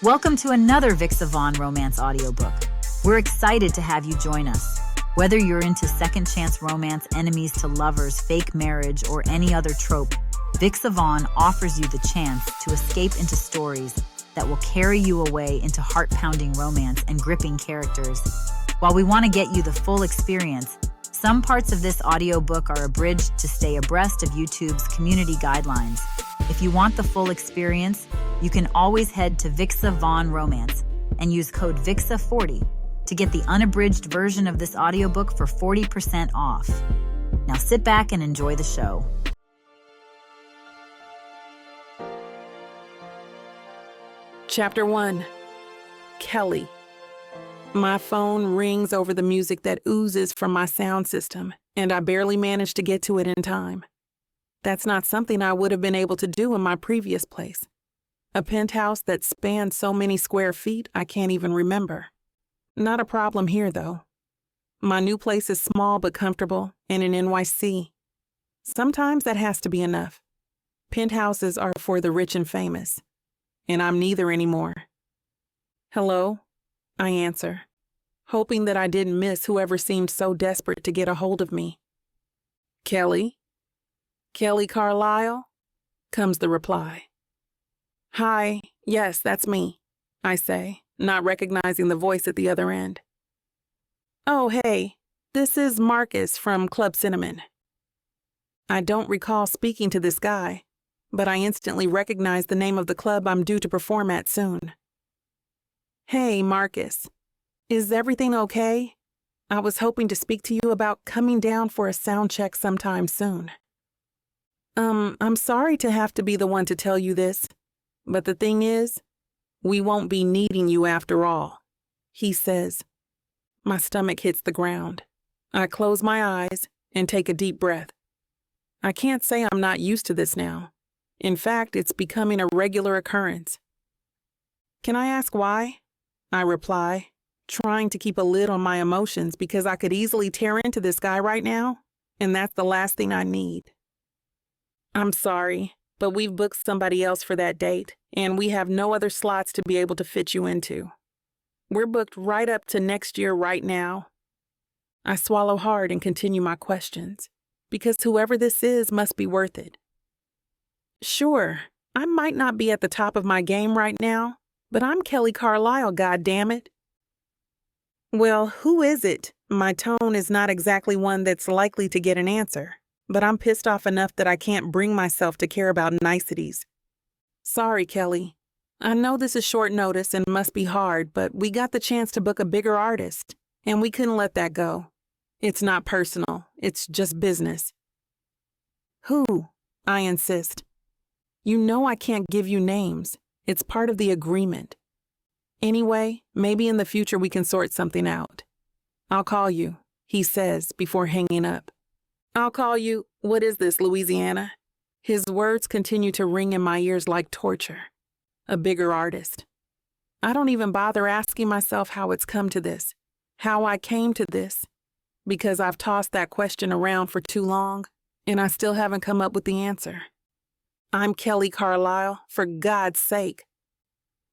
Welcome to another Vixa Vaughn romance audiobook. We're excited to have you join us. Whether you're into second chance romance, enemies to lovers, fake marriage, or any other trope, Vixa Vaughn offers you the chance to escape into stories that will carry you away into heart-pounding romance and gripping characters. While we want to get you the full experience, some parts of this audiobook are abridged to stay abreast of YouTube's community guidelines. If you want the full experience, you can always head to Vixa Vaughn Romance and use code VIXA40 to get the unabridged version of this audiobook for 40% off. Now sit back and enjoy the show. Chapter 1. Kelly. My phone rings over the music that oozes from my sound system, and I barely manage to get to it in time. That's not something I would have been able to do in my previous place. A penthouse that spanned so many square feet I can't even remember. Not a problem here, though. My new place is small but comfortable and in NYC. Sometimes that has to be enough. Penthouses are for the rich and famous, and I'm neither anymore. Hello? I answer, hoping that I didn't miss whoever seemed so desperate to get a hold of me. Kelly? Kelly Carlisle? Comes the reply. Hi, yes, that's me, I say, not recognizing the voice at the other end. Oh, hey, this is Marcus from Club Cinnamon. I don't recall speaking to this guy, but I instantly recognize the name of the club I'm due to perform at soon. Hey, Marcus, is everything okay? I was hoping to speak to you about coming down for a sound check sometime soon. I'm sorry to have to be the one to tell you this, but the thing is, we won't be needing you after all, he says. My stomach hits the ground. I close my eyes and take a deep breath. I can't say I'm not used to this now. In fact, it's becoming a regular occurrence. Can I ask why? I reply, trying to keep a lid on my emotions because I could easily tear into this guy right now, and that's the last thing I need. I'm sorry, but we've booked somebody else for that date, and we have no other slots to be able to fit you into. We're booked right up to next year right now. I swallow hard and continue my questions, because whoever this is must be worth it. Sure, I might not be at the top of my game right now, but I'm Kelly Carlisle, goddammit. Well, who is it? My tone is not exactly one that's likely to get an answer, but I'm pissed off enough that I can't bring myself to care about niceties. Sorry, Kelly. I know this is short notice and must be hard, but we got the chance to book a bigger artist, and we couldn't let that go. It's not personal, it's just business. Who? I insist. You know I can't give you names. It's part of the agreement. Anyway, maybe in the future we can sort something out. I'll call you, he says before hanging up. I'll call you, what is this, Louisiana? His words continue to ring in my ears like torture. A bigger artist. I don't even bother asking myself how it's come to this, how I came to this, because I've tossed that question around for too long, and I still haven't come up with the answer. I'm Kelly Carlisle, for God's sake.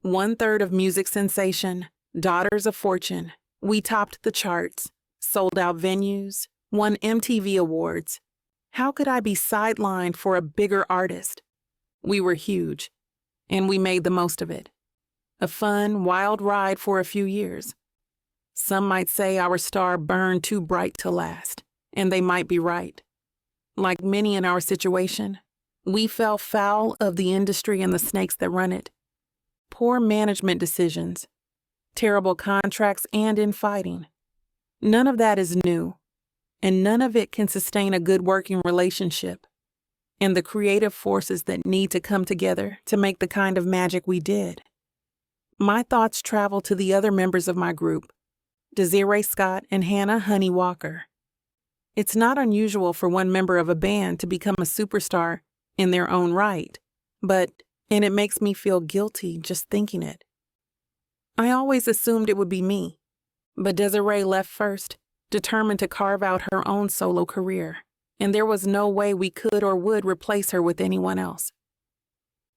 1/3 of music sensation, daughters of fortune. We topped the charts, sold out venues, won MTV awards. How could I be sidelined for a bigger artist? We were huge, and we made the most of it. A fun, wild ride for a few years. Some might say our star burned too bright to last, and they might be right. Like many in our situation, we fell foul of the industry and the snakes that run it. Poor management decisions, terrible contracts, and infighting. None of that is new, and none of it can sustain a good working relationship and the creative forces that need to come together to make the kind of magic we did. My thoughts travel to the other members of my group, Desiree Scott and Hannah Honey Walker. It's not unusual for one member of a band to become a superstar in their own right, and it makes me feel guilty just thinking it. I always assumed it would be me, but Desiree left first, determined to carve out her own solo career, and there was no way we could or would replace her with anyone else.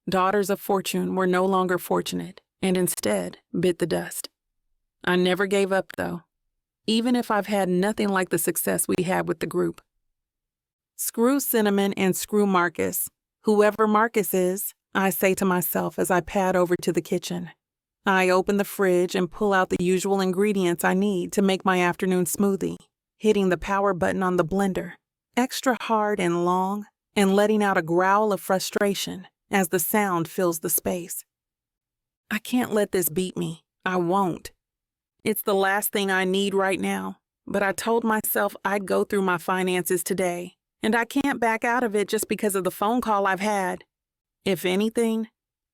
Daughters of fortune were no longer fortunate, and instead bit the dust. I never gave up, though, even if I've had nothing like the success we had with the group. Screw Cinnamon and screw Marcus. Whoever Marcus is, I say to myself as I pad over to the kitchen. I open the fridge and pull out the usual ingredients I need to make my afternoon smoothie, hitting the power button on the blender, extra hard and long, and letting out a growl of frustration as the sound fills the space. I can't let this beat me. I won't. It's the last thing I need right now, but I told myself I'd go through my finances today, and I can't back out of it just because of the phone call I've had. If anything,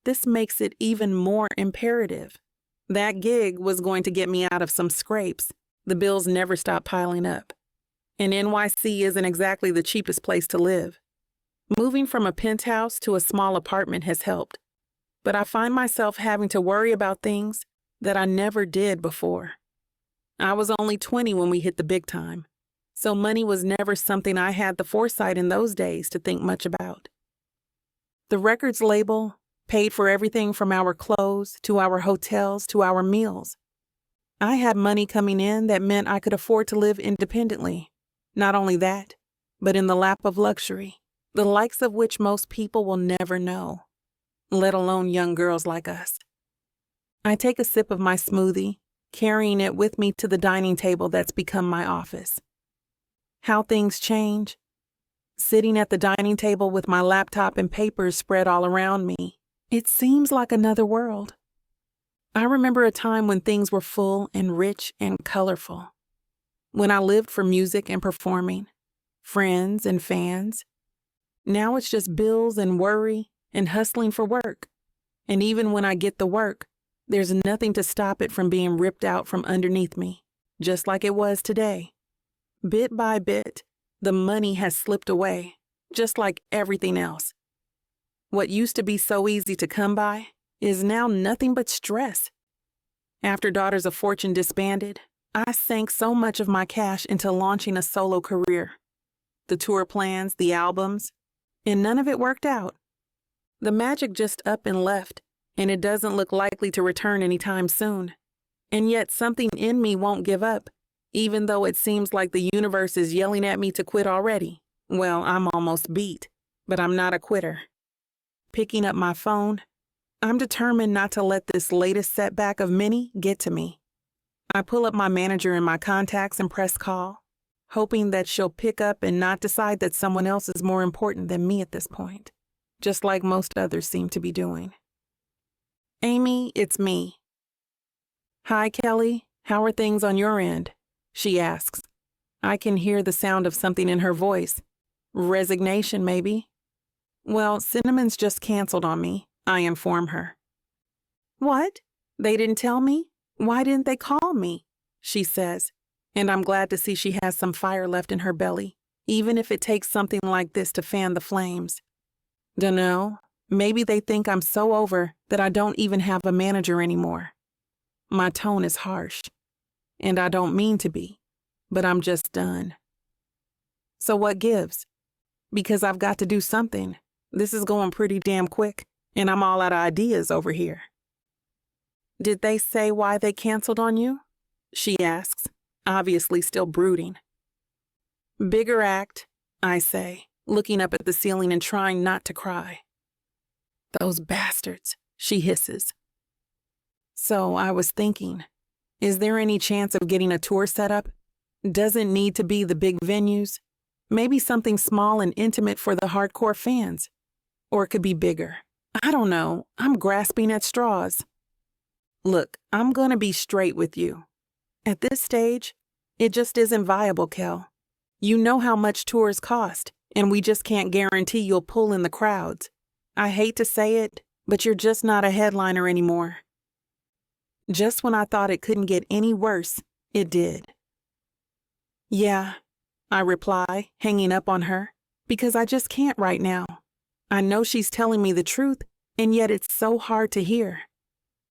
this makes it even more imperative. That gig was going to get me out of some scrapes. The bills never stop piling up. And NYC isn't exactly the cheapest place to live. Moving from a penthouse to a small apartment has helped, but I find myself having to worry about things that I never did before. I was only 20 when we hit the big time, so money was never something I had the foresight in those days to think much about. The records label paid for everything from our clothes to our hotels to our meals. I had money coming in that meant I could afford to live independently. Not only that, but in the lap of luxury, the likes of which most people will never know, let alone young girls like us. I take a sip of my smoothie, carrying it with me to the dining table that's become my office. How things change. Sitting at the dining table with my laptop and papers spread all around me, it seems like another world. I remember a time when things were full and rich and colorful. When I lived for music and performing, friends and fans. Now it's just bills and worry and hustling for work. And even when I get the work, there's nothing to stop it from being ripped out from underneath me, just like it was today. Bit by bit, the money has slipped away, just like everything else. What used to be so easy to come by is now nothing but stress. After Daughters of Fortune disbanded, I sank so much of my cash into launching a solo career. The tour plans, the albums, and none of it worked out. The magic just up and left, and it doesn't look likely to return anytime soon. And yet something in me won't give up, even though it seems like the universe is yelling at me to quit already. Well, I'm almost beat, but I'm not a quitter. Picking up my phone, I'm determined not to let this latest setback of many get to me. I pull up my manager in my contacts and press call, hoping that she'll pick up and not decide that someone else is more important than me at this point, just like most others seem to be doing. Amy, it's me. Hi, Kelly. How are things on your end? She asks. I can hear the sound of something in her voice. Resignation, maybe. Well, Cinnamon's just canceled on me, I inform her. What? They didn't tell me? Why didn't they call me? She says, and I'm glad to see she has some fire left in her belly, even if it takes something like this to fan the flames. Dunno, maybe they think I'm so over that I don't even have a manager anymore. My tone is harsh, and I don't mean to be, but I'm just done. So what gives? Because I've got to do something. This is going pretty damn quick, and I'm all out of ideas over here. Did they say why they canceled on you? She asks, obviously still brooding. Bigger act, I say, looking up at the ceiling and trying not to cry. Those bastards, she hisses. So I was thinking, is there any chance of getting a tour set up? Doesn't need to be the big venues. Maybe something small and intimate for the hardcore fans. Or it could be bigger. I don't know. I'm grasping at straws. Look, I'm going to be straight with you. At this stage, it just isn't viable, Kel. You know how much tours cost, and we just can't guarantee you'll pull in the crowds. I hate to say it, but you're just not a headliner anymore. Just when I thought it couldn't get any worse, it did. Yeah, I reply, hanging up on her, because I just can't right now. I know she's telling me the truth, and yet it's so hard to hear.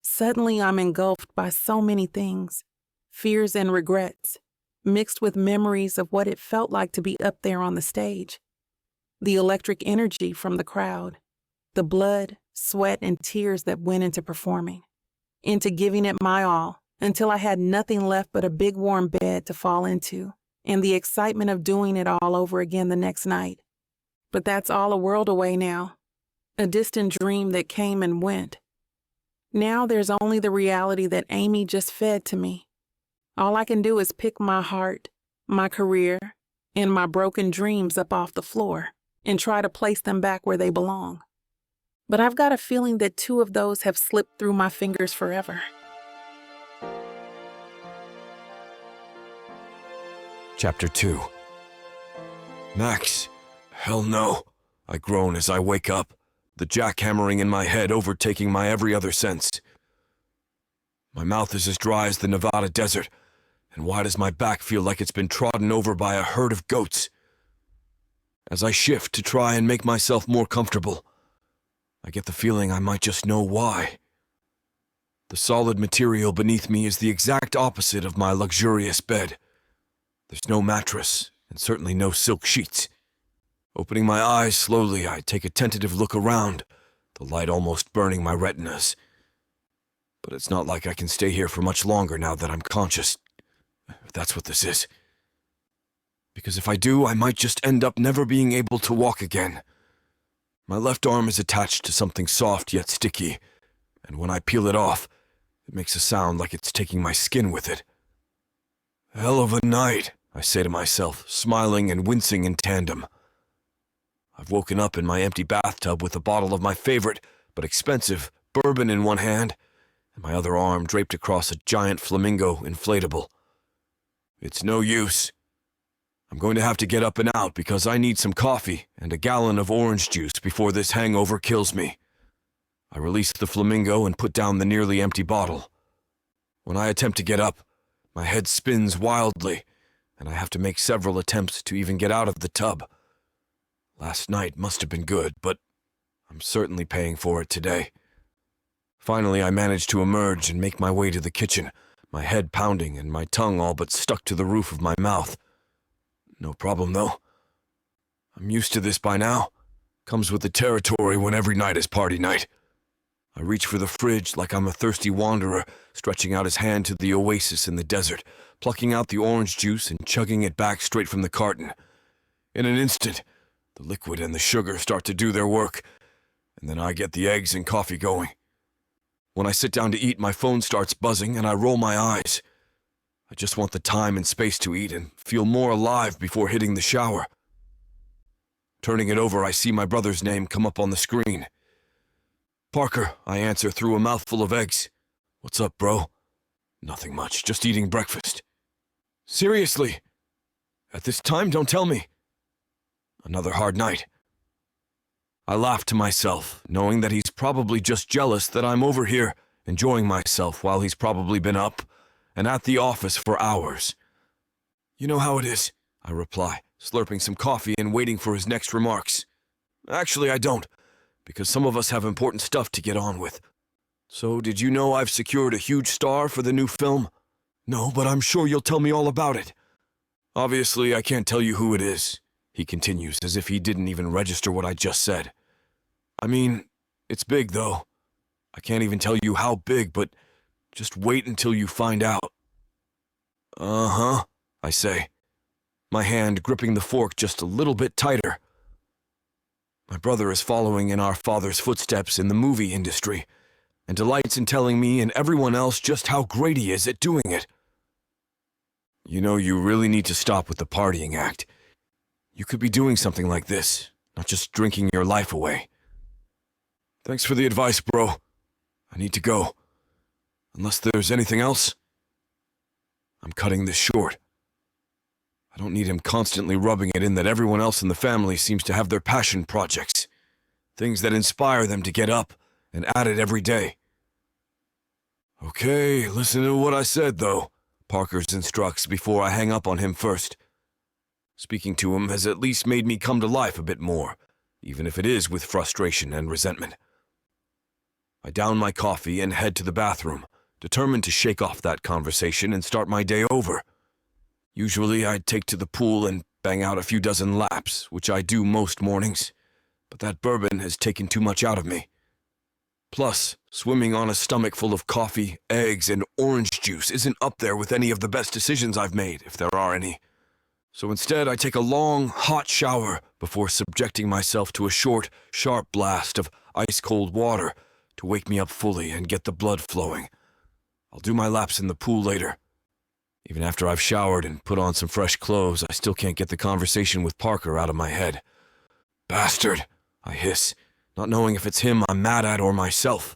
Suddenly I'm engulfed by so many things, fears and regrets, mixed with memories of what it felt like to be up there on the stage. The electric energy from the crowd, the blood, sweat, and tears that went into performing. into giving it my all until I had nothing left but a big warm bed to fall into and the excitement of doing it all over again the next night. But that's all a world away now, a distant dream that came and went. Now there's only the reality that Amy just fed to me. All I can do is pick my heart, my career, and my broken dreams up off the floor and try to place them back where they belong. But I've got a feeling that 2 of those have slipped through my fingers forever. Chapter 2. Max, hell no, I groan as I wake up, the jackhammering in my head overtaking my every other sense. My mouth is as dry as the Nevada desert, and why does my back feel like it's been trodden over by a herd of goats? As I shift to try and make myself more comfortable, I get the feeling I might just know why. The solid material beneath me is the exact opposite of my luxurious bed. There's no mattress, and certainly no silk sheets. Opening my eyes slowly, I take a tentative look around, the light almost burning my retinas. But it's not like I can stay here for much longer now that I'm conscious, if that's what this is. Because if I do, I might just end up never being able to walk again. My left arm is attached to something soft yet sticky, and when I peel it off, it makes a sound like it's taking my skin with it. Hell of a night, I say to myself, smiling and wincing in tandem. I've woken up in my empty bathtub with a bottle of my favorite, but expensive, bourbon in one hand, and my other arm draped across a giant flamingo inflatable. It's no use. I'm going to have to get up and out because I need some coffee and a gallon of orange juice before this hangover kills me. I release the flamingo and put down the nearly empty bottle. When I attempt to get up, my head spins wildly, and I have to make several attempts to even get out of the tub. Last night must have been good, but I'm certainly paying for it today. Finally, I manage to emerge and make my way to the kitchen, my head pounding and my tongue all but stuck to the roof of my mouth. No problem, though. I'm used to this by now. Comes with the territory when every night is party night. I reach for the fridge like I'm a thirsty wanderer, stretching out his hand to the oasis in the desert, plucking out the orange juice and chugging it back straight from the carton. In an instant, the liquid and the sugar start to do their work, and then I get the eggs and coffee going. When I sit down to eat, my phone starts buzzing and I roll my eyes. I just want the time and space to eat and feel more alive before hitting the shower. Turning it over, I see my brother's name come up on the screen. Parker, I answer through a mouthful of eggs. What's up, bro? Nothing much, just eating breakfast. Seriously? At this time, don't tell me. Another hard night. I laugh to myself, knowing that he's probably just jealous that I'm over here, enjoying myself while he's probably been up and at the office for hours. You know how it is, I reply, slurping some coffee and waiting for his next remarks. Actually, I don't, because some of us have important stuff to get on with. So, did you know I've secured a huge star for the new film? No, but I'm sure you'll tell me all about it. Obviously, I can't tell you who it is, he continues, as if he didn't even register what I just said. I mean, it's big, though. I can't even tell you how big, but just wait until you find out. Uh-huh, I say, my hand gripping the fork just a little bit tighter. My brother is following in our father's footsteps in the movie industry, and delights in telling me and everyone else just how great he is at doing it. You know, you really need to stop with the partying act. You could be doing something like this, not just drinking your life away. Thanks for the advice, bro. I need to go. Unless there's anything else? I'm cutting this short. I don't need him constantly rubbing it in that everyone else in the family seems to have their passion projects, things that inspire them to get up and at it every day. Okay, listen to what I said, though, Parker instructs before I hang up on him first. Speaking to him has at least made me come to life a bit more, even if it is with frustration and resentment. I down my coffee and head to the bathroom, determined to shake off that conversation and start my day over. Usually I'd take to the pool and bang out a few dozen laps, which I do most mornings, but that bourbon has taken too much out of me. Plus, swimming on a stomach full of coffee, eggs, and orange juice isn't up there with any of the best decisions I've made, if there are any. So instead, I take a long, hot shower before subjecting myself to a short, sharp blast of ice-cold water to wake me up fully and get the blood flowing. I'll do my laps in the pool later. Even after I've showered and put on some fresh clothes, I still can't get the conversation with Parker out of my head. Bastard, I hiss, not knowing if it's him I'm mad at or myself.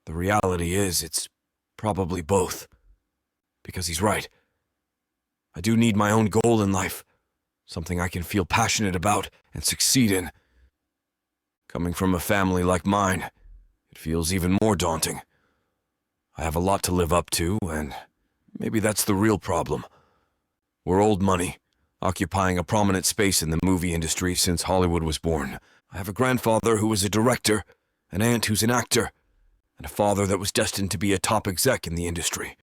The reality is, it's probably both. Because he's right. I do need my own goal in life, something I can feel passionate about and succeed in. Coming from a family like mine, it feels even more daunting. I have a lot to live up to, and maybe that's the real problem. We're old money, occupying a prominent space in the movie industry since Hollywood was born. I have a grandfather who was a director, an aunt who's an actor, and a father that was destined to be a top exec in the industry.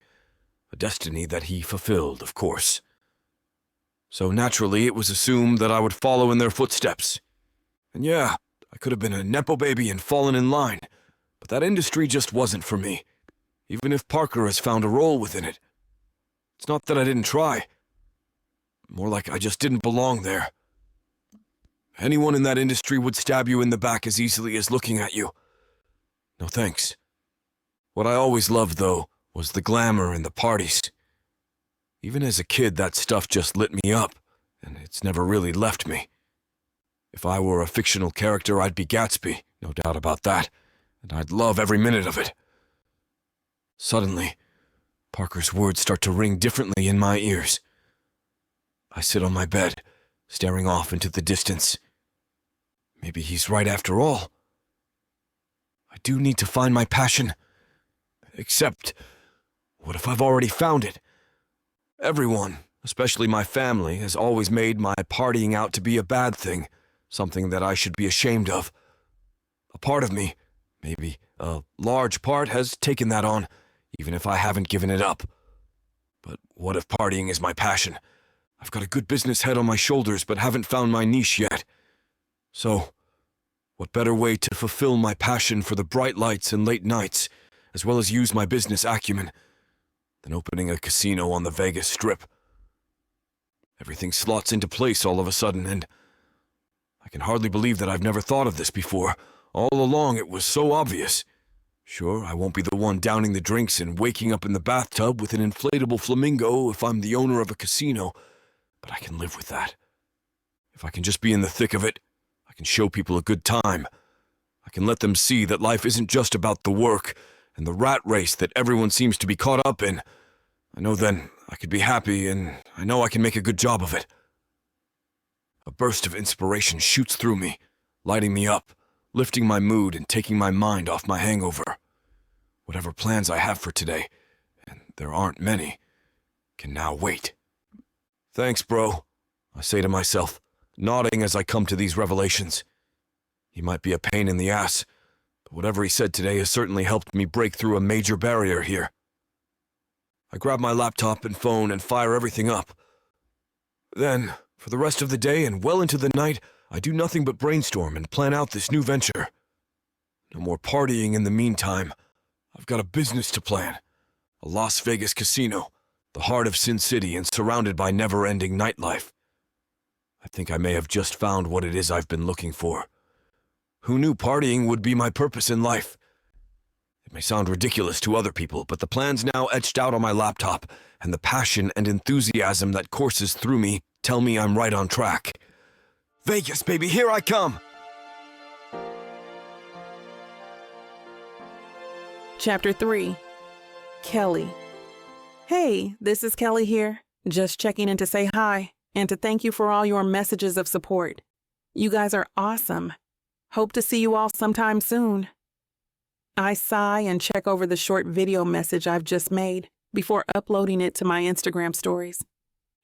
A destiny that he fulfilled, of course. So naturally, it was assumed that I would follow in their footsteps. And yeah, I could have been a nepo baby and fallen in line, but that industry just wasn't for me, even if Parker has found a role within it. It's not that I didn't try. More like I just didn't belong there. Anyone in that industry would stab you in the back as easily as looking at you. No thanks. What I always loved, though, was the glamour and the parties. Even as a kid, that stuff just lit me up, and it's never really left me. If I were a fictional character, I'd be Gatsby, no doubt about that, and I'd love every minute of it. Suddenly, Parker's words start to ring differently in my ears. I sit on my bed, staring off into the distance. Maybe he's right after all. I do need to find my passion. Except, what if I've already found it? Everyone, especially my family, has always made my partying out to be a bad thing, something that I should be ashamed of. A part of me, maybe a large part, has taken that on, even if I haven't given it up. But what if partying is my passion? I've got a good business head on my shoulders, but haven't found my niche yet. So, what better way to fulfill my passion for the bright lights and late nights, as well as use my business acumen, than opening a casino on the Vegas Strip? Everything slots into place all of a sudden, and I can hardly believe that I've never thought of this before. All along it was so obvious. Sure, I won't be the one downing the drinks and waking up in the bathtub with an inflatable flamingo if I'm the owner of a casino, but I can live with that. If I can just be in the thick of it, I can show people a good time. I can let them see that life isn't just about the work and the rat race that everyone seems to be caught up in. I know then I could be happy, and I know I can make a good job of it. A burst of inspiration shoots through me, lighting me up, lifting my mood and taking my mind off my hangover. Whatever plans I have for today, and there aren't many, can now wait. Thanks, bro, I say to myself, nodding as I come to these revelations. He might be a pain in the ass, but whatever he said today has certainly helped me break through a major barrier here. I grab my laptop and phone and fire everything up. Then, for the rest of the day and well into the night, I do nothing but brainstorm and plan out this new venture. No more partying in the meantime. I've got a business to plan. A Las Vegas casino, the heart of Sin City and surrounded by never-ending nightlife. I think I may have just found what it is I've been looking for. Who knew partying would be my purpose in life? It may sound ridiculous to other people, but the plan's now etched out on my laptop, and the passion and enthusiasm that courses through me tell me I'm right on track. Vegas, baby, here I come! Chapter 3. Kelly. Hey, this is Kelly here. Just checking in to say hi and to thank you for all your messages of support. You guys are awesome. Hope to see you all sometime soon. I sigh and check over the short video message I've just made before uploading it to my Instagram stories.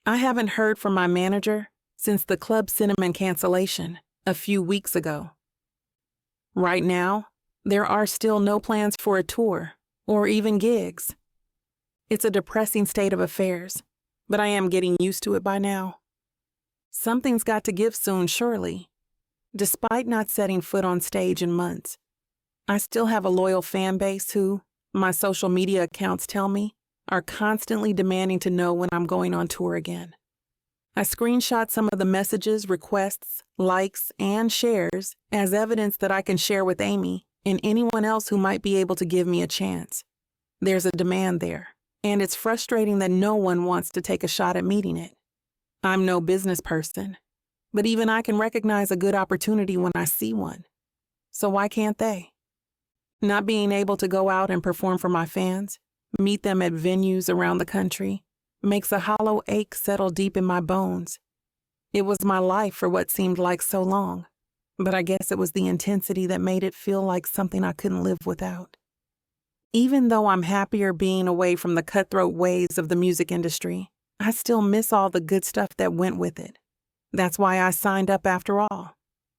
I haven't heard from my manager since the Club Cinnamon cancellation a few weeks ago. Right now, there are still no plans for a tour or even gigs. It's a depressing state of affairs, but I am getting used to it by now. Something's got to give soon, surely. Despite not setting foot on stage in months, I still have a loyal fan base who, my social media accounts tell me, are constantly demanding to know when I'm going on tour again. I screenshot some of the messages, requests, likes, and shares as evidence that I can share with Amy and anyone else who might be able to give me a chance. There's a demand there, and it's frustrating that no one wants to take a shot at meeting it. I'm no business person, but even I can recognize a good opportunity when I see one. So why can't they? Not being able to go out and perform for my fans, meet them at venues around the country, makes a hollow ache settle deep in my bones. It was my life for what seemed like so long, but I guess it was the intensity that made it feel like something I couldn't live without. Even though I'm happier being away from the cutthroat ways of the music industry, I still miss all the good stuff that went with it. That's why I signed up after all.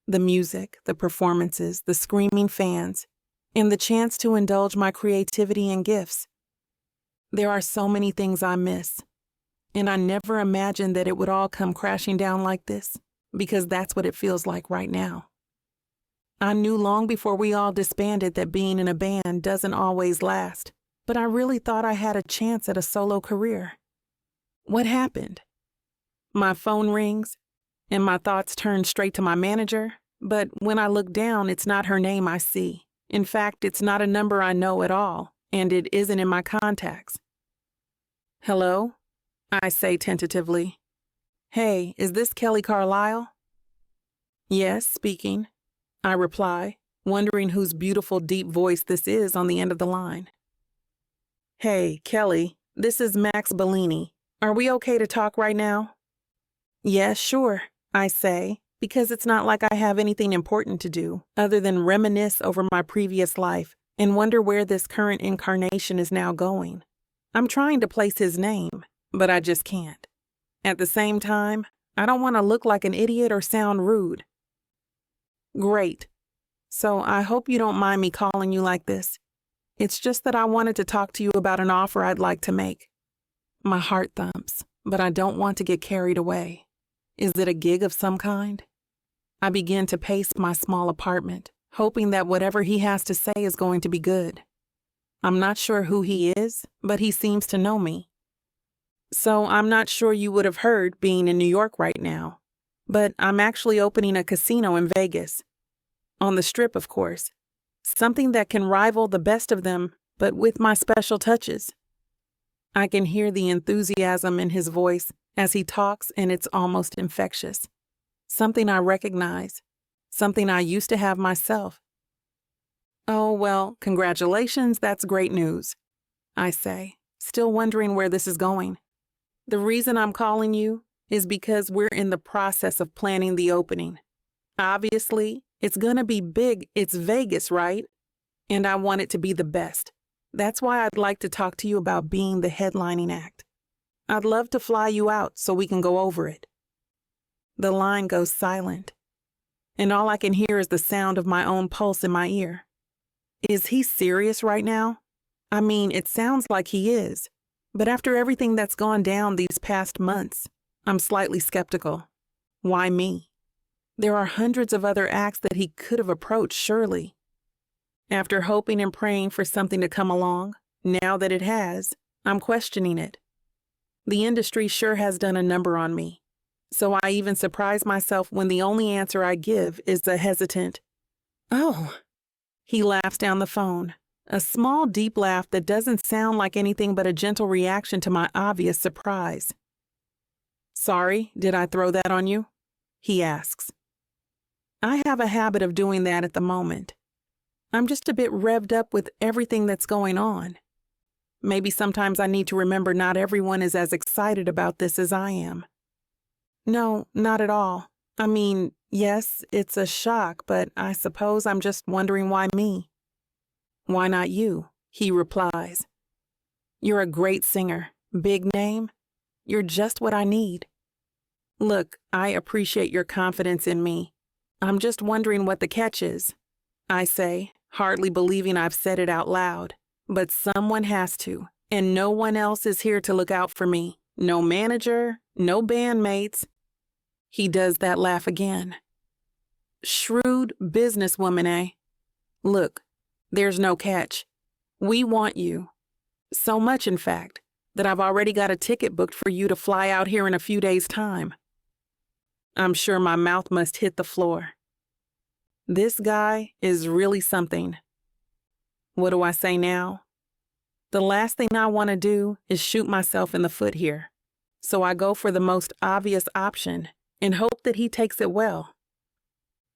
The music, the performances, the screaming fans, and the chance to indulge my creativity and gifts. There are so many things I miss, and I never imagined that it would all come crashing down like this, because that's what it feels like right now. I knew long before we all disbanded that being in a band doesn't always last, but I really thought I had a chance at a solo career. What happened? My phone rings, and my thoughts turn straight to my manager, but when I look down, it's not her name I see. In fact, it's not a number I know at all, and it isn't in my contacts. Hello? I say tentatively. Hey, is this Kelly Carlisle? Yes, speaking, I reply, wondering whose beautiful deep voice this is on the end of the line. Hey, Kelly, this is Max Bilini. Are we okay to talk right now? Yes, sure, I say, because it's not like I have anything important to do other than reminisce over my previous life and wonder where this current incarnation is now going. I'm trying to place his name, but I just can't. At the same time, I don't want to look like an idiot or sound rude. Great. So I hope you don't mind me calling you like this. It's just that I wanted to talk to you about an offer I'd like to make. My heart thumps, but I don't want to get carried away. Is it a gig of some kind? I begin to pace my small apartment, hoping that whatever he has to say is going to be good. I'm not sure who he is, but he seems to know me. So I'm not sure you would have heard being in New York right now, but I'm actually opening a casino in Vegas. On the Strip, of course. Something that can rival the best of them, but with my special touches. I can hear the enthusiasm in his voice as he talks, and it's almost infectious. Something I recognize. Something I used to have myself. Oh, well, congratulations, that's great news, I say, still wondering where this is going. The reason I'm calling you is because we're in the process of planning the opening. Obviously, it's gonna be big. It's Vegas, right? And I want it to be the best. That's why I'd like to talk to you about being the headlining act. I'd love to fly you out so we can go over it. The line goes silent, and all I can hear is the sound of my own pulse in my ear. Is he serious right now? I mean, it sounds like he is, but after everything that's gone down these past months, I'm slightly skeptical. Why me? There are hundreds of other acts that he could have approached, surely. After hoping and praying for something to come along, now that it has, I'm questioning it. The industry sure has done a number on me, so I even surprise myself when the only answer I give is a hesitant, "Oh." He laughs down the phone, a small, deep laugh that doesn't sound like anything but a gentle reaction to my obvious surprise. "Sorry, did I throw that on you?" he asks. I have a habit of doing that at the moment. I'm just a bit revved up with everything that's going on. Maybe sometimes I need to remember not everyone is as excited about this as I am. No, not at all. I mean, yes, it's a shock, but I suppose I'm just wondering why me. "Why not you?" he replies. "You're a great singer, big name. You're just what I need." Look, I appreciate your confidence in me. I'm just wondering what the catch is, I say, hardly believing I've said it out loud. But someone has to, and no one else is here to look out for me. No manager, no bandmates. He does that laugh again. Shrewd businesswoman, eh? Look, There's no catch. We want you. So much, in fact, that I've already got a ticket booked for you to fly out here in a few days' time. I'm sure my mouth must hit the floor. This guy is really something. What do I say now? The last thing I want to do is shoot myself in the foot here. So I go for the most obvious option and hope that he takes it well.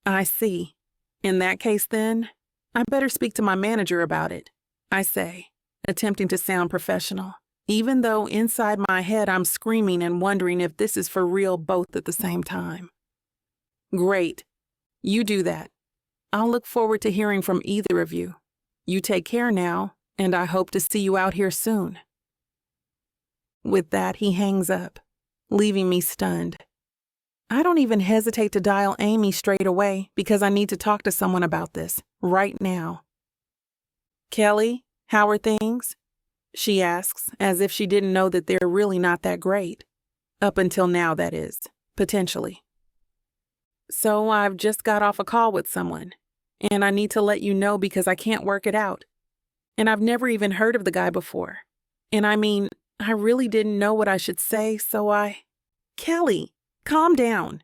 I see. In that case, then, I better speak to my manager about it, I say, attempting to sound professional, even though inside my head I'm screaming and wondering if this is for real both at the same time. Great. You do that. I'll look forward to hearing from either of you. You take care now, and I hope to see you out here soon. With that, he hangs up, leaving me stunned. I don't even hesitate to dial Amy straight away because I need to talk to someone about this right now. Kelly, how are things? She asks, as if she didn't know that they're really not that great. Up until now, that is, potentially. So I've just got off a call with someone, and I need to let you know because I can't work it out. And I've never even heard of the guy before. And I mean, I really didn't know what I should say, so Kelly, calm down.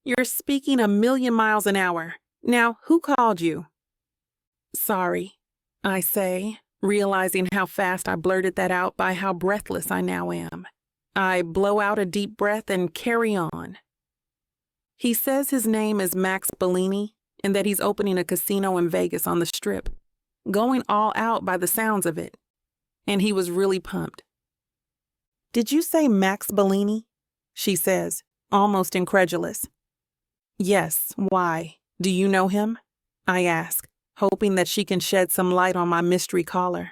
You're speaking 1,000,000 miles an hour. Now, who called you? Sorry, I say, realizing how fast I blurted that out by how breathless I now am. I blow out a deep breath and carry on. He says his name is Max Bilini and that he's opening a casino in Vegas on the Strip, going all out by the sounds of it. And he was really pumped. Did you say Max Bilini? She says, almost incredulous. Yes, why? Do you know him? I ask, hoping that she can shed some light on my mystery caller.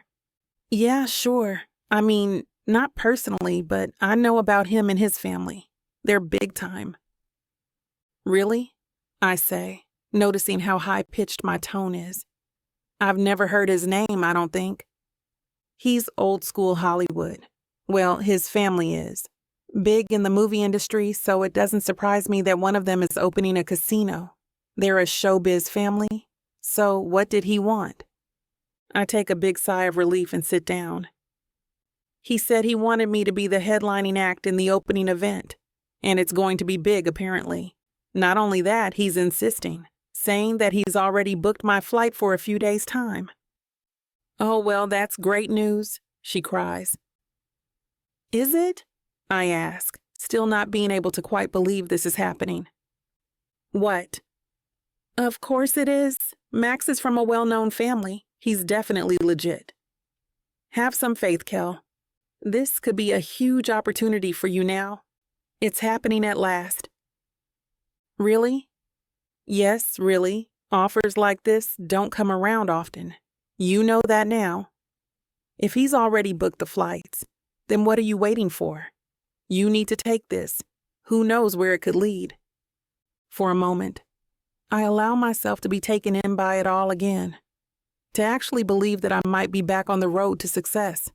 Yeah, sure. I mean, not personally, but I know about him and his family. They're big time. Really? I say, noticing how high-pitched my tone is. I've never heard his name, I don't think. He's old-school Hollywood. Well, his family is. Big in the movie industry, so it doesn't surprise me that one of them is opening a casino. They're a showbiz family. So what did he want? I take a big sigh of relief and sit down. He said he wanted me to be the headlining act in the opening event, and it's going to be big, apparently. Not only that, he's insisting, saying that he's already booked my flight for a few days' time. Oh, well, that's great news, she cries. Is it? I ask, still not being able to quite believe this is happening. What? Of course it is. Max is from a well-known family. He's definitely legit. Have some faith, Kel. This could be a huge opportunity for you now. It's happening at last. Really? Yes, really. Offers like this don't come around often. You know that now. If he's already booked the flights, then what are you waiting for? You need to take this. Who knows where it could lead? For a moment, I allow myself to be taken in by it all again, to actually believe that I might be back on the road to success.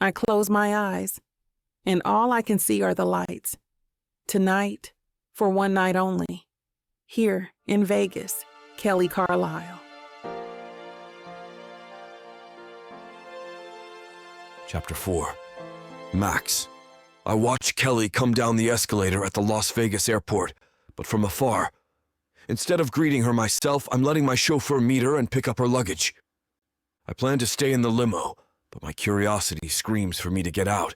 I close my eyes, and all I can see are the lights. Tonight, for one night only, here in Vegas, Kelly Carlisle. Chapter 4. Max. I watch Kelly come down the escalator at the Las Vegas airport, but from afar. Instead of greeting her myself, I'm letting my chauffeur meet her and pick up her luggage. I plan to stay in the limo, but my curiosity screams for me to get out.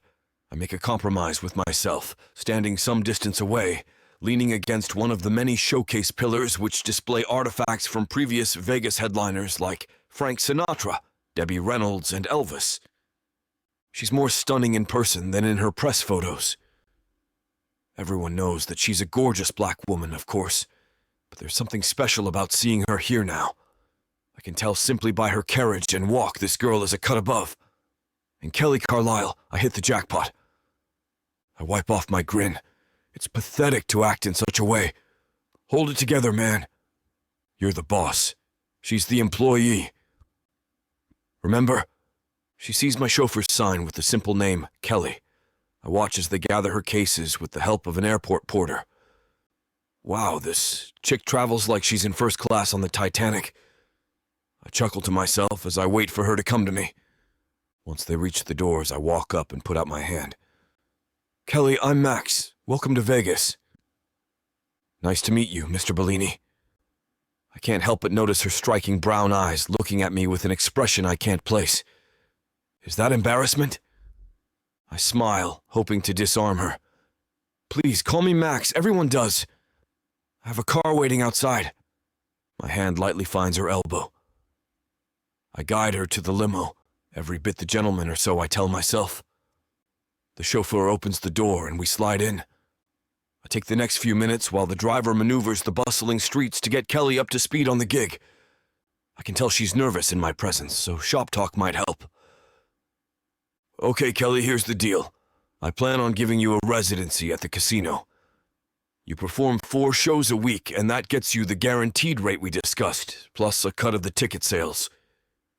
I make a compromise with myself, standing some distance away, leaning against one of the many showcase pillars which display artifacts from previous Vegas headliners like Frank Sinatra, Debbie Reynolds, and Elvis. She's more stunning in person than in her press photos. Everyone knows that she's a gorgeous black woman, of course, but there's something special about seeing her here now. I can tell simply by her carriage and walk this girl is a cut above. And Kelly Carlisle, I hit the jackpot. I wipe off my grin. It's pathetic to act in such a way. Hold it together, man. You're the boss. She's the employee. Remember? She sees my chauffeur's sign with the simple name, Kelly. I watch as they gather her cases with the help of an airport porter. Wow, this chick travels like she's in first class on the Titanic. I chuckle to myself as I wait for her to come to me. Once they reach the doors, I walk up and put out my hand. Kelly, I'm Max. Welcome to Vegas. Nice to meet you, Mr. Bilini. I can't help but notice her striking brown eyes looking at me with an expression I can't place. Is that embarrassment? I smile, hoping to disarm her. Please, call me Max. Everyone does. I have a car waiting outside. My hand lightly finds her elbow. I guide her to the limo, every bit the gentleman or so I tell myself. The chauffeur opens the door and we slide in. I take the next few minutes while the driver maneuvers the bustling streets to get Kelly up to speed on the gig. I can tell she's nervous in my presence, so shop talk might help. Okay, Kelly, here's the deal. I plan on giving you a residency at the casino. You perform 4 shows a week, and that gets you the guaranteed rate we discussed, plus a cut of the ticket sales.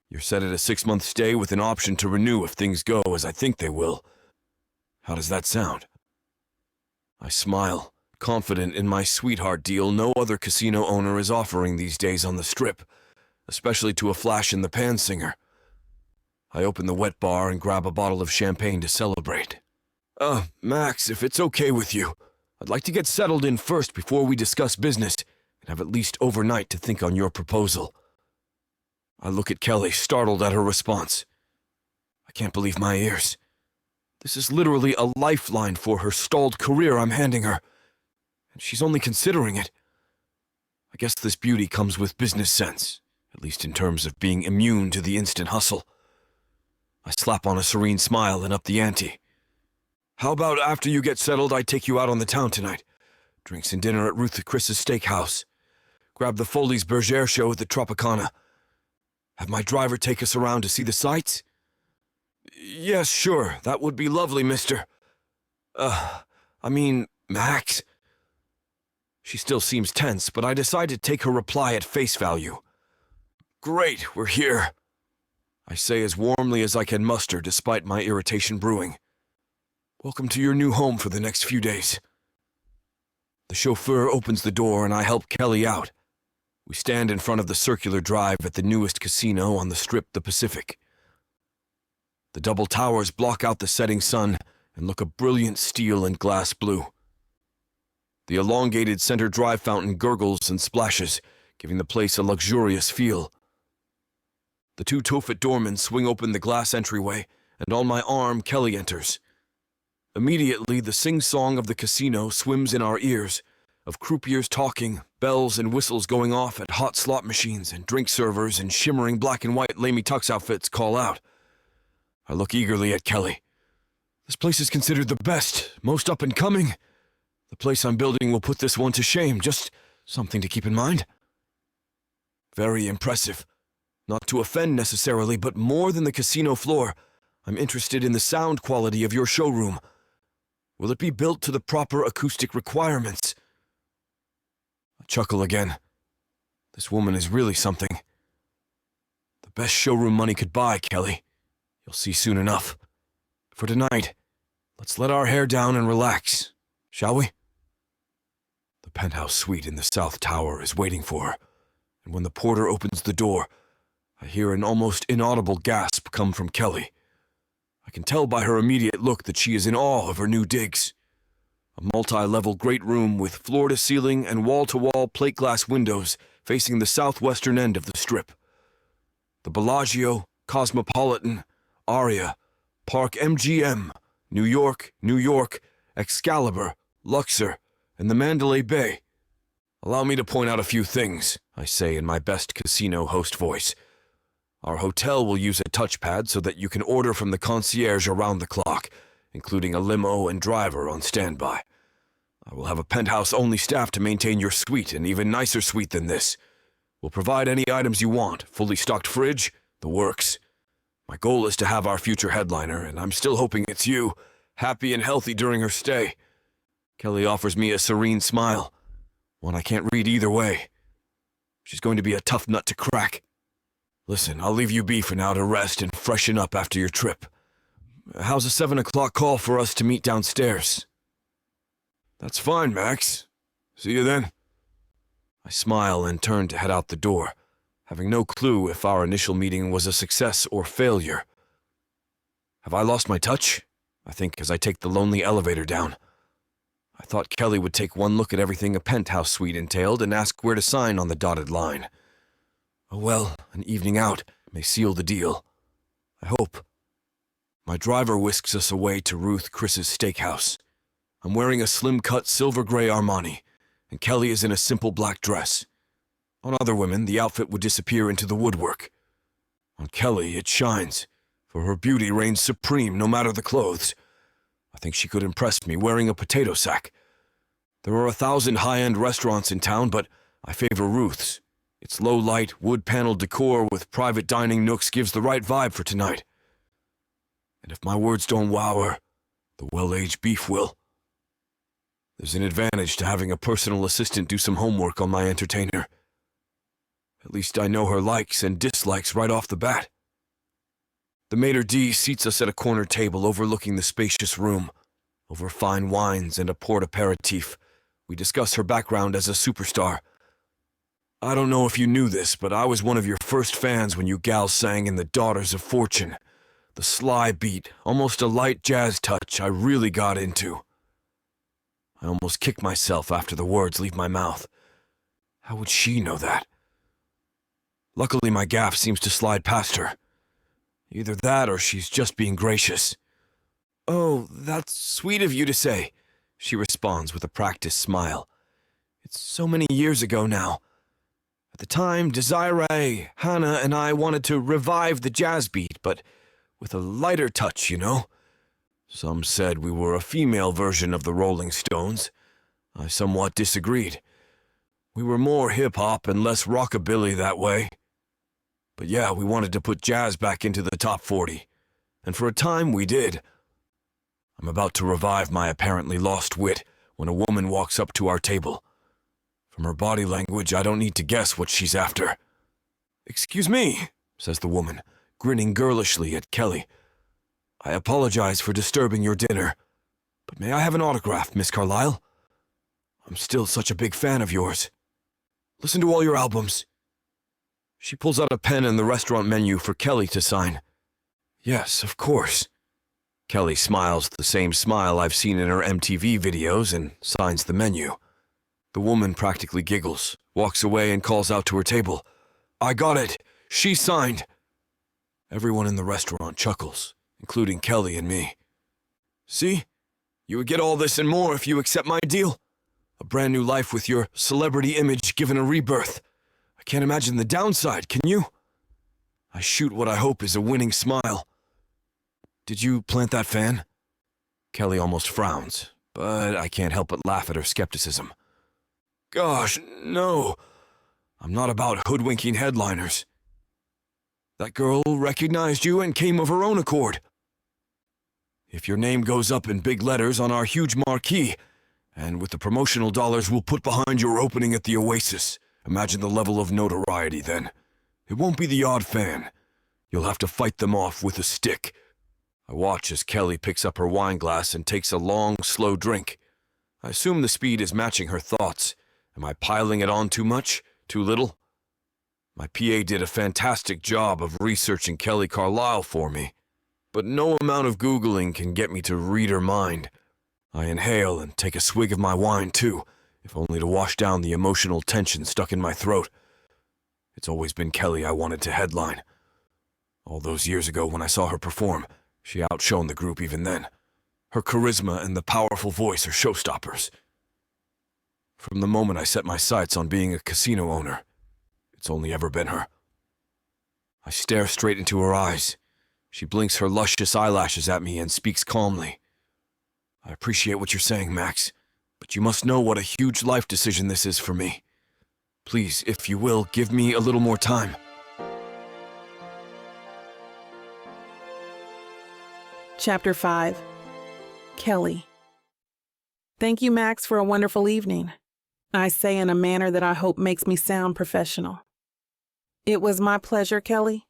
You're set at a 6-month stay with an option to renew if things go as I think they will. How does that sound? I smile, confident in my sweetheart deal no other casino owner is offering these days on the Strip, especially to a flash-in-the-pan singer. I open the wet bar and grab a bottle of champagne to celebrate. Max, if it's okay with you, I'd like to get settled in first before we discuss business and have at least overnight to think on your proposal. I look at Kelly, startled at her response. I can't believe my ears. This is literally a lifeline for her stalled career I'm handing her, and she's only considering it. I guess this beauty comes with business sense, at least in terms of being immune to the instant hustle. I slap on a serene smile and up the ante. How about after you get settled, I take you out on the town tonight? Drinks and dinner at Ruth Chris's steakhouse. Grab the Foley's Bergère show at the Tropicana. Have my driver take us around to see the sights? Yes, sure. That would be lovely, mister. Max. She still seems tense, but I decide to take her reply at face value. Great, we're here. I say as warmly as I can muster despite my irritation brewing. Welcome to your new home for the next few days. The chauffeur opens the door and I help Kelly out. We stand in front of the circular drive at the newest casino on the Strip, the Pacific. The double towers block out the setting sun and look a brilliant steel and glass blue. The elongated center drive fountain gurgles and splashes, giving the place a luxurious feel. The 2 Tophet doormen swing open the glass entryway, and on my arm, Kelly enters. Immediately, the sing-song of the casino swims in our ears, of croupiers talking, bells and whistles going off at hot slot machines, and drink servers in shimmering black and white Lamy Tux outfits call out. I look eagerly at Kelly. This place is considered the best, most up-and-coming. The place I'm building will put this one to shame, just something to keep in mind. Very impressive. Not to offend necessarily, but more than the casino floor, I'm interested in the sound quality of your showroom. Will it be built to the proper acoustic requirements? I chuckle again. This woman is really something. The best showroom money could buy, Kelly. You'll see soon enough. For tonight, let's let our hair down and relax, shall we? The penthouse suite in the South Tower is waiting for her, and when the porter opens the door, I hear an almost inaudible gasp come from Kelly. I can tell by her immediate look that she is in awe of her new digs. A multi-level great room with floor-to-ceiling and wall-to-wall plate glass windows facing the southwestern end of the Strip. The Bellagio, Cosmopolitan, Aria, Park MGM, New York, Excalibur, Luxor, and the Mandalay Bay. Allow me to point out a few things, I say in my best casino host voice. Our hotel will use a touchpad so that you can order from the concierge around the clock, including a limo and driver on standby. I will have a penthouse-only staff to maintain your suite, an even nicer suite than this. We'll provide any items you want, fully stocked fridge, the works. My goal is to have our future headliner, and I'm still hoping it's you, happy and healthy during her stay. Kelly offers me a serene smile, one I can't read either way. She's going to be a tough nut to crack. Listen, I'll leave you be for now to rest and freshen up after your trip. How's a 7 o'clock call for us to meet downstairs? That's fine, Max. See you then. I smile and turn to head out the door, having no clue if our initial meeting was a success or failure. Have I lost my touch? I think as I take the lonely elevator down. I thought Kelly would take one look at everything a penthouse suite entailed and ask where to sign on the dotted line. Oh well, an evening out may seal the deal. I hope. My driver whisks us away to Ruth Chris's steakhouse. I'm wearing a slim-cut silver-gray Armani, and Kelly is in a simple black dress. On other women, the outfit would disappear into the woodwork. On Kelly, it shines, for her beauty reigns supreme no matter the clothes. I think she could impress me wearing a potato sack. There are 1,000 high-end restaurants in town, but I favor Ruth's. Its low-light, wood-paneled decor with private dining nooks gives the right vibe for tonight. And if my words don't wow her, the well-aged beef will. There's an advantage to having a personal assistant do some homework on my entertainer. At least I know her likes and dislikes right off the bat. The maitre d' seats us at a corner table overlooking the spacious room. Over fine wines and a port aperitif, we discuss her background as a superstar. I don't know if you knew this, but I was one of your first fans when you gals sang in The Daughters of Fortune. The sly beat, almost a light jazz touch I really got into. I almost kick myself after the words leave my mouth. How would she know that? Luckily, my gaffe seems to slide past her. Either that or she's just being gracious. Oh, that's sweet of you to say, she responds with a practiced smile. It's so many years ago now. At the time, Desiree, Hannah, and I wanted to revive the jazz beat, but with a lighter touch, you know. Some said we were a female version of the Rolling Stones. I somewhat disagreed. We were more hip-hop and less rockabilly that way. But yeah, we wanted to put jazz back into the top 40. And for a time, we did. I'm about to revive my apparently lost wit when a woman walks up to our table. From her body language, I don't need to guess what she's after. "Excuse me," says the woman, grinning girlishly at Kelly. "I apologize for disturbing your dinner, but may I have an autograph, Miss Carlisle? I'm still such a big fan of yours. Listen to all your albums." She pulls out a pen and the restaurant menu for Kelly to sign. "Yes, of course." Kelly smiles the same smile I've seen in her MTV videos and signs the menu. The woman practically giggles, walks away and calls out to her table. "I got it! She signed!" Everyone in the restaurant chuckles, including Kelly and me. "See? You would get all this and more if you accept my deal. A brand new life with your celebrity image given a rebirth. I can't imagine the downside, can you?" I shoot what I hope is a winning smile. "Did you plant that fan?" Kelly almost frowns, but I can't help but laugh at her skepticism. "Gosh, no. I'm not about hoodwinking headliners. That girl recognized you and came of her own accord. If your name goes up in big letters on our huge marquee, and with the promotional dollars we'll put behind your opening at the Oasis, imagine the level of notoriety then. It won't be the odd fan. You'll have to fight them off with a stick." I watch as Kelly picks up her wine glass and takes a long, slow drink. I assume the speed is matching her thoughts. Am I piling it on too much? Too little? My PA did a fantastic job of researching Kelly Carlisle for me, but no amount of Googling can get me to read her mind. I inhale and take a swig of my wine too, if only to wash down the emotional tension stuck in my throat. It's always been Kelly I wanted to headline. All those years ago when I saw her perform, she outshone the group even then. Her charisma and the powerful voice are showstoppers. From the moment I set my sights on being a casino owner, it's only ever been her. I stare straight into her eyes. She blinks her luscious eyelashes at me and speaks calmly. "I appreciate what you're saying, Max, but you must know what a huge life decision this is for me. Please, if you will, give me a little more time." Chapter 5. Kelly. Thank you, Max, for a wonderful evening. I say in a manner that I hope makes me sound professional. It was my pleasure, Kelly.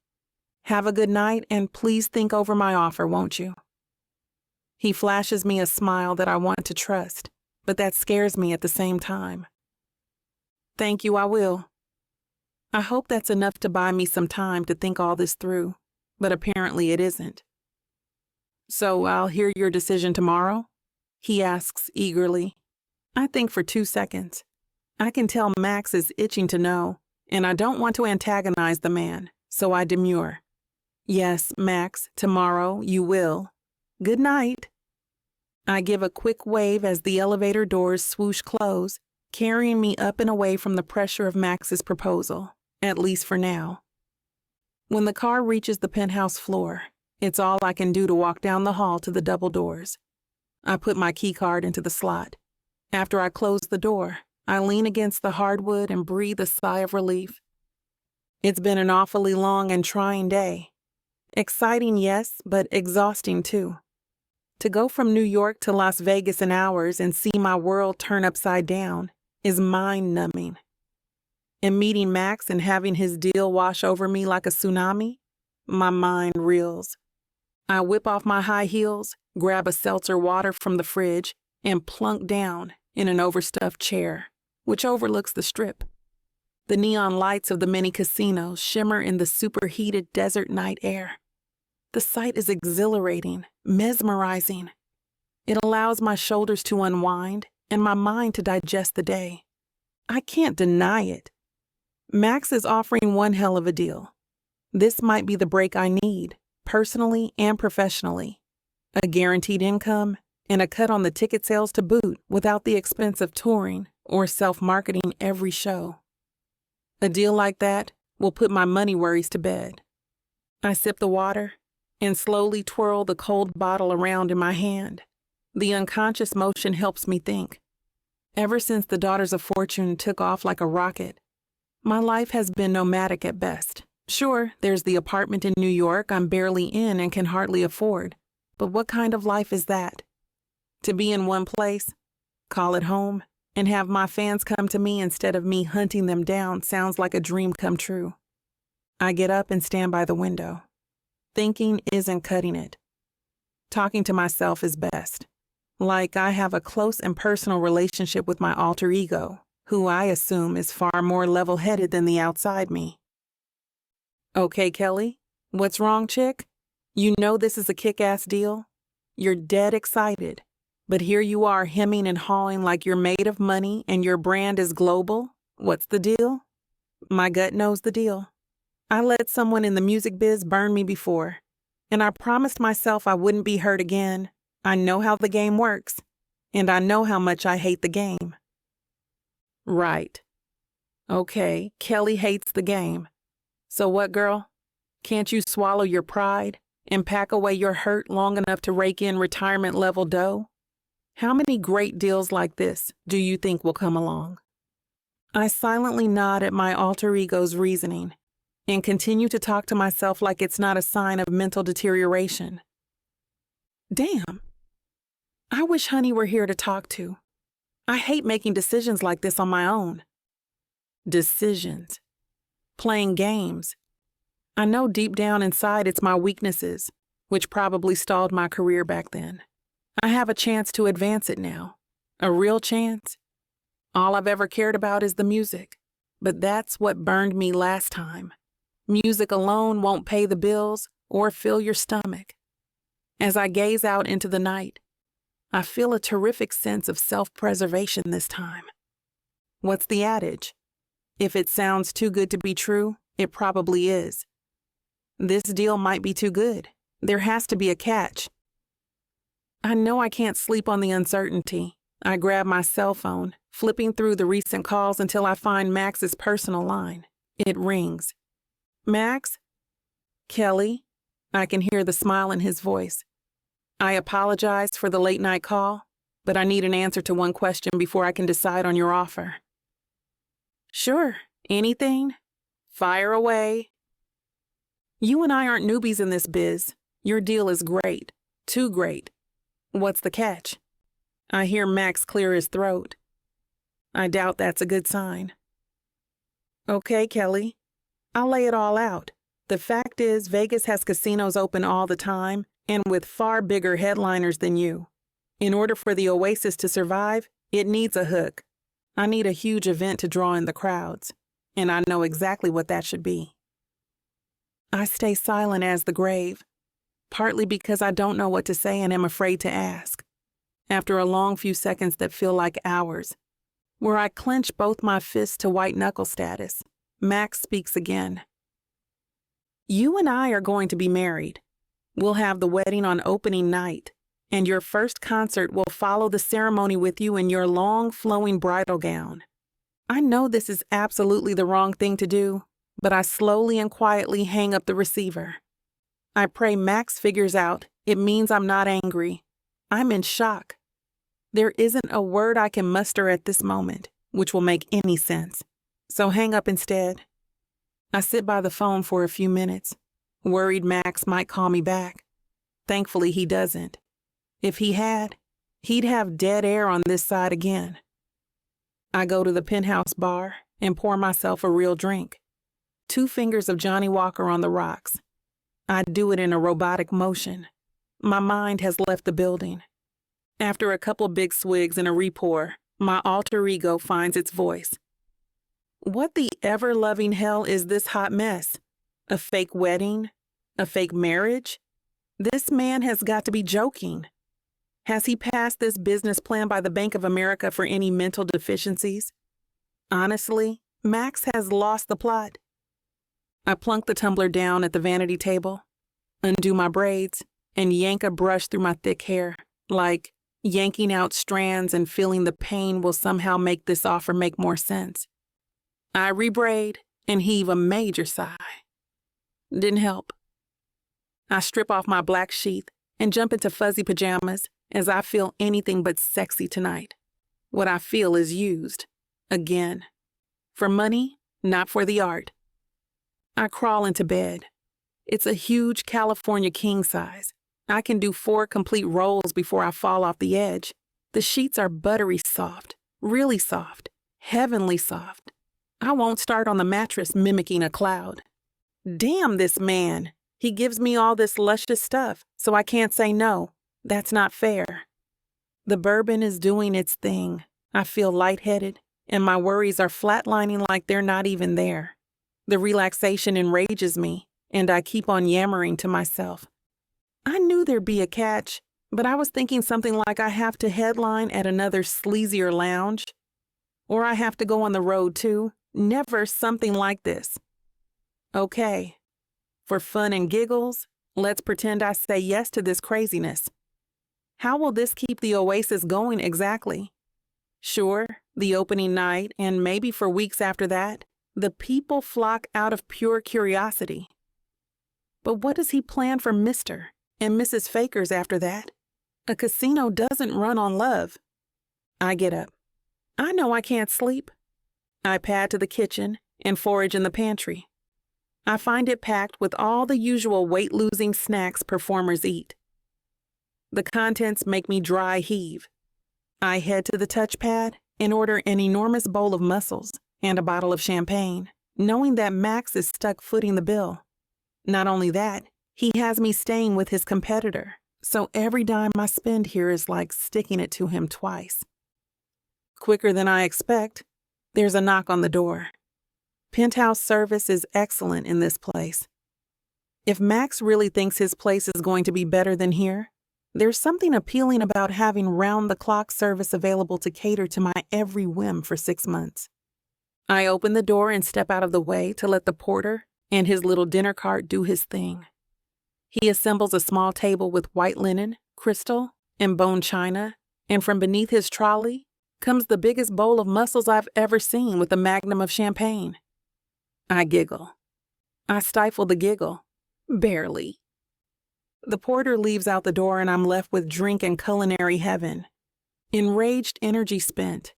Have a good night, and please think over my offer, won't you? He flashes me a smile that I want to trust, but that scares me at the same time. Thank you, I will. I hope that's enough to buy me some time to think all this through, but apparently it isn't. So I'll hear your decision tomorrow? He asks eagerly. I think for 2 seconds. I can tell Max is itching to know, and I don't want to antagonize the man, so I demur. Yes, Max, tomorrow you will. Good night. I give a quick wave as the elevator doors swoosh close, carrying me up and away from the pressure of Max's proposal, at least for now. When the car reaches the penthouse floor, it's all I can do to walk down the hall to the double doors. I put my key card into the slot. After I close the door, I lean against the hardwood and breathe a sigh of relief. It's been an awfully long and trying day. Exciting, yes, but exhausting too. To go from New York to Las Vegas in hours and see my world turn upside down is mind-numbing. And meeting Max and having his deal wash over me like a tsunami, my mind reels. I whip off my high heels, grab a seltzer water from the fridge, and plunk down in an overstuffed chair, which overlooks the strip. The neon lights of the many casinos shimmer in the superheated desert night air. The sight is exhilarating, mesmerizing. It allows my shoulders to unwind and my mind to digest the day. I can't deny it. Max is offering one hell of a deal. This might be the break I need, personally and professionally. A guaranteed income and a cut on the ticket sales to boot without the expense of touring or self-marketing every show. A deal like that will put my money worries to bed. I sip the water and slowly twirl the cold bottle around in my hand. The unconscious motion helps me think. Ever since the Daughters of Fortune took off like a rocket, my life has been nomadic at best. Sure, there's the apartment in New York I'm barely in and can hardly afford, but what kind of life is that? To be in one place, call it home, and have my fans come to me instead of me hunting them down sounds like a dream come true. I get up and stand by the window. Thinking isn't cutting it. Talking to myself is best. Like I have a close and personal relationship with my alter ego, who I assume is far more level-headed than the outside me. Okay, Kelly, what's wrong, chick? You know this is a kick-ass deal. You're dead excited, but here you are hemming and hawing like you're made of money and your brand is global. What's the deal? My gut knows the deal. I let someone in the music biz burn me before, and I promised myself I wouldn't be hurt again. I know how the game works, and I know how much I hate the game. Right. Okay, Kelly hates the game. So what, girl? Can't you swallow your pride and pack away your hurt long enough to rake in retirement-level dough? How many great deals like this do you think will come along? I silently nod at my alter ego's reasoning and continue to talk to myself like it's not a sign of mental deterioration. Damn. I wish Honey were here to talk to. I hate making decisions like this on my own. Decisions. Playing games. I know deep down inside it's my weaknesses, which probably stalled my career back then. I have a chance to advance it now. A real chance. All I've ever cared about is the music, but that's what burned me last time. Music alone won't pay the bills or fill your stomach. As I gaze out into the night, I feel a terrific sense of self-preservation this time. What's the adage? If it sounds too good to be true, it probably is. This deal might be too good. There has to be a catch. I know I can't sleep on the uncertainty. I grab my cell phone, flipping through the recent calls until I find Max's personal line. It rings. Max? Kelly? I can hear the smile in his voice. I apologize for the late-night call, but I need an answer to one question before I can decide on your offer. Sure, anything? Fire away. You and I aren't newbies in this biz. Your deal is great. Too great. What's the catch? I hear Max clear his throat. I doubt that's a good sign. Okay, Kelly. I'll lay it all out. The fact is, Vegas has casinos open all the time and with far bigger headliners than you. In order for the Oasis to survive, it needs a hook. I need a huge event to draw in the crowds. and I know exactly what that should be. I stay silent as the grave, partly because I don't know what to say and am afraid to ask. After a long few seconds that feel like hours, where I clench both my fists to white knuckle status, Max speaks again. You and I are going to be married. We'll have the wedding on opening night, and your first concert will follow the ceremony with you in your long, flowing bridal gown. I know this is absolutely the wrong thing to do, but I slowly and quietly hang up the receiver. I pray Max figures out it means I'm not angry. I'm in shock. There isn't a word I can muster at this moment which will make any sense, so hang up instead. I sit by the phone for a few minutes, worried Max might call me back. Thankfully, he doesn't. If he had, he'd have dead air on this side again. I go to the Penthouse bar and pour myself a real drink. 2 fingers of Johnny Walker on the rocks. I do it in a robotic motion. My mind has left the building. After a couple big swigs and a re-pour, my alter ego finds its voice. What the ever-loving hell is this hot mess? A fake wedding? A fake marriage? This man has got to be joking. Has he passed this business plan by the Bank of America for any mental deficiencies? Honestly, Max has lost the plot. I plunk the tumbler down at the vanity table, undo my braids, and yank a brush through my thick hair, like yanking out strands and feeling the pain will somehow make this offer make more sense. I rebraid and heave a major sigh. Didn't help. I strip off my black sheath and jump into fuzzy pajamas as I feel anything but sexy tonight. What I feel is used. Again. For money, not for the art. I crawl into bed. It's a huge California king size. I can do 4 complete rolls before I fall off the edge. The sheets are buttery soft, really soft, heavenly soft. I won't start on the mattress mimicking a cloud. Damn this man. He gives me all this luscious stuff, so I can't say no. That's not fair. The bourbon is doing its thing. I feel lightheaded, and my worries are flatlining like they're not even there. The relaxation enrages me, and I keep on yammering to myself. I knew there'd be a catch, but I was thinking something like I have to headline at another sleazier lounge. Or I have to go on the road too. Never something like this. Okay. For fun and giggles, let's pretend I say yes to this craziness. How will this keep the oasis going exactly? Sure, the opening night, and maybe for weeks after that, the people flock out of pure curiosity. But what does he plan for Mr. and Mrs. Fakers after that? A casino doesn't run on love. I get up. I know I can't sleep. I pad to the kitchen and forage in the pantry. I find it packed with all the usual weight-losing snacks performers eat. The contents make me dry heave. I head to the touchpad and order an enormous bowl of mussels and a bottle of champagne, knowing that Max is stuck footing the bill. Not only that, he has me staying with his competitor, so every dime I spend here is like sticking it to him twice. Quicker than I expect, there's a knock on the door. Penthouse service is excellent in this place. If Max really thinks his place is going to be better than here, there's something appealing about having round-the-clock service available to cater to my every whim for 6 months. I open the door and step out of the way to let the porter and his little dinner cart do his thing. He assembles a small table with white linen, crystal, and bone china, and from beneath his trolley comes the biggest bowl of mussels I've ever seen with a magnum of champagne. I giggle. I stifle the giggle. Barely. The porter leaves out the door and I'm left with drink and culinary heaven. Enraged energy spent.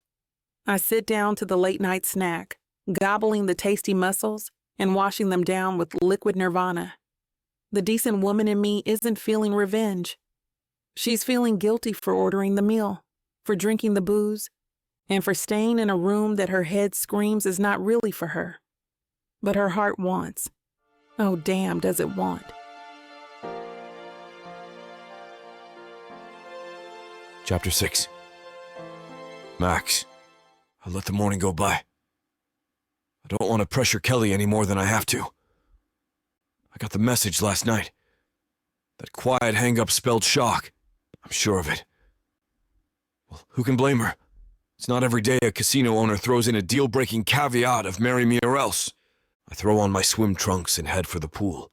I sit down to the late-night snack, gobbling the tasty mussels and washing them down with liquid nirvana. The decent woman in me isn't feeling revenge. She's feeling guilty for ordering the meal, for drinking the booze, and for staying in a room that her head screams is not really for her. But her heart wants. Oh, damn, does it want. Chapter 6. Max, I let the morning go by. I don't want to pressure Kelly any more than I have to. I got the message last night. That quiet hang-up spelled shock. I'm sure of it. Well, who can blame her? It's not every day a casino owner throws in a deal-breaking caveat of marry me or else. I throw on my swim trunks and head for the pool.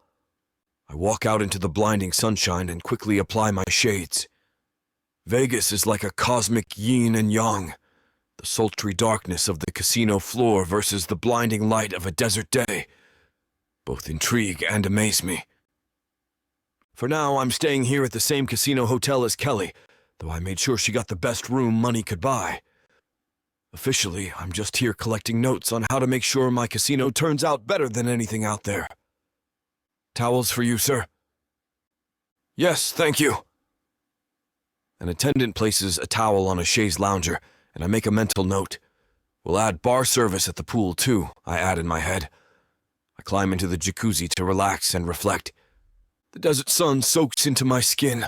I walk out into the blinding sunshine and quickly apply my shades. Vegas is like a cosmic yin and yang, the sultry darkness of the casino floor versus the blinding light of a desert day. Both intrigue and amaze me. For now, I'm staying here at the same casino hotel as Kelly, though I made sure she got the best room money could buy. Officially, I'm just here collecting notes on how to make sure my casino turns out better than anything out there. Towels for you, sir? Yes, thank you. An attendant places a towel on a chaise lounger, and I make a mental note. We'll add bar service at the pool, too, I add in my head. I climb into the jacuzzi to relax and reflect. The desert sun soaks into my skin.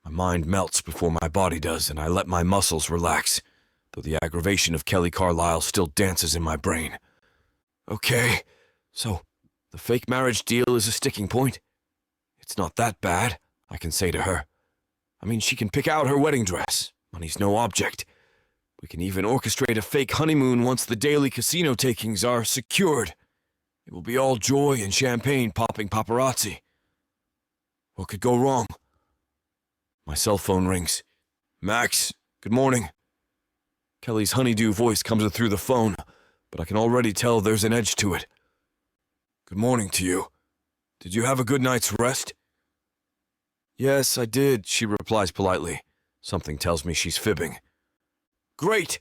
My mind melts before my body does, and I let my muscles relax, though the aggravation of Kelly Carlisle still dances in my brain. Okay, so the fake marriage deal is a sticking point. It's not that bad, I can say to her. I mean, she can pick out her wedding dress. Money's no object. We can even orchestrate a fake honeymoon once the daily casino takings are secured. It will be all joy and champagne popping paparazzi. What could go wrong? My cell phone rings. Max, good morning. Kelly's honeydew voice comes through the phone, but I can already tell there's an edge to it. Good morning to you. Did you have a good night's rest? Yes, I did, she replies politely. Something tells me she's fibbing. Great!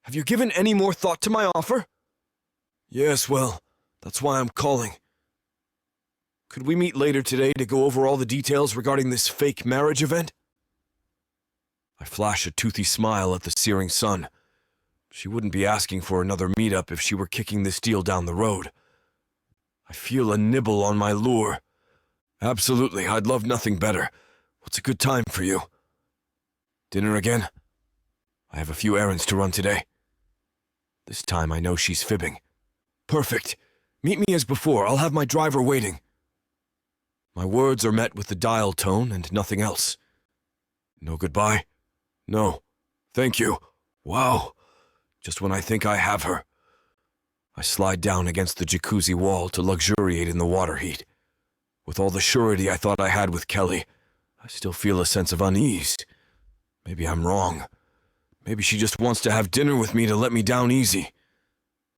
Have you given any more thought to my offer? Yes, well, that's why I'm calling. Could we meet later today to go over all the details regarding this fake marriage event? I flash a toothy smile at the searing sun. She wouldn't be asking for another meetup if she were kicking this deal down the road. I feel a nibble on my lure. Absolutely, I'd love nothing better. What's a good time for you? Dinner again? I have a few errands to run today. This time I know she's fibbing. Perfect. Meet me as before. I'll have my driver waiting. My words are met with the dial tone and nothing else. No goodbye? No. Thank you. Wow. Just when I think I have her. I slide down against the jacuzzi wall to luxuriate in the water heat. With all the surety I thought I had with Kelly, I still feel a sense of unease. Maybe I'm wrong. Maybe she just wants to have dinner with me to let me down easy.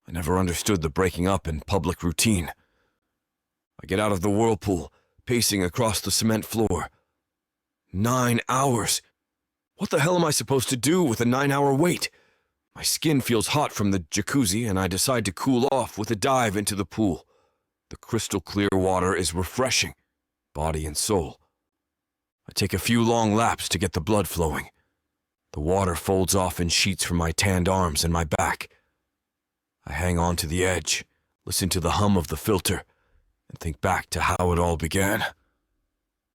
I never understood the breaking up in public routine. I get out of the whirlpool, pacing across the cement floor. 9 hours. What the hell am I supposed to do with a 9-hour wait? My skin feels hot from the jacuzzi, and I decide to cool off with a dive into the pool. The crystal clear water is refreshing, body and soul. I take a few long laps to get the blood flowing. The water folds off in sheets from my tanned arms and my back. I hang on to the edge, listen to the hum of the filter, and think back to how it all began.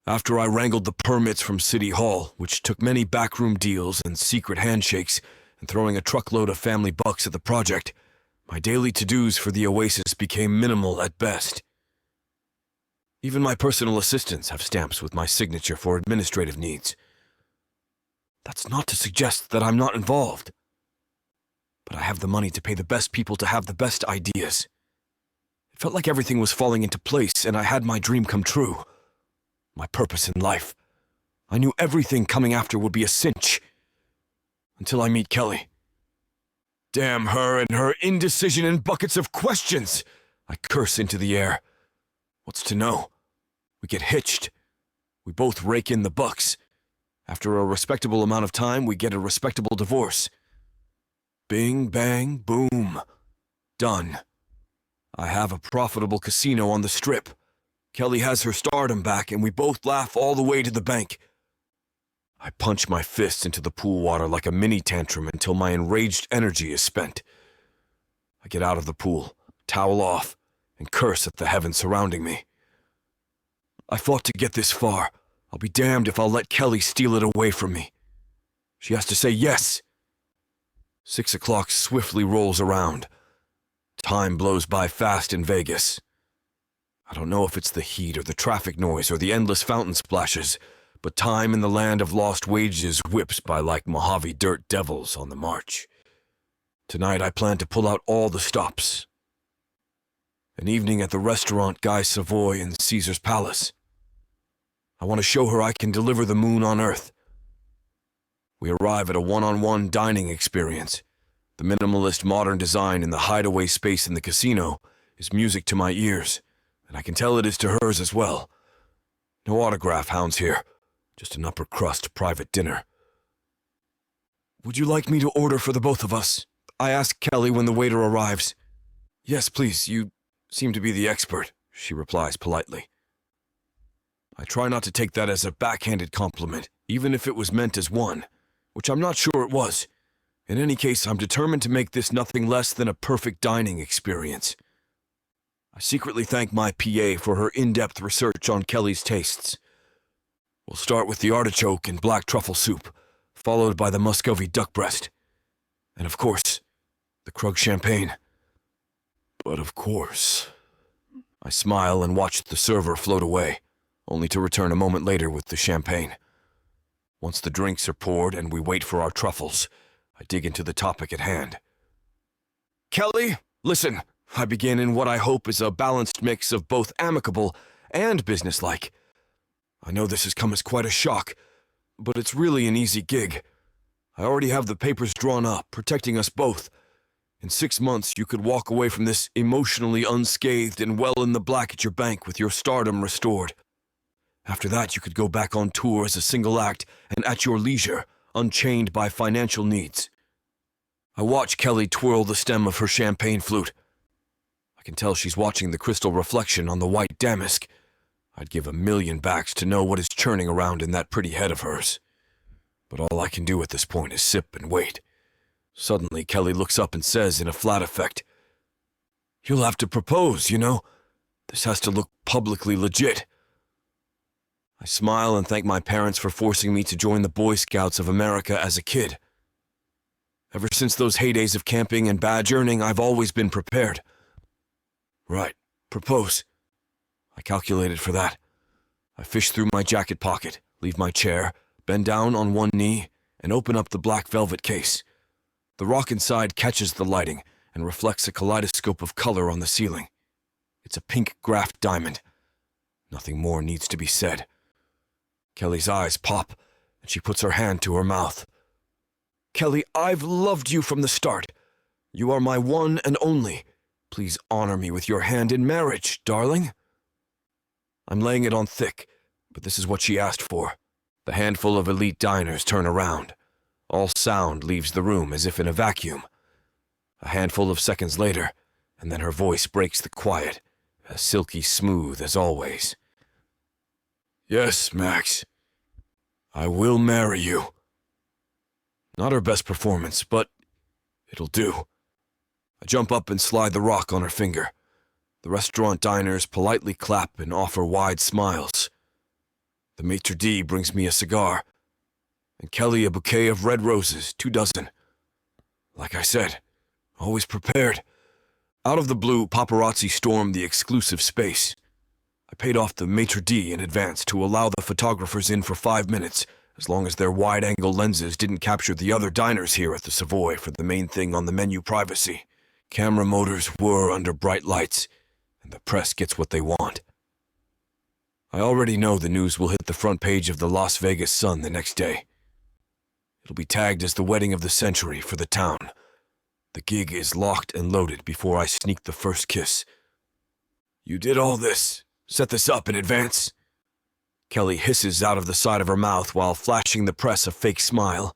After I wrangled the permits from City Hall, which took many backroom deals and secret handshakes, and throwing a truckload of family bucks at the project, my daily to-dos for the Oasis became minimal at best. Even my personal assistants have stamps with my signature for administrative needs. That's not to suggest that I'm not involved. But I have the money to pay the best people to have the best ideas. It felt like everything was falling into place and I had my dream come true. My purpose in life. I knew everything coming after would be a cinch. Until I meet Kelly. Damn her and her indecision and buckets of questions! I curse into the air. What's to know? We get hitched. We both rake in the bucks. After a respectable amount of time, we get a respectable divorce. Bing, bang, boom. Done. I have a profitable casino on the Strip. Kelly has her stardom back, and we both laugh all the way to the bank. I punch my fists into the pool water like a mini tantrum until my enraged energy is spent. I get out of the pool, towel off, and curse at the heavens surrounding me. I fought to get this far. I'll be damned if I'll let Kelly steal it away from me. She has to say yes. 6 o'clock swiftly rolls around. Time blows by fast in Vegas. I don't know if it's the heat or the traffic noise or the endless fountain splashes, but time in the land of lost wages whips by like Mojave dirt devils on the march. Tonight I plan to pull out all the stops. An evening at the restaurant Guy Savoy in Caesar's Palace. I want to show her I can deliver the moon on Earth. We arrive at a one-on-one dining experience. The minimalist modern design in the hideaway space in the casino is music to my ears, and I can tell it is to hers as well. No autograph hounds here, just an upper-crust private dinner. "Would you like me to order for the both of us?" I ask Kelly when the waiter arrives. "Yes, please, you seem to be the expert," she replies politely. I try not to take that as a backhanded compliment, even if it was meant as one, which I'm not sure it was. In any case, I'm determined to make this nothing less than a perfect dining experience. I secretly thank my PA for her in-depth research on Kelly's tastes. We'll start with the artichoke and black truffle soup, followed by the Muscovy duck breast. And of course, the Krug champagne. But of course... I smile and watch the server float away, only to return a moment later with the champagne. Once the drinks are poured and we wait for our truffles, I dig into the topic at hand. "Kelly, listen," I begin in what I hope is a balanced mix of both amicable and businesslike. I know this has come as quite a shock, but it's really an easy gig. I already have the papers drawn up, protecting us both. In 6 months, you could walk away from this emotionally unscathed and well in the black at your bank with your stardom restored. After that, you could go back on tour as a single act and at your leisure, unchained by financial needs. I watch Kelly twirl the stem of her champagne flute. I can tell she's watching the crystal reflection on the white damask. I'd give $1 million to know what is churning around in that pretty head of hers. But all I can do at this point is sip and wait. Suddenly, Kelly looks up and says in a flat effect, "You'll have to propose, you know. This has to look publicly legit." I smile and thank my parents for forcing me to join the Boy Scouts of America as a kid. Ever since those heydays of camping and badge earning, I've always been prepared. Right, propose. I calculated for that. I fish through my jacket pocket, leave my chair, bend down on one knee, and open up the black velvet case. The rock inside catches the lighting and reflects a kaleidoscope of color on the ceiling. It's a pink graphed diamond. Nothing more needs to be said. Kelly's eyes pop, and she puts her hand to her mouth. "Kelly, I've loved you from the start. You are my one and only. Please honor me with your hand in marriage, darling." I'm laying it on thick, but this is what she asked for. The handful of elite diners turn around. All sound leaves the room as if in a vacuum. A handful of seconds later, and then her voice breaks the quiet, as silky smooth as always. "Yes, Max. I will marry you." Not her best performance, but it'll do. I jump up and slide the rock on her finger. The restaurant diners politely clap and offer wide smiles. The maitre d' brings me a cigar, and Kelly a bouquet of red roses, 2 dozen. Like I said, always prepared. Out of the blue, paparazzi stormed the exclusive space. I paid off the maitre d' in advance to allow the photographers in for 5 minutes, as long as their wide-angle lenses didn't capture the other diners here at the Savoy for the main thing on the menu privacy. Camera motors whir under bright lights, and the press gets what they want. I already know the news will hit the front page of the Las Vegas Sun the next day. It'll be tagged as the wedding of the century for the town. The gig is locked and loaded before I sneak the first kiss. "You did all this, set this up in advance?" Kelly hisses out of the side of her mouth while flashing the press a fake smile.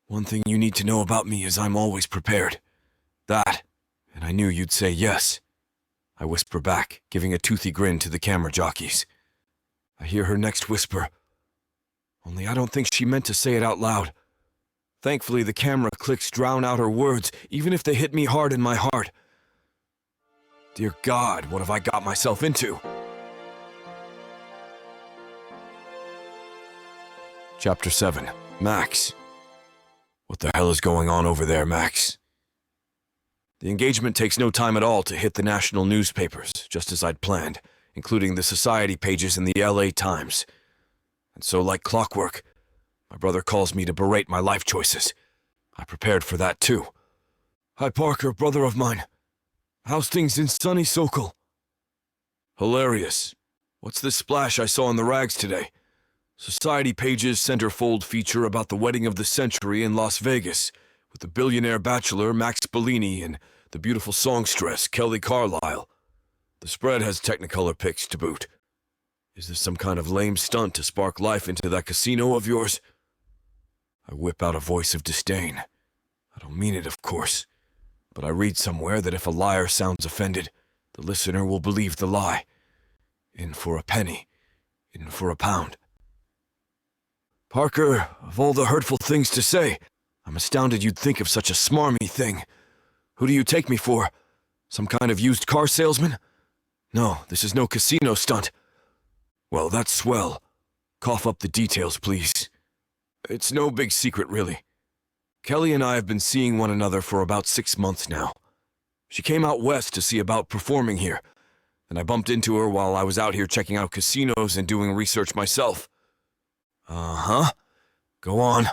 "One thing you need to know about me is I'm always prepared. That, and I knew you'd say yes." I whisper back, giving a toothy grin to the camera jockeys. I hear her next whisper, only I don't think she meant to say it out loud. Thankfully, the camera clicks drown out her words, even if they hit me hard in my heart. Dear God, what have I got myself into? Chapter 7. Max. What the hell is going on over there, Max? The engagement takes no time at all to hit the national newspapers, just as I'd planned, including the society pages in the LA Times. And so, like clockwork, my brother calls me to berate my life choices. I prepared for that, too. "Hi, Parker, brother of mine. How's things in sunny Sokol?" "Hilarious. What's this splash I saw in the rags today? Society pages centerfold feature about the wedding of the century in Las Vegas, with the billionaire bachelor Max Bilini and the beautiful songstress Kelly Carlisle. The spread has Technicolor pics to boot. Is this some kind of lame stunt to spark life into that casino of yours?" I whip out a voice of disdain. I don't mean it, of course, but I read somewhere that if a liar sounds offended, the listener will believe the lie. In for a penny, in for a pound. "Parker, of all the hurtful things to say, I'm astounded you'd think of such a smarmy thing. Who do you take me for? Some kind of used car salesman? No, this is no casino stunt. Well, that's swell. Cough up the details, please." "It's no big secret, really. Kelly and I have been seeing one another for about 6 months now. She came out west to see about performing here, and I bumped into her while I was out here checking out casinos and doing research myself." "Uh-huh. Go on."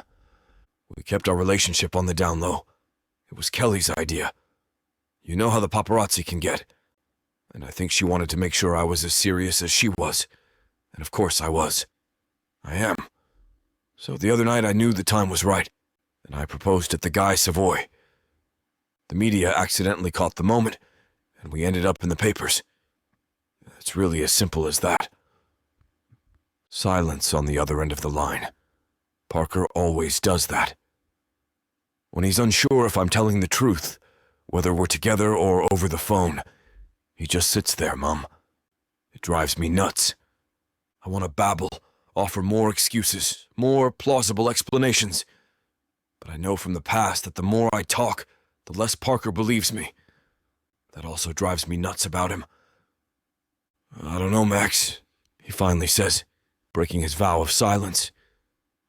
"We kept our relationship on the down low. It was Kelly's idea. You know how the paparazzi can get. And I think she wanted to make sure I was as serious as she was. And of course I was. I am. So the other night I knew the time was right, and I proposed at the Guy Savoy. The media accidentally caught the moment, and we ended up in the papers. It's really as simple as that." Silence on the other end of the line. Parker always does that. When he's unsure if I'm telling the truth, whether we're together or over the phone, he just sits there, Mum. It drives me nuts. I want to babble, offer more excuses, more plausible explanations. But I know from the past that the more I talk, the less Parker believes me. That also drives me nuts about him. "I don't know, Max," he finally says, breaking his vow of silence.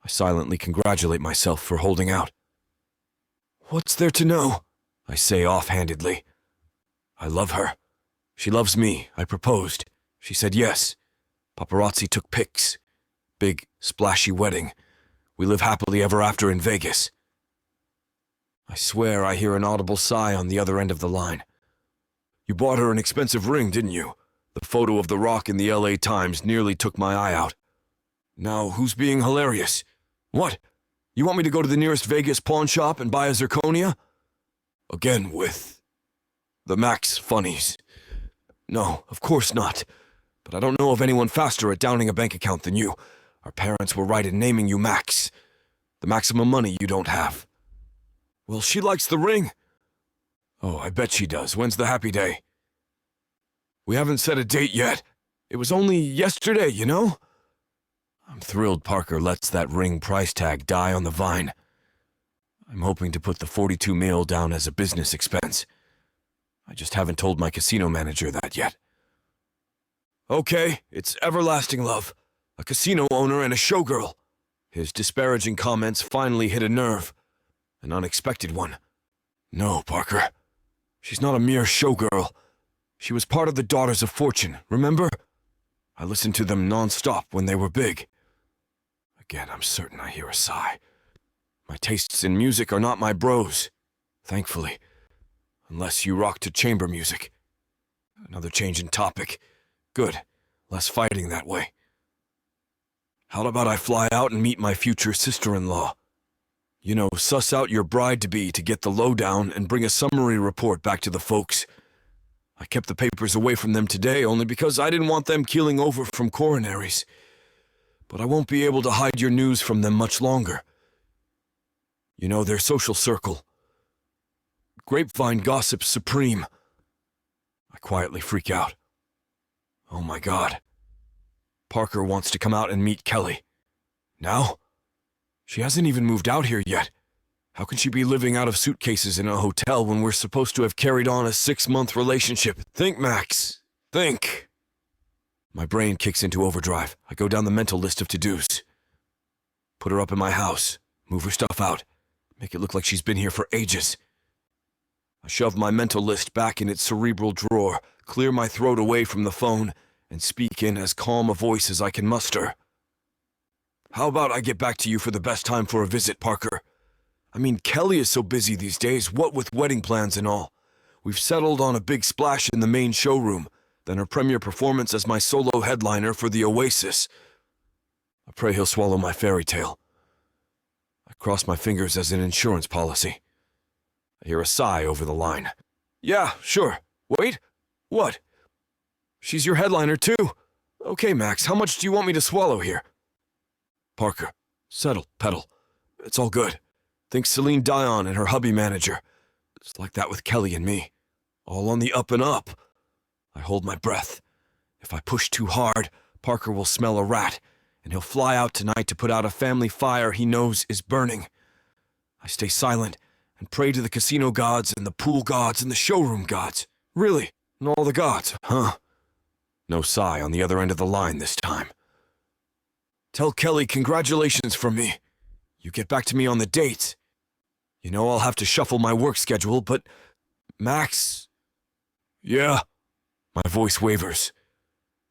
I silently congratulate myself for holding out. "What's there to know?" I say offhandedly. "I love her. She loves me. I proposed. She said yes. Paparazzi took pics. Big, splashy wedding. We live happily ever after in Vegas." I swear I hear an audible sigh on the other end of the line. "You bought her an expensive ring, didn't you? The photo of The Rock in the LA Times nearly took my eye out. Now, who's being hilarious? What? You want me to go to the nearest Vegas pawn shop and buy a zirconia? Again with the Max funnies. No, of course not. But I don't know of anyone faster at downing a bank account than you. Our parents were right in naming you Max. The maximum money you don't have. Well, she likes the ring. Oh, I bet she does. When's the happy day? We haven't set a date yet. It was only yesterday, you know? I'm thrilled Parker lets that ring price tag die on the vine. I'm hoping to put the 42 mil down as a business expense. I just haven't told my casino manager that yet. Okay, it's everlasting love. A casino owner and a showgirl. His disparaging comments finally hit a nerve. An unexpected one. No, Parker. She's not a mere showgirl. She was part of the Daughters of Fortune, remember? I listened to them non-stop when they were big. Again, I'm certain I hear a sigh. My tastes in music are not my bros, thankfully. Unless you rock to chamber music. Another change in topic. Good. Less fighting that way. How about I fly out and meet my future sister-in-law? You know, suss out your bride-to-be to get the lowdown and bring a summary report back to the folks. I kept the papers away from them today only because I didn't want them keeling over from coronaries. But I won't be able to hide your news from them much longer. You know, their social circle. Grapevine gossip supreme. I quietly freak out. Oh my God. Parker wants to come out and meet Kelly. Now? She hasn't even moved out here yet. How can she be living out of suitcases in a hotel when we're supposed to have carried on a 6-month relationship? Think, Max. Think. My brain kicks into overdrive. I go down the mental list of to-dos. Put her up in my house. Move her stuff out. Make it look like she's been here for ages. I shove my mental list back in its cerebral drawer, clear my throat away from the phone, and speak in as calm a voice as I can muster. How about I get back to you for the best time for a visit, Parker? I mean, Kelly is so busy these days, what with wedding plans and all. We've settled on a big splash in the main showroom, then her premiere performance as my solo headliner for the Oasis. I pray he'll swallow my fairy tale. I cross my fingers as an insurance policy. I hear a sigh over the line. Yeah, sure. Wait, what? She's your headliner too? Okay, Max, how much do you want me to swallow here? Parker, settle, pedal. It's all good. Think Celine Dion and her hubby manager. It's like that with Kelly and me. All on the up and up. I hold my breath. If I push too hard, Parker will smell a rat, and he'll fly out tonight to put out a family fire he knows is burning. I stay silent and pray to the casino gods and the pool gods and the showroom gods. Really, and all the gods, huh? No sigh on the other end of the line this time. Tell Kelly congratulations from me. You get back to me on the dates. You know I'll have to shuffle my work schedule, but Max... Yeah. My voice wavers.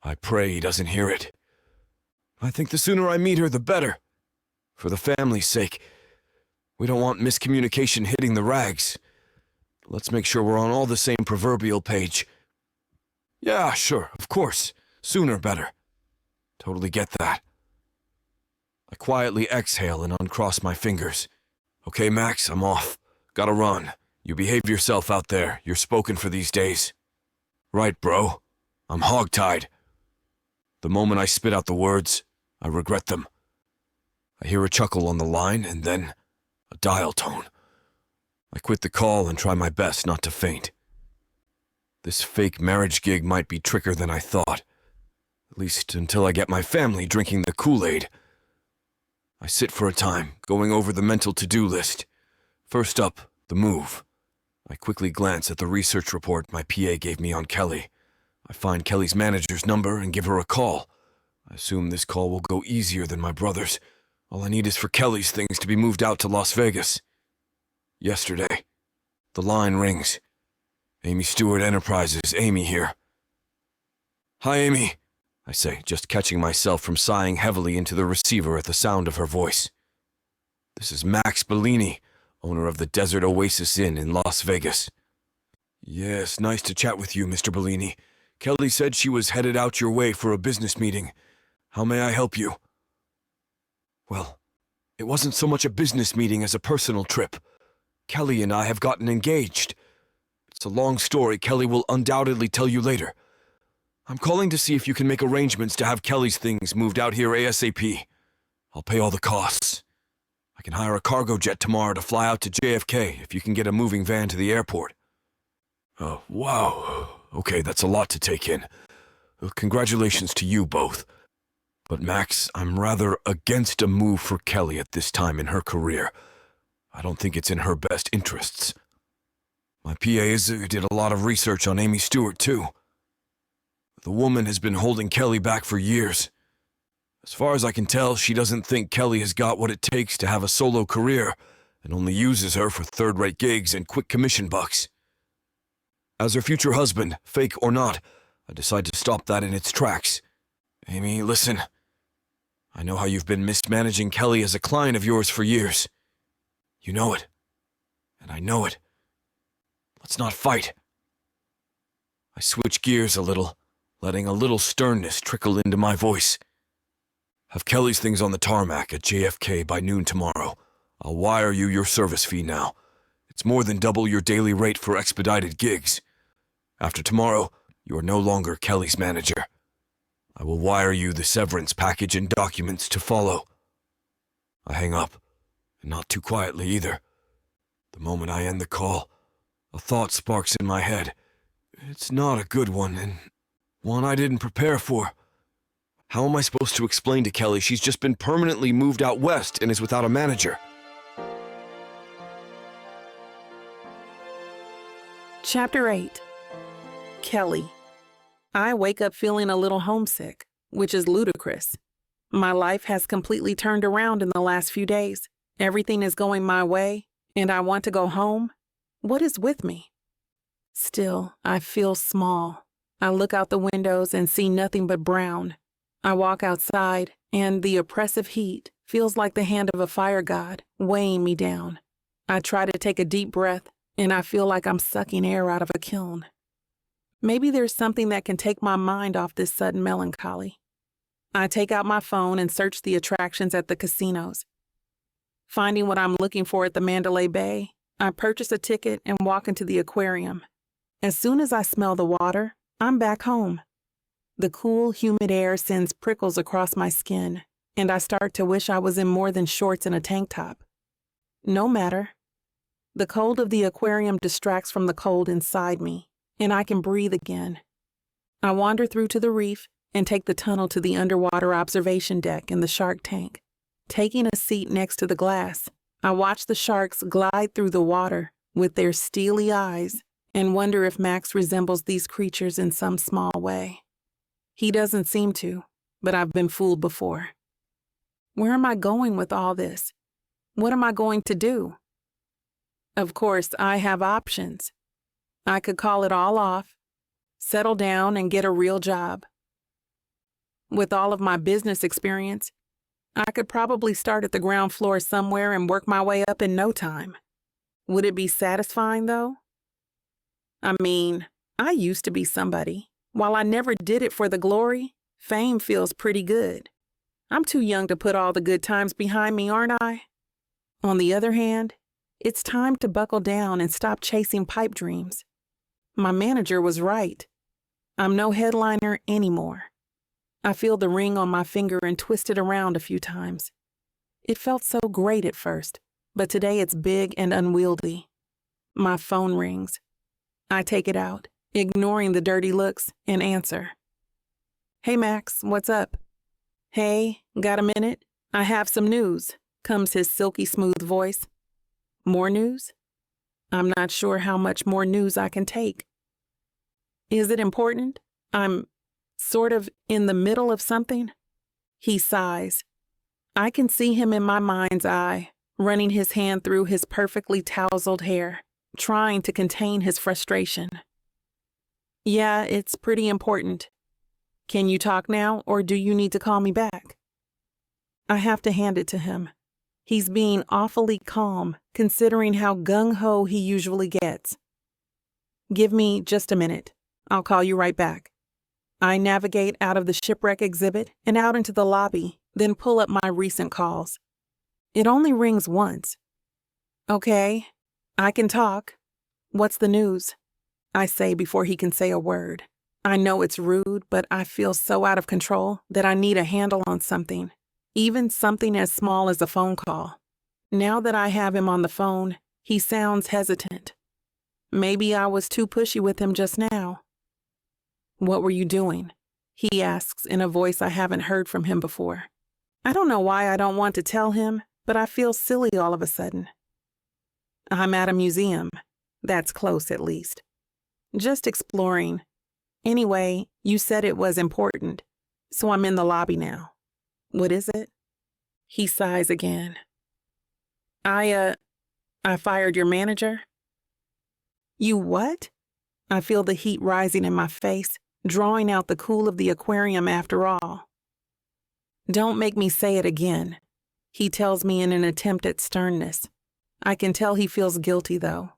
I pray he doesn't hear it. I think the sooner I meet her, the better. For the family's sake. We don't want miscommunication hitting the rags. Let's make sure we're on all the same proverbial page. Yeah, sure, of course. Sooner better. Totally get that. I quietly exhale and uncross my fingers. Okay, Max, I'm off. Gotta run. You behave yourself out there. You're spoken for these days. Right, bro. I'm hogtied. The moment I spit out the words, I regret them. I hear a chuckle on the line and then a dial tone. I quit the call and try my best not to faint. This fake marriage gig might be trickier than I thought. At least until I get my family drinking the Kool-Aid. I sit for a time, going over the mental to-do list. First up, the move. I quickly glance at the research report my PA gave me on Kelly. I find Kelly's manager's number and give her a call. I assume this call will go easier than my brother's. All I need is for Kelly's things to be moved out to Las Vegas. Yesterday. The line rings. Amy Stewart Enterprises, Amy here. Hi, Amy. I say, just catching myself from sighing heavily into the receiver at the sound of her voice. This is Max Bilini, owner of the Desert Oasis Inn in Las Vegas. Yes, nice to chat with you, Mr. Bilini. Kelly said she was headed out your way for a business meeting. How may I help you? Well, it wasn't so much a business meeting as a personal trip. Kelly and I have gotten engaged. It's a long story Kelly will undoubtedly tell you later. I'm calling to see if you can make arrangements to have Kelly's things moved out here ASAP. I'll pay all the costs. I can hire a cargo jet tomorrow to fly out to JFK if you can get a moving van to the airport. Oh, wow. Okay, that's a lot to take in. Congratulations to you both. But Max, I'm rather against a move for Kelly at this time in her career. I don't think it's in her best interests. My PAs did a lot of research on Amy Stewart, too. The woman has been holding Kelly back for years. As far as I can tell, she doesn't think Kelly has got what it takes to have a solo career and only uses her for third-rate gigs and quick commission bucks. As her future husband, fake or not, I decide to stop that in its tracks. Amy, listen. I know how you've been mismanaging Kelly as a client of yours for years. You know it. And I know it. Let's not fight. I switch gears a little, letting a little sternness trickle into my voice. Have Kelly's things on the tarmac at JFK by noon tomorrow. I'll wire you your service fee now. It's more than double your daily rate for expedited gigs. After tomorrow, you are no longer Kelly's manager. I will wire you the severance package and documents to follow. I hang up, and not too quietly either. The moment I end the call, a thought sparks in my head. It's not a good one, and one I didn't prepare for. How am I supposed to explain to Kelly she's just been permanently moved out west and is without a manager? Chapter 8. Kelly. I wake up feeling a little homesick, which is ludicrous. My life has completely turned around in the last few days. Everything is going my way, and I want to go home. What is with me? Still, I feel small. I look out the windows and see nothing but brown. I walk outside, and the oppressive heat feels like the hand of a fire god weighing me down. I try to take a deep breath, and I feel like I'm sucking air out of a kiln. Maybe there's something that can take my mind off this sudden melancholy. I take out my phone and search the attractions at the casinos. Finding what I'm looking for at the Mandalay Bay, I purchase a ticket and walk into the aquarium. As soon as I smell the water, I'm back home. The cool, humid air sends prickles across my skin, and I start to wish I was in more than shorts and a tank top. No matter. The cold of the aquarium distracts from the cold inside me, and I can breathe again. I wander through to the reef and take the tunnel to the underwater observation deck in the shark tank. Taking a seat next to the glass, I watch the sharks glide through the water with their steely eyes and wonder if Max resembles these creatures in some small way. He doesn't seem to, but I've been fooled before. Where am I going with all this? What am I going to do? Of course, I have options. I could call it all off, settle down, and get a real job. With all of my business experience, I could probably start at the ground floor somewhere and work my way up in no time. Would it be satisfying, though? I mean, I used to be somebody. While I never did it for the glory, fame feels pretty good. I'm too young to put all the good times behind me, aren't I? On the other hand, it's time to buckle down and stop chasing pipe dreams. My manager was right. I'm no headliner anymore. I feel the ring on my finger and twist it around a few times. It felt so great at first, but today it's big and unwieldy. My phone rings. I take it out, ignoring the dirty looks, and answer. Hey Max, what's up? Hey, got a minute? I have some news, comes his silky smooth voice. More news? I'm not sure how much more news I can take. Is it important? I'm sort of in the middle of something. He sighs. I can see him in my mind's eye, running his hand through his perfectly tousled hair, trying to contain his frustration. Yeah, it's pretty important. Can you talk now, or do you need to call me back? I have to hand it to him. He's being awfully calm, considering how gung-ho he usually gets. Give me just a minute. I'll call you right back. I navigate out of the shipwreck exhibit and out into the lobby, then pull up my recent calls. It only rings once. Okay, I can talk. What's the news? I say before he can say a word. I know it's rude, but I feel so out of control that I need a handle on something, even something as small as a phone call. Now that I have him on the phone, he sounds hesitant. Maybe I was too pushy with him just now. What were you doing? He asks in a voice I haven't heard from him before. I don't know why I don't want to tell him, but I feel silly all of a sudden. I'm at a museum. That's close, at least. Just exploring. Anyway, you said it was important, so I'm in the lobby now. What is it? He sighs again. I fired your manager. You what? I feel the heat rising in my face, drawing out the cool of the aquarium after all. Don't make me say it again, he tells me in an attempt at sternness. I can tell he feels guilty, though.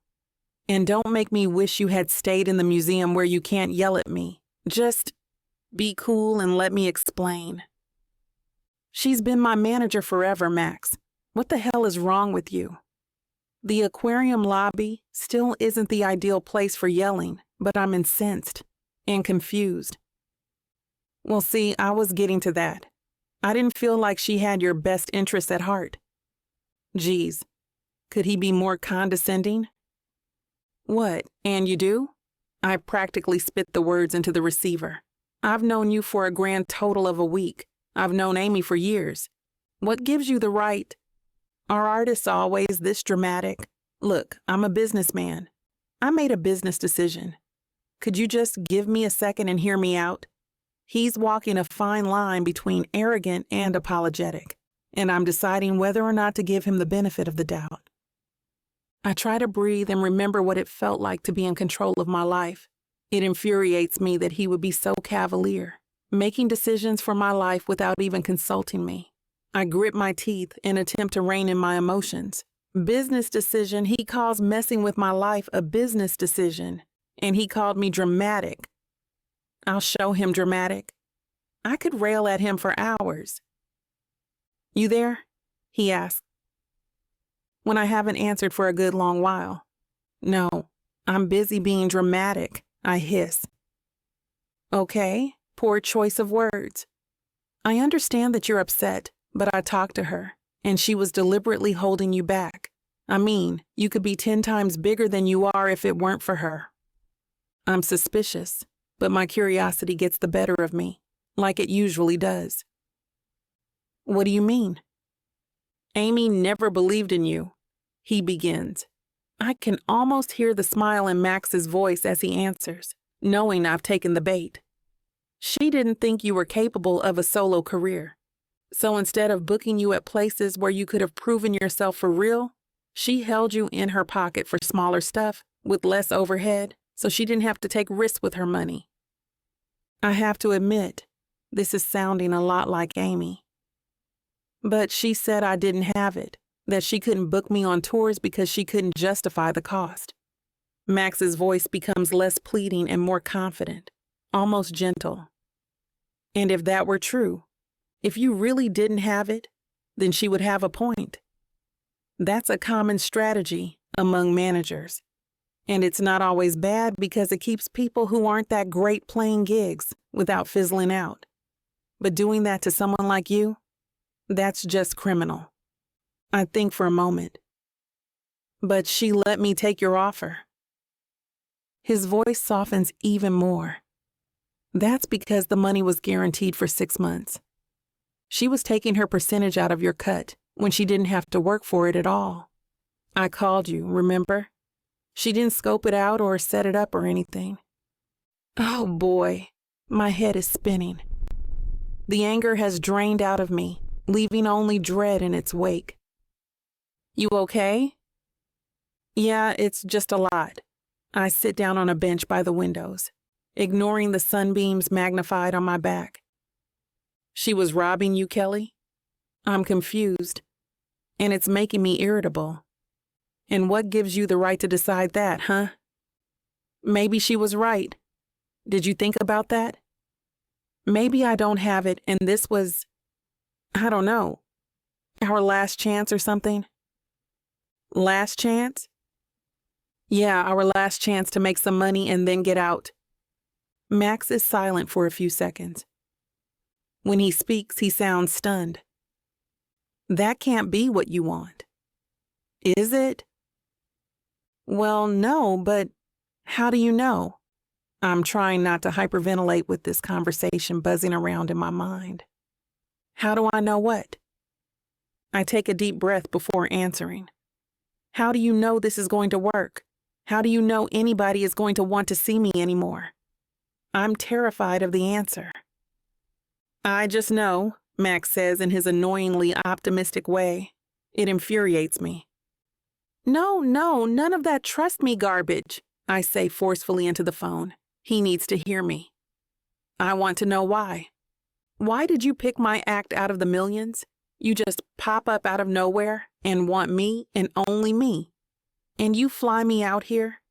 And don't make me wish you had stayed in the museum where you can't yell at me. Just be cool and let me explain. She's been my manager forever, Max. What the hell is wrong with you? The aquarium lobby still isn't the ideal place for yelling, but I'm incensed and confused. Well, see, I was getting to that. I didn't feel like she had your best interests at heart. Geez, could he be more condescending? What, and you do? I practically spit the words into the receiver. I've known you for a grand total of a week. I've known Amy for years. What gives you the right? Are artists always this dramatic? Look, I'm a businessman. I made a business decision. Could you just give me a second and hear me out? He's walking a fine line between arrogant and apologetic, and I'm deciding whether or not to give him the benefit of the doubt. I try to breathe and remember what it felt like to be in control of my life. It infuriates me that he would be so cavalier, making decisions for my life without even consulting me. I grit my teeth and attempt to rein in my emotions. Business decision, he calls messing with my life a business decision, and he called me dramatic. I'll show him dramatic. I could rail at him for hours. "You there?" he asked, when I haven't answered for a good long while. "No, I'm busy being dramatic," I hiss. "Okay, poor choice of words. I understand that you're upset, but I talked to her, and she was deliberately holding you back. I mean, you could be 10 times bigger than you are if it weren't for her." I'm suspicious, but my curiosity gets the better of me, like it usually does. "What do you mean?" "Amy never believed in you," he begins. I can almost hear the smile in Max's voice as he answers, knowing I've taken the bait. "She didn't think you were capable of a solo career. So instead of booking you at places where you could have proven yourself for real, she held you in her pocket for smaller stuff with less overhead, so she didn't have to take risks with her money." I have to admit, this is sounding a lot like Amy. "But she said I didn't have it, that she couldn't book me on tours because she couldn't justify the cost." Max's voice becomes less pleading and more confident, almost gentle. "And if that were true, if you really didn't have it, then she would have a point. That's a common strategy among managers. And it's not always bad because it keeps people who aren't that great playing gigs without fizzling out. But doing that to someone like you, that's just criminal." I think for a moment. "But she let me take your offer." His voice softens even more. "That's because the money was guaranteed for 6 months. She was taking her percentage out of your cut when she didn't have to work for it at all. I called you, remember? She didn't scope it out or set it up or anything." Oh boy, my head is spinning. The anger has drained out of me, leaving only dread in its wake. "You okay?" "Yeah, it's just a lot." I sit down on a bench by the windows, ignoring the sunbeams magnified on my back. "She was robbing you, Kelly?" I'm confused, and it's making me irritable. "And what gives you the right to decide that, huh?" "Maybe she was right. Did you think about that? Maybe I don't have it and this was, I don't know, our last chance or something." "Last chance?" "Yeah, our last chance to make some money and then get out." Max is silent for a few seconds. When he speaks, he sounds stunned. "That can't be what you want." "Is it?" "Well, no, but how do you know?" I'm trying not to hyperventilate with this conversation buzzing around in my mind. "How do I know what?" I take a deep breath before answering. "How do you know this is going to work? How do you know anybody is going to want to see me anymore?" I'm terrified of the answer. "I just know," Max says in his annoyingly optimistic way. It infuriates me. No, none of that trust me garbage," I say forcefully into the phone. He needs to hear me. "I want to know why. Why did you pick my act out of the millions? You just pop up out of nowhere and want me and only me. And you fly me out here,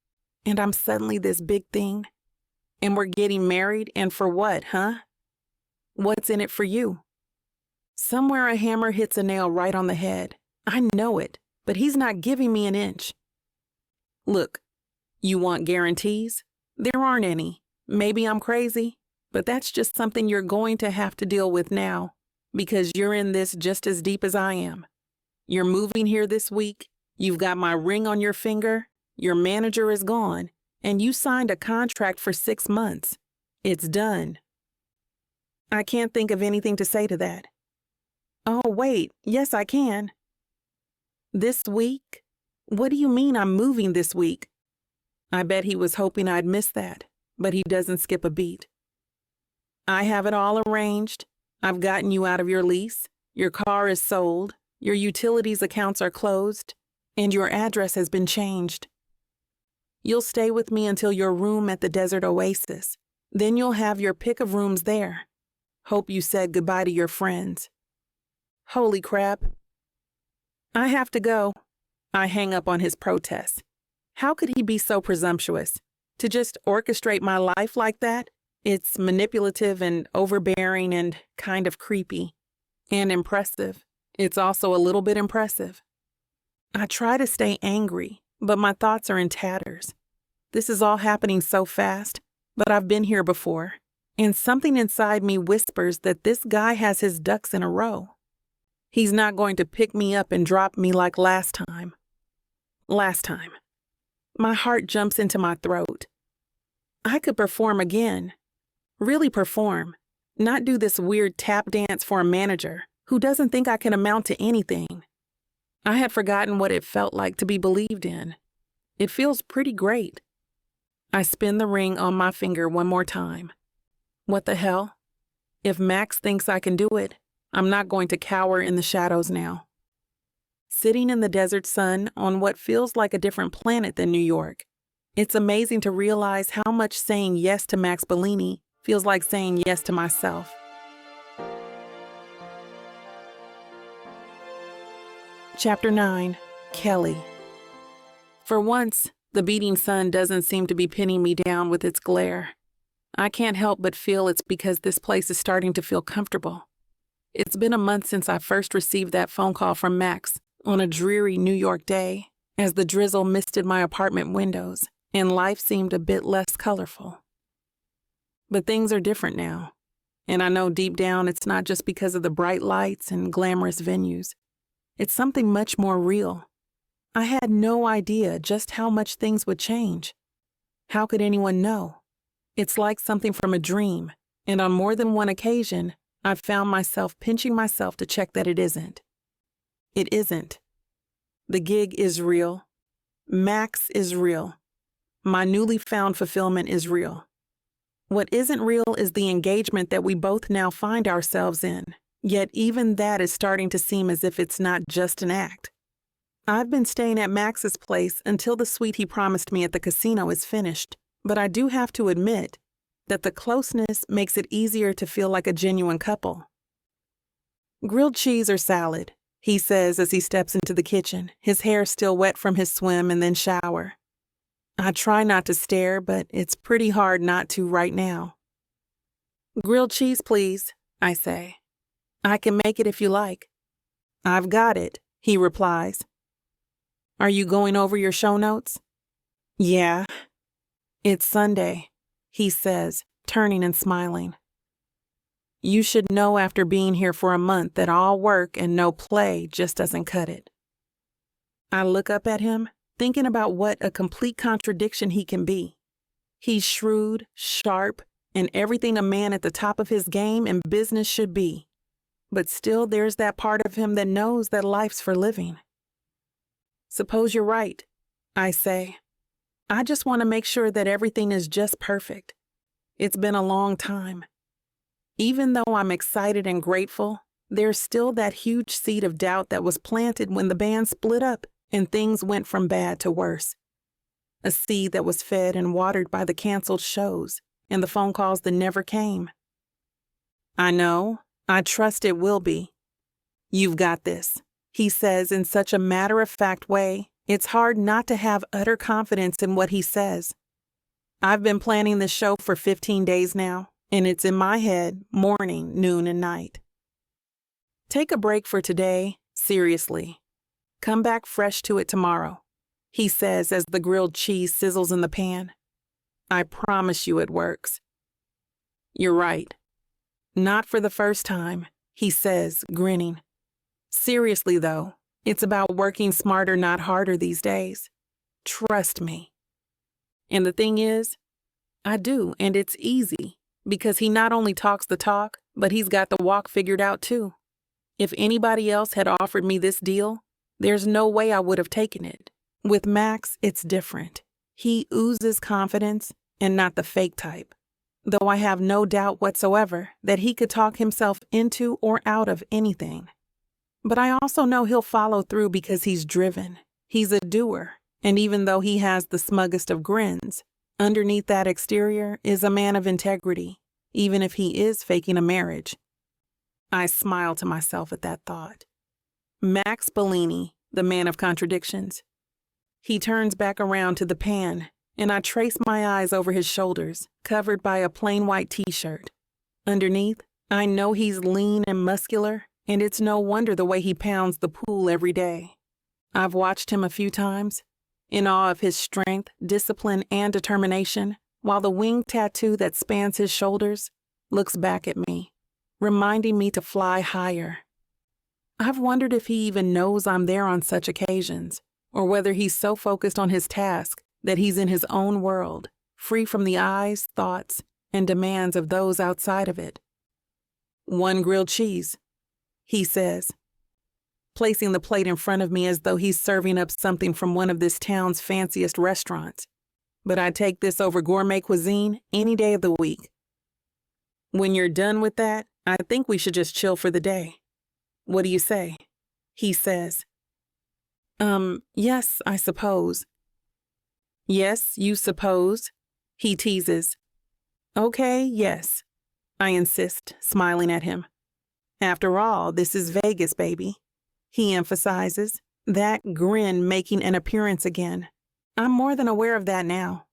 and I'm suddenly this big thing. And we're getting married, and for what, huh? What's in it for you?" Somewhere a hammer hits a nail right on the head. I know it, but he's not giving me an inch. "Look, you want guarantees? There aren't any. Maybe I'm crazy, but that's just something you're going to have to deal with now, because you're in this just as deep as I am. You're moving here this week, you've got my ring on your finger, your manager is gone, and you signed a contract for 6 months. It's done." I can't think of anything to say to that. "Oh, wait, yes, I can." "This week? What do you mean I'm moving this week?" I bet he was hoping I'd miss that, but he doesn't skip a beat. "I have it all arranged. I've gotten you out of your lease. Your car is sold. Your utilities accounts are closed. and your address has been changed. You'll stay with me until your room at the desert oasis. Then you'll have your pick of rooms there. Hope you said goodbye to your friends. Holy crap. I have to go. I hang up on his protest. How could he be so presumptuous? To just orchestrate my life like that? It's manipulative and overbearing and kind of creepy. And impressive. It's also a little bit impressive. I try to stay angry, but my thoughts are in tatters. This is all happening so fast, but I've been here before, and something inside me whispers that this guy has his ducks in a row. He's not going to pick me up and drop me like last time. My heart jumps into my throat. I could perform again. Really perform. Not do this weird tap dance for a manager who doesn't think I can amount to anything. I had forgotten what it felt like to be believed in. It feels pretty great. I spin the ring on my finger one more time. What the hell? If Max thinks I can do it, I'm not going to cower in the shadows now. Sitting in the desert sun on what feels like a different planet than New York, it's amazing to realize how much saying yes to Max Bilini feels like saying yes to myself. Chapter 9, Kelly. For once, the beating sun doesn't seem to be pinning me down with its glare. I can't help but feel it's because this place is starting to feel comfortable. It's been a month since I first received that phone call from Max on a dreary New York day, as the drizzle misted my apartment windows and life seemed a bit less colorful. But things are different now, and I know deep down it's not just because of the bright lights and glamorous venues. It's something much more real. I had no idea just how much things would change. How could anyone know? It's like something from a dream, and on more than one occasion, I've found myself pinching myself to check that it isn't. It isn't. The gig is real. Max is real. My newly found fulfillment is real. What isn't real is the engagement that we both now find ourselves in, yet even that is starting to seem as if it's not just an act. I've been staying at Max's place until the suite he promised me at the casino is finished, but I do have to admit that the closeness makes it easier to feel like a genuine couple. Grilled cheese or salad, he says as he steps into the kitchen, his hair still wet from his swim and then shower. I try not to stare, but it's pretty hard not to right now. Grilled cheese, please, I say. I can make it if you like. I've got it, he replies. Are you going over your show notes? Yeah. It's Sunday, he says, turning and smiling. You should know after being here for a month that all work and no play just doesn't cut it. I look up at him, thinking about what a complete contradiction he can be. He's shrewd, sharp, and everything a man at the top of his game and business should be. But still there's that part of him that knows that life's for living. Suppose you're right, I say. I just want to make sure that everything is just perfect. It's been a long time. Even though I'm excited and grateful, there's still that huge seed of doubt that was planted when the band split up and things went from bad to worse. A seed that was fed and watered by the canceled shows and the phone calls that never came. I know. I trust it will be. You've got this, he says in such a matter-of-fact way, it's hard not to have utter confidence in what he says. I've been planning this show for 15 days now, and it's in my head morning, noon, and night. Take a break for today, seriously. Come back fresh to it tomorrow, he says as the grilled cheese sizzles in the pan. I promise you it works. You're right. Not for the first time, he says, grinning. Seriously, though, it's about working smarter, not harder these days. Trust me. And the thing is, I do, and it's easy, because he not only talks the talk, but he's got the walk figured out too. If anybody else had offered me this deal, there's no way I would have taken it. With Max, it's different. He oozes confidence, and not the fake type. Though I have no doubt whatsoever that he could talk himself into or out of anything. But I also know he'll follow through because he's driven. He's a doer, and even though he has the smuggest of grins, underneath that exterior is a man of integrity, even if he is faking a marriage. I smile to myself at that thought. Max Bilini, the man of contradictions. He turns back around to the pan, and I trace my eyes over his shoulders, covered by a plain white t-shirt. Underneath, I know he's lean and muscular, and it's no wonder the way he pounds the pool every day. I've watched him a few times, in awe of his strength, discipline, and determination, while the wing tattoo that spans his shoulders looks back at me, reminding me to fly higher. I've wondered if he even knows I'm there on such occasions, or whether he's so focused on his task that he's in his own world, free from the eyes, thoughts, and demands of those outside of it. "1 grilled cheese," he says, placing the plate in front of me as though he's serving up something from one of this town's fanciest restaurants. But I take this over gourmet cuisine any day of the week. "When you're done with that, I think we should just chill for the day. What do you say?" he says. Yes, I suppose." "Yes, you suppose?" he teases. "Okay, yes," I insist, smiling at him. "After all, this is Vegas, baby," he emphasizes, that grin making an appearance again. I'm more than aware of that now.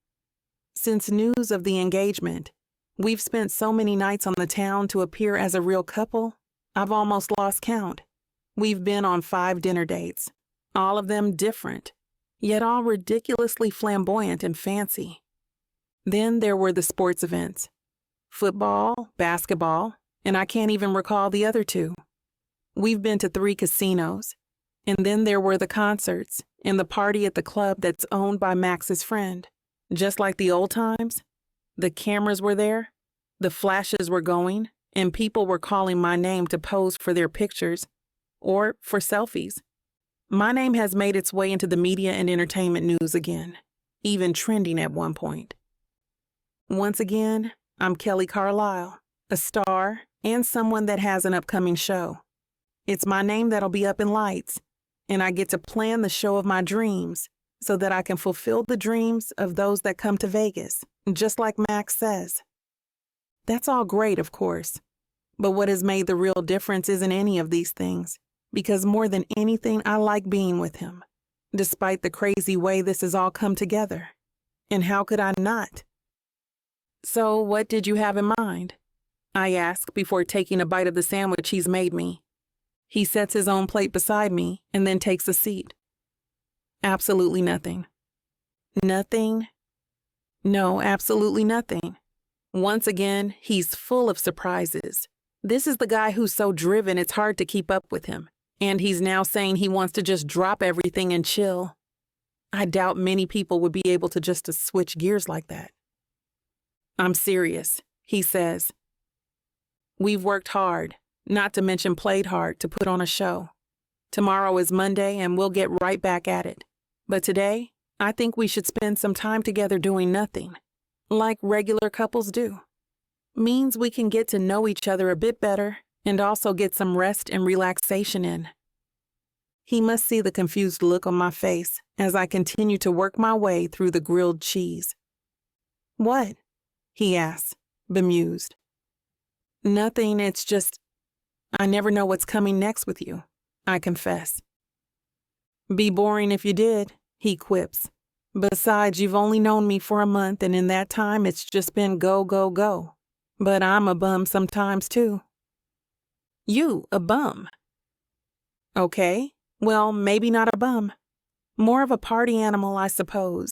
Since news of the engagement, we've spent so many nights on the town to appear as a real couple, I've almost lost count. We've been on 5 dinner dates, all of them different, yet all ridiculously flamboyant and fancy. Then there were the sports events. Football, basketball, and I can't even recall the other 2. We've been to 3 casinos, and then there were the concerts and the party at the club that's owned by Max's friend. Just like the old times, the cameras were there, the flashes were going, and people were calling my name to pose for their pictures or for selfies. My name has made its way into the media and entertainment news again, even trending at one point. Once again, I'm Kelly Carlisle, a star and someone that has an upcoming show. It's my name that'll be up in lights, and I get to plan the show of my dreams so that I can fulfill the dreams of those that come to Vegas, just like Max says. That's all great, of course, but what has made the real difference isn't any of these things, because more than anything, I like being with him, despite the crazy way this has all come together. And how could I not? "So what did you have in mind?" I ask before taking a bite of the sandwich he's made me. He sets his own plate beside me and then takes a seat. "Absolutely nothing." "Nothing?" "No, absolutely nothing." Once again, he's full of surprises. This is the guy who's so driven it's hard to keep up with him. And he's now saying he wants to just drop everything and chill. I doubt many people would be able to just switch gears like that. "I'm serious," he says. "We've worked hard, not to mention played hard, to put on a show. Tomorrow is Monday and we'll get right back at it. But today, I think we should spend some time together doing nothing, like regular couples do. Means we can get to know each other a bit better and also get some rest and relaxation in." He must see the confused look on my face as I continue to work my way through the grilled cheese. "What?" he asks, bemused. "Nothing, it's just, I never know what's coming next with you," I confess. "Be boring if you did," he quips. "Besides, you've only known me for a month, and in that time it's just been go, go, go. But I'm a bum sometimes too." "You, a bum?" "Okay, well, maybe not a bum. More of a party animal, I suppose.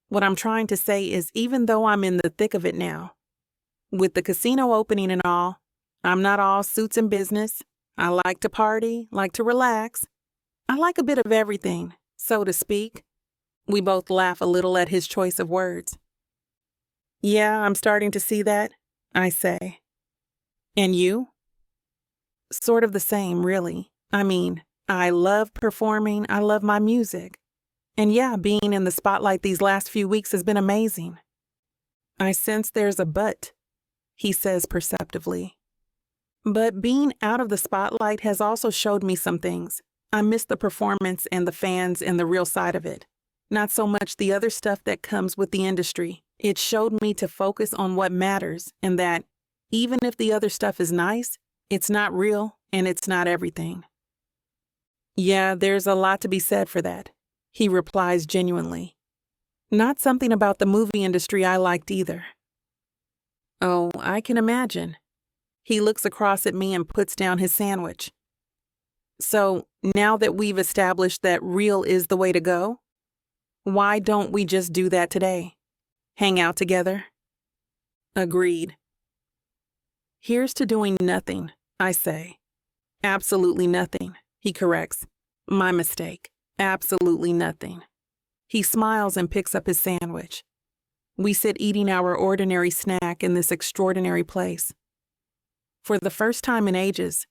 What I'm trying to say is, even though I'm in the thick of it now, with the casino opening and all, I'm not all suits and business. I like to party, like to relax. I like a bit of everything, so to speak." We both laugh a little at his choice of words. "Yeah, I'm starting to see that," I say. "And you?" "Sort of the same, really. I mean, I love performing, I love my music. And yeah, being in the spotlight these last few weeks has been amazing." I sense there's a but, he says perceptively. "But being out of the spotlight has also showed me some things, I miss the performance and the fans and the real side of it. Not so much the other stuff that comes with the industry. It showed me to focus on what matters and that even if the other stuff is nice, it's not real and it's not everything. Yeah, there's a lot to be said for that, he replies genuinely. Not something about the movie industry I liked either. Oh, I can imagine. He looks across at me and puts down his sandwich. So, now that we've established that real is the way to go, why don't we just do that today? Hang out together? Agreed. Here's to doing nothing, I say. Absolutely nothing, he corrects. My mistake. Absolutely nothing. He smiles and picks up his sandwich. We sit eating our ordinary snack in this extraordinary place. For the first time in ages,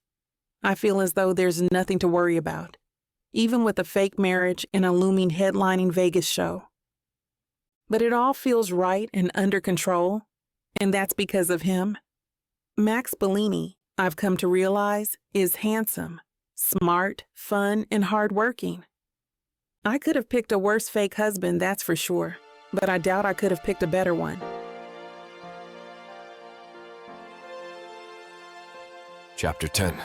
I feel as though there's nothing to worry about, even with a fake marriage and a looming headlining Vegas show. But it all feels right and under control, and that's because of him. Max Bilini, I've come to realize, is handsome, smart, fun, and hardworking. I could have picked a worse fake husband, that's for sure, but I doubt I could have picked a better one. Chapter 10.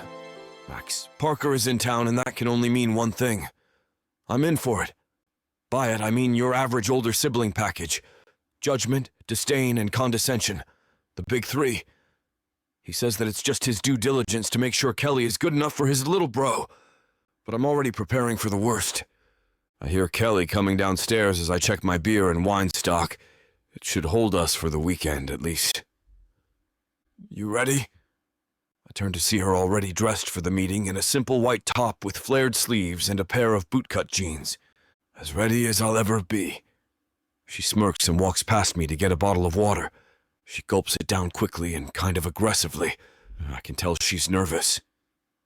Max, Parker is in town, and that can only mean one thing. I'm in for it. By it, I mean your average older sibling package. Judgment, disdain, and condescension. The big three. He says that it's just his due diligence to make sure Kelly is good enough for his little bro. But I'm already preparing for the worst. I hear Kelly coming downstairs as I check my beer and wine stock. It should hold us for the weekend, at least. You ready? I turn to see her already dressed for the meeting in a simple white top with flared sleeves and a pair of bootcut jeans. As ready as I'll ever be. She smirks and walks past me to get a bottle of water. She gulps it down quickly and kind of aggressively. I can tell she's nervous.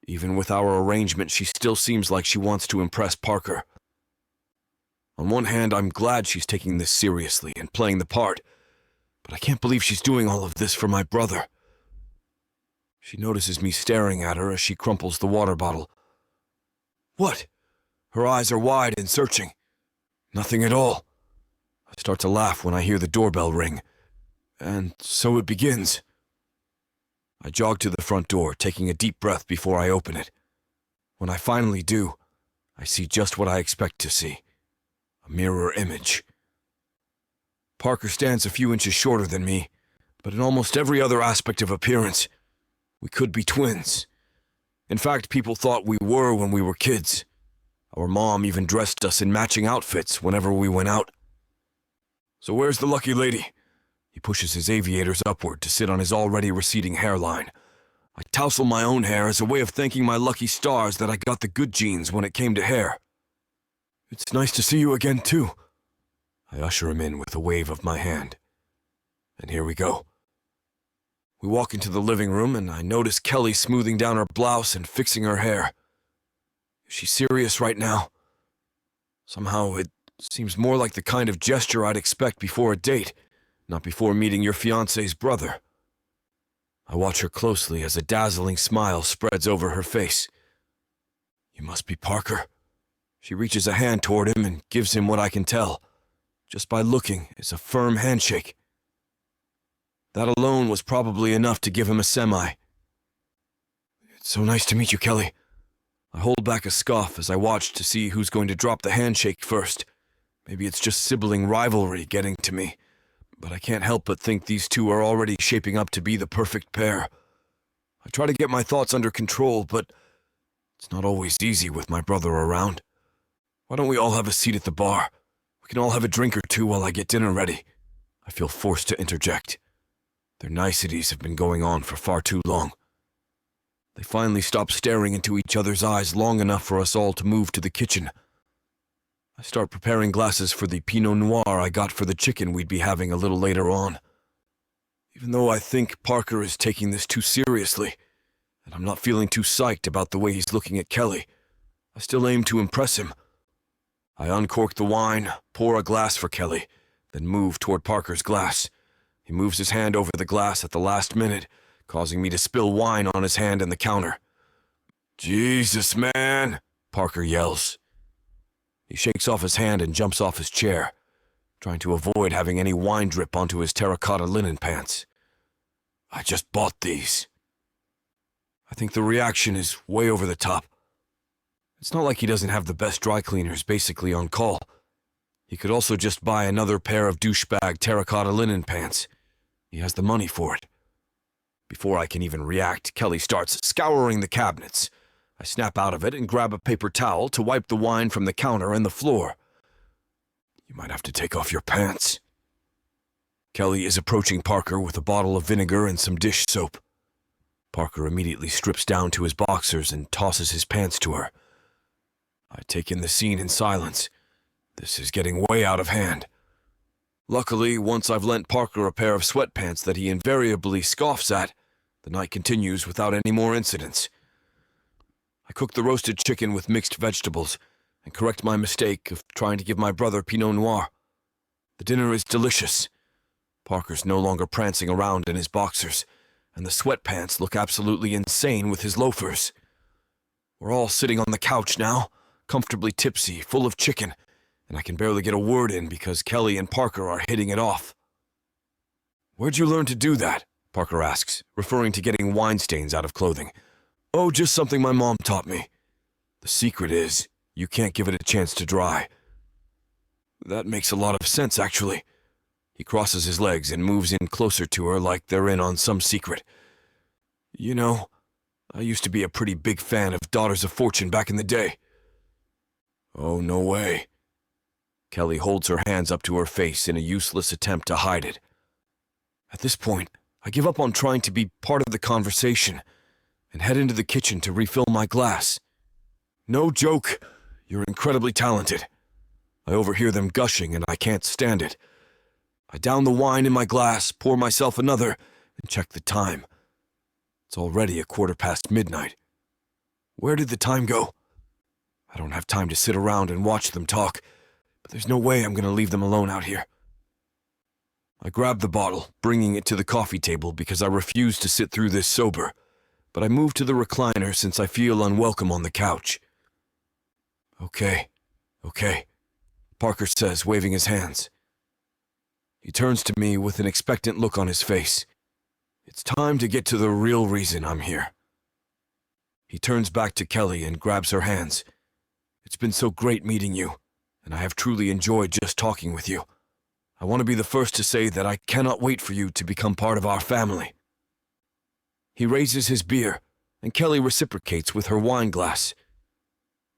Even with our arrangement, she still seems like she wants to impress Parker. On one hand, I'm glad she's taking this seriously and playing the part, but I can't believe she's doing all of this for my brother. She notices me staring at her as she crumples the water bottle. What? Her eyes are wide and searching. Nothing at all. I start to laugh when I hear the doorbell ring. And so it begins. I jog to the front door, taking a deep breath before I open it. When I finally do, I see just what I expect to see. A mirror image. Parker stands a few inches shorter than me, but in almost every other aspect of appearance, we could be twins. In fact, people thought we were when we were kids. Our mom even dressed us in matching outfits whenever we went out. So where's the lucky lady? He pushes his aviators upward to sit on his already receding hairline. I tousle my own hair as a way of thanking my lucky stars that I got the good genes when it came to hair. It's nice to see you again, too. I usher him in with a wave of my hand. And here we go. We walk into the living room, and I notice Kelly smoothing down her blouse and fixing her hair. Is she serious right now? Somehow, it seems more like the kind of gesture I'd expect before a date, not before meeting your fiancé's brother. I watch her closely as a dazzling smile spreads over her face. You must be Parker. She reaches a hand toward him and gives him what I can tell, just by looking, is a firm handshake. That alone was probably enough to give him a semi. It's so nice to meet you, Kelly. I hold back a scoff as I watch to see who's going to drop the handshake first. Maybe it's just sibling rivalry getting to me, but I can't help but think these two are already shaping up to be the perfect pair. I try to get my thoughts under control, but it's not always easy with my brother around. Why don't we all have a seat at the bar? We can all have a drink or two while I get dinner ready. I feel forced to interject. Their niceties have been going on for far too long. They finally stop staring into each other's eyes long enough for us all to move to the kitchen. I start preparing glasses for the Pinot Noir I got for the chicken we'd be having a little later on. Even though I think Parker is taking this too seriously, and I'm not feeling too psyched about the way he's looking at Kelly, I still aim to impress him. I uncork the wine, pour a glass for Kelly, then move toward Parker's glass. He moves his hand over the glass at the last minute, causing me to spill wine on his hand and the counter. Jesus, man! Parker yells. He shakes off his hand and jumps off his chair, trying to avoid having any wine drip onto his terracotta linen pants. I just bought these. I think the reaction is way over the top. It's not like he doesn't have the best dry cleaners basically on call. He could also just buy another pair of douchebag terracotta linen pants. He has the money for it. Before I can even react, Kelly starts scouring the cabinets. I snap out of it and grab a paper towel to wipe the wine from the counter and the floor. You might have to take off your pants. Kelly is approaching Parker with a bottle of vinegar and some dish soap. Parker immediately strips down to his boxers and tosses his pants to her. I take in the scene in silence. This is getting way out of hand. Luckily, once I've lent Parker a pair of sweatpants that he invariably scoffs at, the night continues without any more incidents. I cook the roasted chicken with mixed vegetables and correct my mistake of trying to give my brother Pinot Noir. The dinner is delicious. Parker's no longer prancing around in his boxers, and the sweatpants look absolutely insane with his loafers. We're all sitting on the couch now, comfortably tipsy, full of chicken, and I can barely get a word in because Kelly and Parker are hitting it off. "Where'd you learn to do that?" Parker asks, referring to getting wine stains out of clothing. "Oh, just something my mom taught me. The secret is, you can't give it a chance to dry." That makes a lot of sense, actually. He crosses his legs and moves in closer to her like they're in on some secret. "You know, I used to be a pretty big fan of Daughters of Fortune back in the day." "Oh, no way." Kelly holds her hands up to her face in a useless attempt to hide it. At this point, I give up on trying to be part of the conversation and head into the kitchen to refill my glass. "No joke, you're incredibly talented." I overhear them gushing and I can't stand it. I down the wine in my glass, pour myself another, and check the time. It's already midnight. Where did the time go? I don't have time to sit around and watch them talk, but there's no way I'm going to leave them alone out here. I grab the bottle, bringing it to the coffee table because I refuse to sit through this sober, but I move to the recliner since I feel unwelcome on the couch. Okay, Parker says, waving his hands. He turns to me with an expectant look on his face. It's time to get to the real reason I'm here. He turns back to Kelly and grabs her hands. It's been so great meeting you, and I have truly enjoyed just talking with you. I want to be the first to say that I cannot wait for you to become part of our family. He raises his beer, and Kelly reciprocates with her wine glass.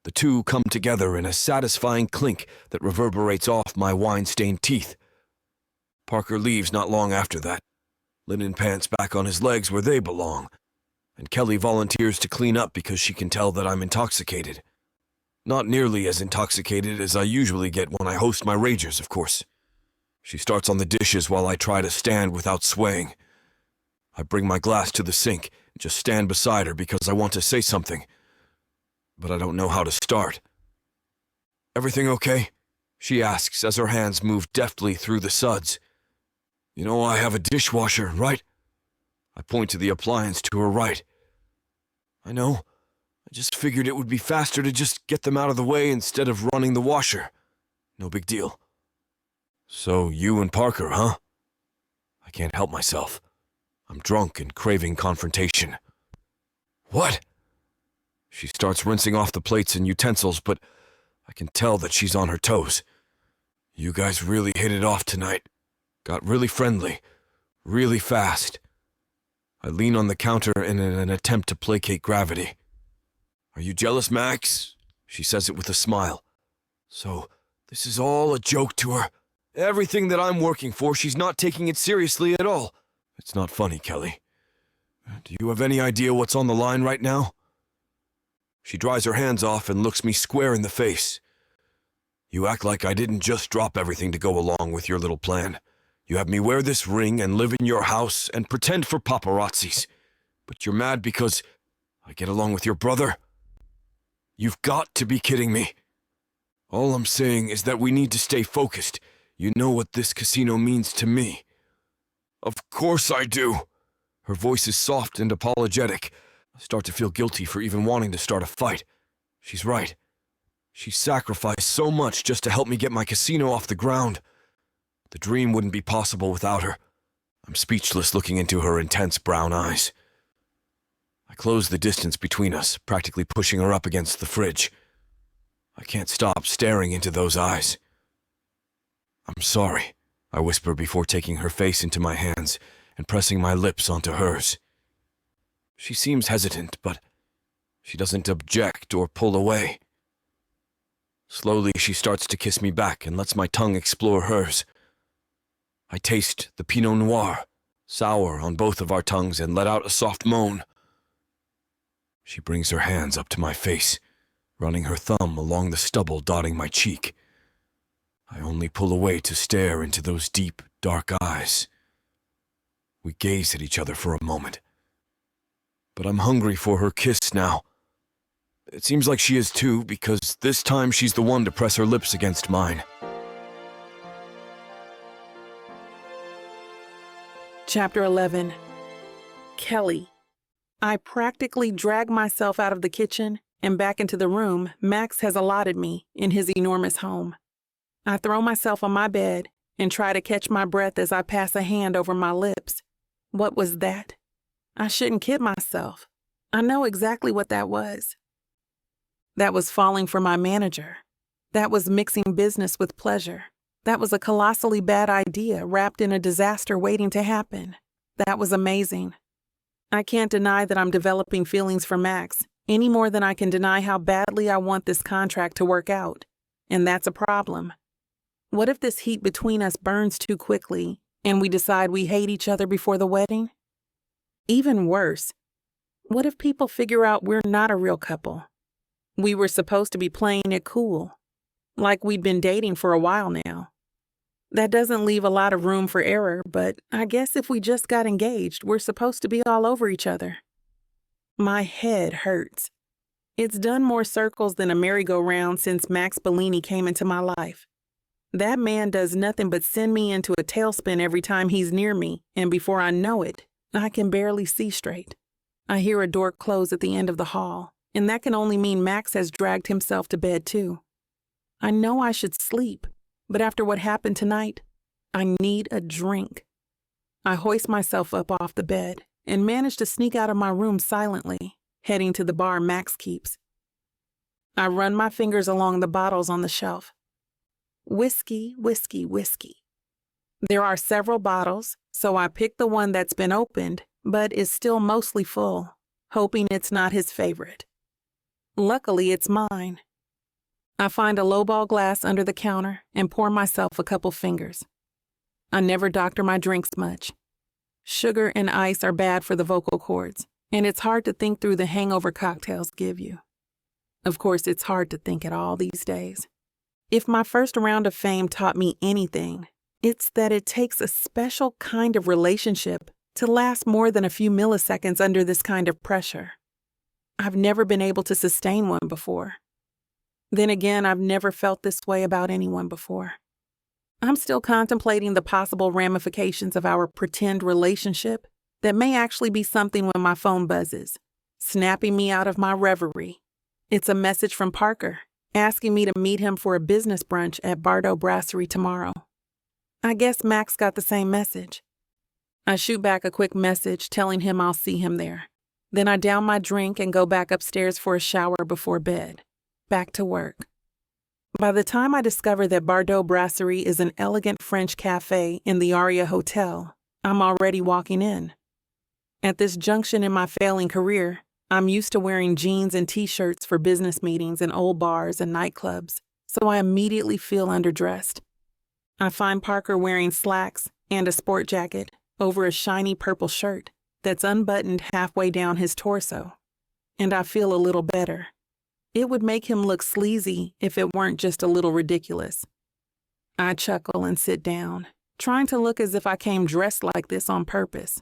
The two come together in a satisfying clink that reverberates off my wine-stained teeth. Parker leaves not long after that, linen pants back on his legs where they belong, and Kelly volunteers to clean up because she can tell that I'm intoxicated. Not nearly as intoxicated as I usually get when I host my ragers, of course. She starts on the dishes while I try to stand without swaying. I bring my glass to the sink and just stand beside her because I want to say something, but I don't know how to start. "Everything okay?" she asks as her hands move deftly through the suds. "You know I have a dishwasher, right?" I point to the appliance to her right. "I know. I just figured it would be faster to just get them out of the way instead of running the washer. No big deal." "So you and Parker, huh?" I can't help myself. I'm drunk and craving confrontation. "What?" She starts rinsing off the plates and utensils, but I can tell that she's on her toes. "You guys really hit it off tonight. Got really friendly, really fast." I lean on the counter in an attempt to placate gravity. "Are you jealous, Max?" She says it with a smile. "So, this is all a joke to her. Everything that I'm working for, she's not taking it seriously at all. It's not funny, Kelly. Do you have any idea what's on the line right now?" She dries her hands off and looks me square in the face. "You act like I didn't just drop everything to go along with your little plan. You have me wear this ring and live in your house and pretend for paparazzis. But you're mad because I get along with your brother? You've got to be kidding me. All I'm saying is that we need to stay focused. You know what this casino means to me." "Of course I do." Her voice is soft and apologetic. I start to feel guilty for even wanting to start a fight. She's right. She sacrificed so much just to help me get my casino off the ground. The dream wouldn't be possible without her. I'm speechless looking into her intense brown eyes. I close the distance between us, practically pushing her up against the fridge. I can't stop staring into those eyes. I'm sorry, I whisper before taking her face into my hands and pressing my lips onto hers. She seems hesitant, but she doesn't object or pull away. Slowly, she starts to kiss me back and lets my tongue explore hers. I taste the Pinot Noir, sour on both of our tongues, and let out a soft moan. She brings her hands up to my face, running her thumb along the stubble dotting my cheek. I only pull away to stare into those deep, dark eyes. We gaze at each other for a moment. But I'm hungry for her kiss now. It seems like she is too, because this time she's the one to press her lips against mine. Chapter 11. Kelly. I practically drag myself out of the kitchen and back into the room Max has allotted me in his enormous home. I throw myself on my bed and try to catch my breath as I pass a hand over my lips. What was that? I shouldn't kid myself. I know exactly what that was. That was falling for my manager. That was mixing business with pleasure. That was a colossally bad idea wrapped in a disaster waiting to happen. That was amazing. I can't deny that I'm developing feelings for Max, any more than I can deny how badly I want this contract to work out. And that's a problem. What if this heat between us burns too quickly and we decide we hate each other before the wedding? Even worse, what if people figure out we're not a real couple? We were supposed to be playing it cool, like we'd been dating for a while now. That doesn't leave a lot of room for error, but I guess if we just got engaged, we're supposed to be all over each other. My head hurts. It's done more circles than a merry-go-round since Max Bilini came into my life. That man does nothing but send me into a tailspin every time he's near me, and before I know it, I can barely see straight. I hear a door close at the end of the hall, and that can only mean Max has dragged himself to bed too. I know I should sleep, but after what happened tonight, I need a drink. I hoist myself up off the bed and manage to sneak out of my room silently, heading to the bar Max keeps. I run my fingers along the bottles on the shelf. Whiskey, whiskey, whiskey. There are several bottles, so I pick the one that's been opened, but is still mostly full, hoping it's not his favorite. Luckily, it's mine. I find a lowball glass under the counter and pour myself a couple fingers. I never doctor my drinks much. Sugar and ice are bad for the vocal cords, and it's hard to think through the hangover cocktails give you. Of course, it's hard to think at all these days. If my first round of fame taught me anything, it's that it takes a special kind of relationship to last more than a few milliseconds under this kind of pressure. I've never been able to sustain one before. Then again, I've never felt this way about anyone before. I'm still contemplating the possible ramifications of our pretend relationship that may actually be something when my phone buzzes, snapping me out of my reverie. It's a message from Parker, asking me to meet him for a business brunch at Bardo Brasserie tomorrow. I guess Max got the same message. I shoot back a quick message telling him I'll see him there. Then I down my drink and go back upstairs for a shower before bed. Back to work. By the time I discover that Bardo Brasserie is an elegant French cafe in the Aria Hotel, I'm already walking in. At this junction in my failing career, I'm used to wearing jeans and t-shirts for business meetings in old bars and nightclubs, so I immediately feel underdressed. I find Parker wearing slacks and a sport jacket over a shiny purple shirt that's unbuttoned halfway down his torso, and I feel a little better. It would make him look sleazy if it weren't just a little ridiculous. I chuckle and sit down, trying to look as if I came dressed like this on purpose.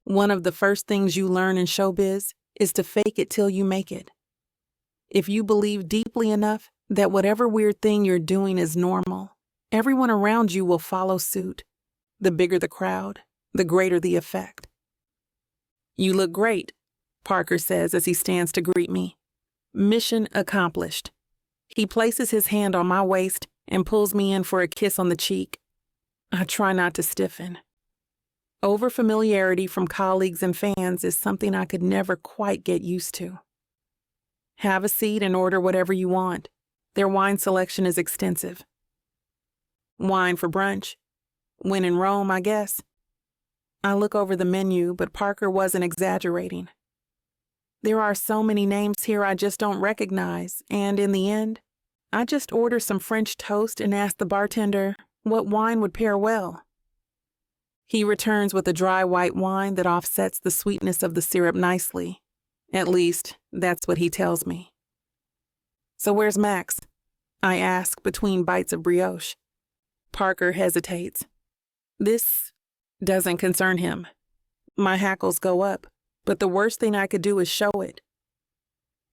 One of the first things you learn in showbiz is to fake it till you make it. If you believe deeply enough that whatever weird thing you're doing is normal, everyone around you will follow suit. The bigger the crowd, the greater the effect. "You look great," Parker says as he stands to greet me. Mission accomplished. He places his hand on my waist and pulls me in for a kiss on the cheek. I try not to stiffen. Overfamiliarity from colleagues and fans is something I could never quite get used to. Have a seat and order whatever you want. Their wine selection is extensive. Wine for brunch. When in Rome, I guess. I look over the menu, but Parker wasn't exaggerating. There are so many names here I just don't recognize, and in the end, I just order some French toast and ask the bartender what wine would pair well. He returns with a dry white wine that offsets the sweetness of the syrup nicely. At least, that's what he tells me. So where's Max? I ask between bites of brioche. Parker hesitates. This doesn't concern him. My hackles go up, but the worst thing I could do is show it.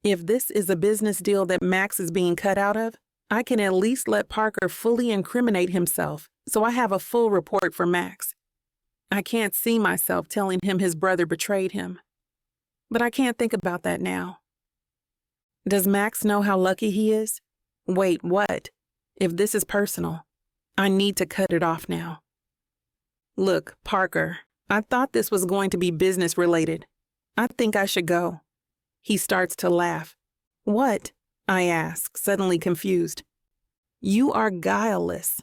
If this is a business deal that Max is being cut out of, I can at least let Parker fully incriminate himself so I have a full report for Max. I can't see myself telling him his brother betrayed him. But I can't think about that now. Does Max know how lucky he is? Wait, what? If this is personal, I need to cut it off now. Look, Parker, I thought this was going to be business related. I think I should go. He starts to laugh. What? I ask, suddenly confused. You are guileless,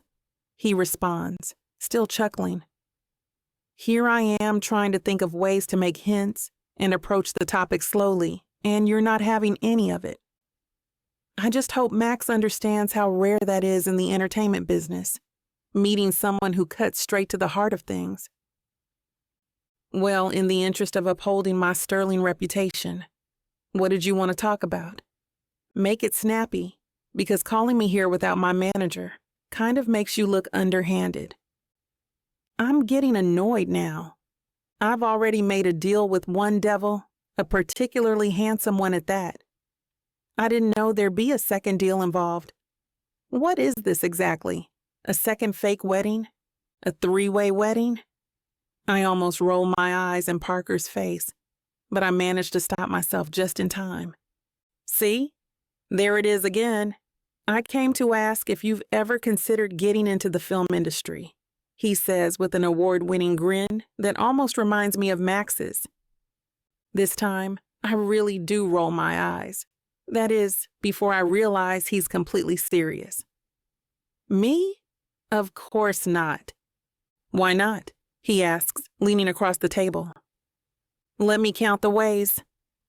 he responds, still chuckling. Here I am trying to think of ways to make hints and approach the topic slowly, and you're not having any of it. I just hope Max understands how rare that is in the entertainment business, meeting someone who cuts straight to the heart of things. Well, in the interest of upholding my sterling reputation, what did you want to talk about? Make it snappy, because calling me here without my manager kind of makes you look underhanded. I'm getting annoyed now. I've already made a deal with one devil, a particularly handsome one at that. I didn't know there'd be a second deal involved. What is this exactly? A second fake wedding? A three-way wedding? I almost roll my eyes in Parker's face, but I managed to stop myself just in time. See? There it is again. I came to ask if you've ever considered getting into the film industry, he says with an award-winning grin that almost reminds me of Max's. This time, I really do roll my eyes. That is, before I realize he's completely serious. Me? Of course not. Why not? He asks, leaning across the table. Let me count the ways,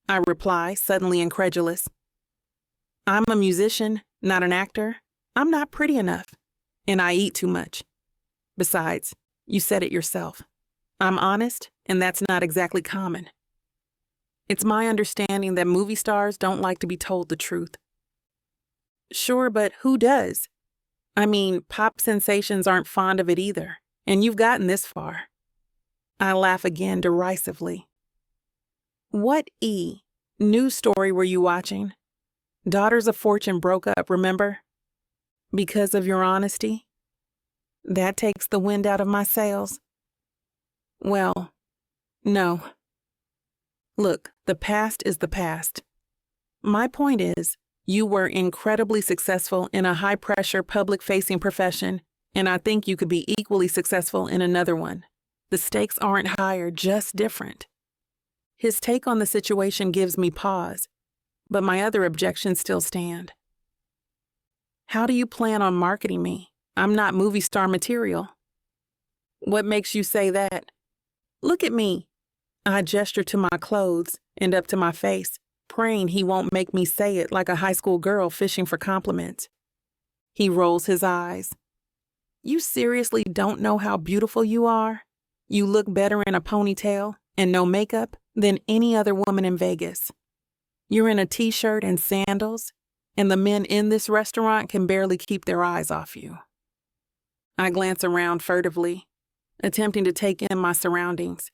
I reply, suddenly incredulous. I'm a musician, not an actor. I'm not pretty enough, and I eat too much. Besides, you said it yourself. I'm honest, and that's not exactly common. It's my understanding that movie stars don't like to be told the truth. Sure, but who does? I mean, pop sensations aren't fond of it either, and you've gotten this far. I laugh again derisively. What news story were you watching? Daughters of Fortune broke up, remember? Because of your honesty? That takes the wind out of my sails. Well, no. Look, the past is the past. My point is, you were incredibly successful in a high-pressure, public-facing profession, and I think you could be equally successful in another one. The stakes aren't higher, just different. His take on the situation gives me pause, but my other objections still stand. How do you plan on marketing me? I'm not movie star material. What makes you say that? Look at me. I gesture to my clothes and up to my face, praying he won't make me say it like a high school girl fishing for compliments. He rolls his eyes. You seriously don't know how beautiful you are? You look better in a ponytail and no makeup than any other woman in Vegas. You're in a t-shirt and sandals, and the men in this restaurant can barely keep their eyes off you. I glance around furtively, attempting to take in my surroundings.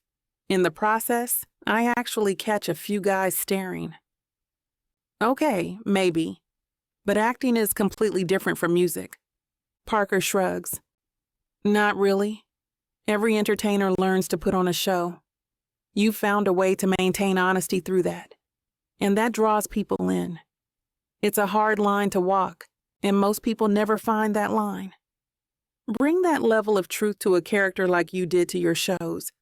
In the process, I actually catch a few guys staring. Okay, maybe, but acting is completely different from music. Parker shrugs. Not really. Every entertainer learns to put on a show. You found a way to maintain honesty through that, and that draws people in. It's a hard line to walk, and most people never find that line. Bring that level of truth to a character like you did to your shows,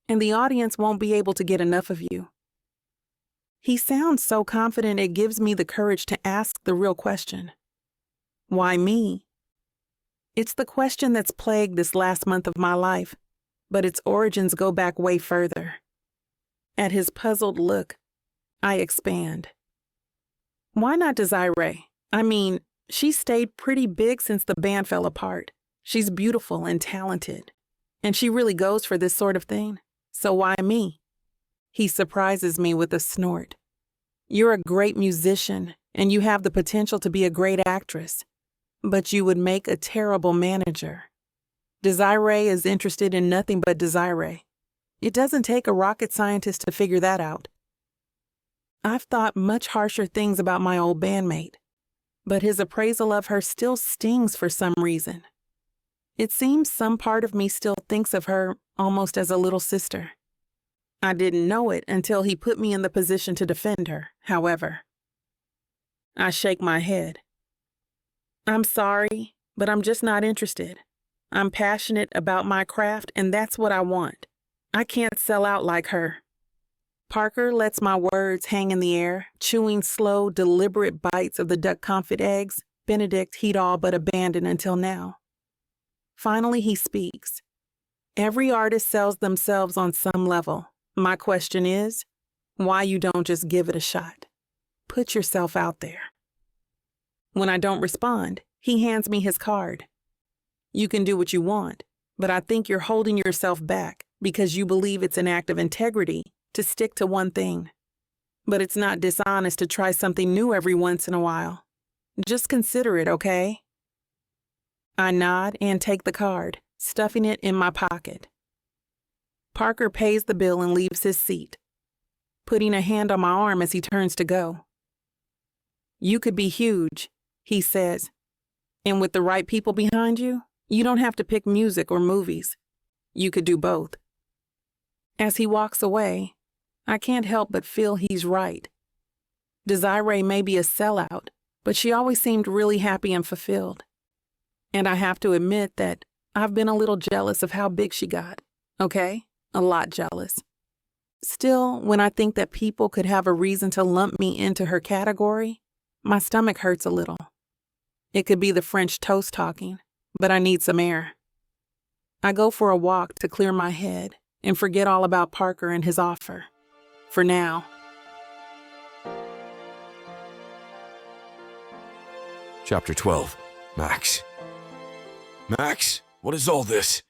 and the audience won't be able to get enough of you. He sounds so confident it gives me the courage to ask the real question. Why me? It's the question that's plagued this last month of my life, but its origins go back way further. At his puzzled look, I expand. Why not Desiree? I mean, she stayed pretty big since the band fell apart. She's beautiful and talented, and she really goes for this sort of thing. So why me? He surprises me with a snort. You're a great musician, and you have the potential to be a great actress, but you would make a terrible manager. Desiree is interested in nothing but Desiree. It doesn't take a rocket scientist to figure that out. I've thought much harsher things about my old bandmate, but his appraisal of her still stings for some reason. It seems some part of me still thinks of her almost as a little sister. I didn't know it until he put me in the position to defend her, however. I shake my head. I'm sorry, but I'm just not interested. I'm passionate about my craft, and that's what I want. I can't sell out like her. Parker lets my words hang in the air, chewing slow, deliberate bites of the duck confit eggs Benedict he'd all but abandoned until now. Finally, he speaks. Every artist sells themselves on some level. My question is, why you don't just give it a shot? Put yourself out there. When I don't respond, he hands me his card. You can do what you want, but I think you're holding yourself back because you believe it's an act of integrity to stick to one thing. But it's not dishonest to try something new every once in a while. Just consider it, okay? I nod and take the card, stuffing it in my pocket. Parker pays the bill and leaves his seat, putting a hand on my arm as he turns to go. You could be huge, he says, and with the right people behind you, you don't have to pick music or movies. You could do both. As he walks away, I can't help but feel he's right. Desiree may be a sellout, but she always seemed really happy and fulfilled. And I have to admit that I've been a little jealous of how big she got, okay? A lot jealous. Still, when I think that people could have a reason to lump me into her category, my stomach hurts a little. It could be the French toast talking, but I need some air. I go for a walk to clear my head and forget all about Parker and his offer. For now. Chapter 12. Max. Max, what is all this?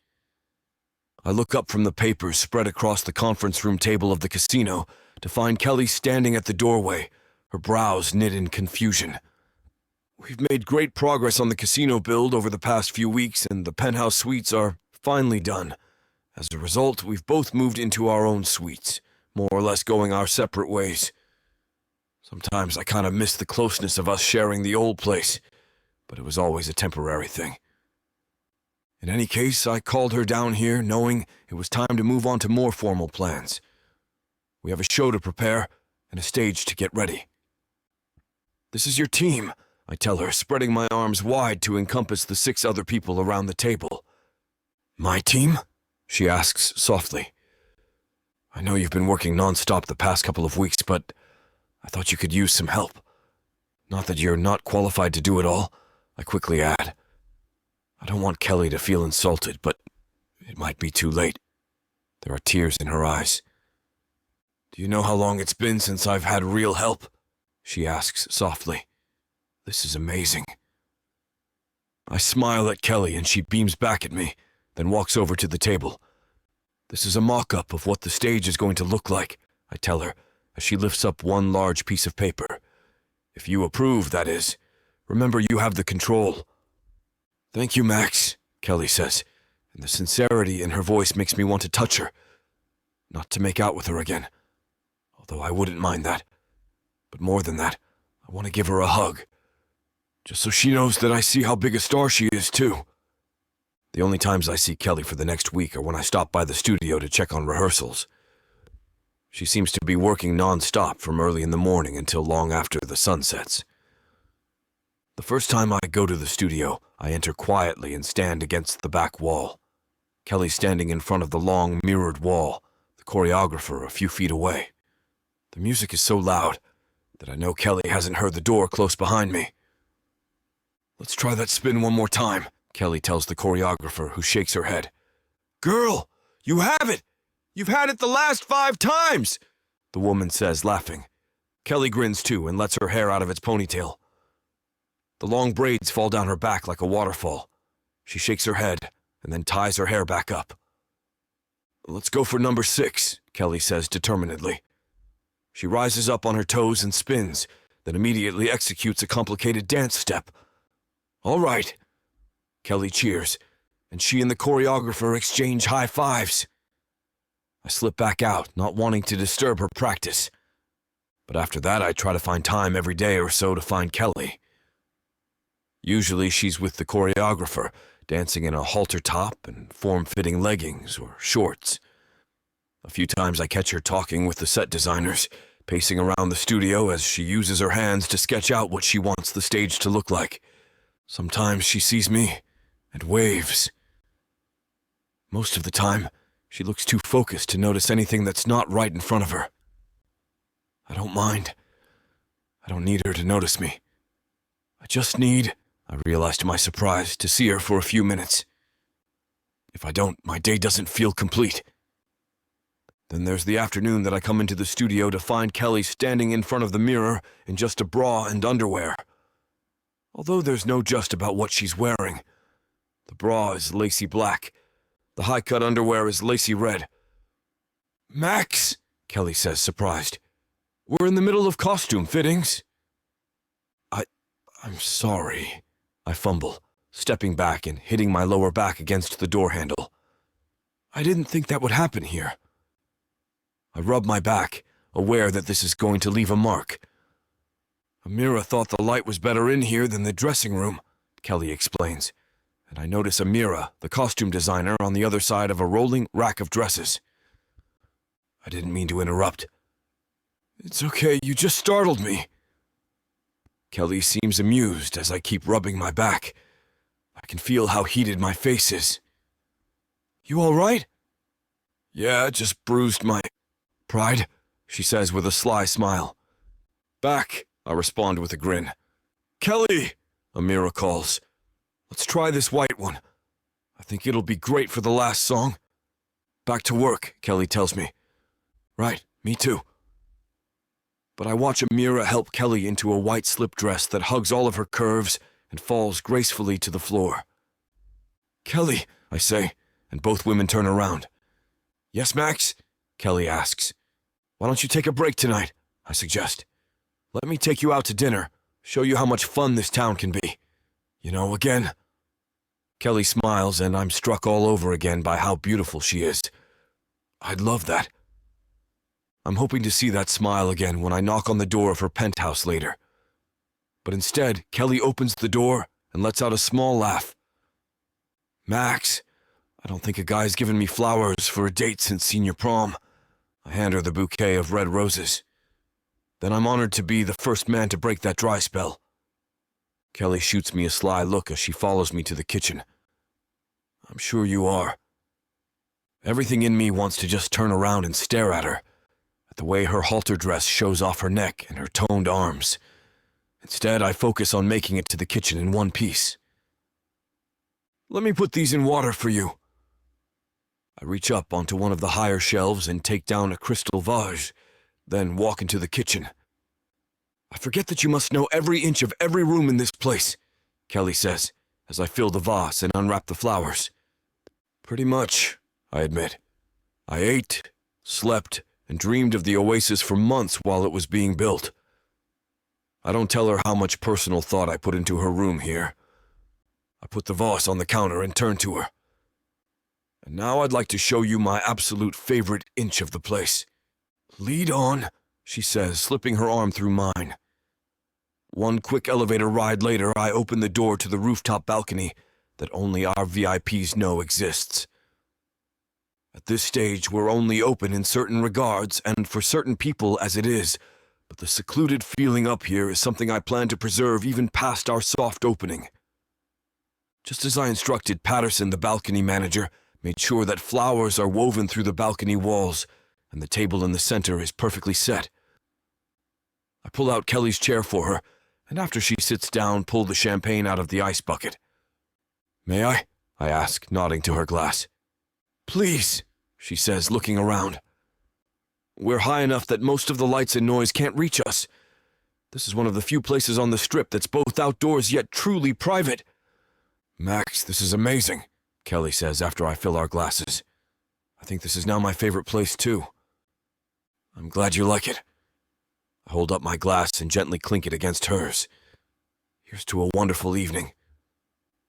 I look up from the papers spread across the conference room table of the casino to find Kelly standing at the doorway, her brows knit in confusion. We've made great progress on the casino build over the past few weeks, and the penthouse suites are finally done. As a result, we've both moved into our own suites, more or less going our separate ways. Sometimes I kind of miss the closeness of us sharing the old place, but it was always a temporary thing. In any case, I called her down here knowing it was time to move on to more formal plans. We have a show to prepare and a stage to get ready. This is your team, I tell her, spreading my arms wide to encompass the 6 other people around the table. My team? She asks softly. I know you've been working non-stop the past couple of weeks, but I thought you could use some help. Not that you're not qualified to do it all, I quickly add. I don't want Kelly to feel insulted, but it might be too late. There are tears in her eyes. Do you know how long it's been since I've had real help? She asks softly. This is amazing. I smile at Kelly and she beams back at me, then walks over to the table. This is a mock-up of what the stage is going to look like, I tell her, as she lifts up one large piece of paper. If you approve, that is. Remember, you have the control. Thank you, Max, Kelly says, and the sincerity in her voice makes me want to touch her. Not to make out with her again, although I wouldn't mind that. But more than that, I want to give her a hug, just so she knows that I see how big a star she is, too. The only times I see Kelly for the next week are when I stop by the studio to check on rehearsals. She seems to be working non-stop from early in the morning until long after the sun sets. The first time I go to the studio, I enter quietly and stand against the back wall. Kelly's standing in front of the long mirrored wall, the choreographer a few feet away. The music is so loud that I know Kelly hasn't heard the door close behind me. "Let's try that spin one more time," Kelly tells the choreographer, who shakes her head. "Girl, you have it! You've had it the last 5 times!" the woman says, laughing. Kelly grins too and lets her hair out of its ponytail. The long braids fall down her back like a waterfall. She shakes her head and then ties her hair back up. "Let's go for number 6, Kelly says determinedly. She rises up on her toes and spins, then immediately executes a complicated dance step. "All right." Kelly cheers, and she and the choreographer exchange high fives. I slip back out, not wanting to disturb her practice. But after that, I try to find time every day or so to find Kelly. Usually she's with the choreographer, dancing in a halter top and form-fitting leggings or shorts. A few times I catch her talking with the set designers, pacing around the studio as she uses her hands to sketch out what she wants the stage to look like. Sometimes she sees me and waves. Most of the time, she looks too focused to notice anything that's not right in front of her. I don't mind. I don't need her to notice me. I just need, I realize to my surprise, to see her for a few minutes. If I don't, my day doesn't feel complete. Then there's the afternoon that I come into the studio to find Kelly standing in front of the mirror in just a bra and underwear. Although there's no just about what she's wearing. The bra is lacy black. The high-cut underwear is lacy red. "Max," Kelly says, surprised. "We're in the middle of costume fittings." I'm sorry, I fumble, stepping back and hitting my lower back against the door handle. I didn't think that would happen here. I rub my back, aware that this is going to leave a mark. "Amira thought the light was better in here than the dressing room," Kelly explains, and I notice Amira, the costume designer, on the other side of a rolling rack of dresses. I didn't mean to interrupt. "It's okay, you just startled me." Kelly seems amused as I keep rubbing my back. I can feel how heated my face is. "You all right?" "Yeah, just bruised my pride," she says with a sly smile. "Back," I respond with a grin. "Kelly," Amira calls. "Let's try this white one. I think it'll be great for the last song." "Back to work," Kelly tells me. "Right, me too." But I watch Amira help Kelly into a white slip dress that hugs all of her curves and falls gracefully to the floor. "Kelly," I say, and both women turn around. "Yes, Max?" Kelly asks. "Why don't you take a break tonight?" I suggest. "Let me take you out to dinner, show you how much fun this town can be. You know, again." Kelly smiles, and I'm struck all over again by how beautiful she is. I'd love that. I'm hoping to see that smile again when I knock on the door of her penthouse later. But instead, Kelly opens the door and lets out a small laugh. "Max, I don't think a guy's given me flowers for a date since senior prom." I hand her the bouquet of red roses. Then I'm honored to be the first man to break that dry spell. Kelly shoots me a sly look as she follows me to the kitchen. "I'm sure you are." Everything in me wants to just turn around and stare at her, at the way her halter dress shows off her neck and her toned arms. Instead, I focus on making it to the kitchen in one piece. "Let me put these in water for you." I reach up onto one of the higher shelves and take down a crystal vase, then walk into the kitchen. "I forget that you must know every inch of every room in this place," Kelly says, as I fill the vase and unwrap the flowers. "Pretty much," I admit. I ate, slept, and dreamed of the oasis for months while it was being built. I don't tell her how much personal thought I put into her room here. I put the vase on the counter and turn to her. "And now I'd like to show you my absolute favorite inch of the place." "Lead on," she says, slipping her arm through mine. One quick elevator ride later, I open the door to the rooftop balcony that only our VIPs know exists. At this stage, we're only open in certain regards and for certain people as it is, but the secluded feeling up here is something I plan to preserve even past our soft opening. Just as I instructed, Patterson, the balcony manager, made sure that flowers are woven through the balcony walls, and the table in the center is perfectly set. I pull out Kelly's chair for her, and after she sits down, pull the champagne out of the ice bucket. "May I?" I ask, nodding to her glass. "Please," she says, looking around. "We're high enough that most of the lights and noise can't reach us. This is one of the few places on the strip that's both outdoors yet truly private." "Max, this is amazing," Kelly says after I fill our glasses. "I think this is now my favorite place, too." "I'm glad you like it." I hold up my glass and gently clink it against hers. "Here's to a wonderful evening."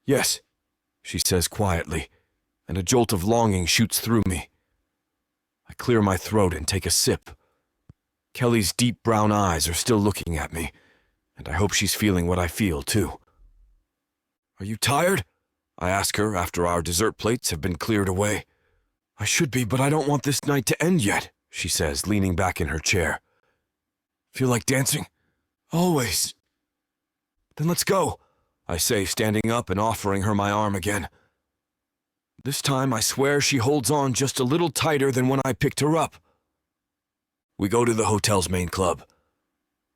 "Yes," she says quietly, and a jolt of longing shoots through me. I clear my throat and take a sip. Kelly's deep brown eyes are still looking at me, and I hope she's feeling what I feel, too. "Are you tired?" I ask her after our dessert plates have been cleared away. "I should be, but I don't want this night to end yet," she says, leaning back in her chair. "Feel like dancing?" "Always." "Then let's go," I say, standing up and offering her my arm again. This time I swear she holds on just a little tighter than when I picked her up. We go to the hotel's main club.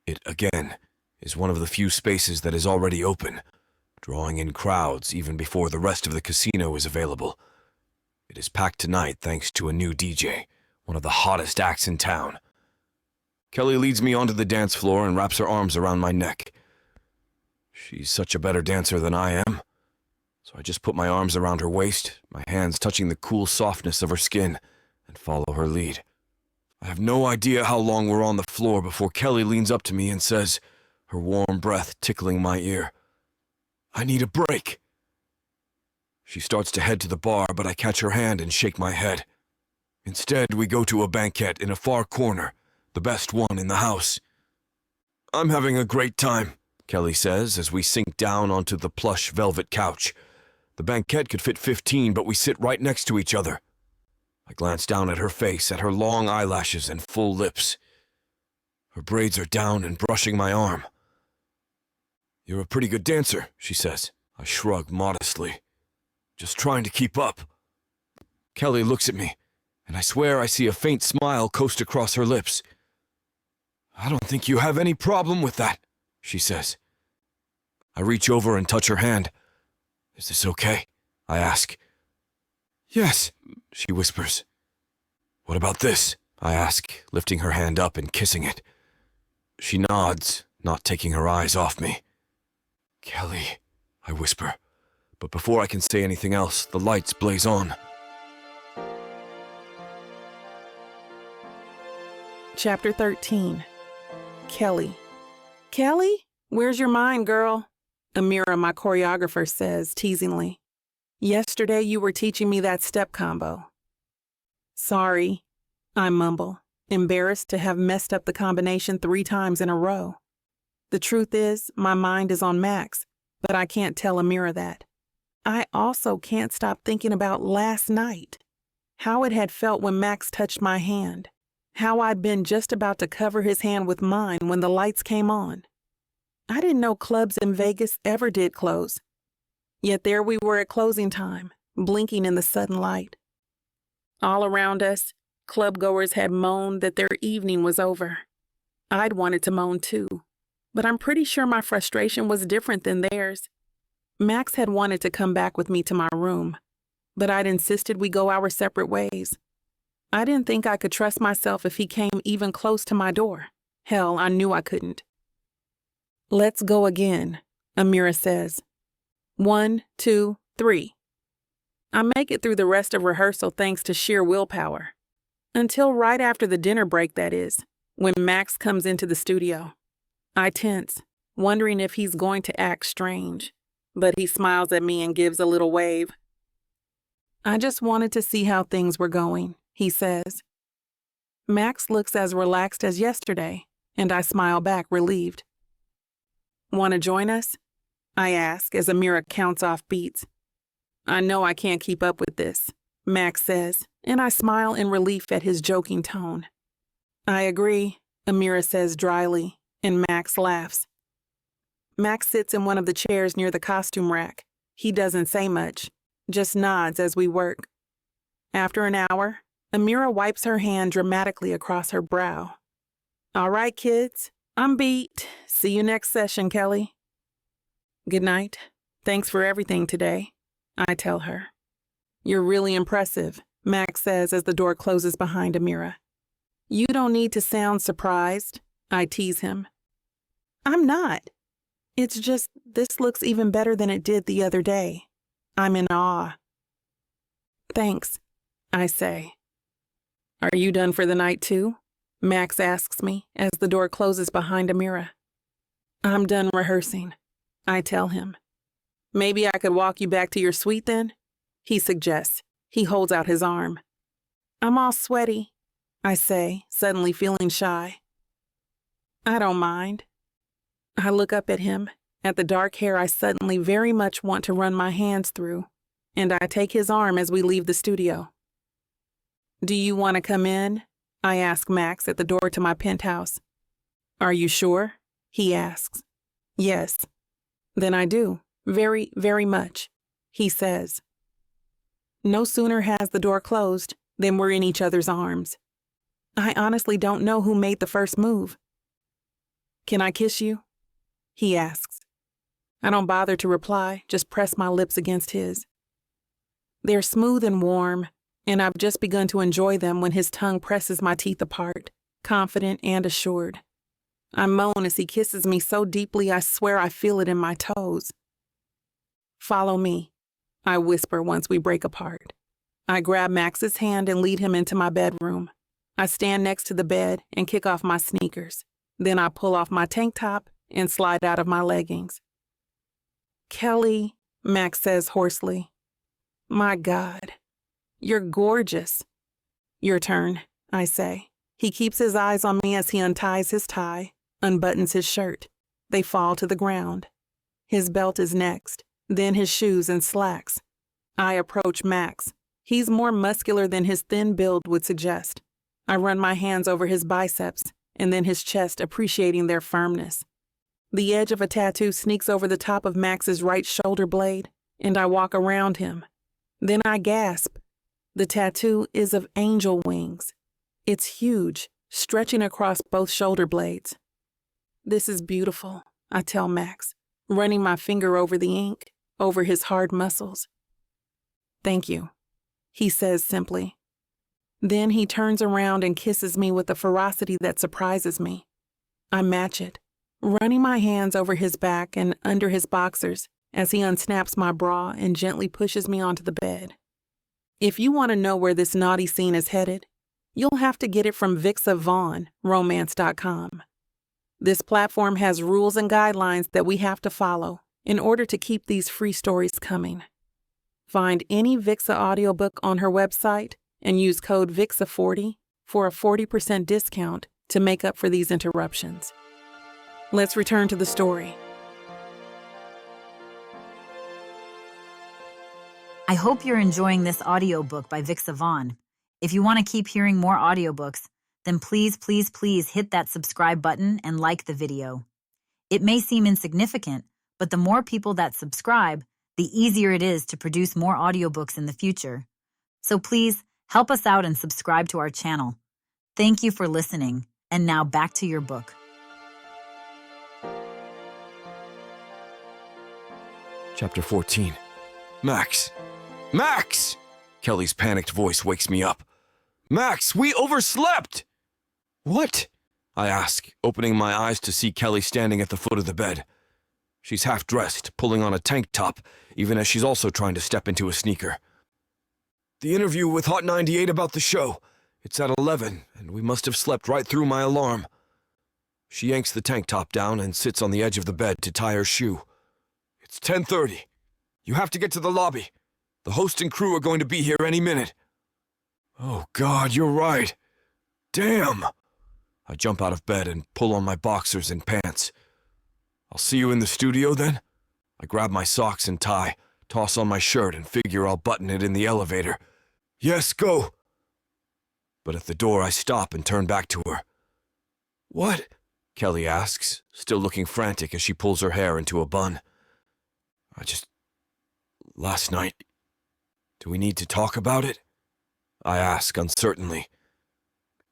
It, again, is one of the few spaces that is already open, drawing in crowds even before the rest of the casino is available. It is packed tonight thanks to a new DJ, one of the hottest acts in town. Kelly leads me onto the dance floor and wraps her arms around my neck. She's such a better dancer than I am, so I just put my arms around her waist, my hands touching the cool softness of her skin, and follow her lead. I have no idea how long we're on the floor before Kelly leans up to me and says, her warm breath tickling my ear, "I need a break." She starts to head to the bar, but I catch her hand and shake my head. Instead, we go to a banquette in a far corner, the best one in the house. "I'm having a great time," Kelly says as we sink down onto the plush velvet couch. The banquette could fit 15, but we sit right next to each other. I glance down at her face, at her long eyelashes and full lips. Her braids are down and brushing my arm. "You're a pretty good dancer," she says. I shrug modestly. "Just trying to keep up." Kelly looks at me, and I swear I see a faint smile coast across her lips. "I don't think you have any problem with that," she says. I reach over and touch her hand. "Is this okay?" I ask. "Yes," she whispers. "What about this?" I ask, lifting her hand up and kissing it. She nods, not taking her eyes off me. "Kelly," I whisper, but before I can say anything else, the lights blaze on. Chapter 13. Kelly. "Kelly, where's your mind, girl?" Amira, my choreographer, says teasingly. "Yesterday you were teaching me that step combo." "Sorry," I mumble, embarrassed to have messed up the combination 3 times in a row. The truth is, my mind is on Max, but I can't tell Amira that. I also can't stop thinking about last night, how it had felt when Max touched my hand, how I'd been just about to cover his hand with mine when the lights came on. I didn't know clubs in Vegas ever did close. Yet there we were at closing time, blinking in the sudden light. All around us, clubgoers had moaned that their evening was over. I'd wanted to moan too, but I'm pretty sure my frustration was different than theirs. Max had wanted to come back with me to my room, but I'd insisted we go our separate ways. I didn't think I could trust myself if he came even close to my door. Hell, I knew I couldn't. "Let's go again," Amira says. 1, 2, 3. I make it through the rest of rehearsal thanks to sheer willpower. Until right after the dinner break, that is, when Max comes into the studio. I tense, wondering if he's going to act strange, but he smiles at me and gives a little wave. "I just wanted to see how things were going," he says. Max looks as relaxed as yesterday, and I smile back, relieved. "Want to join us?" I ask as Amira counts off beats. "I know I can't keep up with this," Max says, and I smile in relief at his joking tone. I agree, Amira says dryly, and Max laughs. Max sits in one of the chairs near the costume rack. He doesn't say much, just nods as we work. After an hour, Amira wipes her hand dramatically across her brow. All right, kids, I'm beat. See you next session, Kelly. Good night. Thanks for everything today, I tell her. You're really impressive, Max says as the door closes behind Amira. You don't need to sound surprised, I tease him. I'm not. It's just this looks even better than it did the other day. I'm in awe. Thanks, I say. Are you done for the night too? Max asks me as the door closes behind Amira. I'm done rehearsing, I tell him. Maybe I could walk you back to your suite then? He suggests. He holds out his arm. I'm all sweaty, I say, suddenly feeling shy. I don't mind. I look up at him, at the dark hair I suddenly very much want to run my hands through, and I take his arm as we leave the studio. Do you want to come in? I ask Max at the door to my penthouse. Are you sure? He asks. Yes. Then I do. Very, very much, he says. No sooner has the door closed than we're in each other's arms. I honestly don't know who made the first move. Can I kiss you? He asks. I don't bother to reply, just press my lips against his. They're smooth and warm, and I've just begun to enjoy them when his tongue presses my teeth apart, confident and assured. I moan as he kisses me so deeply I swear I feel it in my toes. Follow me, I whisper once we break apart. I grab Max's hand and lead him into my bedroom. I stand next to the bed and kick off my sneakers. Then I pull off my tank top and slide out of my leggings. Kelly, Max says hoarsely. My God, you're gorgeous. Your turn, I say. He keeps his eyes on me as he unties his tie, unbuttons his shirt. They fall to the ground. His belt is next, then his shoes and slacks. I approach Max. He's more muscular than his thin build would suggest. I run my hands over his biceps and then his chest, appreciating their firmness. The edge of a tattoo sneaks over the top of Max's right shoulder blade, and I walk around him. Then I gasp. The tattoo is of angel wings. It's huge, stretching across both shoulder blades. This is beautiful, I tell Max, running my finger over the ink, over his hard muscles. Thank you, he says simply. Then he turns around and kisses me with a ferocity that surprises me. I match it, running my hands over his back and under his boxers as he unsnaps my bra and gently pushes me onto the bed. If you want to know where this naughty scene is headed, you'll have to get it from BWWM, This platform has rules and guidelines that we have to follow in order to keep these free stories coming. Find any Vixa audiobook on her website and use code VIXA40 for a 40% discount to make up for these interruptions. Let's return to the story. I hope you're enjoying this audiobook by Vixa. If you want to keep hearing more audiobooks, then please hit that subscribe button and like the video. It may seem insignificant, but the more people that subscribe, the easier it is to produce more audiobooks in the future. So please, help us out and subscribe to our channel. Thank you for listening, and now back to your book. Chapter 14. Max! Max! Kelly's panicked voice wakes me up. Max, we overslept! What? I ask, opening my eyes to see Kelly standing at the foot of the bed. She's half-dressed, pulling on a tank top, even as she's also trying to step into a sneaker. The interview with Hot 98 about the show. It's at 11, and we must have slept right through my alarm. She yanks the tank top down and sits on the edge of the bed to tie her shoe. It's 10:30. You have to get to the lobby. The host and crew are going to be here any minute. Oh, God, you're right. Damn! I jump out of bed and pull on my boxers and pants. I'll see you in the studio then? I grab my socks and tie, toss on my shirt, and figure I'll button it in the elevator. Yes, go! But at the door I stop and turn back to her. What? Kelly asks, still looking frantic as she pulls her hair into a bun. Last night. Do we need to talk about it? I ask uncertainly.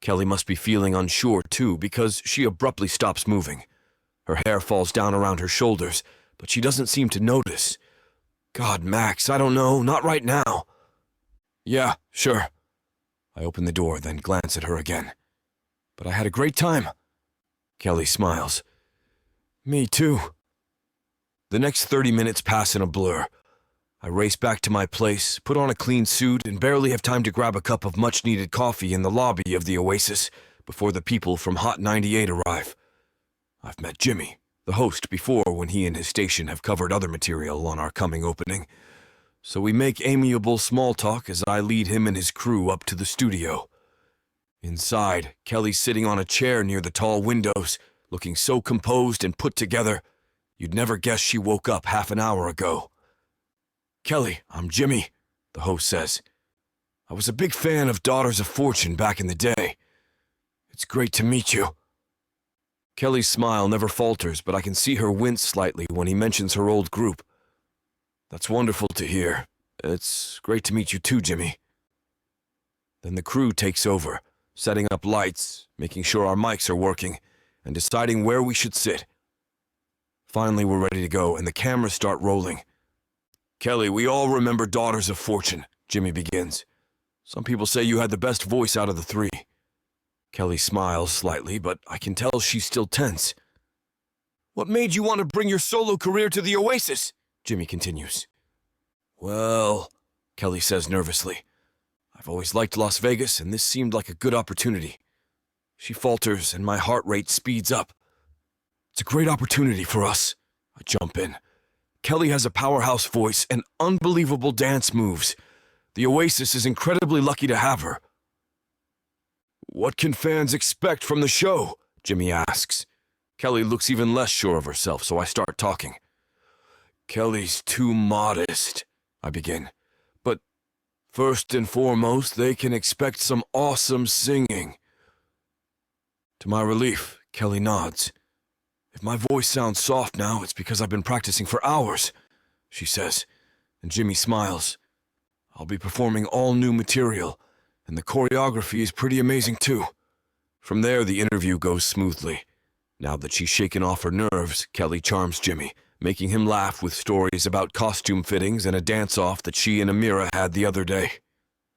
Kelly must be feeling unsure too, because she abruptly stops moving. Her hair falls down around her shoulders, but she doesn't seem to notice. God, Max, I don't know, not right now. Yeah, sure. I open the door, then glance at her again. But I had a great time. Kelly smiles. Me too. The next 30 minutes pass in a blur. I race back to my place, put on a clean suit, and barely have time to grab a cup of much-needed coffee in the lobby of the Oasis before the people from Hot 98 arrive. I've met Jimmy, the host, before when he and his station have covered other material on our coming opening. So we make amiable small talk as I lead him and his crew up to the studio. Inside, Kelly's sitting on a chair near the tall windows, looking so composed and put together, you'd never guess she woke up half an hour ago. Kelly, I'm Jimmy, the host says. I was a big fan of Daughters of Fortune back in the day. It's great to meet you. Kelly's smile never falters, but I can see her wince slightly when he mentions her old group. That's wonderful to hear. It's great to meet you too, Jimmy. Then the crew takes over, setting up lights, making sure our mics are working, and deciding where we should sit. Finally, we're ready to go, and the cameras start rolling. Kelly, we all remember Daughters of Fortune, Jimmy begins. Some people say you had the best voice out of the three. Kelly smiles slightly, but I can tell she's still tense. What made you want to bring your solo career to the Oasis? Jimmy continues. Well, Kelly says nervously, I've always liked Las Vegas, and this seemed like a good opportunity. She falters, and my heart rate speeds up. It's a great opportunity for us. I jump in. Kelly has a powerhouse voice and unbelievable dance moves. The Oasis is incredibly lucky to have her. What can fans expect from the show? Jimmy asks. Kelly looks even less sure of herself, so I start talking. Kelly's too modest, I begin. But first and foremost, they can expect some awesome singing. To my relief, Kelly nods. If my voice sounds soft now, it's because I've been practicing for hours, she says, and Jimmy smiles. I'll be performing all new material, and the choreography is pretty amazing too. From there, the interview goes smoothly. Now that she's shaken off her nerves, Kelly charms Jimmy, making him laugh with stories about costume fittings and a dance-off that she and Amira had the other day.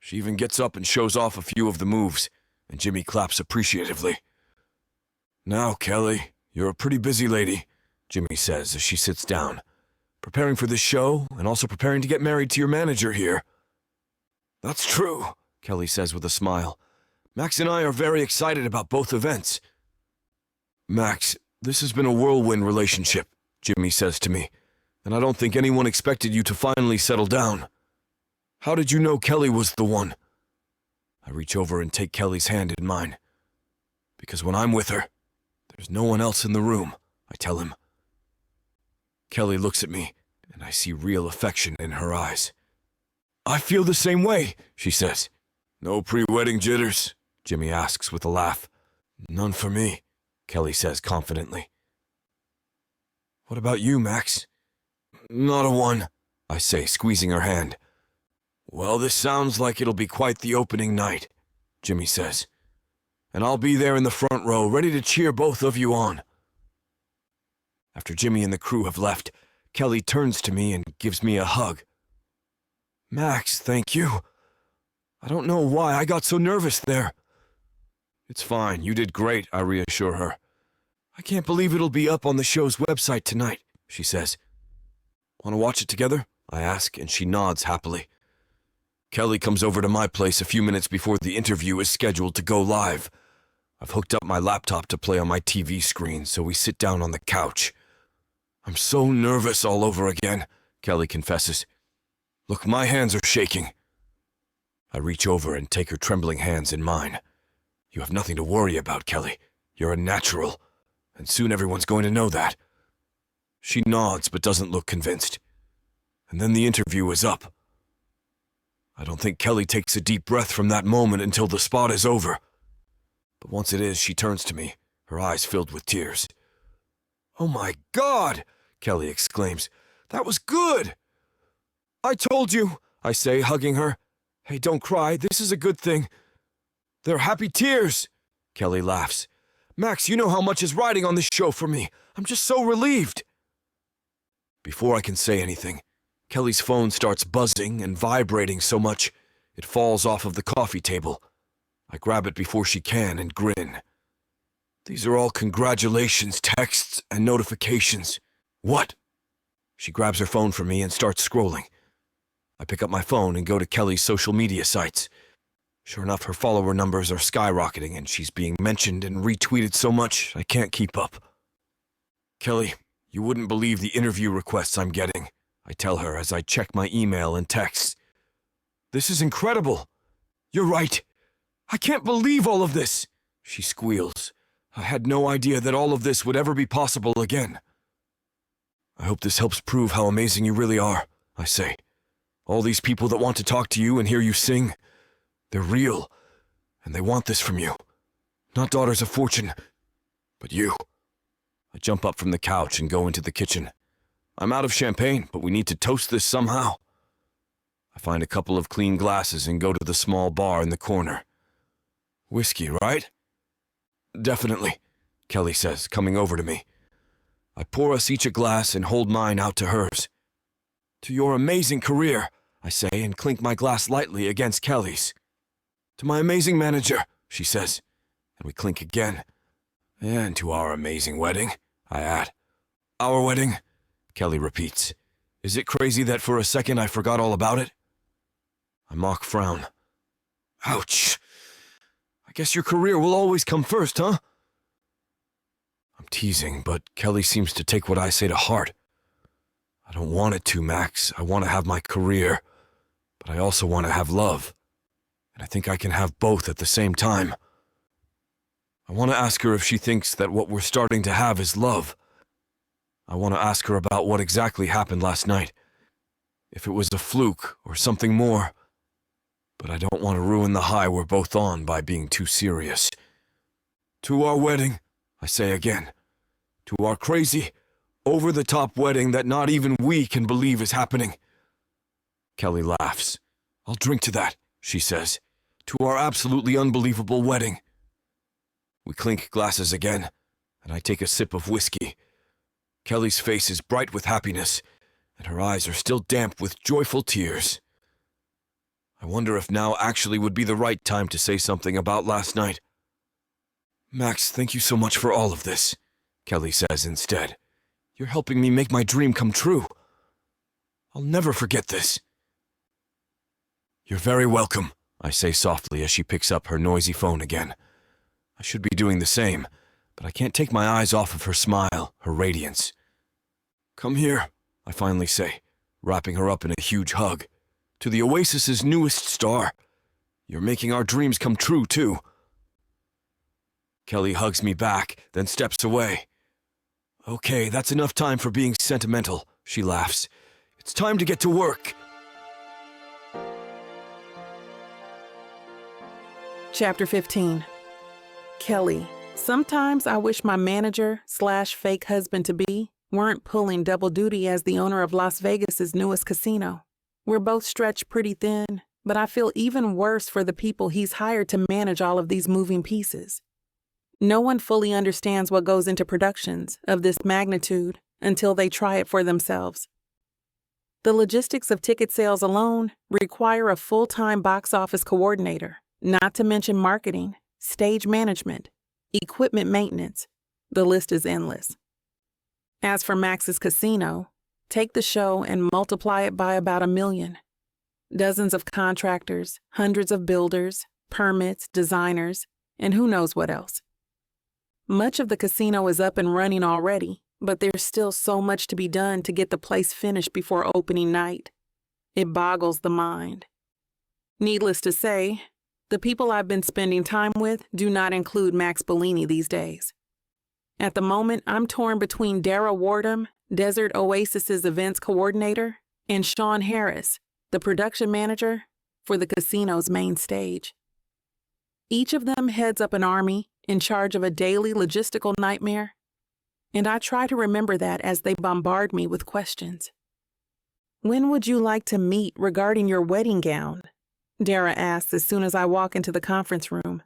She even gets up and shows off a few of the moves, and Jimmy claps appreciatively. Now, Kelly, you're a pretty busy lady, Jimmy says as she sits down, preparing for this show and also preparing to get married to your manager here. That's true, Kelly says with a smile. Max and I are very excited about both events. Max, this has been a whirlwind relationship, Jimmy says to me, and I don't think anyone expected you to finally settle down. How did you know Kelly was the one? I reach over and take Kelly's hand in mine. Because when I'm with her, there's no one else in the room, I tell him. Kelly looks at me, and I see real affection in her eyes. I feel the same way, she says. No pre-wedding jitters? Jimmy asks with a laugh. None for me, Kelly says confidently. What about you, Max? Not a one, I say, squeezing her hand. Well, this sounds like it'll be quite the opening night, Jimmy says. And I'll be there in the front row, ready to cheer both of you on. After Jimmy and the crew have left, Kelly turns to me and gives me a hug. Max, thank you. I don't know why I got so nervous there. It's fine, you did great, I reassure her. I can't believe it'll be up on the show's website tonight, she says. Want to watch it together? I ask, and she nods happily. Kelly comes over to my place a few minutes before the interview is scheduled to go live. I've hooked up my laptop to play on my TV screen, so we sit down on the couch. I'm so nervous all over again, Kelly confesses. Look, my hands are shaking. I reach over and take her trembling hands in mine. You have nothing to worry about, Kelly. You're a natural, and soon everyone's going to know that. She nods but doesn't look convinced. And then the interview is up. I don't think Kelly takes a deep breath from that moment until the spot is over. But once it is, she turns to me, her eyes filled with tears. "Oh my God!" Kelly exclaims. "That was good!" "I told you," I say, hugging her. "Hey, don't cry. This is a good thing." "They're happy tears," Kelly laughs. "Max, you know how much is riding on this show for me. I'm just so relieved." Before I can say anything, Kelly's phone starts buzzing and vibrating so much it falls off of the coffee table. I grab it before she can and grin. These are all congratulations texts and notifications. What? She grabs her phone from me and starts scrolling. I pick up my phone and go to Kelly's social media sites. Sure enough, her follower numbers are skyrocketing and she's being mentioned and retweeted so much I can't keep up. "Kelly, you wouldn't believe the interview requests I'm getting," I tell her as I check my email and texts. "This is incredible. You're right. I can't believe all of this," she squeals. "I had no idea that all of this would ever be possible again." "I hope this helps prove how amazing you really are," I say. "All these people that want to talk to you and hear you sing, they're real, and they want this from you. Not daughters of fortune, but you." I jump up from the couch and go into the kitchen. I'm out of champagne, but we need to toast this somehow. I find a couple of clean glasses and go to the small bar in the corner. "Whiskey, right?" "Definitely," Kelly says, coming over to me. I pour us each a glass and hold mine out to hers. "To your amazing career," I say, and clink my glass lightly against Kelly's. "To my amazing manager," she says, and we clink again. "And to our amazing wedding," I add. "Our wedding," Kelly repeats. "Is it crazy that for a second I forgot all about it?" I mock frown. "Ouch. I guess your career will always come first, huh?" I'm teasing, but Kelly seems to take what I say to heart. "I don't want it to, Max. I want to have my career, but I also want to have love. And I think I can have both at the same time. I want to ask her if she thinks that what we're starting to have is love. I want to ask her about what exactly happened last night, if it was a fluke or something more. But I don't want to ruin the high we're both on by being too serious. To our wedding," I say again. "To our crazy, over-the-top wedding that not even we can believe is happening." Kelly laughs. "I'll drink to that," she says. "To our absolutely unbelievable wedding." We clink glasses again, and I take a sip of whiskey. Kelly's face is bright with happiness, and her eyes are still damp with joyful tears. I wonder if now actually would be the right time to say something about last night. "Max, thank you so much for all of this," Kelly says instead. "You're helping me make my dream come true. I'll never forget this." "You're very welcome," I say softly as she picks up her noisy phone again. I should be doing the same, but I can't take my eyes off of her smile, her radiance. "Come here," I finally say, wrapping her up in a huge hug. "To the Oasis's newest star. You're making our dreams come true, too." Kelly hugs me back, then steps away. "Okay, that's enough time for being sentimental," she laughs. "It's time to get to work." Chapter 15. Kelly. Sometimes I wish my manager/fake husband-to-be weren't pulling double duty as the owner of Las Vegas's newest casino. We're both stretched pretty thin, but I feel even worse for the people he's hired to manage all of these moving pieces. No one fully understands what goes into productions of this magnitude until they try it for themselves. The logistics of ticket sales alone require a full-time box office coordinator, not to mention marketing, stage management, equipment maintenance. The list is endless. As for Max's casino, take the show and multiply it by about 1 million. Dozens of contractors, hundreds of builders, permits, designers, and who knows what else. Much of the casino is up and running already, but there's still so much to be done to get the place finished before opening night. It boggles the mind. Needless to say, the people I've been spending time with do not include Max Bilini these days. At the moment, I'm torn between Dara Wardham, Desert Oasis's events coordinator, and Sean Harris, the production manager for the casino's main stage. Each of them heads up an army in charge of a daily logistical nightmare. And I try to remember that as they bombard me with questions. When would you like to meet regarding your wedding gown? Dara asks as soon as I walk into the conference room.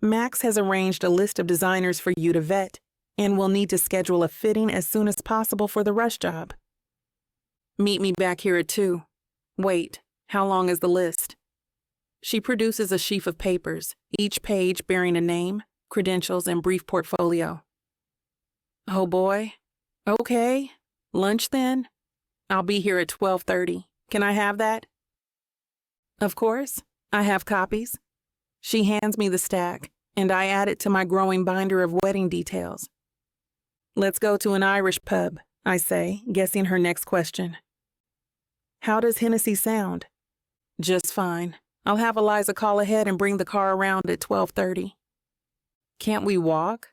Max has arranged a list of designers for you to vet, and we'll need to schedule a fitting as soon as possible for the rush job. Meet me back here at 2. Wait, how long is the list? She produces a sheaf of papers, each page bearing a name, credentials, and brief portfolio. Oh boy. Okay. Lunch then? I'll be here at 12:30. Can I have that? Of course. I have copies. She hands me the stack, and I add it to my growing binder of wedding details. Let's go to an Irish pub, I say, guessing her next question. How does Hennessy sound? Just fine. I'll have Eliza call ahead and bring the car around at 12:30. Can't we walk?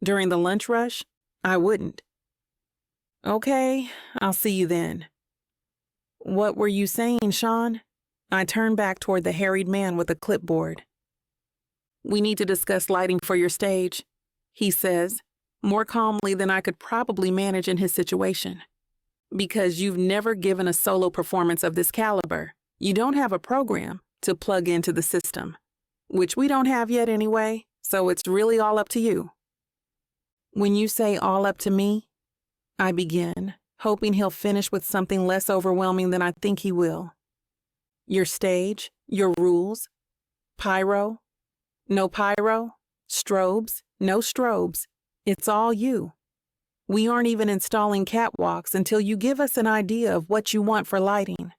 During the lunch rush? I wouldn't. Okay, I'll see you then. What were you saying, Sean? I turn back toward the harried man with a clipboard. We need to discuss lighting for your stage, he says, more calmly than I could probably manage in his situation. Because you've never given a solo performance of this caliber, you don't have a program to plug into the system, which we don't have yet anyway, so it's really all up to you. When you say all up to me, I begin, hoping he'll finish with something less overwhelming than I think he will. Your stage, your rules, pyro, no pyro, strobes, no strobes, it's all you. We aren't even installing catwalks until you give us an idea of what you want for lighting.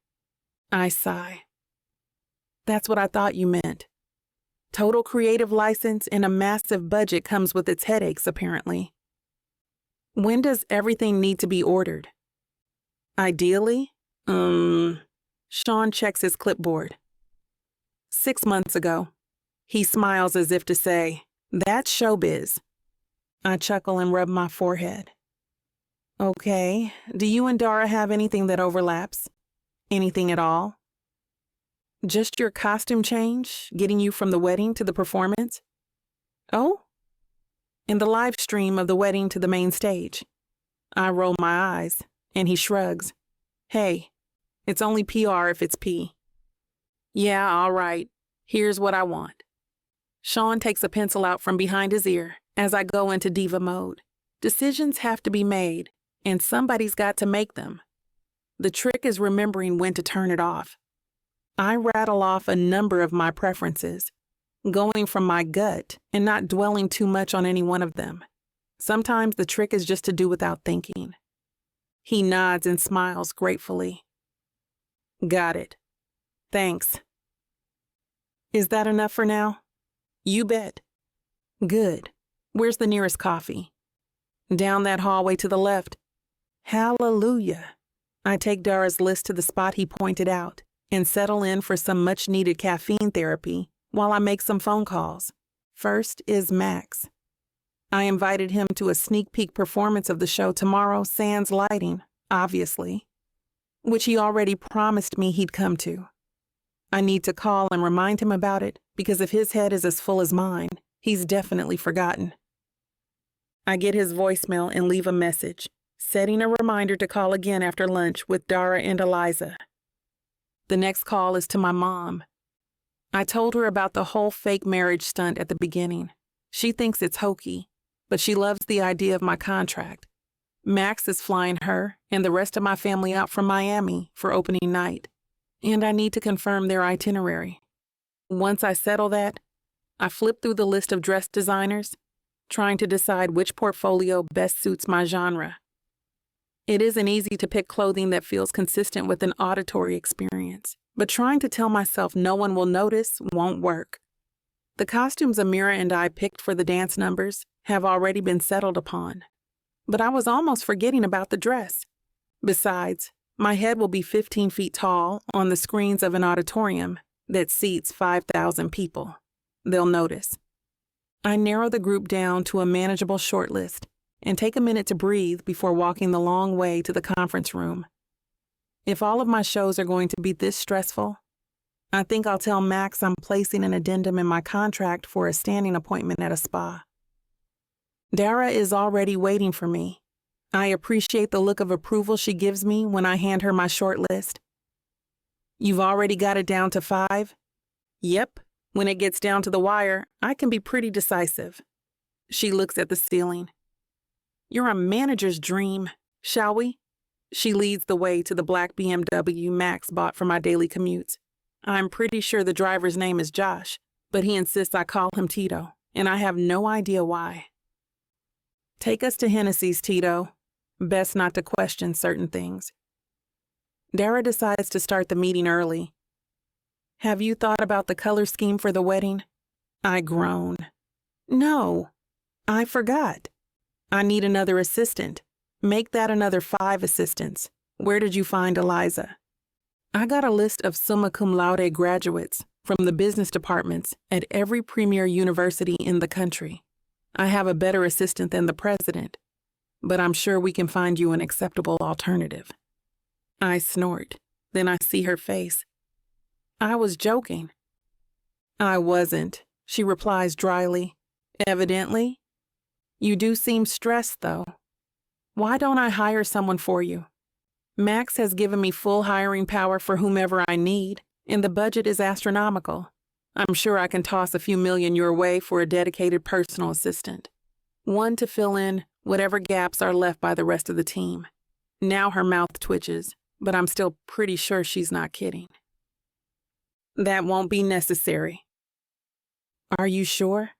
I sigh. That's what I thought you meant. Total creative license and a massive budget comes with its headaches, apparently. When does everything need to be ordered? Ideally, Sean checks his clipboard. 6 months ago. He smiles as if to say, that's showbiz. I chuckle and rub my forehead. Okay, do you and Dara have anything that overlaps? Anything at all? Just your costume change, getting you from the wedding to the performance? Oh? In the live stream of the wedding to the main stage. I roll my eyes, and he shrugs. Hey, it's only PR if it's P. Yeah, all right. Here's what I want. Sean takes a pencil out from behind his ear as I go into diva mode. Decisions have to be made, and somebody's got to make them. The trick is remembering when to turn it off. I rattle off a number of my preferences, going from my gut and not dwelling too much on any one of them. Sometimes the trick is just to do without thinking. He nods and smiles gratefully. Got it. Thanks. Is that enough for now? You bet. Good. Where's the nearest coffee? Down that hallway to the left. Hallelujah. I take Dara's list to the spot he pointed out and settle in for some much-needed caffeine therapy while I make some phone calls. First is Max. I invited him to a sneak peek performance of the show tomorrow, sans lighting, obviously, which he already promised me he'd come to. I need to call and remind him about it because if his head is as full as mine, he's definitely forgotten. I get his voicemail and leave a message, setting a reminder to call again after lunch with Dara and Eliza. The next call is to my mom. I told her about the whole fake marriage stunt at the beginning. She thinks it's hokey, but she loves the idea of my contract. Max is flying her and the rest of my family out from Miami for opening night, and I need to confirm their itinerary. Once I settle that, I flip through the list of dress designers, trying to decide which portfolio best suits my genre. It isn't easy to pick clothing that feels consistent with an auditory experience, but trying to tell myself no one will notice won't work. The costumes Amira and I picked for the dance numbers have already been settled upon, but I was almost forgetting about the dress. Besides, my head will be 15 feet tall on the screens of an auditorium that seats 5,000 people. They'll notice. I narrow the group down to a manageable shortlist and take a minute to breathe before walking the long way to the conference room. If all of my shows are going to be this stressful, I think I'll tell Max I'm placing an addendum in my contract for a standing appointment at a spa. Dara is already waiting for me. I appreciate the look of approval she gives me when I hand her my short list. You've already got it down to 5? Yep. When it gets down to the wire, I can be pretty decisive. She looks at the ceiling. You're a manager's dream. Shall we? She leads the way to the black BMW Max bought for my daily commutes. I'm pretty sure the driver's name is Josh, but he insists I call him Tito, and I have no idea why. Take us to Hennessy's, Tito. Best not to question certain things. Dara decides to start the meeting early. Have you thought about the color scheme for the wedding? I groan. No, I forgot. I need another assistant. Make that another 5 assistants. Where did you find Eliza? I got a list of summa cum laude graduates from the business departments at every premier university in the country. I have a better assistant than the president, but I'm sure we can find you an acceptable alternative. I snort. Then I see her face. I was joking. I wasn't, she replies dryly. Evidently. You do seem stressed, though. Why don't I hire someone for you? Max has given me full hiring power for whomever I need, and the budget is astronomical. I'm sure I can toss a few million your way for a dedicated personal assistant. One to fill in whatever gaps are left by the rest of the team. Now her mouth twitches, but I'm still pretty sure she's not kidding. That won't be necessary. Are you sure?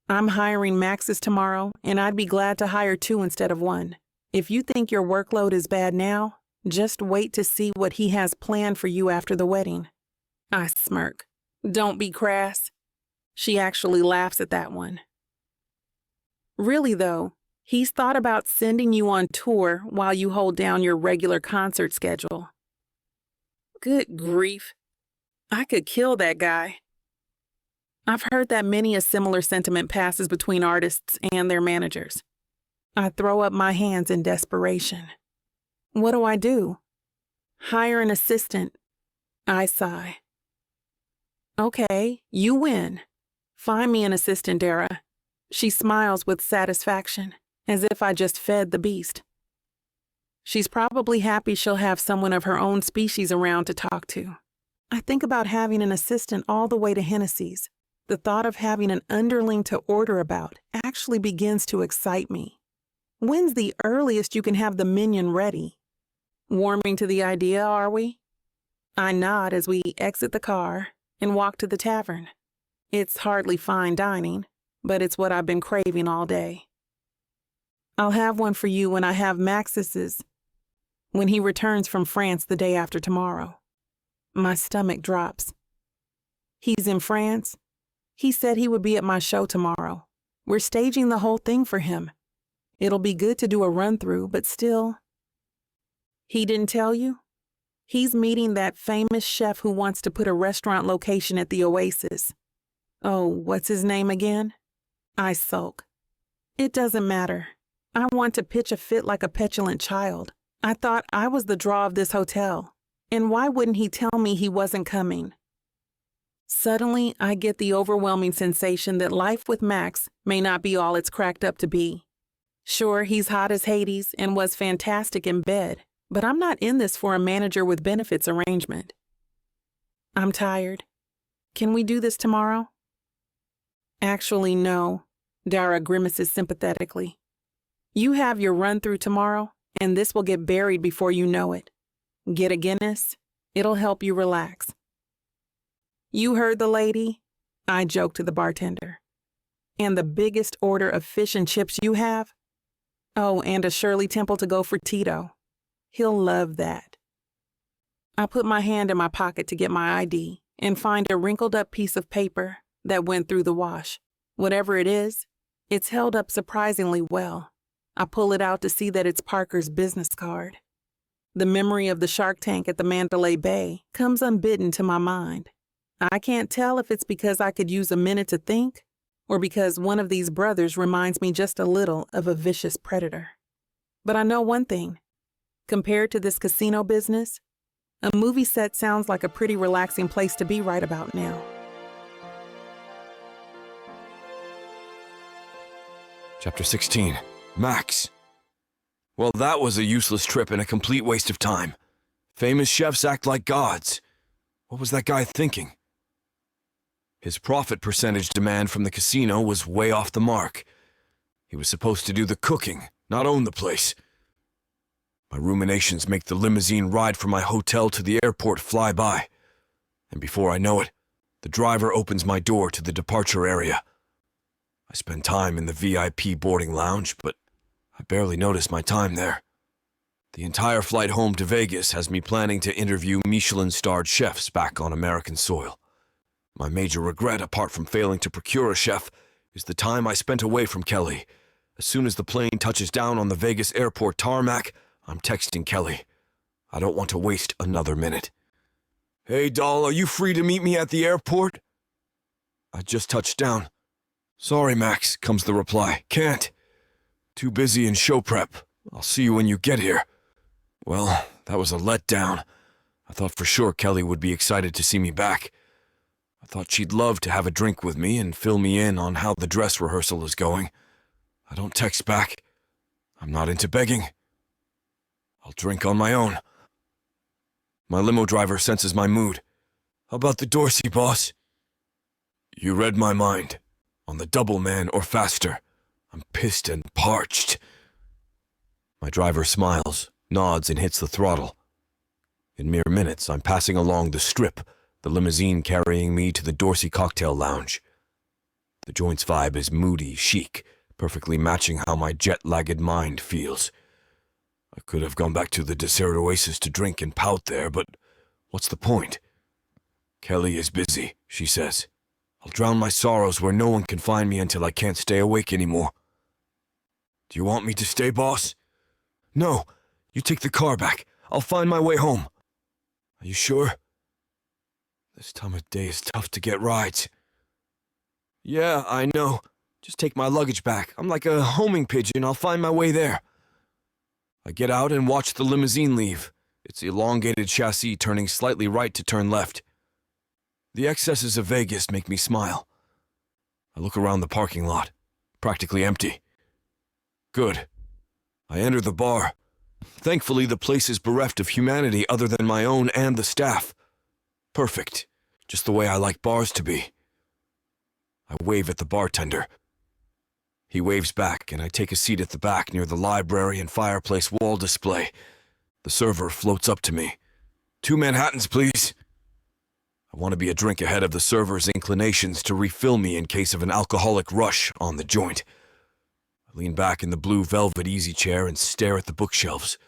I'm hiring Max's tomorrow, and I'd be glad to hire 2 instead of 1. If you think your workload is bad now, just wait to see what he has planned for you after the wedding. I smirk. Don't be crass. She actually laughs at that one. Really, though, he's thought about sending you on tour while you hold down your regular concert schedule. Good grief. I could kill that guy. I've heard that many a similar sentiment passes between artists and their managers. I throw up my hands in desperation. What do I do? Hire an assistant. I sigh. Okay, you win. Find me an assistant, Dara. She smiles with satisfaction, as if I just fed the beast. She's probably happy she'll have someone of her own species around to talk to. I think about having an assistant all the way to Hennessy's. The thought of having an underling to order about actually begins to excite me. When's the earliest you can have the minion ready? Warming to the idea, are we? I nod as we exit the car and walk to the tavern. It's hardly fine dining, but it's what I've been craving all day. I'll have one for you when I have Max's, when he returns from France the day after tomorrow. My stomach drops. He's in France? He said he would be at my show tomorrow. We're staging the whole thing for him. It'll be good to do a run-through, but still. He didn't tell you? He's meeting that famous chef who wants to put a restaurant location at the Oasis. Oh, what's his name again? I sulk. It doesn't matter. I want to pitch a fit like a petulant child. I thought I was the draw of this hotel. And why wouldn't he tell me he wasn't coming? Suddenly, I get the overwhelming sensation that life with Max may not be all it's cracked up to be. Sure, he's hot as Hades and was fantastic in bed, but I'm not in this for a manager with benefits arrangement. I'm tired. Can we do this tomorrow? Actually, no. Dara grimaces sympathetically. You have your run-through tomorrow, and this will get buried before you know it. Get a Guinness. It'll help you relax. You heard the lady? I joke to the bartender. And the biggest order of fish and chips you have? Oh, and a Shirley Temple to go for Tito. He'll love that. I put my hand in my pocket to get my ID and find a wrinkled up piece of paper that went through the wash. Whatever it is, it's held up surprisingly well. I pull it out to see that it's Parker's business card. The memory of the Shark Tank at the Mandalay Bay comes unbidden to my mind. I can't tell if it's because I could use a minute to think or because one of these brothers reminds me just a little of a vicious predator. But I know one thing. Compared to this casino business, A movie set sounds like a pretty relaxing place to be right about now. Chapter 16. Max. Well, that was a useless trip and a complete waste of time. Famous chefs act like gods. What was that guy thinking? His profit percentage demand from the casino was way off the mark. He was supposed to do the cooking, not own the place. My ruminations make the limousine ride from my hotel to the airport fly by. And before I know it, the driver opens my door to the departure area. I spend time in the VIP boarding lounge, but I barely notice my time there. The entire flight home to Vegas has me planning to interview Michelin-starred chefs back on American soil. My major regret, apart from failing to procure a chef, is the time I spent away from Kelly. As soon as the plane touches down on the Vegas airport tarmac, I'm texting Kelly. I don't want to waste another minute. "Hey, doll, are you free to meet me at the airport?" "I just touched down." "Sorry, Max," comes the reply. "Can't. Too busy in show prep. I'll see you when you get here." Well, that was a letdown. I thought for sure Kelly would be excited to see me back. I thought she'd love to have a drink with me and fill me in on how the dress rehearsal is going. I don't text back. I'm not into begging. I'll drink on my own. My limo driver senses my mood. "How about the Dorsey, boss?" "You read my mind. On the double, man, or faster. I'm pissed and parched." My driver smiles, nods, and hits the throttle. In mere minutes, I'm passing along the Strip, the limousine carrying me to the Dorsey Cocktail Lounge. The joint's vibe is moody, chic, perfectly matching how my jet-lagged mind feels. I could have gone back to the Desert Oasis to drink and pout there, but what's the point? "Kelly is busy," she says. "I'll drown my sorrows where no one can find me until I can't stay awake anymore." "Do you want me to stay, boss?" "No, you take the car back. I'll find my way home." "Are you sure? This time of day is tough to get rides." "Yeah, I know. Just take my luggage back. I'm like a homing pigeon. I'll find my way there." I get out and watch the limousine leave, its elongated chassis turning slightly right to turn left. The excesses of Vegas make me smile. I look around the parking lot, practically empty. Good. I enter the bar. Thankfully, the place is bereft of humanity other than my own and the staff. Perfect. Just the way I like bars to be. I wave at the bartender. He waves back, and I take a seat at the back near the library and fireplace wall display. The server floats up to me. "2 Manhattans, please." I want to be a drink ahead of the server's inclinations to refill me in case of an alcoholic rush on the joint. I lean back in the blue velvet easy chair and stare at the bookshelves.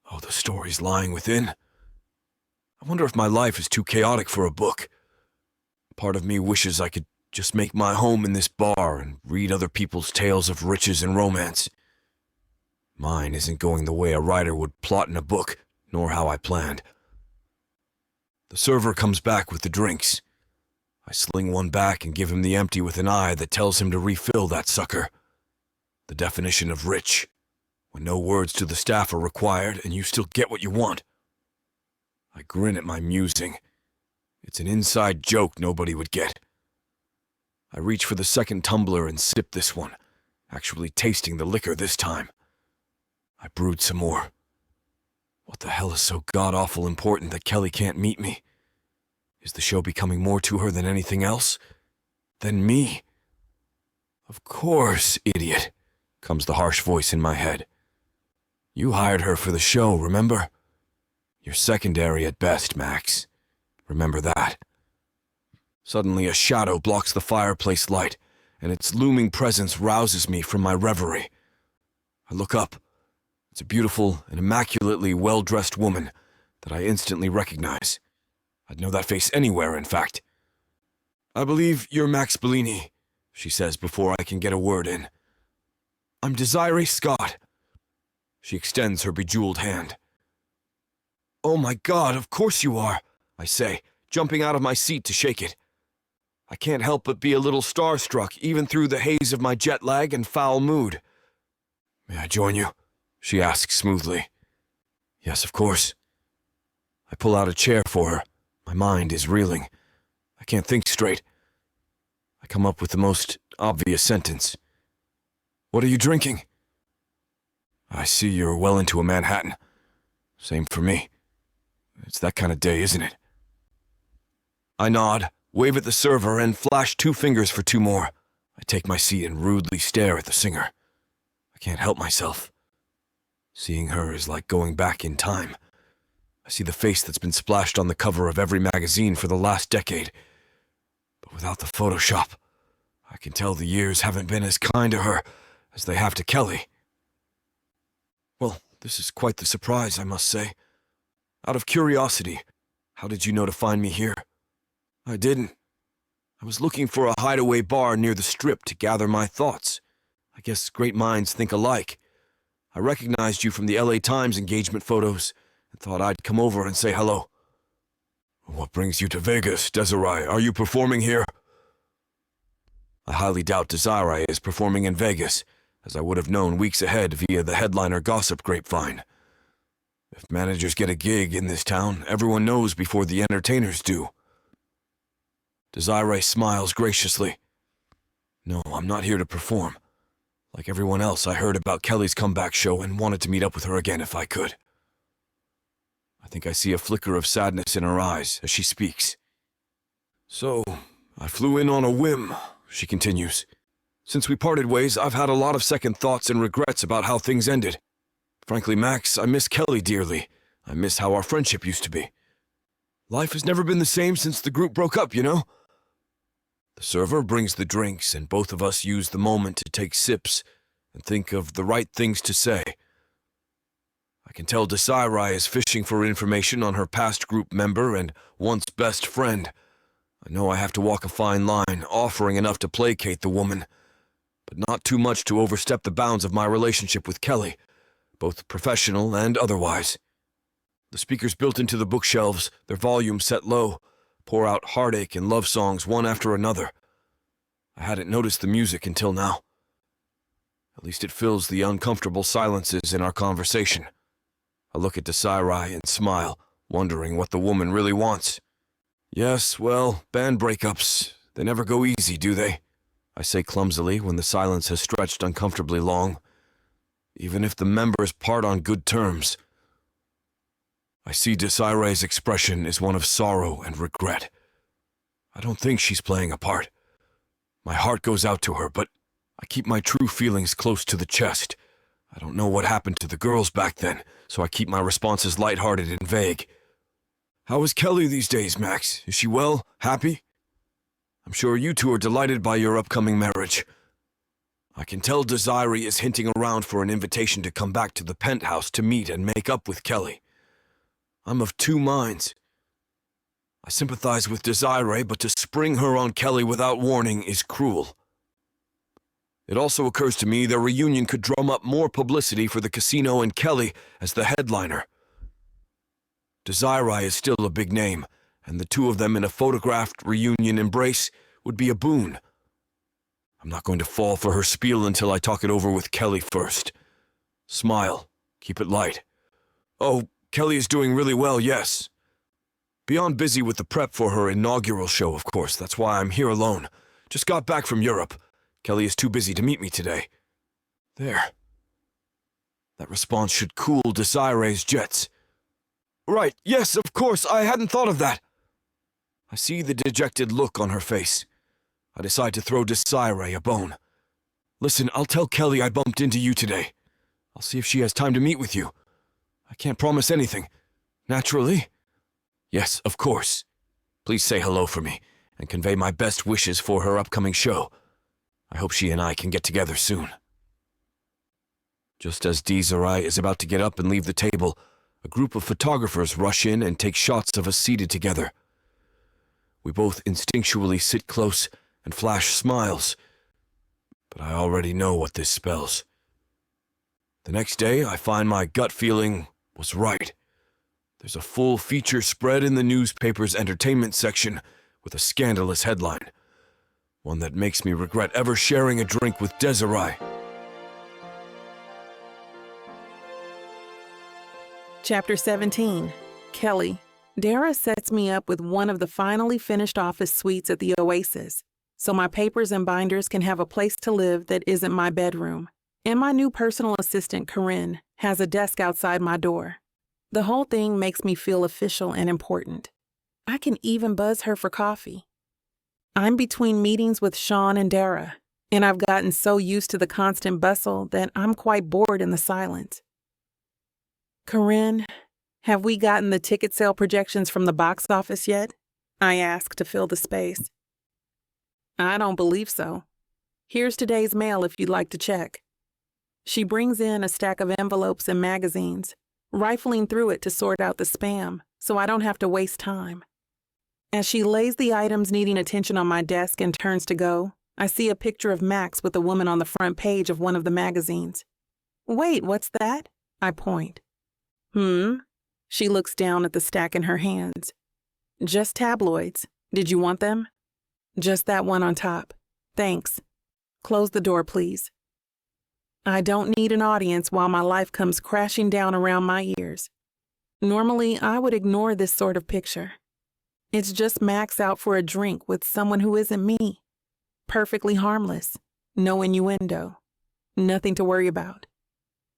Oh, the stories lying within. I wonder if my life is too chaotic for a book. Part of me wishes I could just make my home in this bar and read other people's tales of riches and romance. Mine isn't going the way a writer would plot in a book, nor how I planned. The server comes back with the drinks. I sling one back and give him the empty with an eye that tells him to refill that sucker. The definition of rich, when no words to the staff are required and you still get what you want. I grin at my musing. It's an inside joke nobody would get. I reach for the second tumbler and sip this one, actually tasting the liquor this time. I brewed some more. What the hell is so god-awful important that Kelly can't meet me? Is the show becoming more to her than anything else? Than me? "Of course, idiot," comes the harsh voice in my head. "You hired her for the show, remember? You're secondary at best, Max. Remember that." Suddenly, a shadow blocks the fireplace light, and its looming presence rouses me from my reverie. I look up. It's a beautiful and immaculately well-dressed woman that I instantly recognize. I'd know that face anywhere, in fact. "I believe you're Max Bilini," she says before I can get a word in. "I'm Desiree Scott." She extends her bejeweled hand. "Oh my God, of course you are," I say, jumping out of my seat to shake it. I can't help but be a little starstruck, even through the haze of my jet lag and foul mood. "May I join you?" she asks smoothly. "Yes, of course." I pull out a chair for her. My mind is reeling. I can't think straight. I come up with the most obvious sentence. "What are you drinking?" "I see you're well into a Manhattan. Same for me. It's that kind of day, isn't it?" I nod, wave at the server, and flash 2 fingers for 2 more. I take my seat and rudely stare at the singer. I can't help myself. Seeing her is like going back in time. I see the face that's been splashed on the cover of every magazine for the last decade. But without the Photoshop, I can tell the years haven't been as kind to her as they have to Kelly. Well, this is quite the surprise, I must say. Out of curiosity, how did you know to find me here? I didn't. I was looking for a hideaway bar near the Strip to gather my thoughts. I guess great minds think alike. I recognized you from the LA Times engagement photos and thought I'd come over and say hello. What brings you to Vegas, Desiree? Are you performing here? I highly doubt Desiree is performing in Vegas, as I would have known weeks ahead via the headliner gossip grapevine. If managers get a gig in this town, everyone knows before the entertainers do. Desiree smiles graciously. No, I'm not here to perform. Like everyone else, I heard about Kelly's comeback show and wanted to meet up with her again if I could. I think I see a flicker of sadness in her eyes as she speaks. So, I flew in on a whim, she continues. Since we parted ways, I've had a lot of second thoughts and regrets about how things ended. Frankly, Max, I miss Kelly dearly. I miss how our friendship used to be. Life has never been the same since the group broke up, you know? The server brings the drinks, and both of us use the moment to take sips and think of the right things to say. I can tell Desiree is fishing for information on her past group member and once best friend. I know I have to walk a fine line, offering enough to placate the woman, but not too much to overstep the bounds of my relationship with Kelly, both professional and otherwise. The speakers built into the bookshelves, their volume set low, pour out heartache and love songs one after another. I hadn't noticed the music until now. At least it fills the uncomfortable silences in our conversation. I look at Desiree and smile, wondering what the woman really wants. Yes, well, band breakups, they never go easy, do they? I say clumsily when the silence has stretched uncomfortably long. Even if the members part on good terms. I see Desiree's expression is one of sorrow and regret. I don't think she's playing a part. My heart goes out to her, but I keep my true feelings close to the chest. I don't know what happened to the girls back then, so I keep my responses lighthearted and vague. How is Kelly these days, Max? Is she well? Happy? I'm sure you two are delighted by your upcoming marriage. I can tell Desiree is hinting around for an invitation to come back to the penthouse to meet and make up with Kelly. I'm of 2 minds. I sympathize with Desiree, but to spring her on Kelly without warning is cruel. It also occurs to me their reunion could drum up more publicity for the casino and Kelly as the headliner. Desiree is still a big name, and the 2 of them in a photographed reunion embrace would be a boon. I'm not going to fall for her spiel until I talk it over with Kelly first. Smile. Keep it light. Oh, Kelly is doing really well, yes. Beyond busy with the prep for her inaugural show, of course. That's why I'm here alone. Just got back from Europe. Kelly is too busy to meet me today. There. That response should cool Desiree's jets. Right, yes, of course, I hadn't thought of that. I see the dejected look on her face. I decide to throw Desiree a bone. Listen, I'll tell Kelly I bumped into you today. I'll see if she has time to meet with you. I can't promise anything. Naturally? Yes, of course. Please say hello for me, and convey my best wishes for her upcoming show. I hope she and I can get together soon. Just as Desiree is about to get up and leave the table, a group of photographers rush in and take shots of us seated together. We both instinctually sit close and flash smiles, but I already know what this spells. The next day, I find my gut feeling was right. There's a full feature spread in the newspaper's entertainment section with a scandalous headline, one that makes me regret ever sharing a drink with Desiree. Chapter 17, Kelly, Dara sets me up with one of the finally finished office suites at the Oasis, so my papers and binders can have a place to live that isn't my bedroom. And my new personal assistant, Corinne, has a desk outside my door. The whole thing makes me feel official and important. I can even buzz her for coffee. I'm between meetings with Sean and Dara, and I've gotten so used to the constant bustle that I'm quite bored in the silence. Corinne, have we gotten the ticket sale projections from the box office yet? I ask to fill the space. I don't believe so. Here's today's mail if you'd like to check. She brings in a stack of envelopes and magazines, rifling through it to sort out the spam so I don't have to waste time. As she lays the items needing attention on my desk and turns to go, I see a picture of Max with a woman on the front page of one of the magazines. Wait, what's that? I point. She looks down at the stack in her hands. Just tabloids. Did you want them? Just that one on top. Thanks. Close the door, please. I don't need an audience while my life comes crashing down around my ears. Normally, I would ignore this sort of picture. It's just Max out for a drink with someone who isn't me. Perfectly harmless. No innuendo. Nothing to worry about.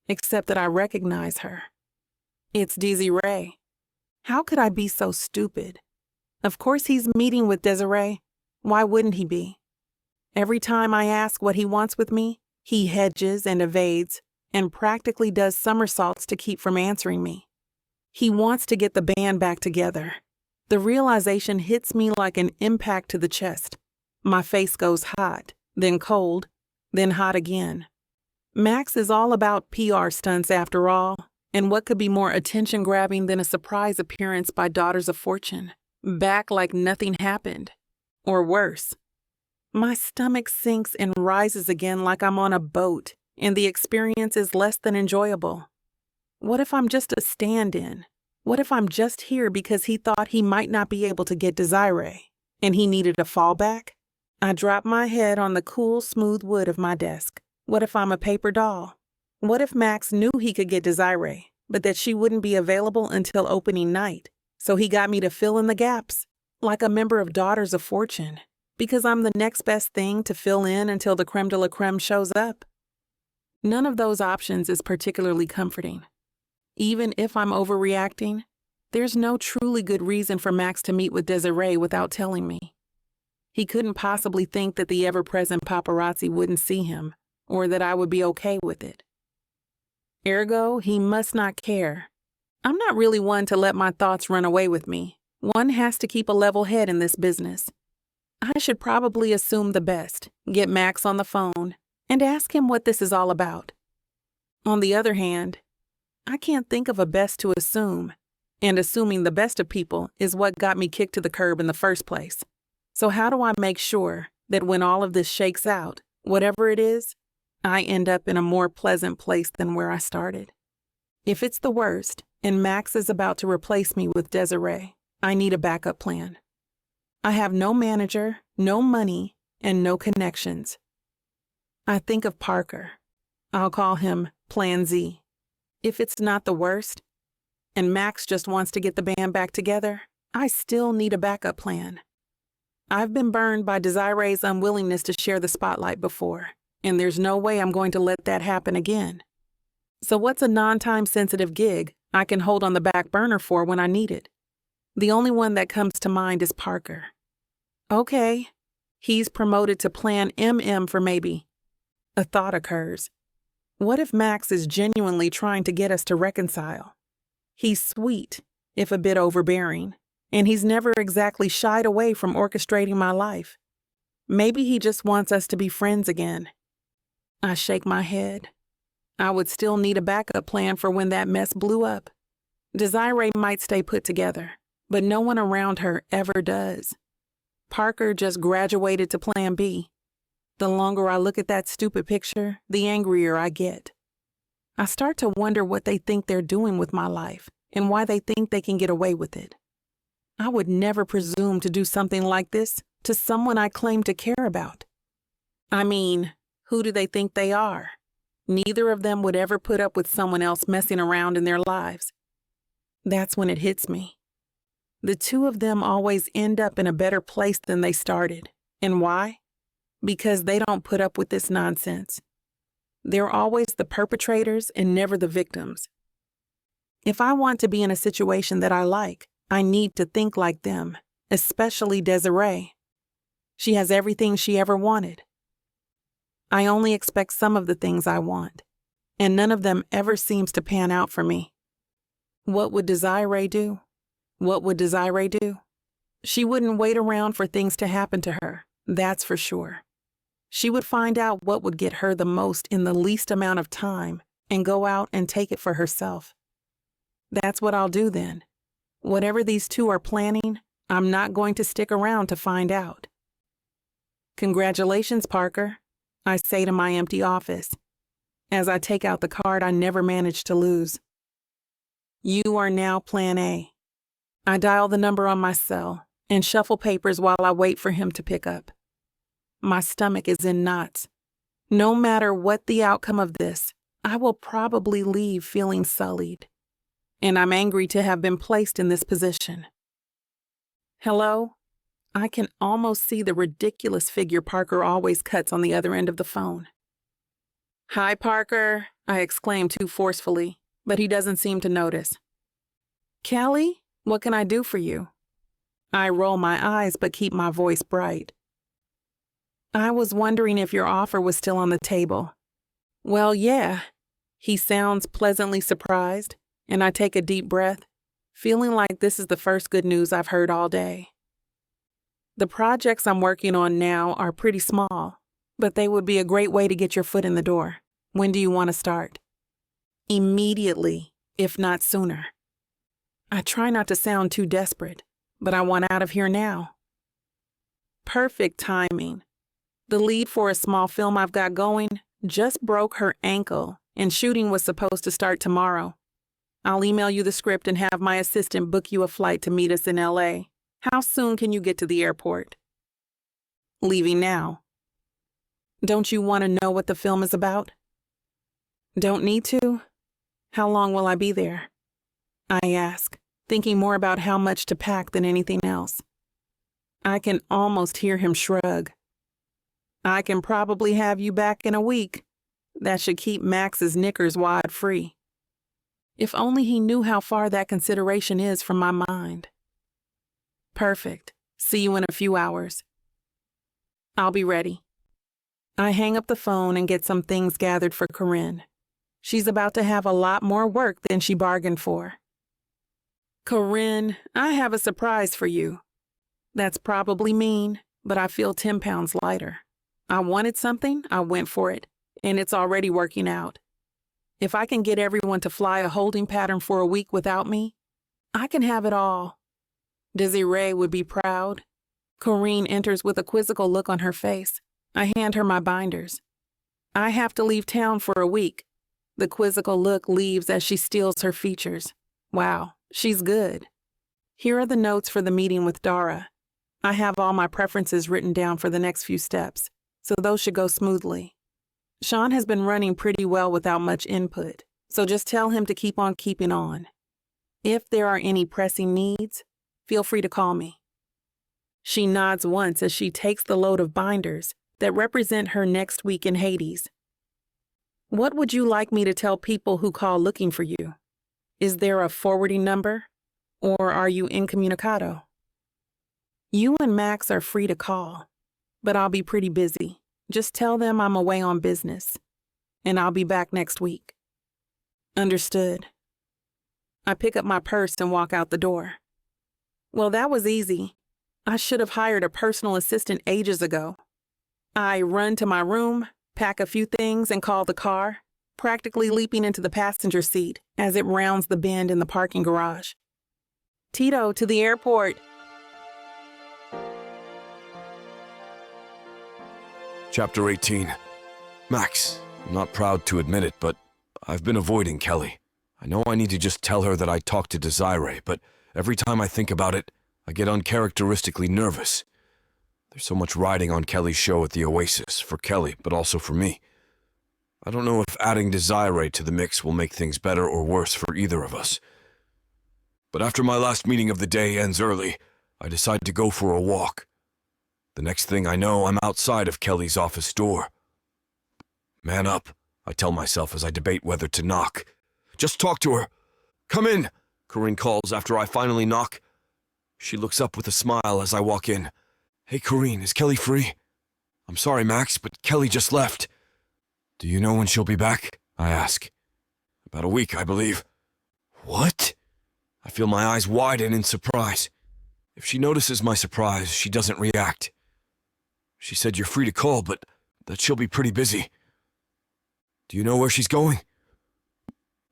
Except that I recognize her. It's Desiree. How could I be so stupid? Of course he's meeting with Desiree. Why wouldn't he be? Every time I ask what he wants with me, he hedges and evades and practically does somersaults to keep from answering me. He wants to get the band back together. The realization hits me like an impact to the chest. My face goes hot, then cold, then hot again. Max is all about PR stunts after all, and what could be more attention-grabbing than a surprise appearance by Daughters of Fortune, back like nothing happened, or worse. My stomach sinks and rises again like I'm on a boat, and the experience is less than enjoyable. What if I'm just a stand-in? What if I'm just here because he thought he might not be able to get Desiree, and he needed a fallback? I drop my head on the cool, smooth wood of my desk. What if I'm a paper doll? What if Max knew he could get Desiree, but that she wouldn't be available until opening night, so he got me to fill in the gaps, like a member of Daughters of Fortune, because I'm the next best thing to fill in until the creme de la creme shows up? None of those options is particularly comforting. Even if I'm overreacting, there's no truly good reason for Max to meet with Desiree without telling me. He couldn't possibly think that the ever-present paparazzi wouldn't see him, or that I would be okay with it. Ergo, he must not care. I'm not really one to let my thoughts run away with me. One has to keep a level head in this business. I should probably assume the best, get Max on the phone, and ask him what this is all about. On the other hand, I can't think of a best to assume, and assuming the best of people is what got me kicked to the curb in the first place. So how do I make sure that when all of this shakes out, whatever it is, I end up in a more pleasant place than where I started? If it's the worst, and Max is about to replace me with Desiree, I need a backup plan. I have no manager, no money, and no connections. I think of Parker. I'll call him Plan Z. If it's not the worst, and Max just wants to get the band back together, I still need a backup plan. I've been burned by Desiree's unwillingness to share the spotlight before, and there's no way I'm going to let that happen again. So what's a non-time sensitive gig I can hold on the back burner for when I need it? The only one that comes to mind is Parker. Okay, he's promoted to Plan MM for maybe. A thought occurs. What if Max is genuinely trying to get us to reconcile? He's sweet, if a bit overbearing, and he's never exactly shied away from orchestrating my life. Maybe he just wants us to be friends again. I shake my head. I would still need a backup plan for when that mess blew up. Desiree might stay put together, but no one around her ever does. Parker just graduated to Plan B. The longer I look at that stupid picture, the angrier I get. I start to wonder what they think they're doing with my life and why they think they can get away with it. I would never presume to do something like this to someone I claim to care about. I mean, who do they think they are? Neither of them would ever put up with someone else messing around in their lives. That's when it hits me. The two of them always end up in a better place than they started. And why? Because they don't put up with this nonsense. They're always the perpetrators and never the victims. If I want to be in a situation that I like, I need to think like them, especially Desiree. She has everything she ever wanted. I only expect some of the things I want, and none of them ever seems to pan out for me. What would Desiree do? What would Desiree do? She wouldn't wait around for things to happen to her, that's for sure. She would find out what would get her the most in the least amount of time and go out and take it for herself. That's what I'll do then. Whatever these two are planning, I'm not going to stick around to find out. Congratulations, Parker, I say to my empty office, as I take out the card I never managed to lose. You are now Plan A. I dial the number on my cell and shuffle papers while I wait for him to pick up. My stomach is in knots. No matter what the outcome of this, I will probably leave feeling sullied. And I'm angry to have been placed in this position. Hello? I can almost see the ridiculous figure Parker always cuts on the other end of the phone. Hi, Parker, I exclaim too forcefully, but he doesn't seem to notice. Kelly, what can I do for you? I roll my eyes but keep my voice bright. I was wondering if your offer was still on the table. Well, yeah. He sounds pleasantly surprised, and I take a deep breath, feeling like this is the first good news I've heard all day. The projects I'm working on now are pretty small, but they would be a great way to get your foot in the door. When do you want to start? Immediately, if not sooner. I try not to sound too desperate, but I want out of here now. Perfect timing. The lead for a small film I've got going just broke her ankle, and shooting was supposed to start tomorrow. I'll email you the script and have my assistant book you a flight to meet us in LA. How soon can you get to the airport? Leaving now. Don't you want to know what the film is about? Don't need to? How long will I be there? I ask, thinking more about how much to pack than anything else. I can almost hear him shrug. I can probably have you back in a week. That should keep Max's knickers wide free. If only he knew how far that consideration is from my mind. Perfect. See you in a few hours. I'll be ready. I hang up the phone and get some things gathered for Corinne. She's about to have a lot more work than she bargained for. Corinne, I have a surprise for you. That's probably mean, but I feel 10 pounds lighter. I wanted something, I went for it, and it's already working out. If I can get everyone to fly a holding pattern for a week without me, I can have it all. Desiree would be proud. Corinne enters with a quizzical look on her face. I hand her my binders. I have to leave town for a week. The quizzical look leaves as she steals her features. Wow, she's good. Here are the notes for the meeting with Dara. I have all my preferences written down for the next few steps, so those should go smoothly. Sean has been running pretty well without much input, so just tell him to keep on keeping on. If there are any pressing needs, feel free to call me. She nods once as she takes the load of binders that represent her next week in Hades. What would you like me to tell people who call looking for you? Is there a forwarding number, or are you incommunicado? You and Max are free to call, but I'll be pretty busy. Just tell them I'm away on business, and I'll be back next week. Understood. I pick up my purse and walk out the door. Well, that was easy. I should have hired a personal assistant ages ago. I run to my room, pack a few things, and call the car, practically leaping into the passenger seat as it rounds the bend in the parking garage. Tito, to the airport. Chapter 18. Max, I'm not proud to admit it, but I've been avoiding Kelly. I know I need to just tell her that I talked to Desiree, but every time I think about it, I get uncharacteristically nervous. There's so much riding on Kelly's show at the Oasis, for Kelly, but also for me. I don't know if adding Desiree to the mix will make things better or worse for either of us. But after my last meeting of the day ends early, I decide to go for a walk. The next thing I know, I'm outside of Kelly's office door. Man up, I tell myself as I debate whether to knock. Just talk to her. Come in, Corinne calls after I finally knock. She looks up with a smile as I walk in. Hey, Corinne, is Kelly free? I'm sorry, Max, but Kelly just left. Do you know when she'll be back? I ask. About a week, I believe. What? I feel my eyes widen in surprise. If she notices my surprise, she doesn't react. She said you're free to call, but that she'll be pretty busy. Do you know where she's going?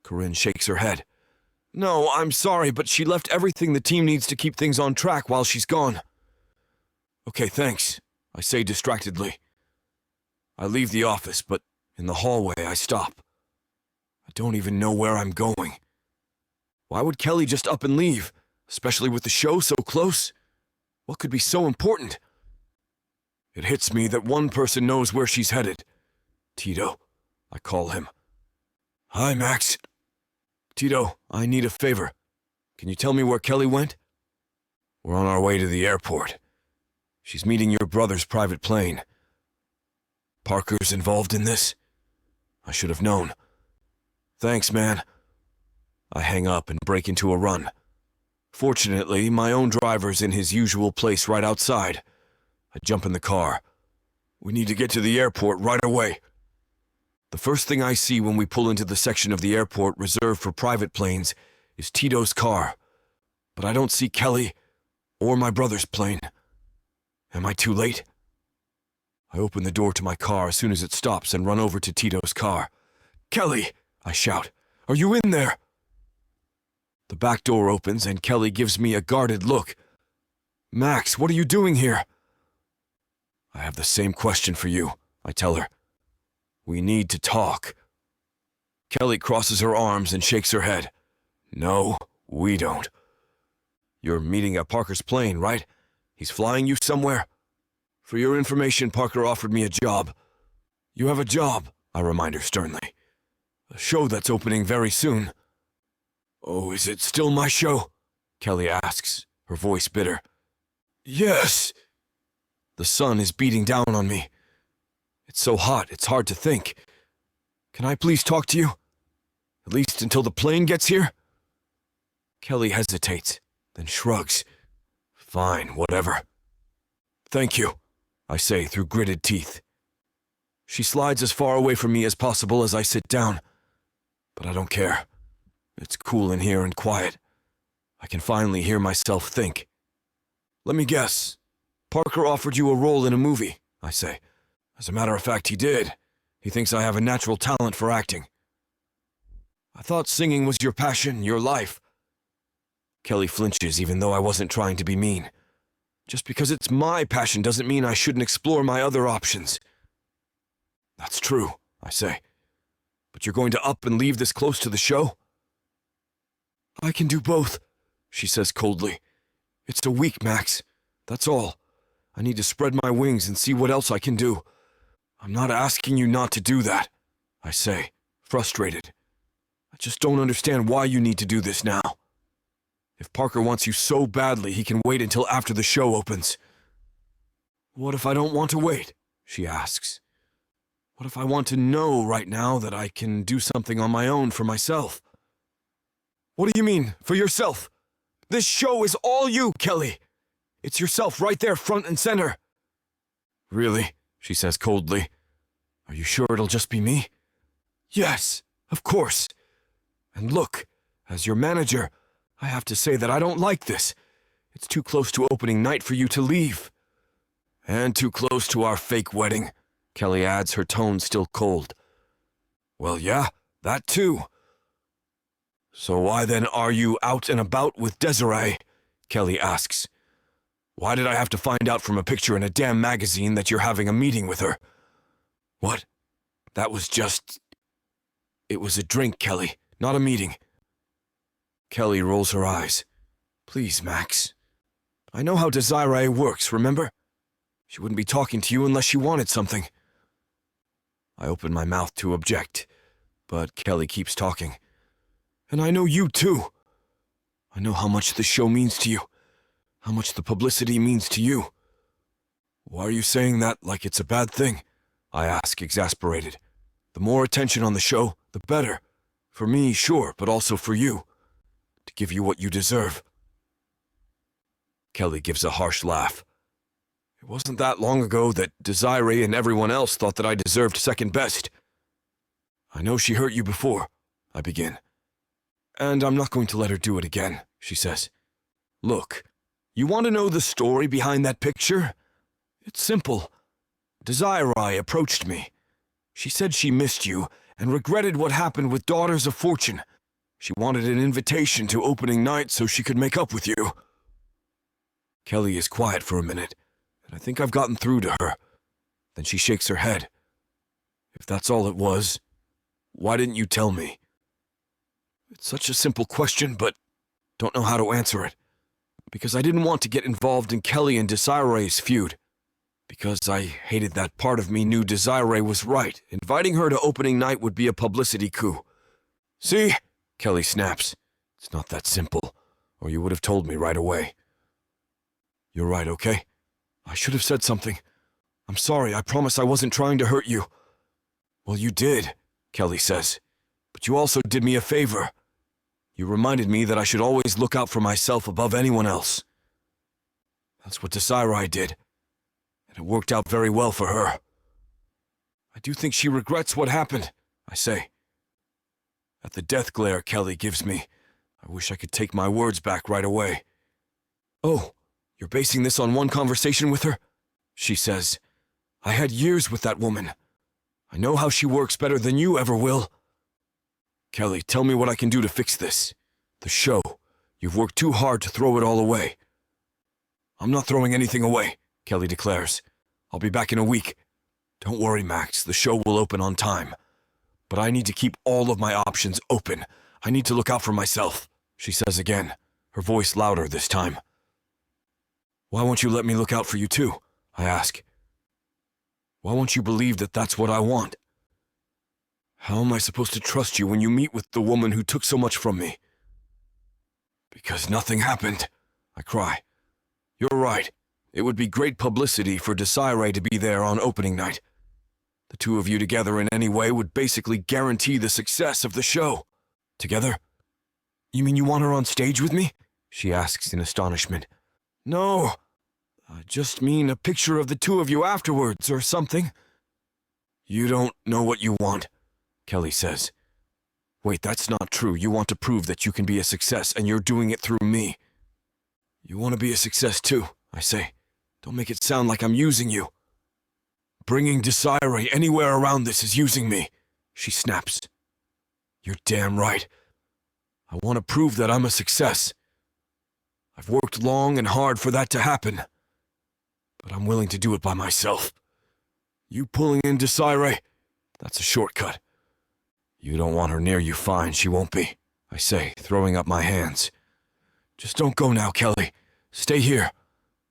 Corinne shakes her head. No, I'm sorry, but she left everything the team needs to keep things on track while she's gone. Okay, thanks, I say distractedly. I leave the office, but in the hallway I stop. I don't even know where I'm going. Why would Kelly just up and leave, especially with the show so close? What could be so important? It hits me that one person knows where she's headed. Tito, I call him. Hi, Max. Tito, I need a favor. Can you tell me where Kelly went? We're on our way to the airport. She's meeting your brother's private plane. Parker's involved in this? I should have known. Thanks, man. I hang up and break into a run. Fortunately, my own driver's in his usual place right outside. I jump in the car. We need to get to the airport right away. The first thing I see when we pull into the section of the airport reserved for private planes is Tito's car. But I don't see Kelly or my brother's plane. Am I too late? I open the door to my car as soon as it stops and run over to Tito's car. Kelly, I shout. Are you in there? The back door opens and Kelly gives me a guarded look. Max, what are you doing here? I have the same question for you, I tell her. We need to talk. Kelly crosses her arms and shakes her head. No, we don't. You're meeting at Parker's plane, right? He's flying you somewhere? For your information, Parker offered me a job. You have a job, I remind her sternly. A show that's opening very soon. Oh, is it still my show? Kelly asks, her voice bitter. Yes. The sun is beating down on me. It's so hot, it's hard to think. Can I please talk to you? At least until the plane gets here? Kelly hesitates, then shrugs. Fine, whatever. Thank you, I say through gritted teeth. She slides as far away from me as possible as I sit down. But I don't care. It's cool in here and quiet. I can finally hear myself think. Let me guess. Parker offered you a role in a movie, I say. As a matter of fact, he did. He thinks I have a natural talent for acting. I thought singing was your passion, your life. Kelly flinches even though I wasn't trying to be mean. Just because it's my passion doesn't mean I shouldn't explore my other options. That's true, I say. But you're going to up and leave this close to the show? I can do both, she says coldly. It's a week, Max. That's all. I need to spread my wings and see what else I can do. I'm not asking you not to do that, I say, frustrated. I just don't understand why you need to do this now. If Parker wants you so badly, he can wait until after the show opens. What if I don't want to wait? She asks. What if I want to know right now that I can do something on my own for myself? What do you mean, for yourself? This show is all you, Kelly. It's yourself right there, front and center. Really? She says coldly. Are you sure it'll just be me? Yes, of course. And look, as your manager, I have to say that I don't like this. It's too close to opening night for you to leave. And too close to our fake wedding, Kelly adds, her tone still cold. Well, yeah, that too. So why then are you out and about with Desiree? Kelly asks. Why did I have to find out from a picture in a damn magazine that you're having a meeting with her? What? That was just... It was a drink, Kelly, not a meeting. Kelly rolls her eyes. Please, Max. I know how Desiree works, remember? She wouldn't be talking to you unless she wanted something. I open my mouth to object, but Kelly keeps talking. And I know you too. I know how much this show means to you, how much the publicity means to you. Why are you saying that like it's a bad thing? I ask, exasperated. The more attention on the show, the better. For me, sure, but also for you. To give you what you deserve. Kelly gives a harsh laugh. It wasn't that long ago that Desiree and everyone else thought that I deserved second best. I know she hurt you before, I begin. And I'm not going to let her do it again, she says. Look, you want to know the story behind that picture? It's simple. Desiree approached me. She said she missed you and regretted what happened with Daughters of Fortune. She wanted an invitation to opening night so she could make up with you. Kelly is quiet for a minute, and I think I've gotten through to her. Then she shakes her head. If that's all it was, why didn't you tell me? It's such a simple question, but don't know how to answer it. Because I didn't want to get involved in Kelly and Desiree's feud. Because I hated that part of me knew Desiree was right. Inviting her to opening night would be a publicity coup. See? Kelly snaps. It's not that simple, or you would have told me right away. You're right, okay? I should have said something. I'm sorry, I promise I wasn't trying to hurt you. Well, you did, Kelly says. But you also did me a favor. You reminded me that I should always look out for myself above anyone else. That's what Desiree did. And it worked out very well for her. I do think she regrets what happened, I say. At the death glare Kelly gives me, I wish I could take my words back right away. Oh, you're basing this on one conversation with her? She says. I had years with that woman. I know how she works better than you ever will. Kelly, tell me what I can do to fix this. The show. You've worked too hard to throw it all away. I'm not throwing anything away, Kelly declares. I'll be back in a week. Don't worry, Max. The show will open on time. But I need to keep all of my options open. I need to look out for myself, she says again, her voice louder this time. Why won't you let me look out for you too? I ask. Why won't you believe that that's what I want? How am I supposed to trust you when you meet with the woman who took so much from me? Because nothing happened, I cry. You're right. It would be great publicity for Desiree to be there on opening night. The two of you together in any way would basically guarantee the success of the show. Together? You mean you want her on stage with me? She asks in astonishment. No, I just mean a picture of the two of you afterwards or something. You don't know what you want, Kelly says. Wait, that's not true. You want to prove that you can be a success and you're doing it through me. You want to be a success too, I say. Don't make it sound like I'm using you. Bringing Desiree anywhere around this is using me, she snaps. You're damn right. I want to prove that I'm a success. I've worked long and hard for that to happen. But I'm willing to do it by myself. You pulling in Desiree, that's a shortcut. You don't want her near you, fine, she won't be, I say, throwing up my hands. Just don't go now, Kelly. Stay here.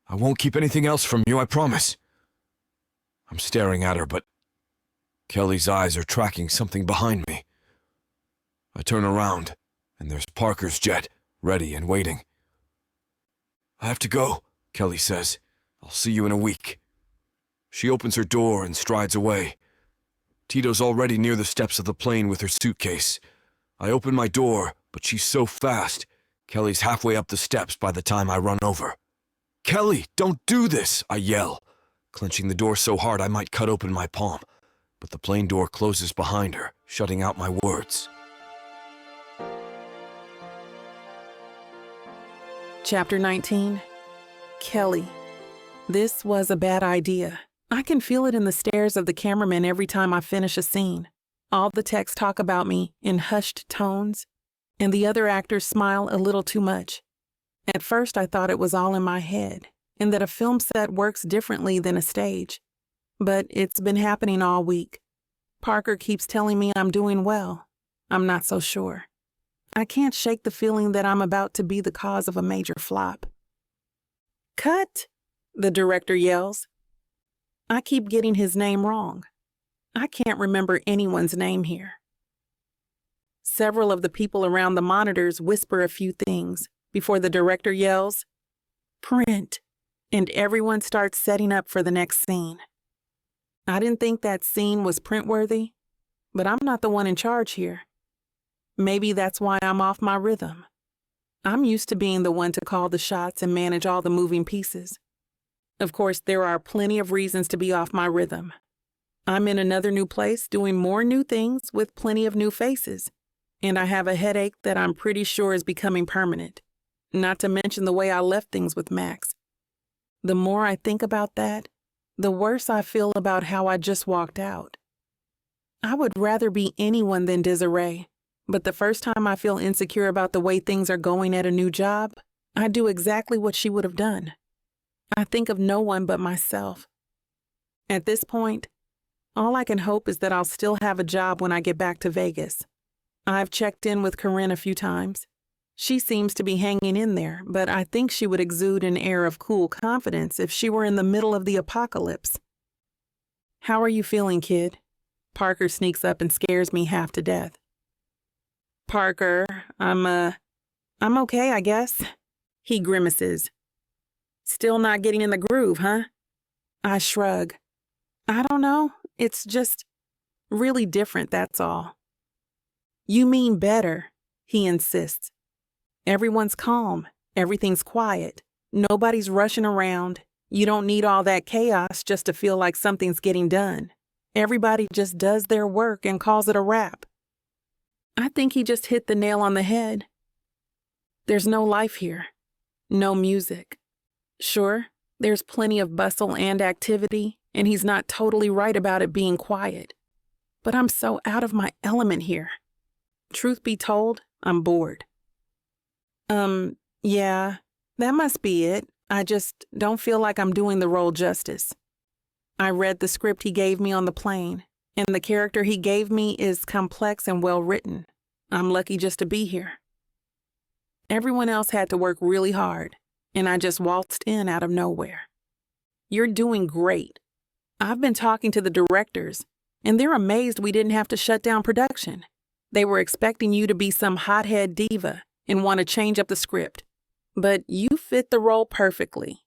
I won't keep anything else from you, I promise. I'm staring at her, but Kelly's eyes are tracking something behind me. I turn around, and there's Parker's jet, ready and waiting. I have to go, Kelly says. I'll see you in a week. She opens her door and strides away. Tito's already near the steps of the plane with her suitcase. I open my door, but she's so fast. Kelly's halfway up the steps by the time I run over. Kelly, don't do this, I yell, clenching the door so hard I might cut open my palm. But the plane door closes behind her, shutting out my words. Chapter 19. Kelly. This was a bad idea. I can feel it in the stares of the cameraman every time I finish a scene. All the techs talk about me in hushed tones, and the other actors smile a little too much. At first, I thought it was all in my head, and that a film set works differently than a stage. But it's been happening all week. Parker keeps telling me I'm doing well. I'm not so sure. I can't shake the feeling that I'm about to be the cause of a major flop. Cut, the director yells. I keep getting his name wrong. I can't remember anyone's name here. Several of the people around the monitors whisper a few things, before the director yells, "Print," and everyone starts setting up for the next scene. I didn't think that scene was print-worthy, but I'm not the one in charge here. Maybe that's why I'm off my rhythm. I'm used to being the one to call the shots and manage all the moving pieces. Of course, there are plenty of reasons to be off my rhythm. I'm in another new place doing more new things with plenty of new faces, and I have a headache that I'm pretty sure is becoming permanent, not to mention the way I left things with Max. The more I think about that, the worse I feel about how I just walked out. I would rather be anyone than Desiree, but the first time I feel insecure about the way things are going at a new job, I do exactly what she would have done. I think of no one but myself. At this point, all I can hope is that I'll still have a job when I get back to Vegas. I've checked in with Corinne a few times. She seems to be hanging in there, but I think she would exude an air of cool confidence if she were in the middle of the apocalypse. "How are you feeling, kid?" Parker sneaks up and scares me half to death. "Parker, I'm okay, I guess." He grimaces. "Still not getting in the groove, huh?" I shrug. "I don't know. It's just really different, that's all." "You mean better," he insists. "Everyone's calm. Everything's quiet. Nobody's rushing around. You don't need all that chaos just to feel like something's getting done. Everybody just does their work and calls it a wrap." I think he just hit the nail on the head. There's no life here. No music. Sure, there's plenty of bustle and activity, and he's not totally right about it being quiet. But I'm so out of my element here. Truth be told, I'm bored. Yeah, that must be it. I just don't feel like I'm doing the role justice. I read the script he gave me on the plane, and the character he gave me is complex and well written. I'm lucky just to be here. Everyone else had to work really hard, and I just waltzed in out of nowhere. You're doing great. I've been talking to the directors, and they're amazed we didn't have to shut down production. They were expecting you to be some hothead diva and want to change up the script, but you fit the role perfectly.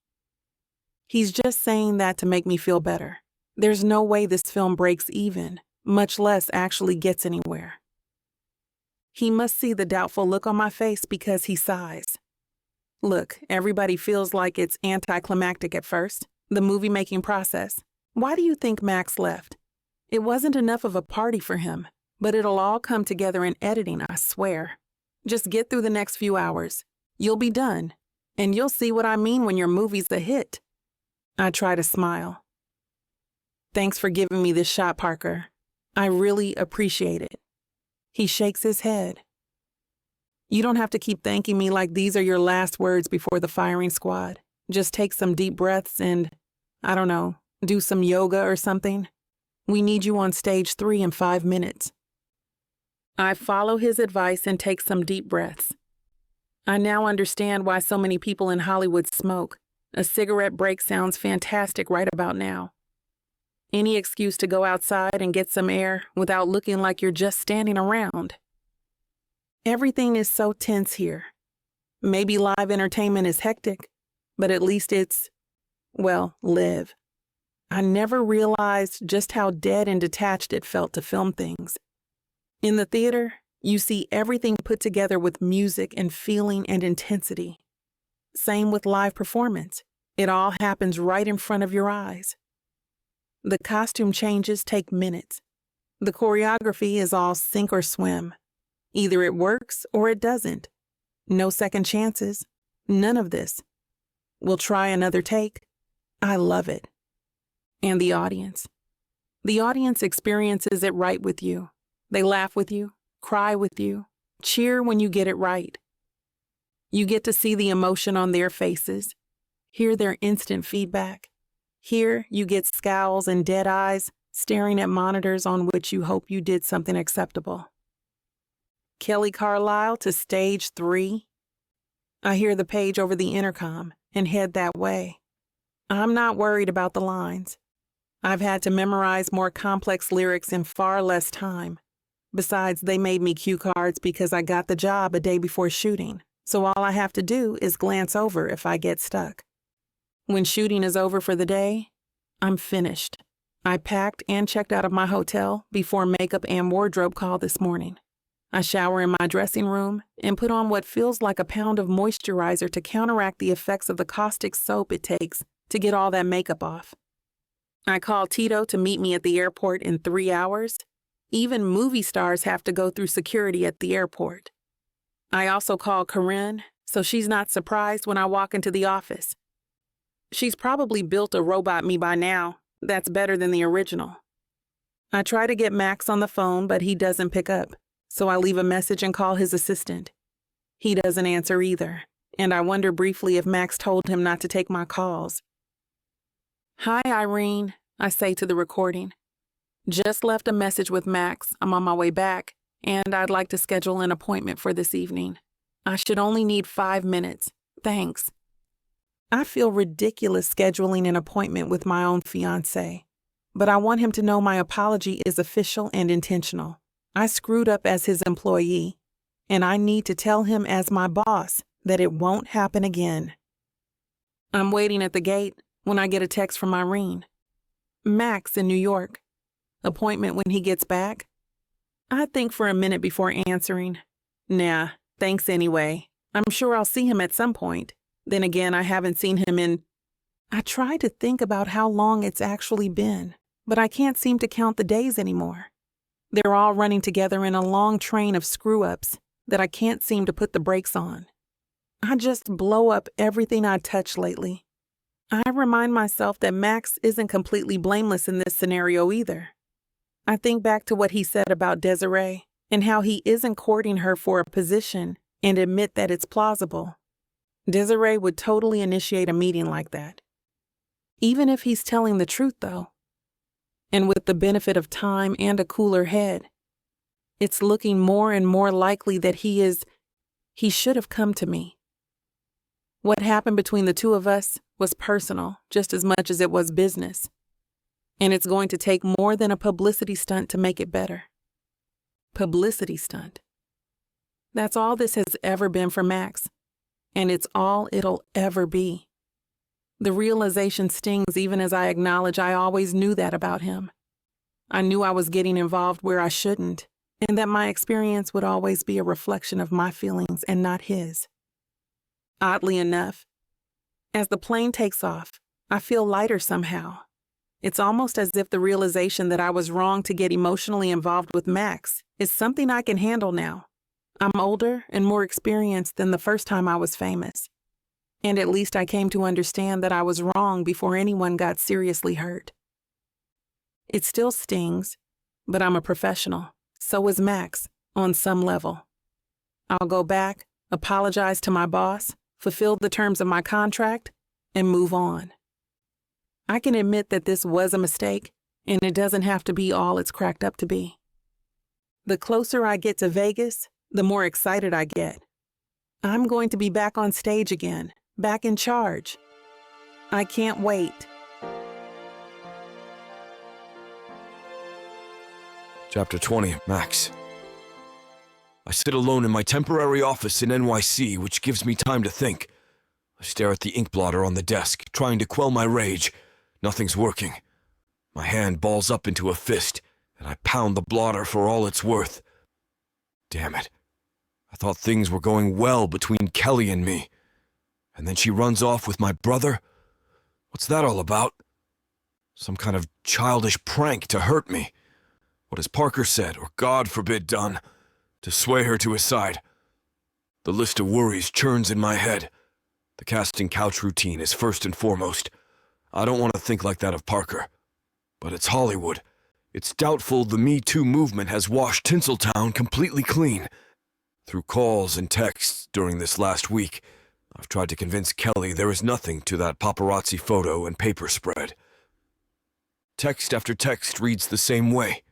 He's just saying that to make me feel better. There's no way this film breaks even, much less actually gets anywhere. He must see the doubtful look on my face because he sighs. Look, everybody feels like it's anticlimactic at first, the movie-making process. Why do you think Max left? It wasn't enough of a party for him, but it'll all come together in editing, I swear. Just get through the next few hours. You'll be done, and you'll see what I mean when your movie's a hit. I try to smile. Thanks for giving me this shot, Parker. I really appreciate it. He shakes his head. You don't have to keep thanking me like these are your last words before the firing squad. Just take some deep breaths and, I don't know, do some yoga or something. We need you on stage 3 in 5 minutes. I follow his advice and take some deep breaths. I now understand why so many people in Hollywood smoke. A cigarette break sounds fantastic right about now. Any excuse to go outside and get some air without looking like you're just standing around. Everything is so tense here. Maybe live entertainment is hectic, but at least it's, well, live. I never realized just how dead and detached it felt to film things. In the theater, you see everything put together with music and feeling and intensity. Same with live performance. It all happens right in front of your eyes. The costume changes take minutes. The choreography is all sink or swim. Either it works or it doesn't. No second chances. None of this. We'll try another take. I love it. And the audience. The audience experiences it right with you. They laugh with you, cry with you, cheer when you get it right. You get to see the emotion on their faces, hear their instant feedback. Here, you get scowls and dead eyes staring at monitors on which you hope you did something acceptable. Kelly Carlisle to stage 3. I hear the page over the intercom and head that way. I'm not worried about the lines. I've had to memorize more complex lyrics in far less time. Besides, they made me cue cards because I got the job a day before shooting, so all I have to do is glance over if I get stuck. When shooting is over for the day, I'm finished. I packed and checked out of my hotel before makeup and wardrobe call this morning. I shower in my dressing room and put on what feels like a pound of moisturizer to counteract the effects of the caustic soap it takes to get all that makeup off. I call Tito to meet me at the airport in 3 hours. Even movie stars have to go through security at the airport. I also call Corinne, so she's not surprised when I walk into the office. She's probably built a robot me by now that's better than the original. I try to get Max on the phone, but he doesn't pick up, so I leave a message and call his assistant. He doesn't answer either, and I wonder briefly if Max told him not to take my calls. "Hi, Irene," I say to the recording. "Just left a message with Max. I'm on my way back, and I'd like to schedule an appointment for this evening. I should only need 5 minutes. Thanks." I feel ridiculous scheduling an appointment with my own fiancé, but I want him to know my apology is official and intentional. I screwed up as his employee, and I need to tell him as my boss that it won't happen again. I'm waiting at the gate when I get a text from Irene. "Max in New York. Appointment when he gets back?" I think for a minute before answering. Nah, thanks anyway. I'm sure I'll see him at some point. Then again, I haven't seen him in... I try to think about how long it's actually been, but I can't seem to count the days anymore. They're all running together in a long train of screw-ups that I can't seem to put the brakes on. I just blow up everything I touch lately. I remind myself that Max isn't completely blameless in this scenario either. I think back to what he said about Desiree and how he isn't courting her for a position and admit that it's plausible. Desiree would totally initiate a meeting like that. Even if he's telling the truth, though. And with the benefit of time and a cooler head, it's looking more and more likely that he should have come to me. What happened between the two of us was personal just as much as it was business. And it's going to take more than a publicity stunt to make it better. Publicity stunt. That's all this has ever been for Max. And it's all it'll ever be. The realization stings even as I acknowledge I always knew that about him. I knew I was getting involved where I shouldn't, and that my experience would always be a reflection of my feelings and not his. Oddly enough, as the plane takes off, I feel lighter somehow. It's almost as if the realization that I was wrong to get emotionally involved with Max is something I can handle now. I'm older and more experienced than the first time I was famous. And at least I came to understand that I was wrong before anyone got seriously hurt. It still stings, but I'm a professional. So is Max, on some level. I'll go back, apologize to my boss, fulfill the terms of my contract, and move on. I can admit that this was a mistake, and it doesn't have to be all it's cracked up to be. The closer I get to Vegas, the more excited I get. I'm going to be back on stage again, back in charge. I can't wait. Chapter 20, Max. I sit alone in my temporary office in NYC, which gives me time to think. I stare at the ink blotter on the desk, trying to quell my rage. Nothing's working. My hand balls up into a fist, and I pound the blotter for all it's worth. Damn it. I thought things were going well between Kelly and me. And then she runs off with my brother? What's that all about? Some kind of childish prank to hurt me. What has Parker said, or God forbid done, to sway her to his side? The list of worries churns in my head. The casting couch routine is first and foremost. I don't want to think like that of Parker. But it's Hollywood. It's doubtful the Me Too movement has washed Tinseltown completely clean. Through calls and texts during this last week, I've tried to convince Kelly there is nothing to that paparazzi photo and paper spread. Text after text reads the same way.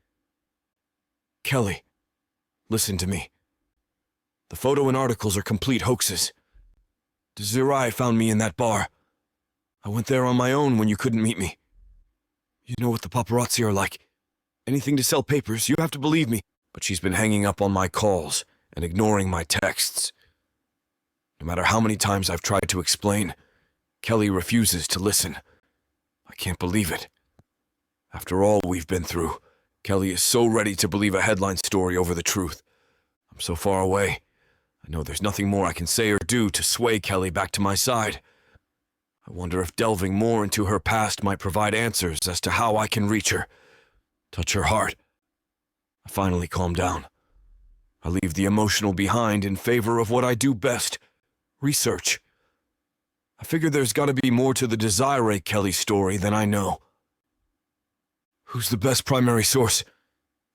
Kelly, listen to me. The photo and articles are complete hoaxes. Desiree found me in that bar. I went there on my own when you couldn't meet me. You know what the paparazzi are like. Anything to sell papers, you have to believe me. But she's been hanging up on my calls and ignoring my texts. No matter how many times I've tried to explain, Kelly refuses to listen. I can't believe it. After all we've been through, Kelly is so ready to believe a headline story over the truth. I'm so far away. I know there's nothing more I can say or do to sway Kelly back to my side. I wonder if delving more into her past might provide answers as to how I can reach her, touch her heart. I finally calm down. I leave the emotional behind in favor of what I do best, research. I figure there's got to be more to the Desiree Kelly story than I know. Who's the best primary source?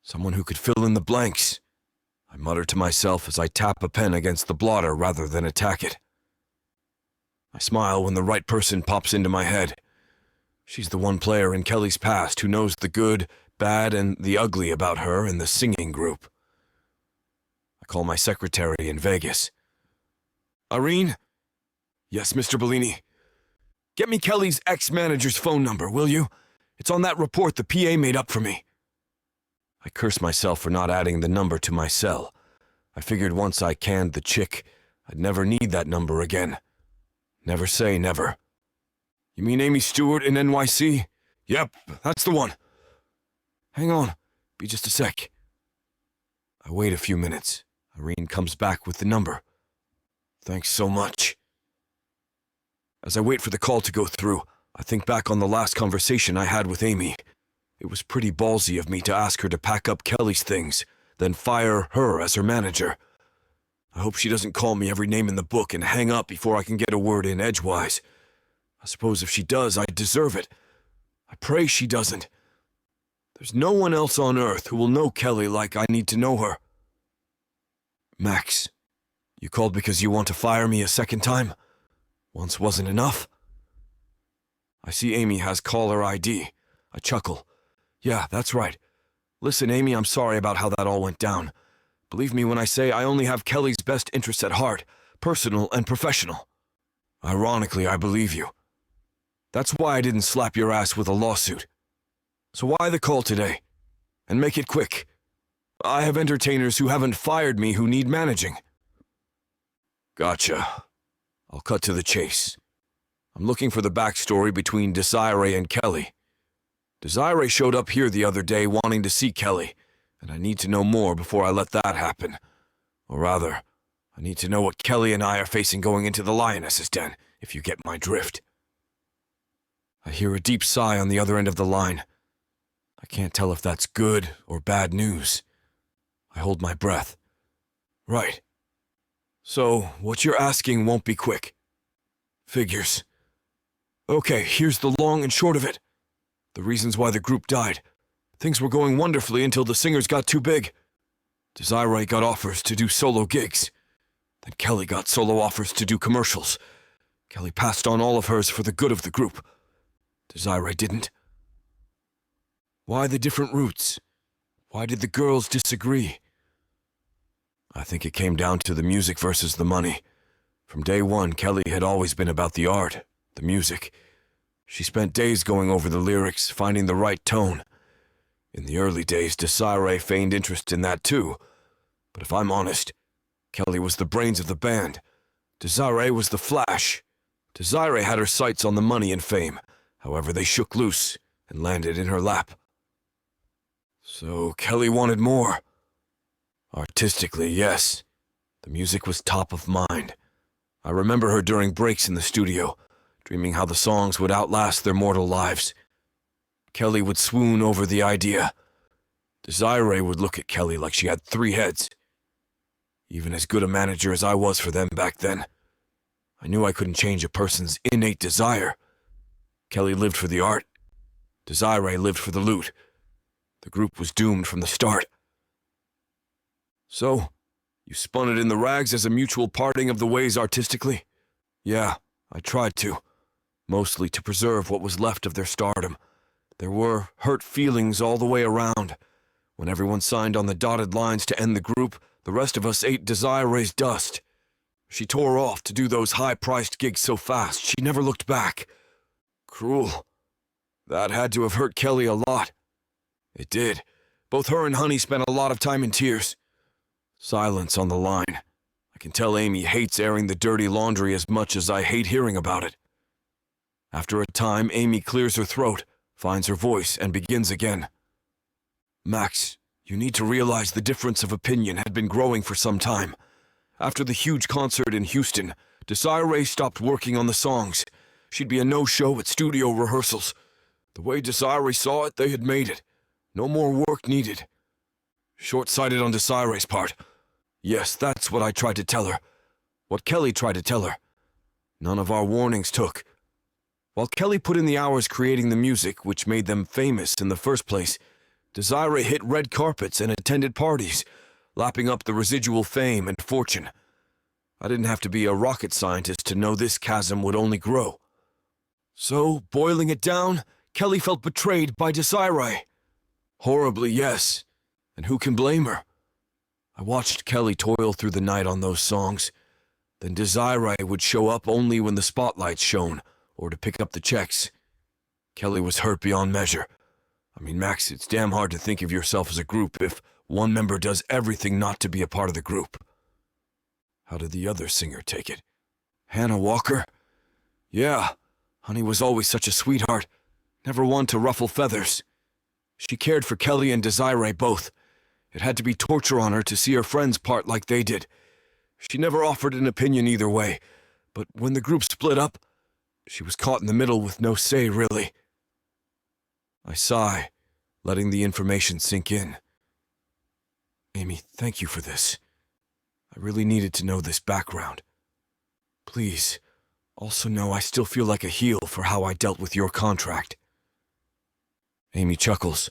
Someone who could fill in the blanks. I mutter to myself as I tap a pen against the blotter rather than attack it. I smile when the right person pops into my head. She's the one player in Kelly's past who knows the good, bad, and the ugly about her and the singing group. I call my secretary in Vegas. Irene? Yes, Mr. Bilini. Get me Kelly's ex-manager's phone number, will you? It's on that report the PA made up for me. I curse myself for not adding the number to my cell. I figured once I canned the chick, I'd never need that number again. Never say never. You mean Amy Stewart in NYC? Yep, that's the one. Hang on, be just a sec. I wait a few minutes. Irene comes back with the number. Thanks so much. As I wait for the call to go through, I think back on the last conversation I had with Amy. It was pretty ballsy of me to ask her to pack up Kelly's things, then fire her as her manager. I hope she doesn't call me every name in the book and hang up before I can get a word in edgewise. I suppose if she does, I deserve it. I pray she doesn't. There's no one else on earth who will know Kelly like I need to know her. Max, you called because you want to fire me a second time? Once wasn't enough? I see Amy has caller ID. I chuckle. Yeah, that's right. Listen, Amy, I'm sorry about how that all went down. Believe me when I say I only have Kelly's best interests at heart, personal and professional. Ironically, I believe you. That's why I didn't slap your ass with a lawsuit. So why the call today? And make it quick. I have entertainers who haven't fired me who need managing. Gotcha. I'll cut to the chase. I'm looking for the backstory between Desiree and Kelly. Desiree showed up here the other day wanting to see Kelly, and I need to know more before I let that happen. Or rather, I need to know what Kelly and I are facing going into the Lioness's Den, if you get my drift. I hear a deep sigh on the other end of the line. I can't tell if that's good or bad news. I hold my breath. Right. So, what you're asking won't be quick. Figures. Okay, here's the long and short of it. The reasons why the group died. Things were going wonderfully until the singers got too big. Desiree got offers to do solo gigs. Then Kelly got solo offers to do commercials. Kelly passed on all of hers for the good of the group. Desiree didn't. Why the different routes? Why did the girls disagree? I think it came down to the music versus the money. From day one, Kelly had always been about the art, the music. She spent days going over the lyrics, finding the right tone. In the early days, Desiree feigned interest in that too. But if I'm honest, Kelly was the brains of the band. Desiree was the flash. Desiree had her sights on the money and fame. However, they shook loose and landed in her lap. So Kelly wanted more. Artistically, yes. The music was top of mind. I remember her during breaks in the studio, dreaming how the songs would outlast their mortal lives. Kelly would swoon over the idea. Desiree would look at Kelly like she had 3 heads. Even as good a manager as I was for them back then, I knew I couldn't change a person's innate desire. Kelly lived for the art. Desiree lived for the loot. The group was doomed from the start. So, you spun it in the rags as a mutual parting of the ways artistically? Yeah, I tried to. Mostly to preserve what was left of their stardom. There were hurt feelings all the way around. When everyone signed on the dotted lines to end the group, the rest of us ate Desiree's dust. She tore off to do those high-priced gigs so fast, she never looked back. Cruel. That had to have hurt Kelly a lot. It did. Both her and Honey spent a lot of time in tears. Silence on the line. I can tell Amy hates airing the dirty laundry as much as I hate hearing about it. After a time, Amy clears her throat, finds her voice, and begins again. Max, you need to realize the difference of opinion had been growing for some time. After the huge concert in Houston, Desiree stopped working on the songs. She'd be a no-show at studio rehearsals. The way Desiree saw it, they had made it. No more work needed. Short-sighted on Desiree's part. Yes, that's what I tried to tell her. What Kelly tried to tell her. None of our warnings took. While Kelly put in the hours creating the music, which made them famous in the first place, Desiree hit red carpets and attended parties, lapping up the residual fame and fortune. I didn't have to be a rocket scientist to know this chasm would only grow. So, boiling it down, Kelly felt betrayed by Desiree. Horribly, yes. And who can blame her? I watched Kelly toil through the night on those songs. Then Desiree would show up only when the spotlights shone, or to pick up the checks. Kelly was hurt beyond measure. I mean, Max, it's damn hard to think of yourself as a group if one member does everything not to be a part of the group. How did the other singer take it? Hannah Walker? Yeah, Honey was always such a sweetheart, never one to ruffle feathers. She cared for Kelly and Desiree both. It had to be torture on her to see her friends part like they did. She never offered an opinion either way, but when the group split up, she was caught in the middle with no say, really. I sigh, letting the information sink in. Amy, thank you for this. I really needed to know this background. Please, also know I still feel like a heel for how I dealt with your contract. Amy chuckles.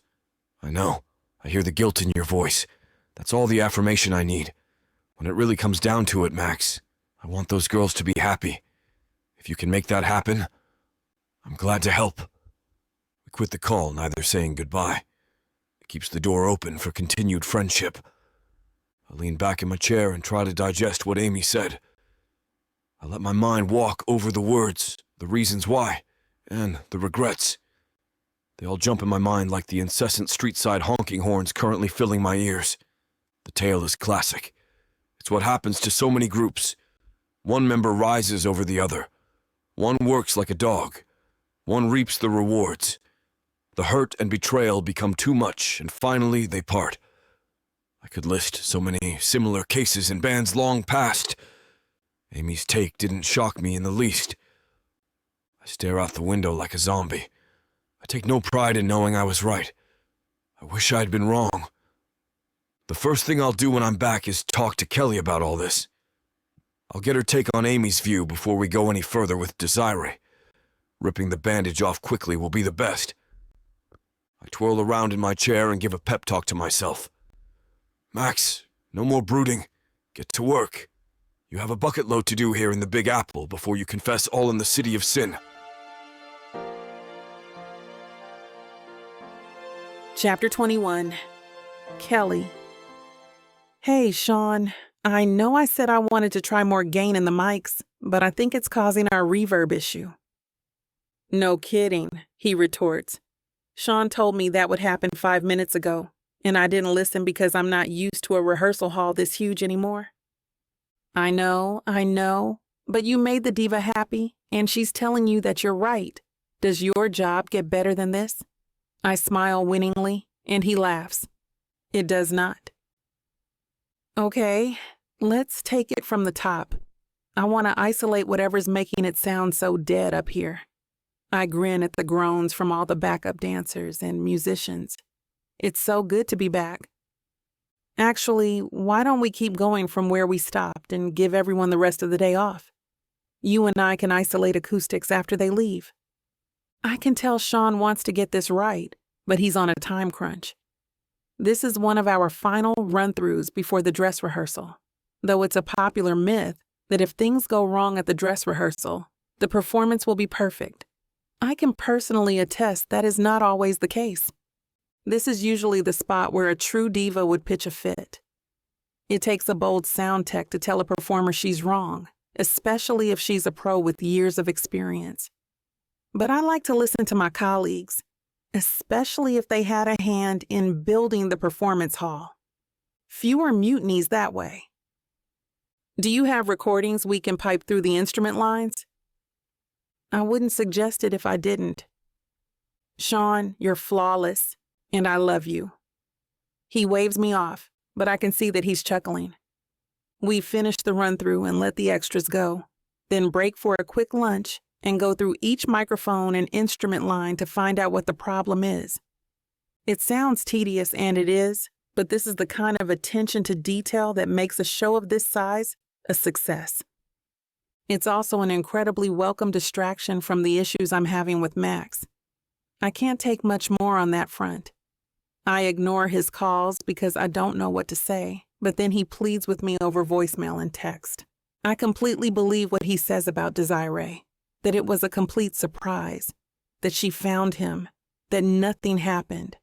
I know. I hear the guilt in your voice. That's all the affirmation I need. When it really comes down to it, Max, I want those girls to be happy. If you can make that happen, I'm glad to help. We quit the call, neither saying goodbye. It keeps the door open for continued friendship. I lean back in my chair and try to digest what Amy said. I let my mind walk over the words, the reasons why, and the regrets. They all jump in my mind like the incessant street-side honking horns currently filling my ears. The tale is classic. It's what happens to so many groups. One member rises over the other. One works like a dog. One reaps the rewards. The hurt and betrayal become too much, and finally they part. I could list so many similar cases in bands long past. Amy's take didn't shock me in the least. I stare out the window like a zombie. I take no pride in knowing I was right. I wish I'd been wrong. The first thing I'll do when I'm back is talk to Kelly about all this. I'll get her take on Amy's view before we go any further with Desiree. Ripping the bandage off quickly will be the best. I twirl around in my chair and give a pep talk to myself. Max, no more brooding. Get to work. You have a bucket load to do here in the Big Apple before you confess all in the city of sin. Chapter 21. Kelly. Hey, Sean. I know I said I wanted to try more gain in the mics, but I think it's causing our reverb issue. No kidding, he retorts. Sean told me that would happen 5 minutes ago, and I didn't listen because I'm not used to a rehearsal hall this huge anymore. I know, but you made the diva happy, and she's telling you that you're right. Does your job get better than this? I smile winningly, and he laughs. It does not. Okay, let's take it from the top. I want to isolate whatever's making it sound so dead up here. I grin at the groans from all the backup dancers and musicians. It's so good to be back. Actually, why don't we keep going from where we stopped and give everyone the rest of the day off? You and I can isolate acoustics after they leave. I can tell Sean wants to get this right, but he's on a time crunch. This is one of our final run-throughs before the dress rehearsal, though it's a popular myth that if things go wrong at the dress rehearsal, the performance will be perfect. I can personally attest that is not always the case. This is usually the spot where a true diva would pitch a fit. It takes a bold sound tech to tell a performer she's wrong, especially if she's a pro with years of experience. But I like to listen to my colleagues, especially if they had a hand in building the performance hall. Fewer mutinies that way. Do you have recordings we can pipe through the instrument lines? I wouldn't suggest it if I didn't. Sean, you're flawless, and I love you. He waves me off, but I can see that he's chuckling. We finish the run-through and let the extras go, then break for a quick lunch and go through each microphone and instrument line to find out what the problem is. It sounds tedious, and it is, but this is the kind of attention to detail that makes a show of this size a success. It's also an incredibly welcome distraction from the issues I'm having with Max. I can't take much more on that front. I ignore his calls because I don't know what to say, but then he pleads with me over voicemail and text. I completely believe what he says about Desiree, that it was a complete surprise, that she found him, that nothing happened.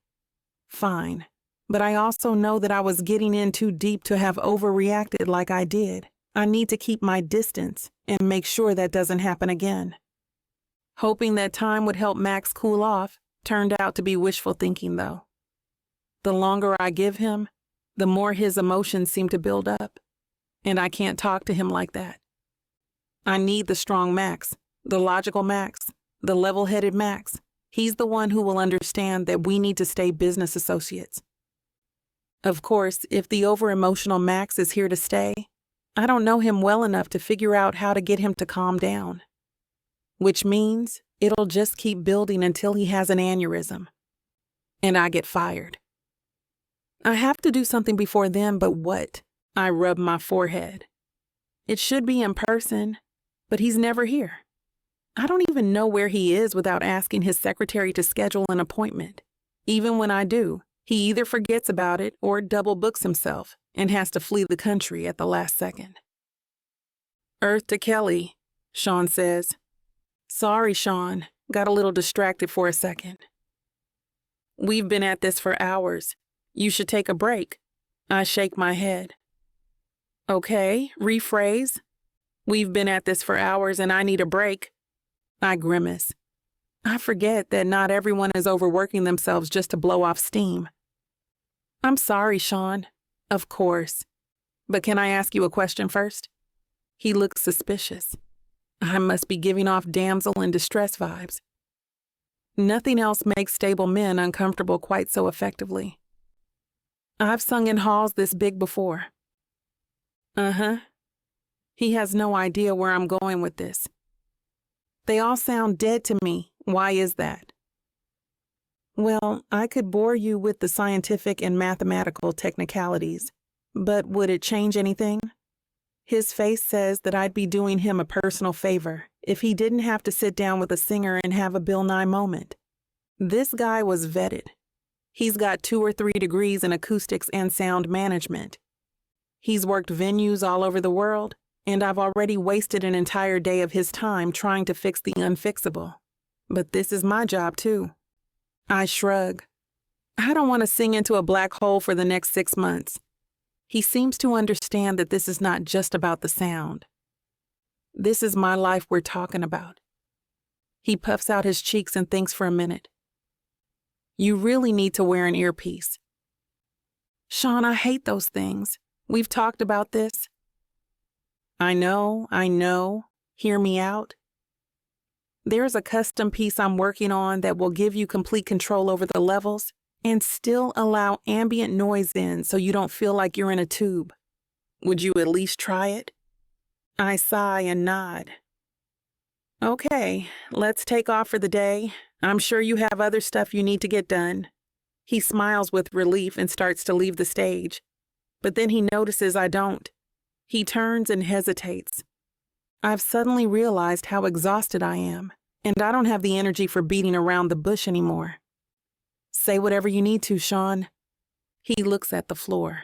Fine, but I also know that I was getting in too deep to have overreacted like I did. I need to keep my distance and make sure that doesn't happen again. Hoping that time would help Max cool off turned out to be wishful thinking, though. The longer I give him, the more his emotions seem to build up, and I can't talk to him like that. I need the strong Max, the logical Max, the level-headed Max. He's the one who will understand that we need to stay business associates. Of course, if the over-emotional Max is here to stay, I don't know him well enough to figure out how to get him to calm down. Which means it'll just keep building until he has an aneurysm. And I get fired. I have to do something before then, but what? I rub my forehead. It should be in person, but he's never here. I don't even know where he is without asking his secretary to schedule an appointment. Even when I do, he either forgets about it or double books himself and has to flee the country at the last second. Earth to Kelly, Sean says. Sorry, Sean. Got a little distracted for a second. We've been at this for hours. You should take a break. I shake my head. Okay, rephrase. We've been at this for hours and I need a break. I grimace. I forget that not everyone is overworking themselves just to blow off steam. I'm sorry, Sean. Of course. But can I ask you a question first? He looks suspicious. I must be giving off damsel in distress vibes. Nothing else makes stable men uncomfortable quite so effectively. I've sung in halls this big before. Uh-huh. He has no idea where I'm going with this. They all sound dead to me. Why is that? Well, I could bore you with the scientific and mathematical technicalities, but would it change anything? His face says that I'd be doing him a personal favor if he didn't have to sit down with a singer and have a Bill Nye moment. This guy was vetted. He's got 2 or 3 degrees in acoustics and sound management. He's worked venues all over the world, and I've already wasted an entire day of his time trying to fix the unfixable. But this is my job too. I shrug. I don't want to sing into a black hole for the next 6 months. He seems to understand that this is not just about the sound. This is my life we're talking about. He puffs out his cheeks and thinks for a minute. You really need to wear an earpiece. Sean, I hate those things. We've talked about this. I know. Hear me out. There's a custom piece I'm working on that will give you complete control over the levels and still allow ambient noise in so you don't feel like you're in a tube. Would you at least try it? I sigh and nod. Okay, let's take off for the day. I'm sure you have other stuff you need to get done. He smiles with relief and starts to leave the stage. But then he notices I don't. He turns and hesitates. I've suddenly realized how exhausted I am, and I don't have the energy for beating around the bush anymore. Say whatever you need to, Sean. He looks at the floor.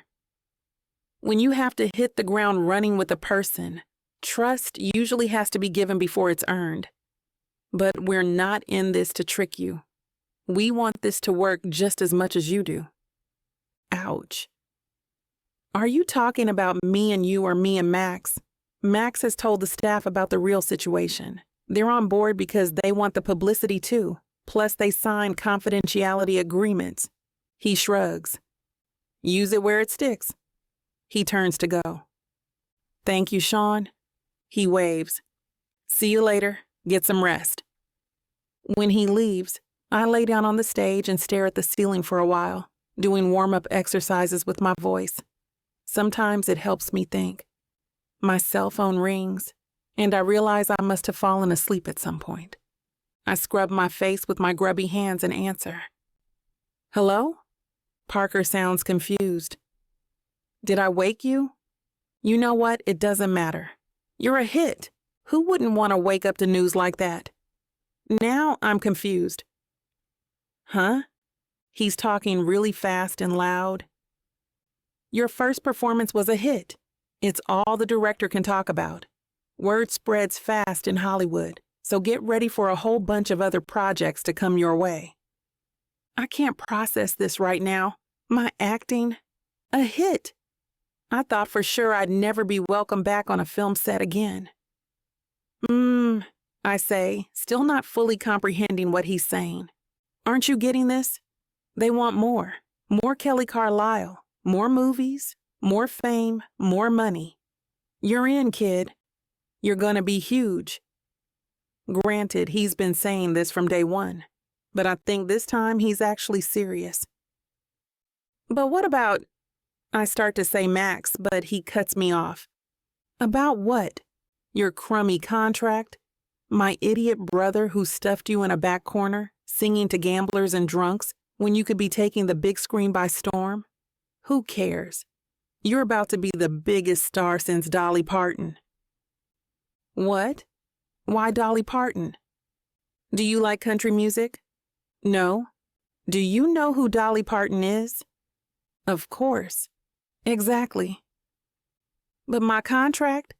When you have to hit the ground running with a person, trust usually has to be given before it's earned. But we're not in this to trick you. We want this to work just as much as you do. Ouch. Are you talking about me and you or me and Max? Max has told the staff about the real situation. They're on board because they want the publicity too. Plus they signed confidentiality agreements. He shrugs. Use it where it sticks. He turns to go. Thank you, Sean. He waves. See you later. Get some rest. When he leaves, I lay down on the stage and stare at the ceiling for a while, doing warm-up exercises with my voice. Sometimes it helps me think. My cell phone rings, and I realize I must have fallen asleep at some point. I scrub my face with my grubby hands and answer. Hello? Parker sounds confused. Did I wake you? You know what? It doesn't matter. You're a hit. Who wouldn't want to wake up to news like that? Now I'm confused. Huh? He's talking really fast and loud. Your first performance was a hit. It's all the director can talk about. Word spreads fast in Hollywood, so get ready for a whole bunch of other projects to come your way. I can't process this right now. My acting, a hit. I thought for sure I'd never be welcome back on a film set again. I say, still not fully comprehending what he's saying. Aren't you getting this? They want more. More Kelly Carlisle. More movies. More fame. More money. You're in, kid. You're gonna be huge. Granted, he's been saying this from day one, but I think this time he's actually serious. But what about... I start to say Max, but he cuts me off. About what? Your crummy contract? My idiot brother who stuffed you in a back corner, singing to gamblers and drunks when you could be taking the big screen by storm? Who cares? You're about to be the biggest star since Dolly Parton. What? Why Dolly Parton? Do you like country music? No. Do you know who Dolly Parton is? Of course. Exactly. But my contract?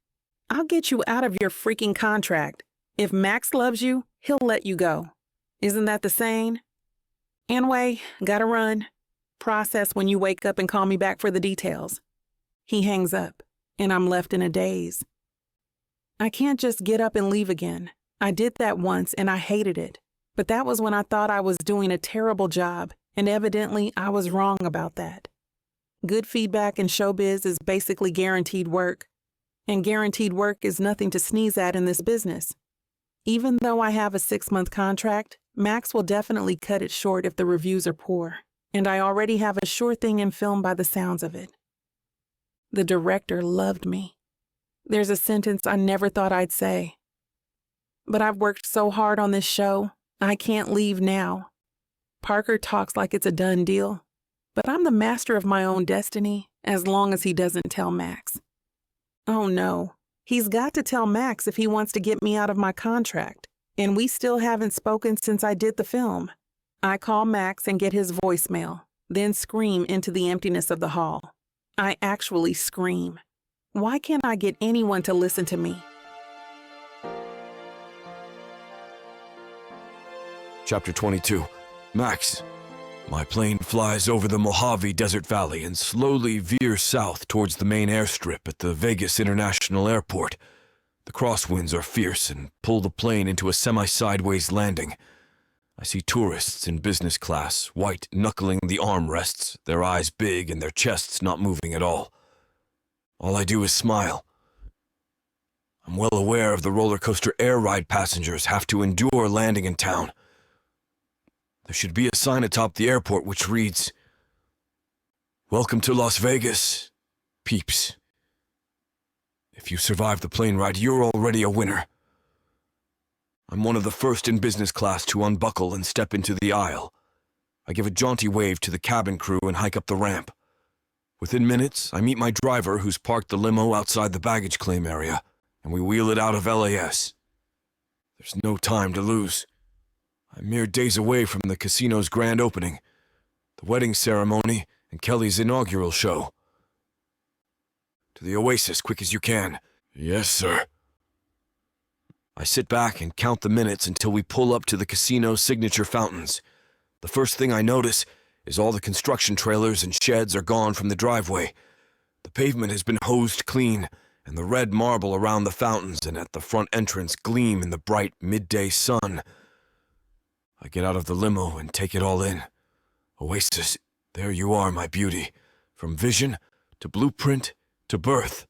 I'll get you out of your freaking contract. If Max loves you, he'll let you go. Isn't that the saying? Anyway, gotta run. Process when you wake up and call me back for the details. He hangs up, and I'm left in a daze. I can't just get up and leave again. I did that once, and I hated it. But that was when I thought I was doing a terrible job, and evidently I was wrong about that. Good feedback in showbiz is basically guaranteed work, and guaranteed work is nothing to sneeze at in this business. Even though I have a 6-month contract, Max will definitely cut it short if the reviews are poor, and I already have a sure thing in film by the sounds of it. The director loved me. There's a sentence I never thought I'd say. But I've worked so hard on this show, I can't leave now. Parker talks like it's a done deal, but I'm the master of my own destiny as long as he doesn't tell Max. Oh no, he's got to tell Max if he wants to get me out of my contract, and we still haven't spoken since I did the film. I call Max and get his voicemail, then scream into the emptiness of the hall. I actually scream. Why can't I get anyone to listen to me? Chapter 22. Max. My plane flies over the Mojave Desert Valley and slowly veers south towards the main airstrip at the Vegas International Airport. The crosswinds are fierce and pull the plane into a semi-sideways landing. I see tourists in business class, white knuckling the armrests, their eyes big and their chests not moving at all. All I do is smile. I'm well aware of the roller coaster air ride passengers have to endure landing in town. There should be a sign atop the airport which reads, "Welcome to Las Vegas, peeps. If you survive the plane ride, you're already a winner." I'm one of the first in business class to unbuckle and step into the aisle. I give a jaunty wave to the cabin crew and hike up the ramp. Within minutes, I meet my driver who's parked the limo outside the baggage claim area, and we wheel it out of LAS. There's no time to lose. I'm mere days away from the casino's grand opening, the wedding ceremony, and Kelly's inaugural show. To the Oasis, quick as you can. Yes, sir. I sit back and count the minutes until we pull up to the casino's signature fountains. The first thing I notice is all the construction trailers and sheds are gone from the driveway. The pavement has been hosed clean, and the red marble around the fountains and at the front entrance gleam in the bright midday sun. I get out of the limo and take it all in. Oasis, there you are, my beauty. From vision to blueprint to birth.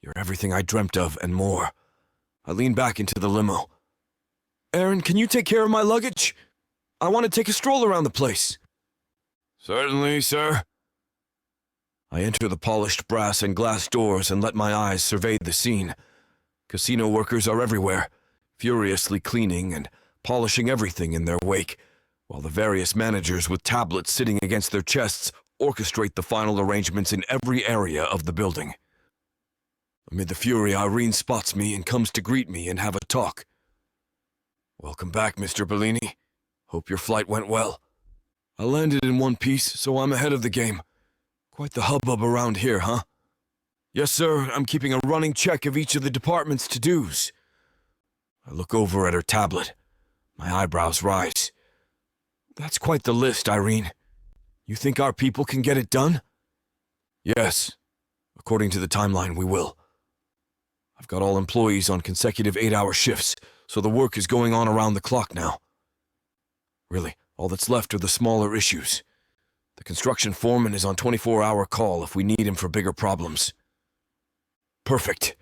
You're everything I dreamt of and more. I lean back into the limo. Aaron, can you take care of my luggage? I want to take a stroll around the place. Certainly, sir. I enter the polished brass and glass doors and let my eyes survey the scene. Casino workers are everywhere, furiously cleaning and polishing everything in their wake, while the various managers with tablets sitting against their chests orchestrate the final arrangements in every area of the building. Amid the fury, Irene spots me and comes to greet me and have a talk. Welcome back, Mr. Bilini. Hope your flight went well. I landed in one piece, so I'm ahead of the game. Quite the hubbub around here, huh? Yes, sir, I'm keeping a running check of each of the department's to-dos. I look over at her tablet. My eyebrows rise. That's quite the list, Irene. You think our people can get it done? Yes. According to the timeline, we will. I've got all employees on consecutive 8-hour shifts, so the work is going on around the clock now. Really, all that's left are the smaller issues. The construction foreman is on 24-hour call if we need him for bigger problems. Perfect.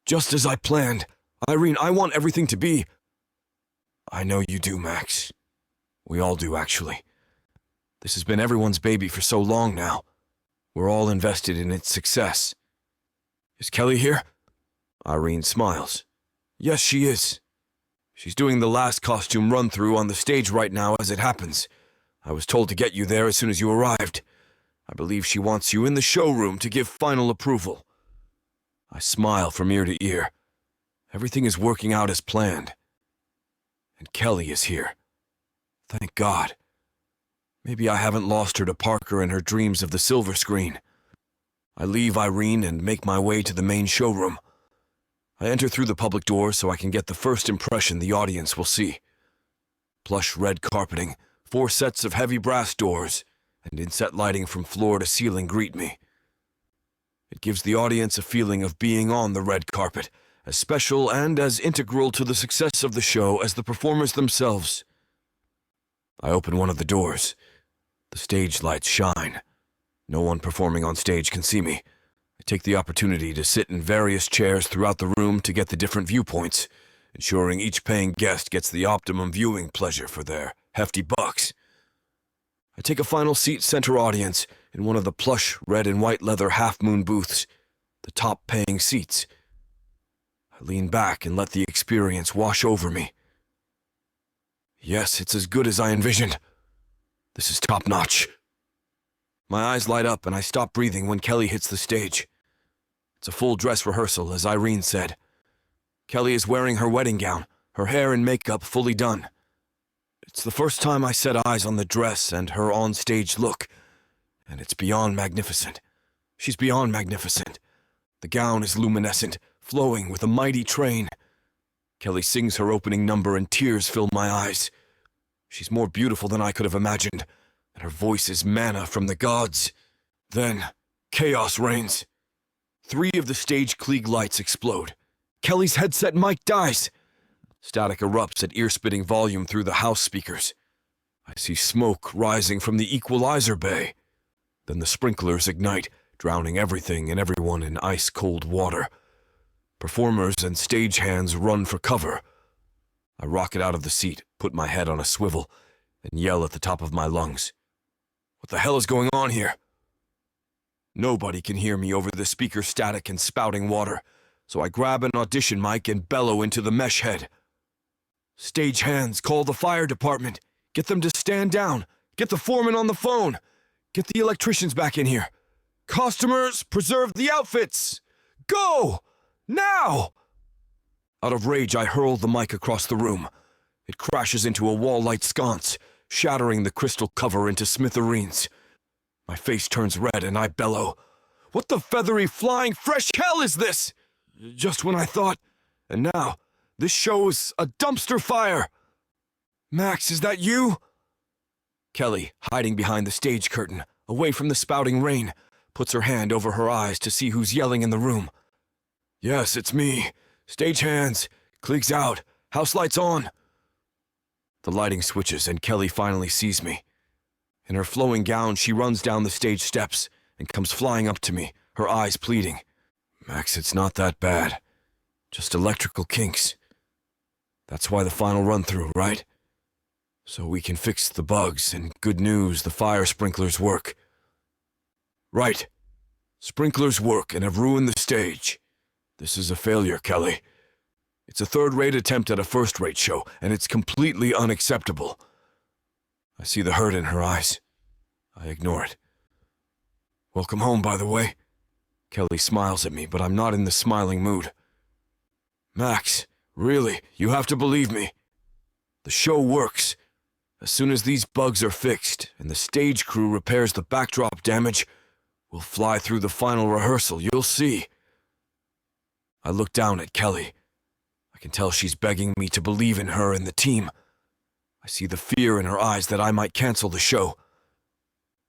Just as I planned. Irene, I want everything to be... I know you do, Max. We all do, actually. This has been everyone's baby for so long now. We're all invested in its success. Is Kelly here? Irene smiles. Yes, she is. She's doing the last costume run-through on the stage right now as it happens. I was told to get you there as soon as you arrived. I believe she wants you in the showroom to give final approval. I smile from ear to ear. Everything is working out as planned. And Kelly is here. Thank God. Maybe I haven't lost her to Parker and her dreams of the silver screen. I leave Irene and make my way to the main showroom. I enter through the public door so I can get the first impression the audience will see. Plush red carpeting, 4 sets of heavy brass doors, and inset lighting from floor to ceiling greet me. It gives the audience a feeling of being on the red carpet, as special and as integral to the success of the show as the performers themselves. I open one of the doors. The stage lights shine. No one performing on stage can see me. I take the opportunity to sit in various chairs throughout the room to get the different viewpoints, ensuring each paying guest gets the optimum viewing pleasure for their hefty bucks. I take a final seat center audience in one of the plush red and white leather half-moon booths, the top paying seats. I lean back and let the experience wash over me. Yes, it's as good as I envisioned. This is top-notch. My eyes light up and I stop breathing when Kelly hits the stage. It's a full dress rehearsal, as Irene said. Kelly is wearing her wedding gown, her hair and makeup fully done. It's the first time I set eyes on the dress and her on-stage look, and it's beyond magnificent. She's beyond magnificent. The gown is luminescent, flowing with a mighty train. Kelly sings her opening number and tears fill my eyes. She's more beautiful than I could have imagined, and her voice is manna from the gods. Then, chaos reigns. 3 of the stage Klieg lights explode. Kelly's headset mic dies. Static erupts at ear-splitting volume through the house speakers. I see smoke rising from the equalizer bay. Then the sprinklers ignite, drowning everything and everyone in ice-cold water. Performers and stagehands run for cover. I rocket out of the seat, put my head on a swivel, and yell at the top of my lungs. What the hell is going on here? Nobody can hear me over the speaker static and spouting water, so I grab an audition mic and bellow into the mesh head. Stagehands, call the fire department. Get them to stand down. Get the foreman on the phone. Get the electricians back in here. Costumers, preserve the outfits. Go! Now! Out of rage, I hurl the mic across the room. It crashes into a wall-light sconce, shattering the crystal cover into smithereens. My face turns red and I bellow. What the feathery flying fresh hell is this? Just when I thought, and now, this show is a dumpster fire. Max, is that you? Kelly, hiding behind the stage curtain, away from the spouting rain, puts her hand over her eyes to see who's yelling in the room. Yes, it's me. Stagehands. Klieg's out. House lights on. The lighting switches and Kelly finally sees me. In her flowing gown, she runs down the stage steps and comes flying up to me, her eyes pleading. Max, it's not that bad. Just electrical kinks. That's why the final run-through, right? So we can fix the bugs, and good news, the fire sprinklers work. Right. Sprinklers work and have ruined the stage. This is a failure, Kelly. It's a third-rate attempt at a first-rate show, and it's completely unacceptable. I see the hurt in her eyes. I ignore it. Welcome home, by the way. Kelly smiles at me, but I'm not in the smiling mood. Max, really, you have to believe me. The show works. As soon as these bugs are fixed and the stage crew repairs the backdrop damage, we'll fly through the final rehearsal, you'll see. I look down at Kelly. I can tell she's begging me to believe in her and the team. I see the fear in her eyes that I might cancel the show.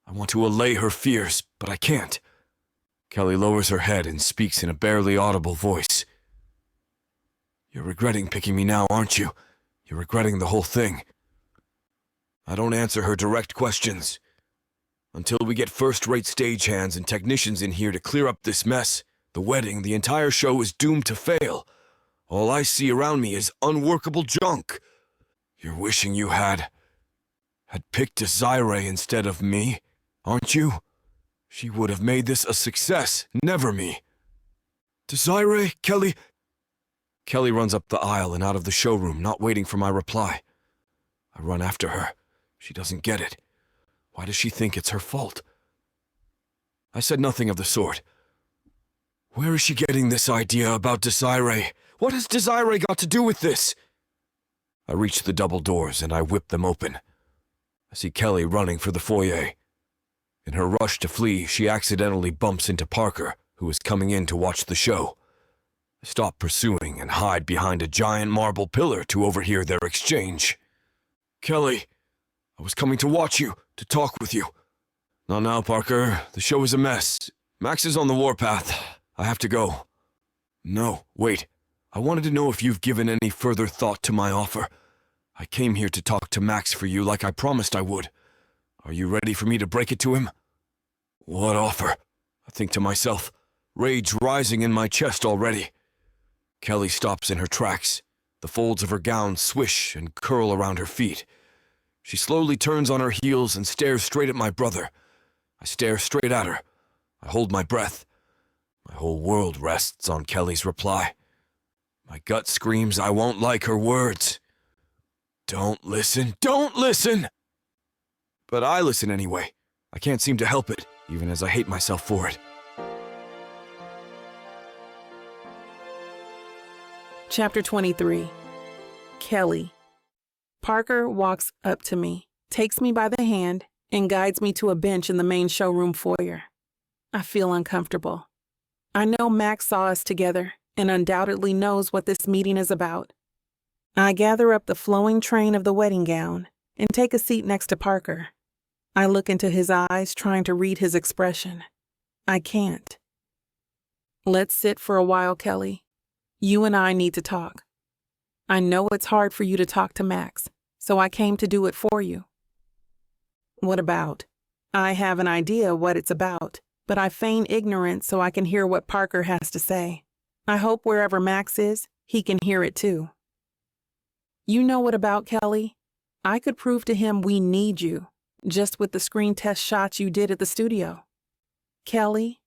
I want to allay her fears, but I can't. Kelly lowers her head and speaks in a barely audible voice. You're regretting picking me now, aren't you? You're regretting the whole thing. I don't answer her direct questions. Until we get first-rate stagehands and technicians in here to clear up this mess, the wedding, the entire show is doomed to fail. All I see around me is unworkable junk. You're wishing you had picked Desiree instead of me, aren't you? She would have made this a success, never me. Desiree, Kelly... Kelly runs up the aisle and out of the showroom, not waiting for my reply. I run after her. She doesn't get it. Why does she think it's her fault? I said nothing of the sort. Where is she getting this idea about Desiree? What has Desiree got to do with this? I reach the double doors and I whip them open. I see Kelly running for the foyer. In her rush to flee, she accidentally bumps into Parker, who is coming in to watch the show. I stop pursuing and hide behind a giant marble pillar to overhear their exchange. Kelly, I was coming to watch you, to talk with you. Not now, Parker. The show is a mess. Max is on the warpath. I have to go. No, wait. I wanted to know if you've given any further thought to my offer. I came here to talk to Max for you like I promised I would. Are you ready for me to break it to him? What offer? I think to myself, rage rising in my chest already. Kelly stops in her tracks. The folds of her gown swish and curl around her feet. She slowly turns on her heels and stares straight at my brother. I stare straight at her. I hold my breath. My whole world rests on Kelly's reply. My gut screams I won't like her words. Don't listen, don't listen! But I listen anyway. I can't seem to help it, even as I hate myself for it. Chapter 23. Kelly. Parker walks up to me, takes me by the hand, and guides me to a bench in the main showroom foyer. I feel uncomfortable. I know Max saw us together and undoubtedly knows what this meeting is about. I gather up the flowing train of the wedding gown and take a seat next to Parker. I look into his eyes, trying to read his expression. I can't. Let's sit for a while, Kelly. You and I need to talk. I know it's hard for you to talk to Max, so I came to do it for you. What about? I have an idea what it's about, but I feign ignorance so I can hear what Parker has to say. I hope wherever Max is, he can hear it too. You know what about, Kelly? I could prove to him we need you, just with the screen test shots you did at the studio. Kelly,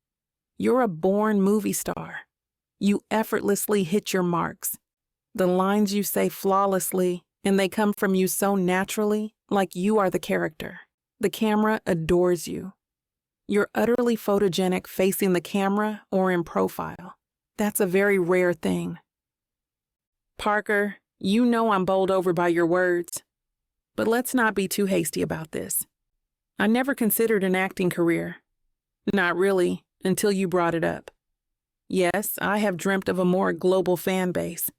you're a born movie star. You effortlessly hit your marks. The lines you say flawlessly, and they come from you so naturally, like you are the character. The camera adores you. You're utterly photogenic facing the camera or in profile. That's a very rare thing. Parker, you know I'm bowled over by your words. But let's not be too hasty about this. I never considered an acting career. Not really, until you brought it up. Yes, I have dreamt of a more global fan base,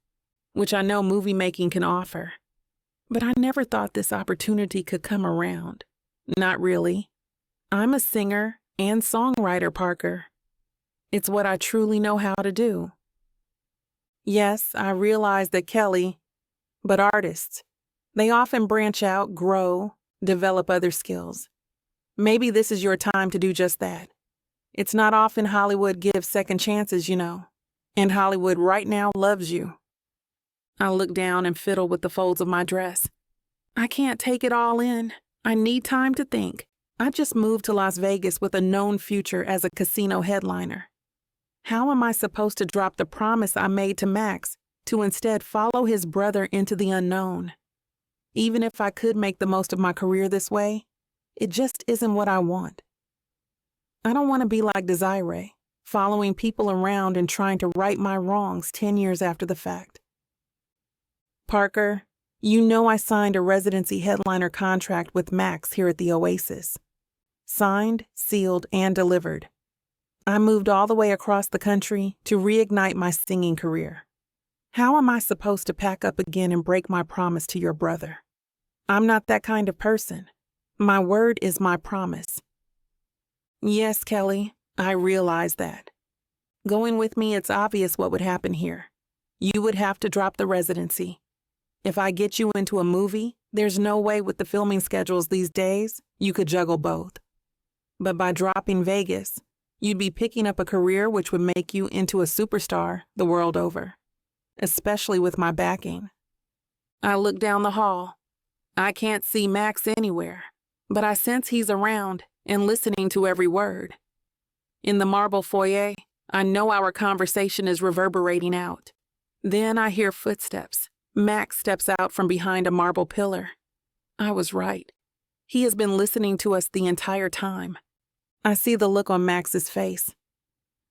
which I know movie making can offer. But I never thought this opportunity could come around. Not really. I'm a singer and songwriter, Parker. It's what I truly know how to do. Yes, I realize that Kelly, but artists, they often branch out, grow, develop other skills. Maybe this is your time to do just that. It's not often Hollywood gives second chances, you know. And Hollywood right now loves you. I look down and fiddle with the folds of my dress. I can't take it all in. I need time to think. I just moved to Las Vegas with a known future as a casino headliner. How am I supposed to drop the promise I made to Max to instead follow his brother into the unknown? Even if I could make the most of my career this way, it just isn't what I want. I don't want to be like Desiree, following people around and trying to right my wrongs 10 years after the fact. Parker, you know I signed a residency headliner contract with Max here at the Oasis. Signed, sealed, and delivered. I moved all the way across the country to reignite my singing career. How am I supposed to pack up again and break my promise to your brother? I'm not that kind of person. My word is my promise. Yes, Kelly, I realize that. Going with me, it's obvious what would happen here. You would have to drop the residency. If I get you into a movie, there's no way with the filming schedules these days you could juggle both. But by dropping Vegas, you'd be picking up a career which would make you into a superstar the world over, especially with my backing. I look down the hall. I can't see Max anywhere, but I sense he's around and listening to every word. In the marble foyer, I know our conversation is reverberating out. Then I hear footsteps. Max steps out from behind a marble pillar. I was right. He has been listening to us the entire time. I see the look on Max's face.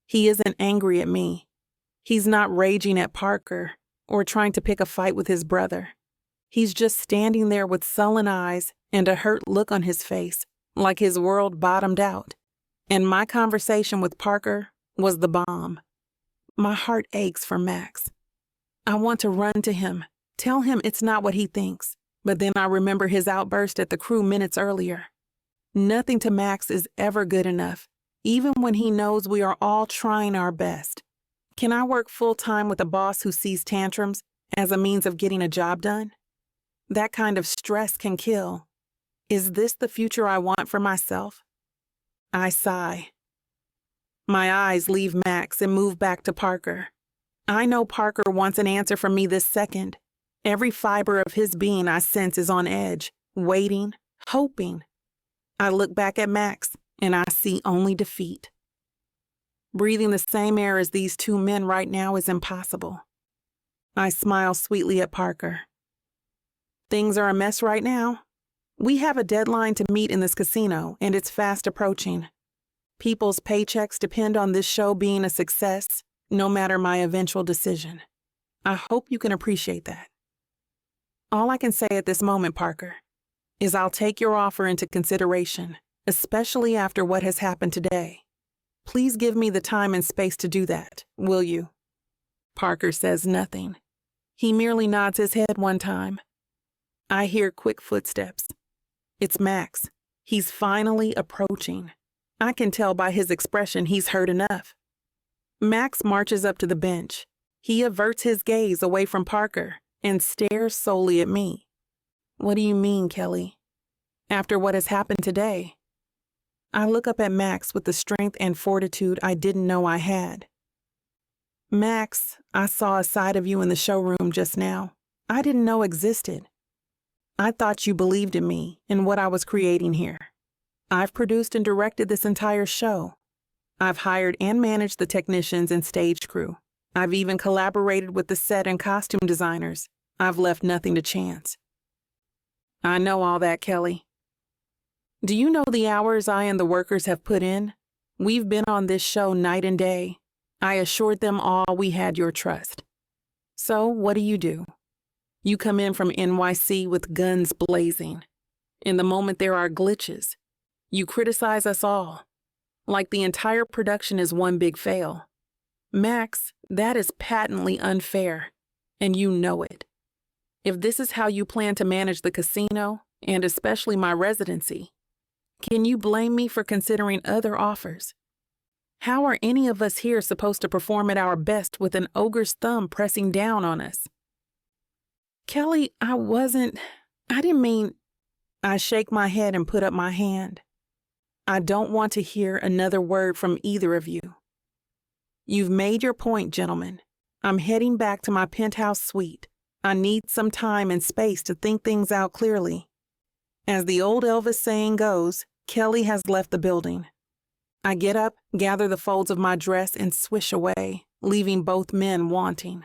He isn't angry at me. He's not raging at Parker or trying to pick a fight with his brother. He's just standing there with sullen eyes and a hurt look on his face, like his world bottomed out. And my conversation with Parker was the bomb. My heart aches for Max. I want to run to him, tell him it's not what he thinks, but then I remember his outburst at the crew minutes earlier. Nothing to Max is ever good enough, even when he knows we are all trying our best. Can I work full-time with a boss who sees tantrums as a means of getting a job done? That kind of stress can kill. Is this the future I want for myself? I sigh. My eyes leave Max and move back to Parker. I know Parker wants an answer from me this second. Every fiber of his being I sense is on edge, waiting, hoping. I look back at Max and I see only defeat. Breathing the same air as these two men right now is impossible. I smile sweetly at Parker. Things are a mess right now. We have a deadline to meet in this casino, and it's fast approaching. People's paychecks depend on this show being a success, no matter my eventual decision. I hope you can appreciate that. All I can say at this moment, Parker, is I'll take your offer into consideration, especially after what has happened today. Please give me the time and space to do that, will you? Parker says nothing. He merely nods his head one time. I hear quick footsteps. It's Max. He's finally approaching. I can tell by his expression he's heard enough. Max marches up to the bench. He averts his gaze away from Parker and stares solely at me. What do you mean, Kelly? After what has happened today? I look up at Max with the strength and fortitude I didn't know I had. Max, I saw a side of you in the showroom just now I didn't know existed. I thought you believed in me and what I was creating here. I've produced and directed this entire show. I've hired and managed the technicians and stage crew. I've even collaborated with the set and costume designers. I've left nothing to chance. I know all that, Kelly. Do you know the hours I and the workers have put in? We've been on this show night and day. I assured them all we had your trust. So what do? You come in from NYC with guns blazing. In the moment there are glitches. You criticize us all, like the entire production is one big fail. Max, that is patently unfair, and you know it. If this is how you plan to manage the casino, and especially my residency, can you blame me for considering other offers? How are any of us here supposed to perform at our best with an ogre's thumb pressing down on us? Kelly, I didn't mean... I shake my head and put up my hand. I don't want to hear another word from either of you. You've made your point, gentlemen. I'm heading back to my penthouse suite. I need some time and space to think things out clearly. As the old Elvis saying goes, Kelly has left the building. I get up, gather the folds of my dress, and swish away, leaving both men wanting.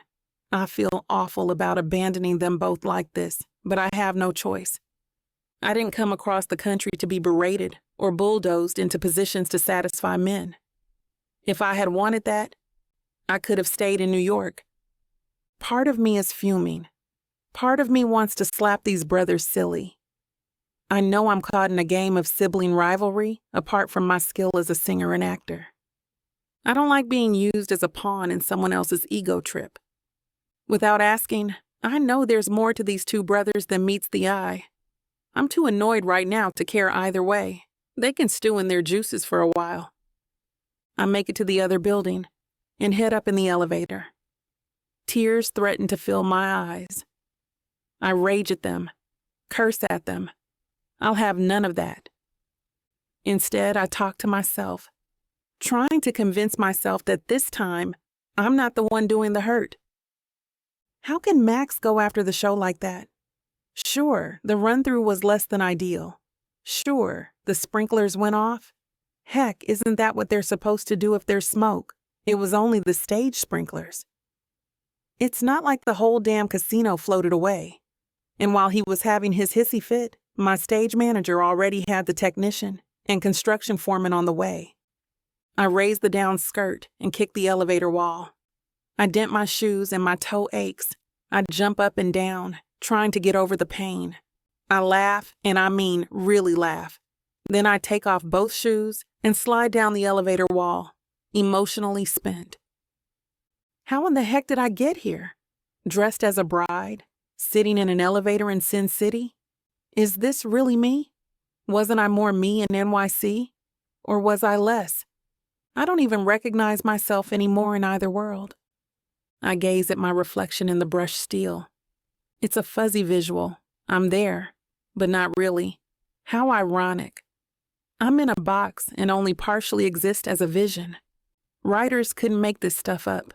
I feel awful about abandoning them both like this, but I have no choice. I didn't come across the country to be berated or bulldozed into positions to satisfy men. If I had wanted that, I could have stayed in New York. Part of me is fuming. Part of me wants to slap these brothers silly. I know I'm caught in a game of sibling rivalry apart from my skill as a singer and actor. I don't like being used as a pawn in someone else's ego trip. Without asking, I know there's more to these two brothers than meets the eye. I'm too annoyed right now to care either way. They can stew in their juices for a while. I make it to the other building and head up in the elevator. Tears threaten to fill my eyes. I rage at them, curse at them. I'll have none of that. Instead, I talk to myself, trying to convince myself that this time, I'm not the one doing the hurt. How can Max go after the show like that? Sure, the run-through was less than ideal. Sure, the sprinklers went off. Heck, isn't that what they're supposed to do if there's smoke? It was only the stage sprinklers. It's not like the whole damn casino floated away. And while he was having his hissy fit, my stage manager already had the technician and construction foreman on the way. I raise the down skirt and kick the elevator wall. I dent my shoes and my toe aches. I jump up and down, trying to get over the pain. I laugh, and I mean really laugh. Then I take off both shoes and slide down the elevator wall, emotionally spent. How in the heck did I get here? Dressed as a bride? Sitting in an elevator in Sin City? Is this really me? Wasn't I more me in NYC? Or was I less? I don't even recognize myself anymore in either world. I gaze at my reflection in the brushed steel. It's a fuzzy visual. I'm there, but not really. How ironic. I'm in a box and only partially exist as a vision. Writers couldn't make this stuff up.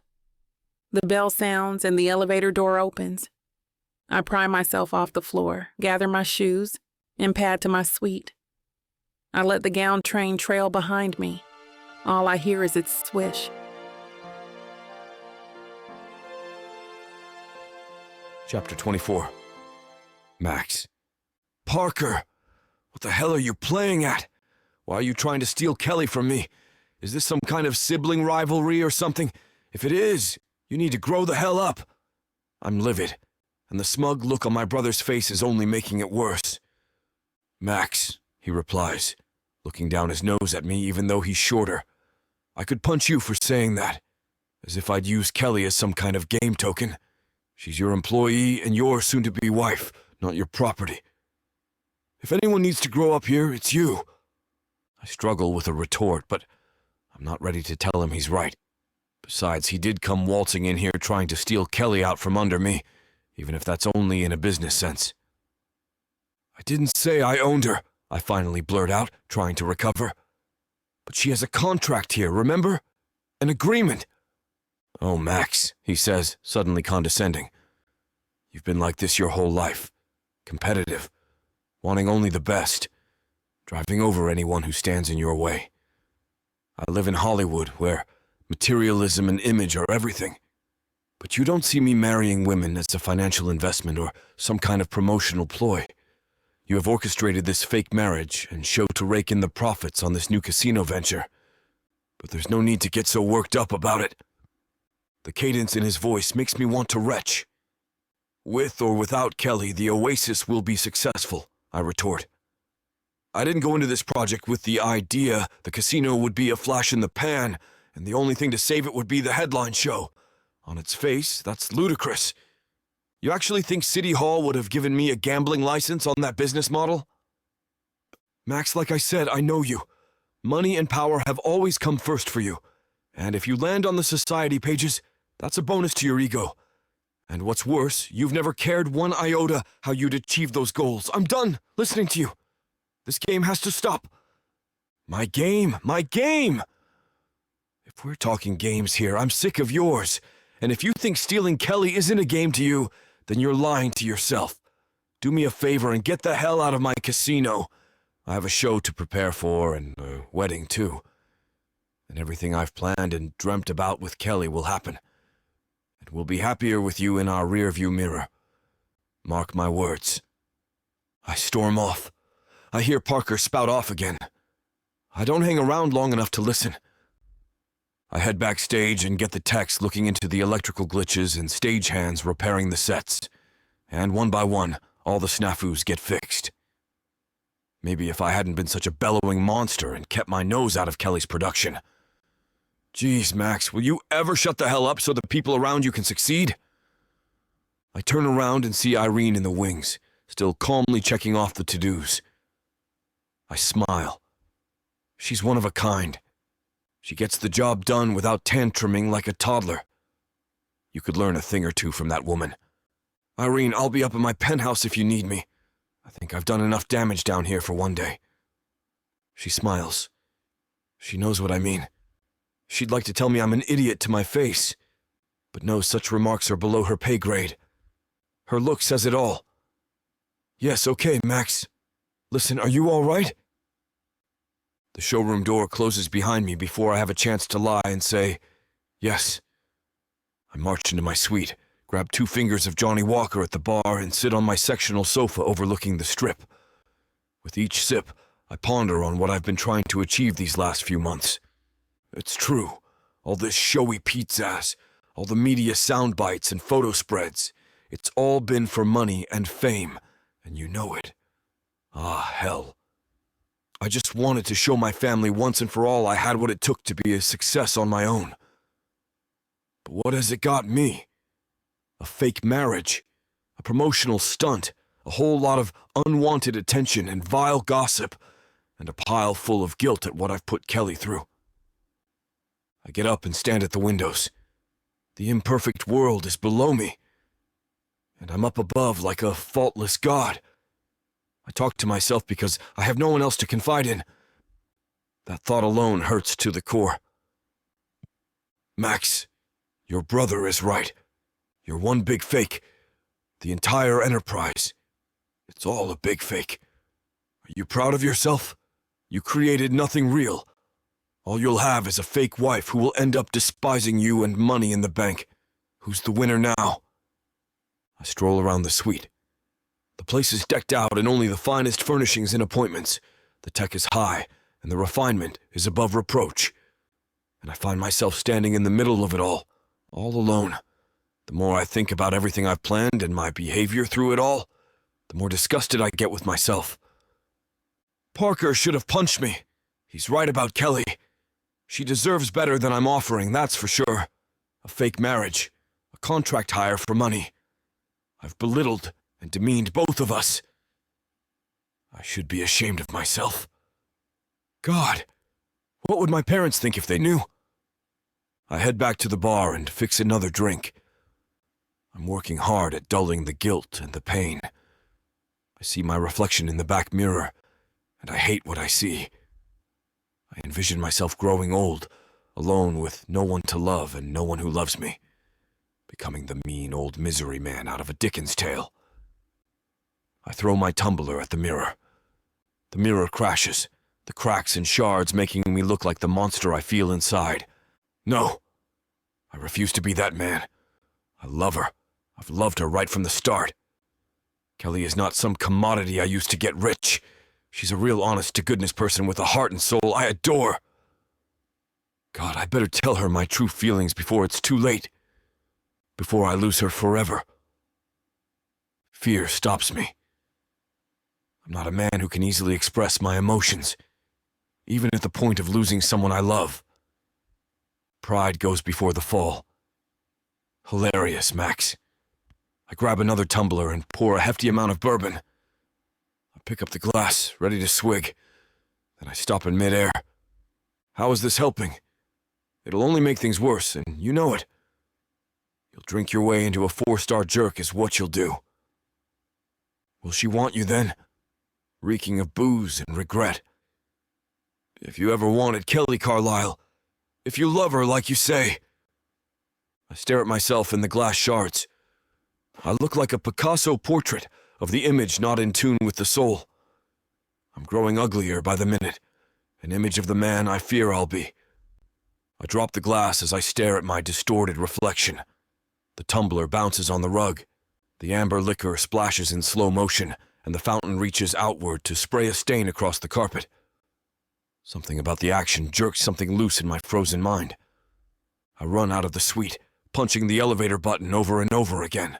The bell sounds and the elevator door opens. I pry myself off the floor, gather my shoes, and pad to my suite. I let the gown train trail behind me. All I hear is its swish. Chapter 24. Max. Parker! What the hell are you playing at? Why are you trying to steal Kelly from me? Is this some kind of sibling rivalry or something? If it is, you need to grow the hell up. I'm livid, and the smug look on my brother's face is only making it worse. Max, he replies, looking down his nose at me even though he's shorter. I could punch you for saying that, as if I'd use Kelly as some kind of game token. She's your employee and your soon-to-be wife, not your property. If anyone needs to grow up here, it's you. I struggle with a retort, but I'm not ready to tell him he's right. Besides, he did come waltzing in here trying to steal Kelly out from under me, even if that's only in a business sense. I didn't say I owned her, I finally blurt out, trying to recover. But she has a contract here, remember? An agreement. Oh, Max, he says, suddenly condescending. You've been like this your whole life. Competitive. Wanting only the best. Driving over anyone who stands in your way. I live in Hollywood, where materialism and image are everything. But you don't see me marrying women as a financial investment or some kind of promotional ploy. You have orchestrated this fake marriage and show to rake in the profits on this new casino venture. But there's no need to get so worked up about it. The cadence in his voice makes me want to retch. With or without Kelly, the Oasis will be successful, I retort. I didn't go into this project with the idea the casino would be a flash in the pan, and the only thing to save it would be the headline show. On its face, that's ludicrous. You actually think City Hall would have given me a gambling license on that business model? Max, like I said, I know you. Money and power have always come first for you. And if you land on the society pages, that's a bonus to your ego. And what's worse, you've never cared one iota how you'd achieve those goals. I'm done listening to you. This game has to stop. My game! My game! If we're talking games here, I'm sick of yours. And if you think stealing Kelly isn't a game to you, then you're lying to yourself. Do me a favor and get the hell out of my casino. I have a show to prepare for and a wedding too. And everything I've planned and dreamt about with Kelly will happen. And we'll be happier with you in our rearview mirror. Mark my words. I storm off. I hear Parker spout off again. I don't hang around long enough to listen. I head backstage and get the techs looking into the electrical glitches and stagehands repairing the sets. And one by one, all the snafus get fixed. Maybe if I hadn't been such a bellowing monster and kept my nose out of Kelly's production. Jeez, Max, will you ever shut the hell up so the people around you can succeed? I turn around and see Irene in the wings, still calmly checking off the to-dos. I smile. She's one of a kind. She gets the job done without tantruming like a toddler. You could learn a thing or two from that woman. Irene, I'll be up in my penthouse if you need me. I think I've done enough damage down here for one day. She smiles. She knows what I mean. She'd like to tell me I'm an idiot to my face, but no such remarks are below her pay grade. Her look says it all. Yes, okay, Max. Listen, are you all right? The showroom door closes behind me before I have a chance to lie and say, yes. I march into my suite, grab 2 fingers of Johnny Walker at the bar, and sit on my sectional sofa overlooking the strip. With each sip, I ponder on what I've been trying to achieve these last few months. It's true. All this showy pizzazz, all the media sound bites and photo spreads, it's all been for money and fame, and you know it. Ah, hell. I just wanted to show my family once and for all I had what it took to be a success on my own. But what has it got me? A fake marriage, a promotional stunt, a whole lot of unwanted attention and vile gossip, and a pile full of guilt at what I've put Kelly through. I get up and stand at the windows. The imperfect world is below me, and I'm up above like a faultless god. I talk to myself because I have no one else to confide in. That thought alone hurts to the core. Max, your brother is right. You're one big fake. The entire enterprise. It's all a big fake. Are you proud of yourself? You created nothing real. All you'll have is a fake wife who will end up despising you and money in the bank. Who's the winner now? I stroll around the suite. The place is decked out in only the finest furnishings and appointments. The tech is high, and the refinement is above reproach. And I find myself standing in the middle of it all alone. The more I think about everything I've planned and my behavior through it all, the more disgusted I get with myself. Parker should have punched me. He's right about Kelly. She deserves better than I'm offering, that's for sure. A fake marriage, a contract hire for money. I've belittled and demeaned both of us. I should be ashamed of myself. God, what would my parents think if they knew? I head back to the bar and fix another drink. I'm working hard at dulling the guilt and the pain. I see my reflection in the back mirror, and I hate what I see. I envision myself growing old, alone with no one to love and no one who loves me, becoming the mean old misery man out of a Dickens tale. I throw my tumbler at the mirror. The mirror crashes, the cracks and shards making me look like the monster I feel inside. No, I refuse to be that man. I love her. I've loved her right from the start. Kelly is not some commodity I used to get rich. She's a real honest-to-goodness person with a heart and soul I adore. God, I better tell her my true feelings before it's too late. Before I lose her forever. Fear stops me. I'm not a man who can easily express my emotions, even at the point of losing someone I love. Pride goes before the fall. Hilarious, Max. I grab another tumbler and pour a hefty amount of bourbon. I pick up the glass, ready to swig. Then I stop in midair. How is this helping? It'll only make things worse, and you know it. You'll drink your way into a 4-star jerk is what you'll do. Will she want you then? Reeking of booze and regret. If you ever wanted Kelly Carlisle, if you love her like you say. I stare at myself in the glass shards. I look like a Picasso portrait of the image not in tune with the soul. I'm growing uglier by the minute, an image of the man I fear I'll be. I drop the glass as I stare at my distorted reflection. The tumbler bounces on the rug. The amber liquor splashes in slow motion, and the fountain reaches outward to spray a stain across the carpet. Something about the action jerks something loose in my frozen mind. I run out of the suite, punching the elevator button over and over again.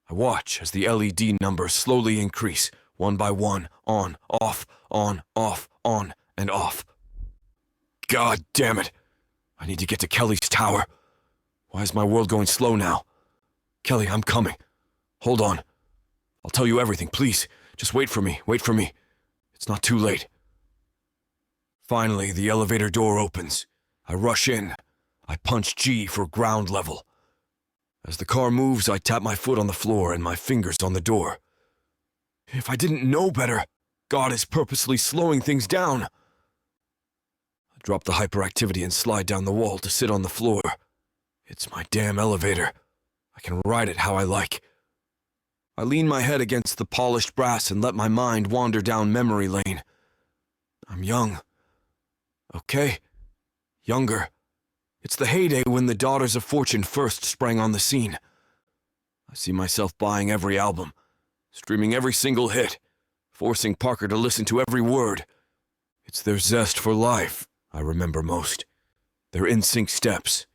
I watch as the LED numbers slowly increase, one by one, on, off, on, and off. God damn it! I need to get to Kelly's tower. Why is my world going slow now? Kelly, I'm coming. Hold on. I'll tell you everything, please. Just wait for me, It's not too late. Finally, the elevator door opens. I rush in. I punch G for ground level. As the car moves, I tap my foot on the floor and my fingers on the door. If I didn't know better, God is purposely slowing things down. I drop the hyperactivity and slide down the wall to sit on the floor. It's my damn elevator. I can ride it how I like. I lean my head against the polished brass and let my mind wander down memory lane. I'm young. Okay? Younger. It's the heyday when the Daughters of Fortune first sprang on the scene. I see myself buying every album, streaming every single hit, forcing Parker to listen to every word. It's their zest for life I remember most. Their in-sync steps.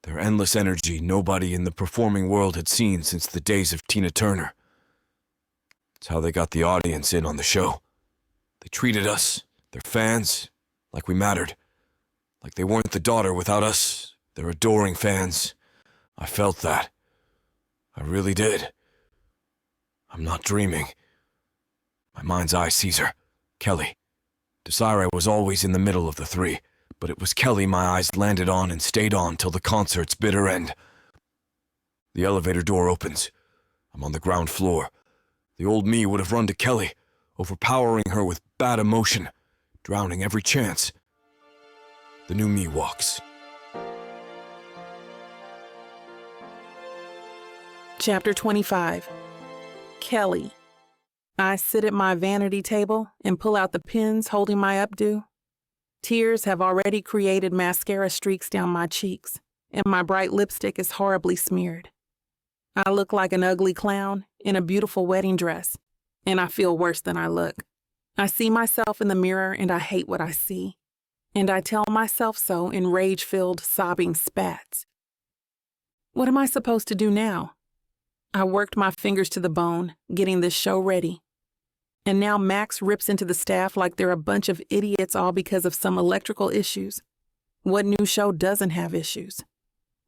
Their endless energy nobody in the performing world had seen since the days of Tina Turner. It's how they got the audience in on the show. They treated us, their fans, like we mattered. Like they weren't the Daughter without us, their adoring fans. I felt that. I really did. I'm not dreaming. My mind's eye sees her. Kelly. Desiree was always in the middle of the three, but it was Kelly my eyes landed on and stayed on till the concert's bitter end. The elevator door opens. I'm on the ground floor. The old me would have run to Kelly, overpowering her with bad emotion, drowning every chance. The new me walks. Chapter 25. Kelly. I sit at my vanity table and pull out the pins holding my updo. Tears have already created mascara streaks down my cheeks, and my bright lipstick is horribly smeared. I look like an ugly clown in a beautiful wedding dress, and I feel worse than I look. I see myself in the mirror and I hate what I see, and I tell myself so in rage-filled, sobbing spats. What am I supposed to do now? I worked my fingers to the bone, getting this show ready. And now Max rips into the staff like they're a bunch of idiots all because of some electrical issues. What new show doesn't have issues?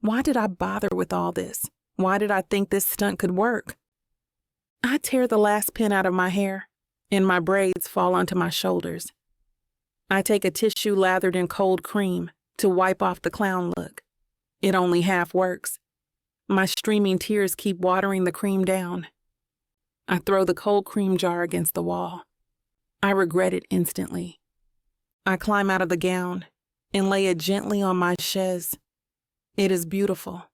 Why did I bother with all this? Why did I think this stunt could work? I tear the last pin out of my hair, and my braids fall onto my shoulders. I take a tissue lathered in cold cream to wipe off the clown look. It only half works. My streaming tears keep watering the cream down. I throw the cold cream jar against the wall. I regret it instantly. I climb out of the gown and lay it gently on my chaise. It is beautiful.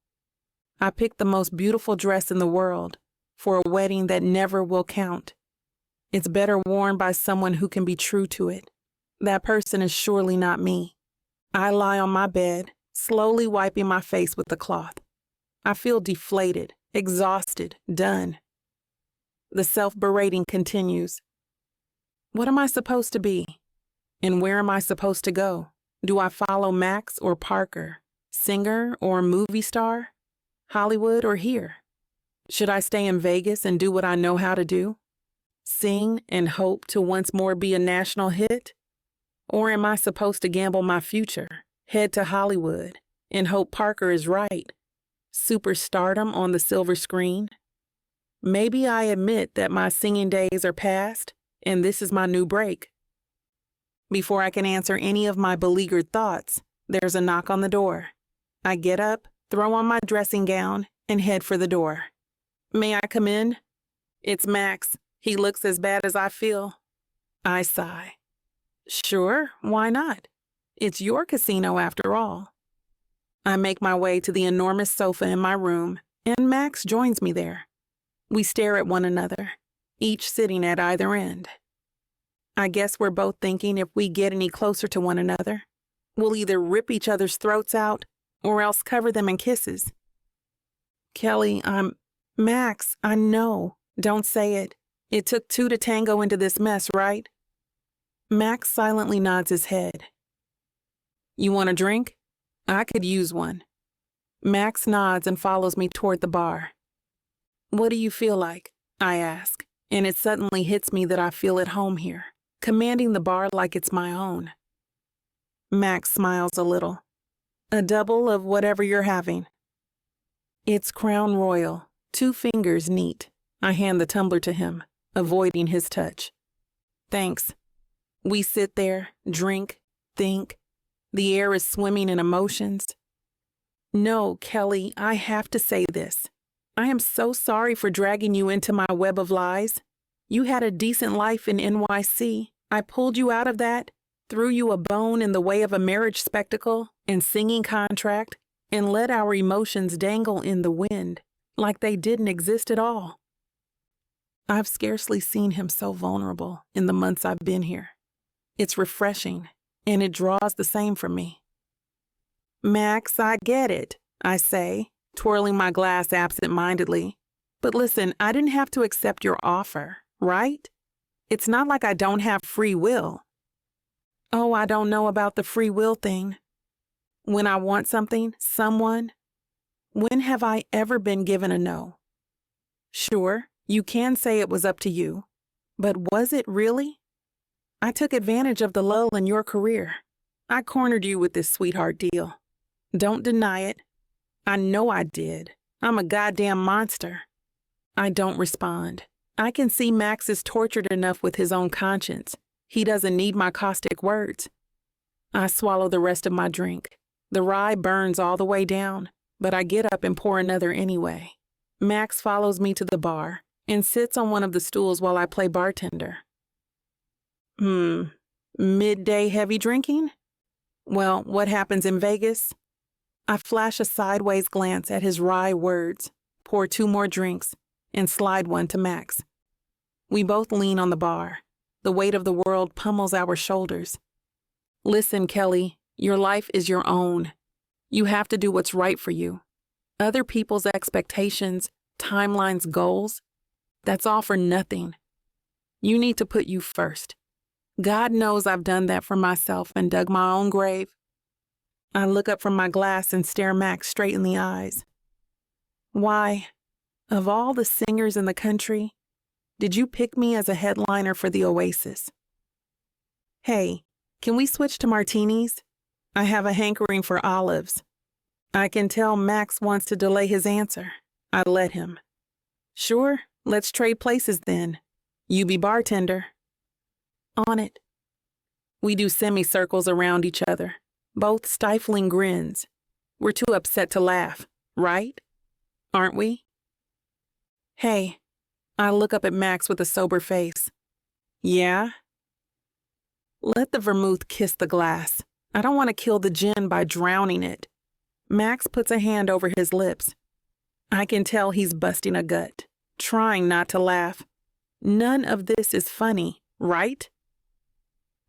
I picked the most beautiful dress in the world for a wedding that never will count. It's better worn by someone who can be true to it. That person is surely not me. I lie on my bed, slowly wiping my face with the cloth. I feel deflated, exhausted, done. The self-berating continues. What am I supposed to be? And where am I supposed to go? Do I follow Max or Parker? Singer or movie star? Hollywood or here? Should I stay in Vegas and do what I know how to do? Sing and hope to once more be a national hit? Or am I supposed to gamble my future, head to Hollywood, and hope Parker is right? Superstardom on the silver screen? Maybe I admit that my singing days are past, and this is my new break. Before I can answer any of my beleaguered thoughts, there's a knock on the door. I get up, throw on my dressing gown, and head for the door. May I come in? It's Max. He looks as bad as I feel. I sigh. Sure, why not? It's your casino after all. I make my way to the enormous sofa in my room, and Max joins me there. We stare at one another, each sitting at either end. I guess we're both thinking if we get any closer to one another, we'll either rip each other's throats out or else cover them in kisses. Kelly, Max, I know. Don't say it. It took two to tango into this mess, right? Max silently nods his head. You want a drink? I could use one. Max nods and follows me toward the bar. What do you feel like? I ask, and it suddenly hits me that I feel at home here, commanding the bar like it's my own. Max smiles a little. A double of whatever you're having. It's Crown Royal, 2 fingers neat. I hand the tumbler to him, avoiding his touch. Thanks. We sit there, drink, think. The air is swimming in emotions. No, Kelly, I have to say this. I am so sorry for dragging you into my web of lies. You had a decent life in NYC. I pulled you out of that, threw you a bone in the way of a marriage spectacle and singing contract, and let our emotions dangle in the wind like they didn't exist at all. I've scarcely seen him so vulnerable in the months I've been here. It's refreshing, and it draws the same from me. Max, I get it, I say, twirling my glass absent-mindedly. But listen, I didn't have to accept your offer, right? It's not like I don't have free will. Oh, I don't know about the free will thing. When I want something, someone, when have I ever been given a no? Sure, you can say it was up to you, but was it really? I took advantage of the lull in your career. I cornered you with this sweetheart deal. Don't deny it. I know I did. I'm a goddamn monster. I don't respond. I can see Max is tortured enough with his own conscience. He doesn't need my caustic words. I swallow the rest of my drink. The rye burns all the way down, but I get up and pour another anyway. Max follows me to the bar and sits on one of the stools while I play bartender. Midday heavy drinking? Well, what happens in Vegas? I flash a sideways glance at his wry words, pour 2 more drinks, and slide one to Max. We both lean on the bar. The weight of the world pummels our shoulders. Listen, Kelly, your life is your own. You have to do what's right for you. Other people's expectations, timelines, goals, that's all for nothing. You need to put you first. God knows I've done that for myself and dug my own grave. I look up from my glass and stare Max straight in the eyes. Why, of all the singers in the country, did you pick me as a headliner for the Oasis? Hey, can we switch to martinis? I have a hankering for olives. I can tell Max wants to delay his answer. I let him. Sure, let's trade places then. You be bartender. On it. We do semicircles around each other, both stifling grins. We're too upset to laugh, right? Aren't we? Hey, I look up at Max with a sober face. Yeah? Let the vermouth kiss the glass. I don't want to kill the gin by drowning it. Max puts a hand over his lips. I can tell he's busting a gut, trying not to laugh. None of this is funny, right?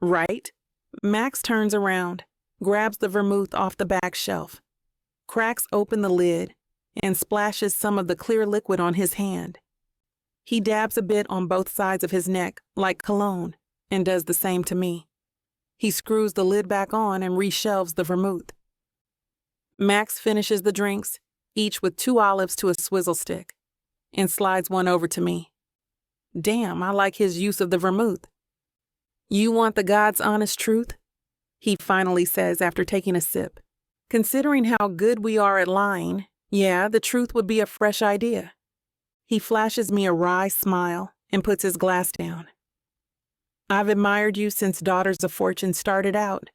Right? Max turns around, grabs the vermouth off the back shelf, cracks open the lid, and splashes some of the clear liquid on his hand. He dabs a bit on both sides of his neck, like cologne, and does the same to me. He screws the lid back on and reshelves the vermouth. Max finishes the drinks, each with 2 olives to a swizzle stick, and slides one over to me. Damn, I like his use of the vermouth. You want the God's honest truth? He finally says after taking a sip. Considering how good we are at lying, yeah, the truth would be a fresh idea. He flashes me a wry smile and puts his glass down. I've admired you since Daughters of Fortune started out.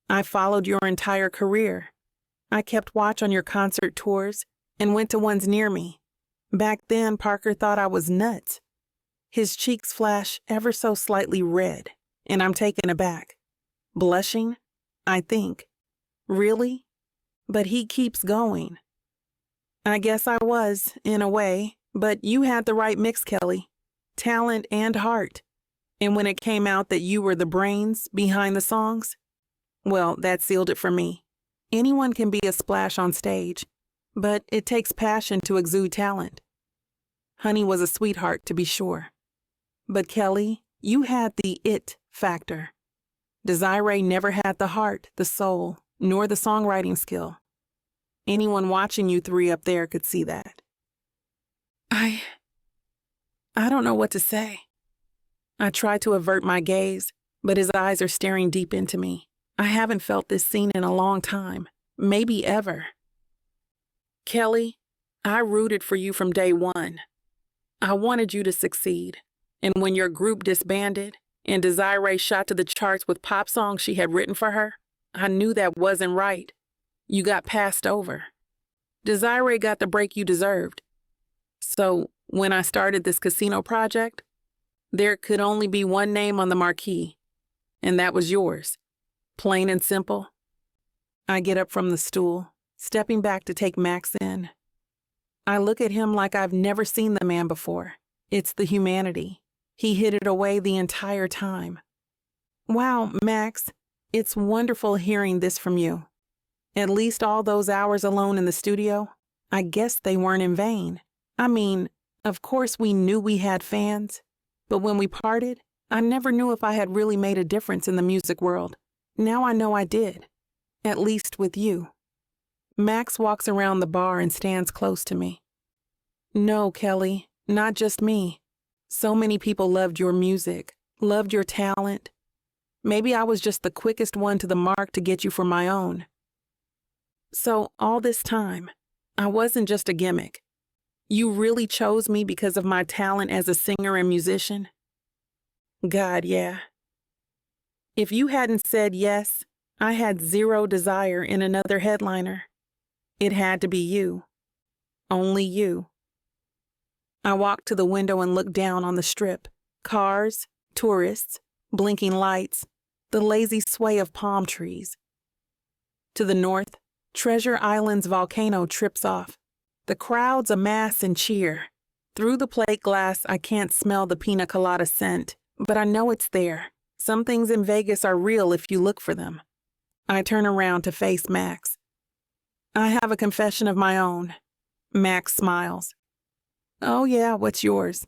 I followed your entire career. I kept watch on your concert tours and went to ones near me. Back then, Parker thought I was nuts. His cheeks flash ever so slightly red. and I'm taken aback. Blushing? I think. Really? But he keeps going. I guess I was, in a way, but you had the right mix, Kelly. Talent and heart. And when it came out that you were the brains behind the songs, well, that sealed it for me. Anyone can be a splash on stage, but it takes passion to exude talent. Honey was a sweetheart, to be sure. But Kelly, you had the it factor. Desiree never had the heart, the soul, nor the songwriting skill. Anyone watching you three up there could see that. I don't know what to say. I try to avert my gaze, but his eyes are staring deep into me. I haven't felt this scene in a long time, maybe ever. Kelly, I rooted for you from day one. I wanted you to succeed, and when your group disbanded and Desiree shot to the charts with pop songs she had written for her, I knew that wasn't right. You got passed over. Desiree got the break you deserved. So when I started this casino project, there could only be one name on the marquee, and that was yours. Plain and simple. I get up from the stool, stepping back to take Max in. I look at him like I've never seen the man before. It's the humanity. He hid it away the entire time. Wow, Max, it's wonderful hearing this from you. At least all those hours alone in the studio, I guess they weren't in vain. I mean, of course we knew we had fans, but when we parted, I never knew if I had really made a difference in the music world. Now I know I did, at least with you. Max walks around the bar and stands close to me. No, Kelly, not just me. So many people loved your music, loved your talent. Maybe I was just the quickest one to the mark to get you for my own. So all this time, I wasn't just a gimmick. You really chose me because of my talent as a singer and musician? God, yeah. If you hadn't said yes, I had zero desire in another headliner. It had to be you. Only you. I walked to the window and looked down on the strip. Cars, tourists, blinking lights, the lazy sway of palm trees. To the north, Treasure Island's volcano trips off. The crowds amass and cheer. Through the plate glass, I can't smell the pina colada scent, but I know it's there. Some things in Vegas are real if you look for them. I turn around to face Max. I have a confession of my own. Max smiles. Oh yeah, what's yours?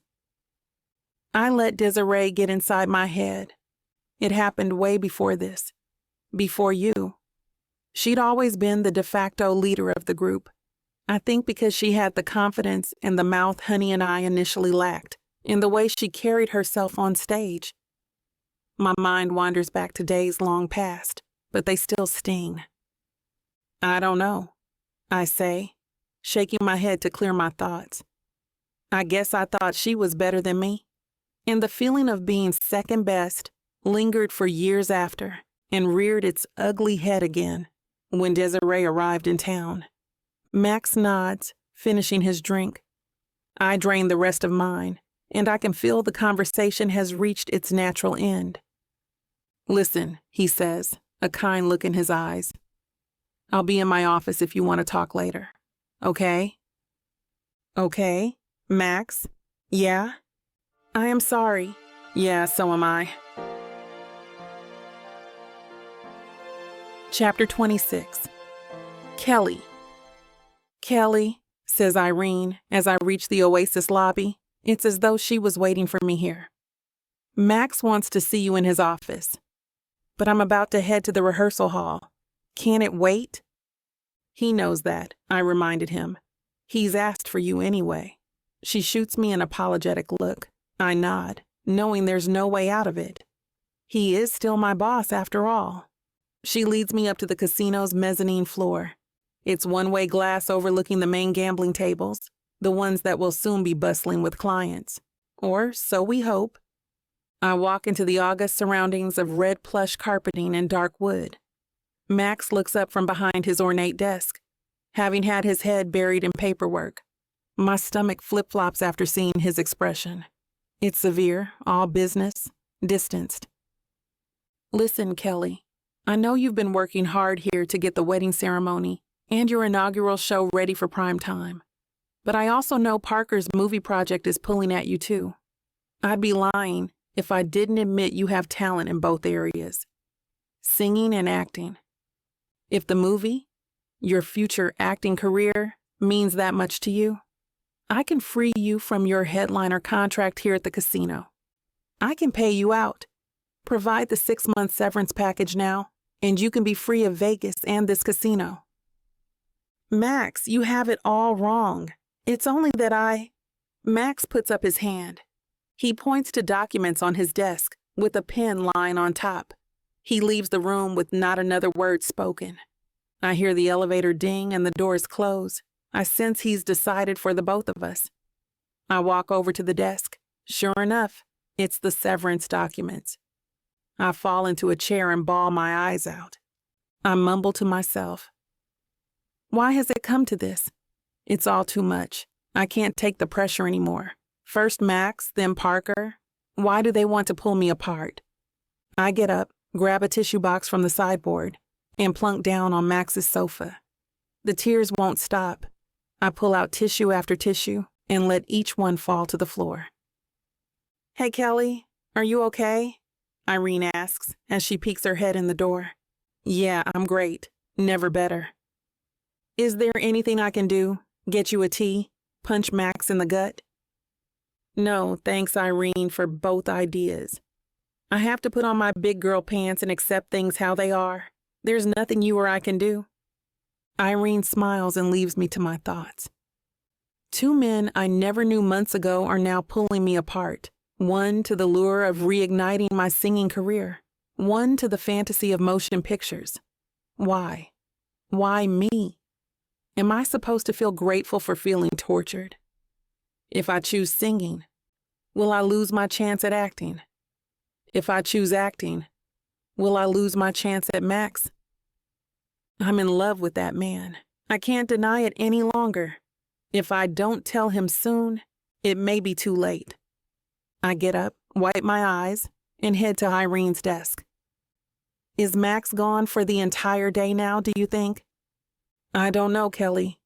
I let Desiree get inside my head. It happened way before this. Before you. She'd always been the de facto leader of the group. I think because she had the confidence and the mouth Honey and I initially lacked, in the way she carried herself on stage. My mind wanders back to days long past, but they still sting. I don't know, I say, shaking my head to clear my thoughts. I guess I thought she was better than me. And the feeling of being second best lingered for years after and reared its ugly head again when Desiree arrived in town. Max nods, finishing his drink. I drain the rest of mine, and I can feel the conversation has reached its natural end. Listen, he says, a kind look in his eyes. I'll be in my office if you want to talk later. Okay? Okay, Max? Yeah? I am sorry. Yeah, so am I. Chapter 26. Kelly. Kelly, says Irene as I reach the Oasis lobby. It's as though she was waiting for me here. Max wants to see you in his office, but I'm about to head to the rehearsal hall. Can it wait? He knows that, I reminded him. He's asked for you anyway. She shoots me an apologetic look. I nod, knowing there's no way out of it. He is still my boss after all. She leads me up to the casino's mezzanine floor. It's one-way glass overlooking the main gambling tables, the ones that will soon be bustling with clients. Or so we hope. I walk into the august surroundings of red plush carpeting and dark wood. Max looks up from behind his ornate desk, having had his head buried in paperwork. My stomach flip-flops after seeing his expression. It's severe, all business, distanced. Listen, Kelly, I know you've been working hard here to get the wedding ceremony and your inaugural show ready for prime time. But I also know Parker's movie project is pulling at you too. I'd be lying if I didn't admit you have talent in both areas, singing and acting. If the movie, your future acting career, means that much to you, I can free you from your headliner contract here at the casino. I can pay you out. Provide the 6-month severance package now, and you can be free of Vegas and this casino. Max, you have it all wrong. It's only that Max puts up his hand. He points to documents on his desk with a pen lying on top. He leaves the room with not another word spoken. I hear the elevator ding and the doors close. I sense he's decided for the both of us. I walk over to the desk. Sure enough, it's the severance documents. I fall into a chair and bawl my eyes out. I mumble to myself. Why has it come to this? It's all too much. I can't take the pressure anymore. First Max, then Parker. Why do they want to pull me apart? I get up, grab a tissue box from the sideboard, and plunk down on Max's sofa. The tears won't stop. I pull out tissue after tissue and let each one fall to the floor. Hey, Kelly, are you okay? Irene asks as she peeks her head in the door. Yeah, I'm great. Never better. Is there anything I can do? Get you a tea? Punch Max in the gut? No, thanks, Irene, for both ideas. I have to put on my big girl pants and accept things how they are. There's nothing you or I can do. Irene smiles and leaves me to my thoughts. 2 men I never knew months ago are now pulling me apart. One to the lure of reigniting my singing career. One to the fantasy of motion pictures. Why? Why me? Am I supposed to feel grateful for feeling tortured? If I choose singing, will I lose my chance at acting? If I choose acting, will I lose my chance at Max? I'm in love with that man. I can't deny it any longer. If I don't tell him soon, it may be too late. I get up, wipe my eyes, and head to Irene's desk. Is Max gone for the entire day now, do you think? I don't know, Kelly.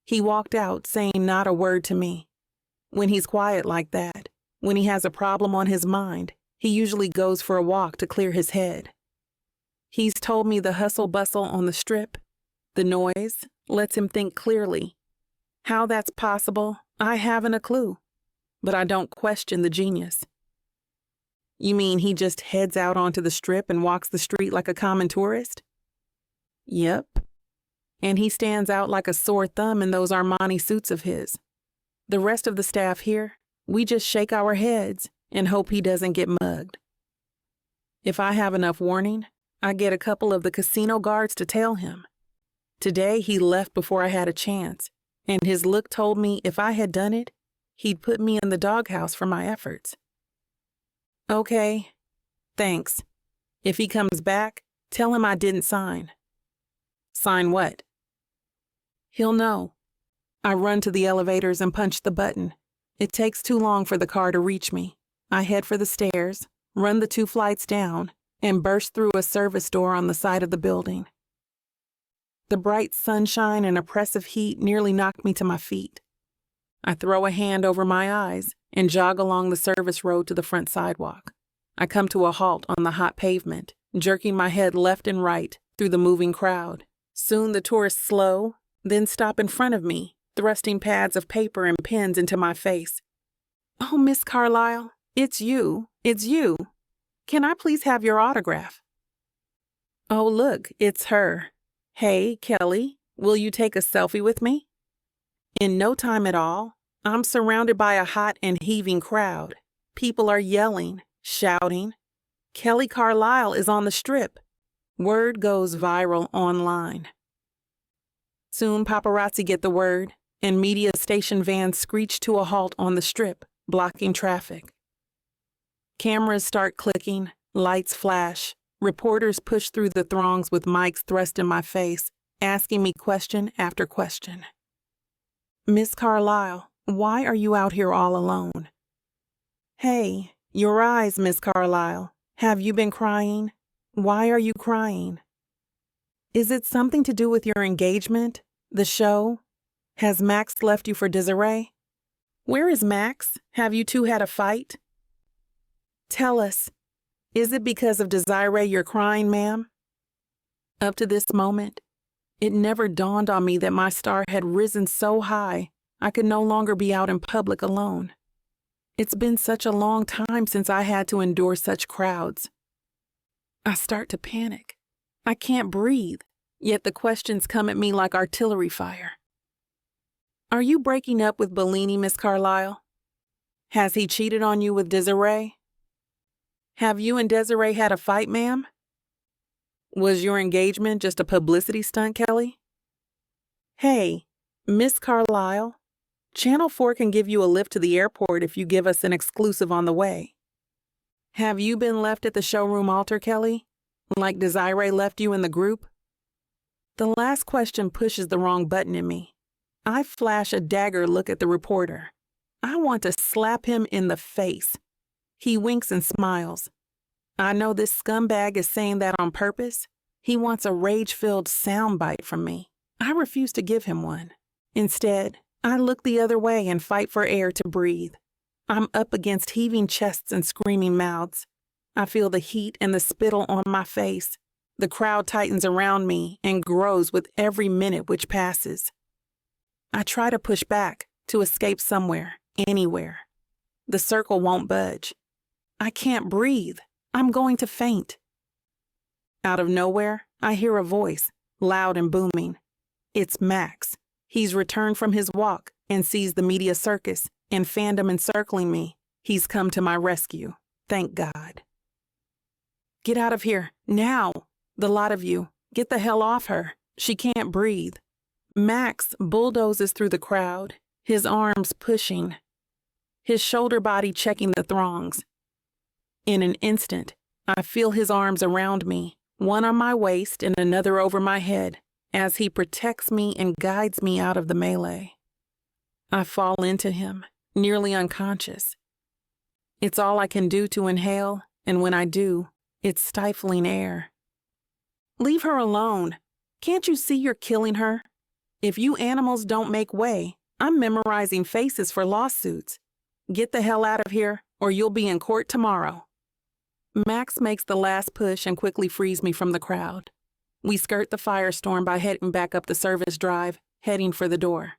He walked out saying not a word to me. When he's quiet like that, when he has a problem on his mind, he usually goes for a walk to clear his head. He's told me the hustle bustle on the strip, the noise, lets him think clearly. How that's possible, I haven't a clue, but I don't question the genius. You mean he just heads out onto the strip and walks the street like a common tourist? Yep. And he stands out like a sore thumb in those Armani suits of his. The rest of the staff here, we just shake our heads and hope he doesn't get mugged. If I have enough warning, I get a couple of the casino guards to tail him. Today he left before I had a chance, and his look told me if I had done it, he'd put me in the doghouse for my efforts. Okay, thanks. If he comes back, tell him I didn't sign. Sign what? He'll know. I run to the elevators and punch the button. It takes too long for the car to reach me. I head for the stairs, run the 2 flights down, and burst through a service door on the side of the building. The bright sunshine and oppressive heat nearly knock me to my feet. I throw a hand over my eyes and jog along the service road to the front sidewalk. I come to a halt on the hot pavement, jerking my head left and right through the moving crowd. Soon the tourists slow, then stop in front of me, thrusting pads of paper and pens into my face. Oh, Miss Carlisle, it's you. Can I please have your autograph? Oh, look, it's her. Hey, Kelly, will you take a selfie with me? In no time at all, I'm surrounded by a hot and heaving crowd. People are yelling, shouting. Kelly Carlisle is on the strip. Word goes viral online. Soon paparazzi get the word, and media station vans screech to a halt on the strip, blocking traffic. Cameras start clicking, lights flash. Reporters push through the throngs with mics thrust in my face, asking me question after question. Miss Carlisle, why are you out here all alone? Hey, your eyes, Miss Carlisle. Have you been crying? Why are you crying? Is it something to do with your engagement? The show? Has Max left you for Desiree? Where is Max? Have you two had a fight? Tell us, is it because of Desiree you're crying, ma'am? Up to this moment, it never dawned on me that my star had risen so high I could no longer be out in public alone. It's been such a long time since I had to endure such crowds. I start to panic. I can't breathe, yet the questions come at me like artillery fire. Are you breaking up with Bilini, Miss Carlisle? Has he cheated on you with Desiree? Have you and Desiree had a fight, ma'am? Was your engagement just a publicity stunt, Kelly? Hey, Miss Carlisle, Channel 4 can give you a lift to the airport if you give us an exclusive on the way. Have you been left at the showroom altar, Kelly? Like Desiree left you in the group? The last question pushes the wrong button in me. I flash a dagger look at the reporter. I want to slap him in the face. He winks and smiles. I know this scumbag is saying that on purpose. He wants a rage-filled soundbite from me. I refuse to give him one. Instead, I look the other way and fight for air to breathe. I'm up against heaving chests and screaming mouths. I feel the heat and the spittle on my face. The crowd tightens around me and grows with every minute which passes. I try to push back, to escape somewhere, anywhere. The circle won't budge. I can't breathe. I'm going to faint. Out of nowhere, I hear a voice, loud and booming. It's Max. He's returned from his walk and sees the media circus and fandom encircling me. He's come to my rescue. Thank God. Get out of here, now. The lot of you. Get the hell off her. She can't breathe. Max bulldozes through the crowd, his arms pushing, his shoulder body checking the throngs. In an instant, I feel his arms around me, one on my waist and another over my head, as he protects me and guides me out of the melee. I fall into him, nearly unconscious. It's all I can do to inhale, and when I do, it's stifling air. Leave her alone. Can't you see you're killing her? If you animals don't make way, I'm memorizing faces for lawsuits. Get the hell out of here, or you'll be in court tomorrow. Max makes the last push and quickly frees me from the crowd. We skirt the firestorm by heading back up the service drive, heading for the door.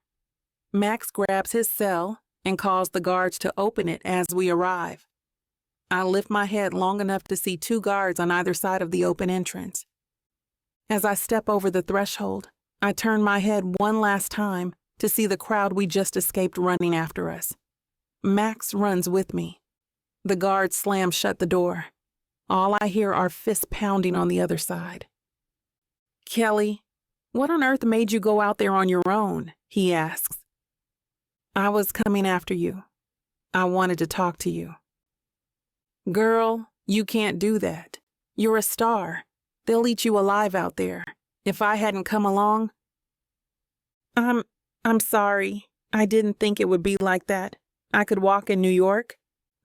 Max grabs his cell and calls the guards to open it as we arrive. I lift my head long enough to see 2 guards on either side of the open entrance. As I step over the threshold, I turn my head one last time to see the crowd we just escaped running after us. Max runs with me. The guards slam shut the door. All I hear are fists pounding on the other side. Kelly, what on earth made you go out there on your own? He asks. I was coming after you. I wanted to talk to you. Girl, you can't do that. You're a star. They'll eat you alive out there. If I hadn't come along... I'm sorry. I didn't think it would be like that. I could walk in New York.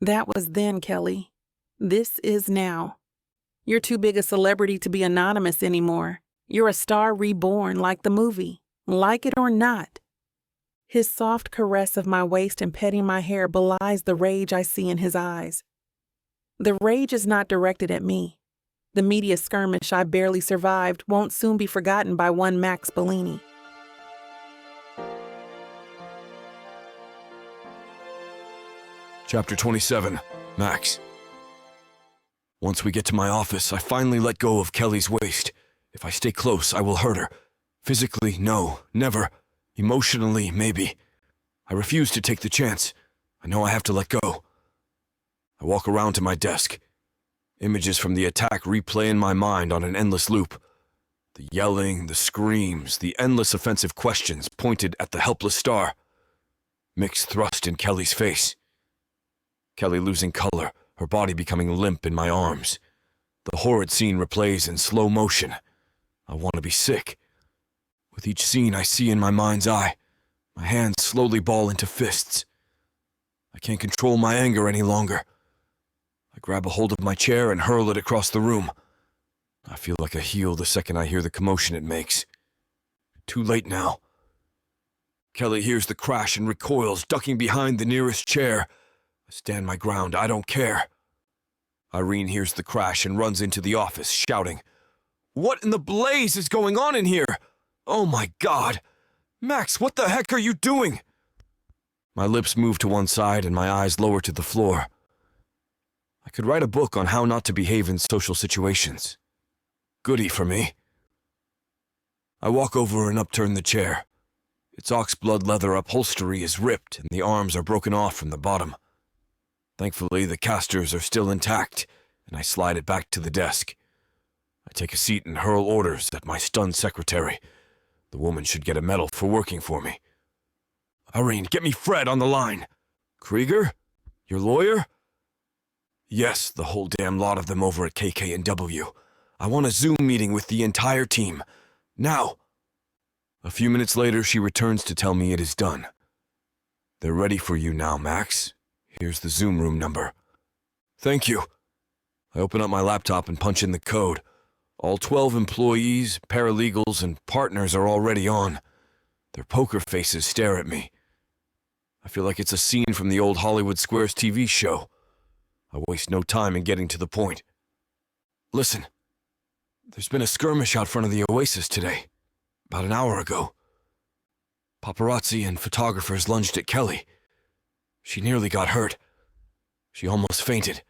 That was then, Kelly. This is now. You're too big a celebrity to be anonymous anymore. You're a star reborn like the movie. Like it or not. His soft caress of my waist and petting my hair belies the rage I see in his eyes. The rage is not directed at me. The media skirmish I barely survived won't soon be forgotten by one Max Bilini. Chapter 27, Max. Once we get to my office, I finally let go of Kelly's waist. If I stay close, I will hurt her. Physically, no, never. Emotionally, maybe. I refuse to take the chance. I know I have to let go. I walk around to my desk. Images from the attack replay in my mind on an endless loop. The yelling, the screams, the endless offensive questions pointed at the helpless star. Mixed thrust in Kelly's face. Kelly losing color, her body becoming limp in my arms. The horrid scene replays in slow motion. I want to be sick. With each scene I see in my mind's eye, my hands slowly ball into fists. I can't control my anger any longer. I grab a hold of my chair and hurl it across the room. I feel like a heel the second I hear the commotion it makes. Too late now. Kelly hears the crash and recoils, ducking behind the nearest chair. I stand my ground, I don't care. Irene hears the crash and runs into the office, shouting, "What in the blaze is going on in here? Oh my God! Max, what the heck are you doing?" My lips move to one side and my eyes lower to the floor. I could write a book on how not to behave in social situations. Goody for me. I walk over and upturn the chair. Its oxblood leather upholstery is ripped and the arms are broken off from the bottom. Thankfully, the casters are still intact, and I slide it back to the desk. I take a seat and hurl orders at my stunned secretary. The woman should get a medal for working for me. "Irene, get me Fred on the line." "Krieger? Your lawyer?" "Yes, the whole damn lot of them over at KK&W. I want a Zoom meeting with the entire team. Now." A few minutes later, she returns to tell me it is done. "They're ready for you now, Max. Here's the Zoom room number." "Thank you." I open up my laptop and punch in the code. All 12 employees, paralegals, and partners are already on. Their poker faces stare at me. I feel like it's a scene from the old Hollywood Squares TV show. I waste no time in getting to the point. "Listen, there's been a skirmish out front of the Oasis today, about an hour ago. Paparazzi and photographers lunged at Kelly. She nearly got hurt. She almost fainted.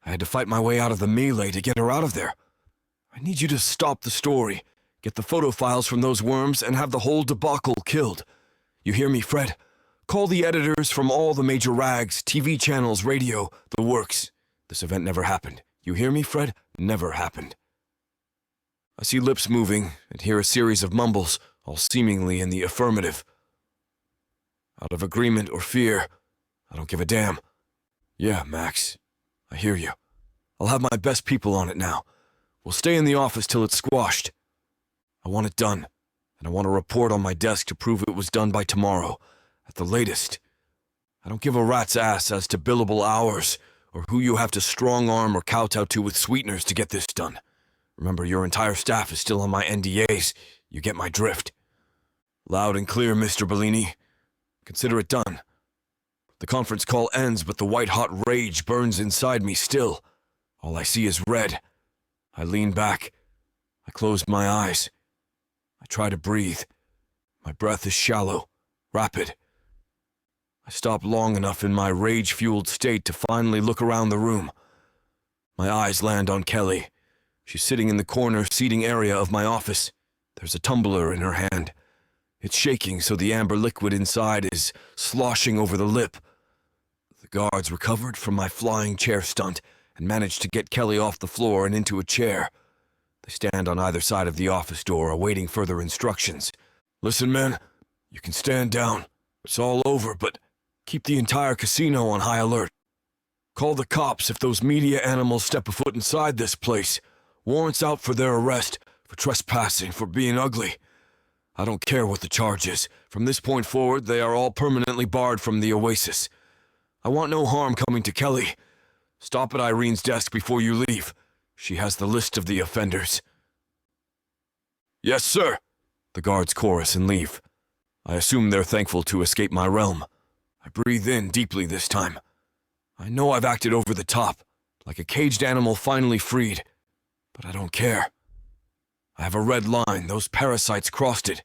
I had to fight my way out of the melee to get her out of there. I need you to stop the story, get the photo files from those worms, and have the whole debacle killed. You hear me, Fred? Call the editors from all the major rags, TV channels, radio, the works. This event never happened. You hear me, Fred? Never happened." I see lips moving and hear a series of mumbles, all seemingly in the affirmative. Out of agreement or fear, I don't give a damn. "Yeah, Max, I hear you. I'll have my best people on it now. We'll stay in the office till it's squashed. I want it done, and I want a report on my desk to prove it was done by tomorrow, at the latest. I don't give a rat's ass as to billable hours, or who you have to strong-arm or kowtow to with sweeteners to get this done. Remember, your entire staff is still on my NDAs. You get my drift." "Loud and clear, Mr. Bilini. Consider it done." The conference call ends, but the white-hot rage burns inside me still. All I see is red. I lean back. I close my eyes. I try to breathe. My breath is shallow, rapid. I stop long enough in my rage-fueled state to finally look around the room. My eyes land on Kelly. She's sitting in the corner seating area of my office. There's a tumbler in her hand. It's shaking so the amber liquid inside is sloshing over the lip. The guards recovered from my flying chair stunt and managed to get Kelly off the floor and into a chair. They stand on either side of the office door, awaiting further instructions. "Listen, men, you can stand down. It's all over, but keep the entire casino on high alert. Call the cops if those media animals step a foot inside this place. Warrants out for their arrest, for trespassing, for being ugly. I don't care what the charge is. From this point forward, they are all permanently barred from the Oasis. I want no harm coming to Kelly. Stop at Irene's desk before you leave. She has the list of the offenders." "Yes, sir," the guards chorus and leave. I assume they're thankful to escape my realm. I breathe in deeply this time. I know I've acted over the top, like a caged animal finally freed, but I don't care. I have a red line. Those parasites crossed it.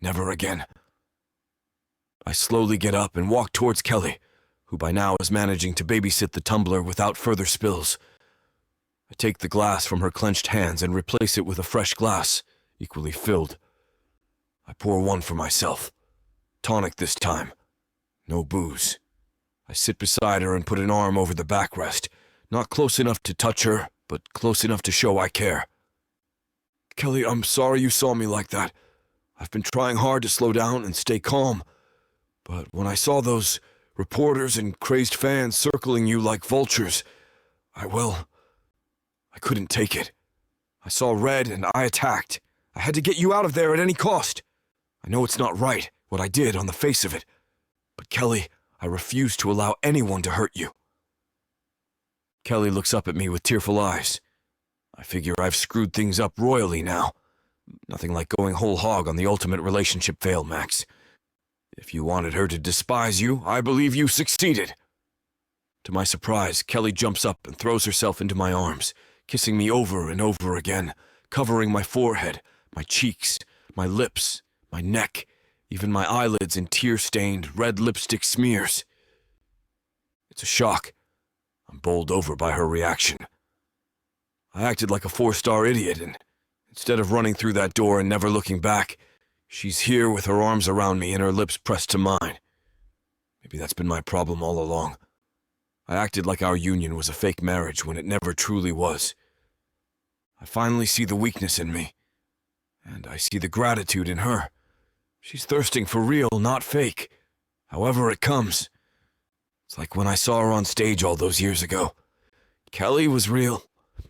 Never again. I slowly get up and walk towards Kelly, who by now is managing to babysit the tumbler without further spills. I take the glass from her clenched hands and replace it with a fresh glass, equally filled. I pour one for myself. Tonic this time. No booze. I sit beside her and put an arm over the backrest, not close enough to touch her, but close enough to show I care. "Kelly, I'm sorry you saw me like that. I've been trying hard to slow down and stay calm, but when I saw those reporters and crazed fans circling you like vultures, I couldn't take it. I saw red and I attacked. I had to get you out of there at any cost. I know it's not right, what I did on the face of it. But Kelly, I refuse to allow anyone to hurt you." Kelly looks up at me with tearful eyes. I figure I've screwed things up royally now. Nothing like going whole hog on the ultimate relationship fail, Max. If you wanted her to despise you, I believe you succeeded. To my surprise, Kelly jumps up and throws herself into my arms, kissing me over and over again, covering my forehead, my cheeks, my lips, my neck, even my eyelids in tear-stained red lipstick smears. It's a shock. I'm bowled over by her reaction. I acted like a 4-star idiot, and instead of running through that door and never looking back, she's here with her arms around me and her lips pressed to mine. Maybe that's been my problem all along. I acted like our union was a fake marriage when it never truly was. I finally see the weakness in me, and I see the gratitude in her. She's thirsting for real, not fake, however it comes. It's like when I saw her on stage all those years ago. Kelly was real,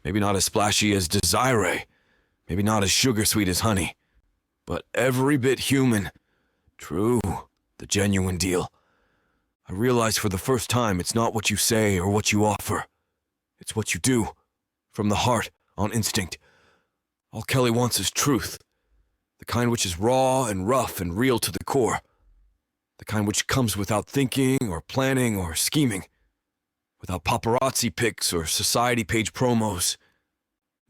maybe not as splashy as Desiree, maybe not as sugar-sweet as honey, but every bit human. True, the genuine deal. I realize for the first time it's not what you say or what you offer. It's what you do, from the heart, on instinct. All Kelly wants is truth, the kind which is raw and rough and real to the core, the kind which comes without thinking or planning or scheming, without paparazzi pics or society page promos.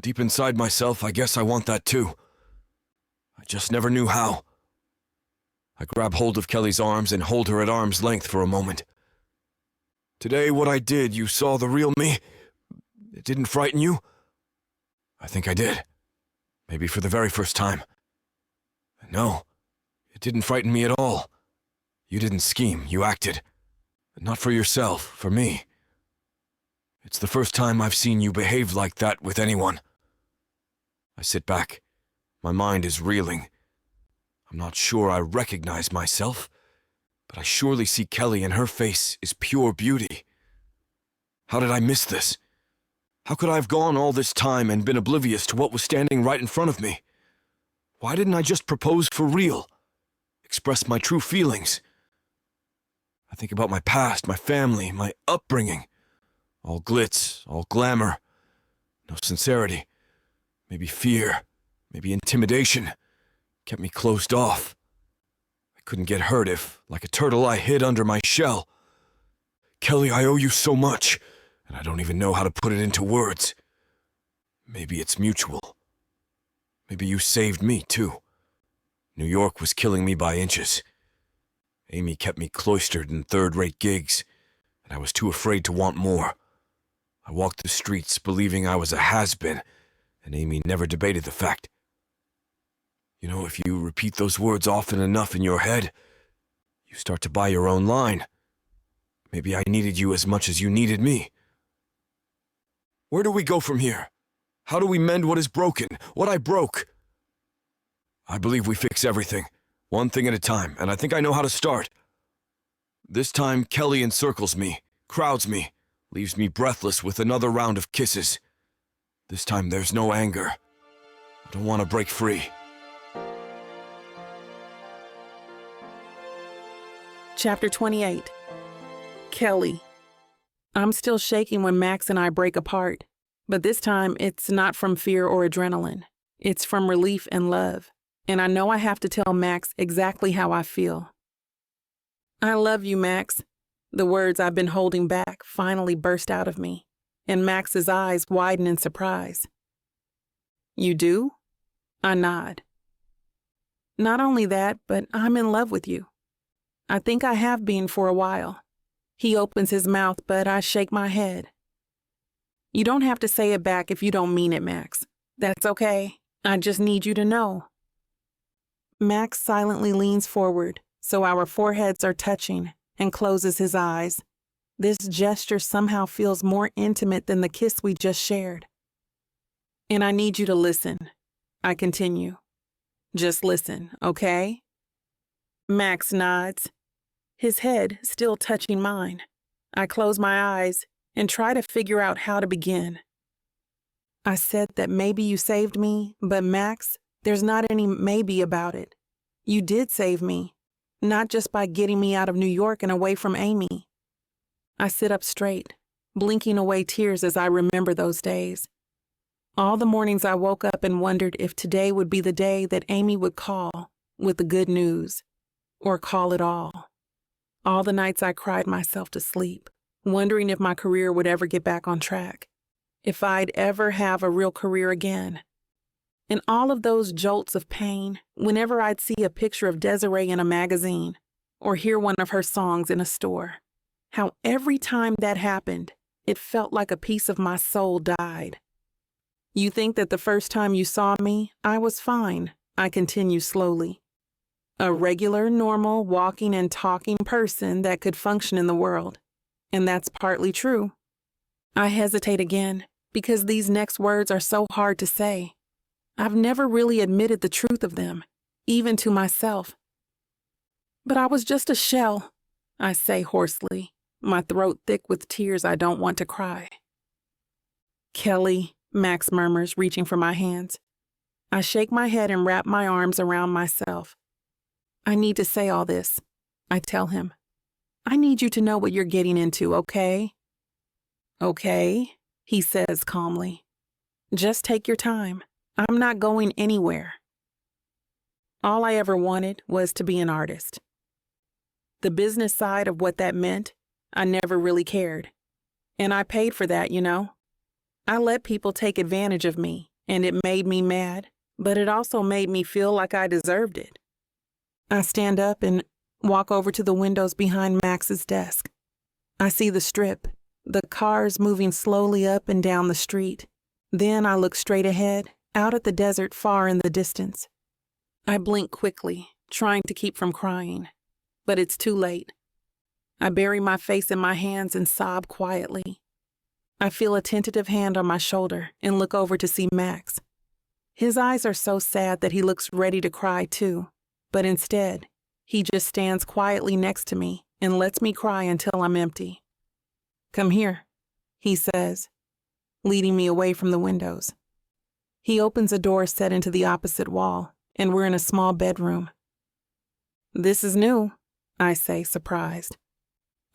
Deep inside myself, I guess I want that too. I just never knew how. I grab hold of Kelly's arms and hold her at arm's length for a moment. Today, what I did, you saw the real me? It didn't frighten you? I think I did. Maybe for the very first time. No, it didn't frighten me at all. You didn't scheme, you acted. Not for yourself, for me. It's the first time I've seen you behave like that with anyone. I sit back. My mind is reeling. I'm not sure I recognize myself, but I surely see Kelly and her face is pure beauty. How did I miss this? How could I have gone all this time and been oblivious to what was standing right in front of me? Why didn't I just propose for real? Express my true feelings? I think about my past, my family, my upbringing. All glitz, all glamour. No sincerity. Maybe fear. Maybe intimidation. Kept me closed off. I couldn't get hurt if, like a turtle, I hid under my shell. Kelly, I owe you so much, and I don't even know how to put it into words. Maybe it's mutual. Maybe you saved me, too. New York was killing me by inches. Amy kept me cloistered in third-rate gigs, and I was too afraid to want more. I walked the streets believing I was a has-been, and Amy never debated the fact. You know, if you repeat those words often enough in your head, you start to buy your own line. Maybe I needed you as much as you needed me. Where do we go from here? How do we mend what is broken, what I broke? I believe we fix everything, one thing at a time, and I think I know how to start. This time, Kelly encircles me, crowds me, leaves me breathless with another round of kisses. This time there's no anger. I don't want to break free. Chapter 28. Kelly. I'm still shaking when Max and I break apart, but this time it's not from fear or adrenaline. It's from relief and love, and I know I have to tell Max exactly how I feel. I love you, Max. The words I've been holding back finally burst out of me, and Max's eyes widen in surprise. You do? I nod. Not only that, but I'm in love with you. I think I have been for a while. He opens his mouth, but I shake my head. You don't have to say it back if you don't mean it, Max. That's okay. I just need you to know. Max silently leans forward, so our foreheads are touching, and closes his eyes. This gesture somehow feels more intimate than the kiss we just shared. And I need you to listen. I continue. Just listen, okay? Max nods, his head still touching mine. I close my eyes and try to figure out how to begin. I said that maybe you saved me, but Max, there's not any maybe about it. You did save me, not just by getting me out of New York and away from Amy. I sit up straight, blinking away tears as I remember those days. All the mornings I woke up and wondered if today would be the day that Amy would call with the good news, or call it all. All the nights I cried myself to sleep, wondering if my career would ever get back on track, if I'd ever have a real career again. And all of those jolts of pain whenever I'd see a picture of Desiree in a magazine or hear one of her songs in a store. How every time that happened, it felt like a piece of my soul died. You think that the first time you saw me, I was fine, I continue slowly. A regular, normal, walking and talking person that could function in the world. And that's partly true. I hesitate again because these next words are so hard to say. I've never really admitted the truth of them, even to myself. But I was just a shell, I say hoarsely, my throat thick with tears I don't want to cry. Kelly, Max murmurs, reaching for my hands. I shake my head and wrap my arms around myself. I need to say all this, I tell him. I need you to know what you're getting into, okay? Okay, he says calmly. Just take your time. I'm not going anywhere. All I ever wanted was to be an artist. The business side of what that meant, I never really cared. And I paid for that, you know. I let people take advantage of me, and it made me mad, but it also made me feel like I deserved it. I stand up and walk over to the windows behind Max's desk. I see the strip, the cars moving slowly up and down the street. Then I look straight ahead, out at the desert far in the distance. I blink quickly, trying to keep from crying, but it's too late. I bury my face in my hands and sob quietly. I feel a tentative hand on my shoulder and look over to see Max. His eyes are so sad that he looks ready to cry too, but instead, he just stands quietly next to me and lets me cry until I'm empty. Come here, he says, leading me away from the windows. He opens a door set into the opposite wall, and we're in a small bedroom. This is new, I say, surprised.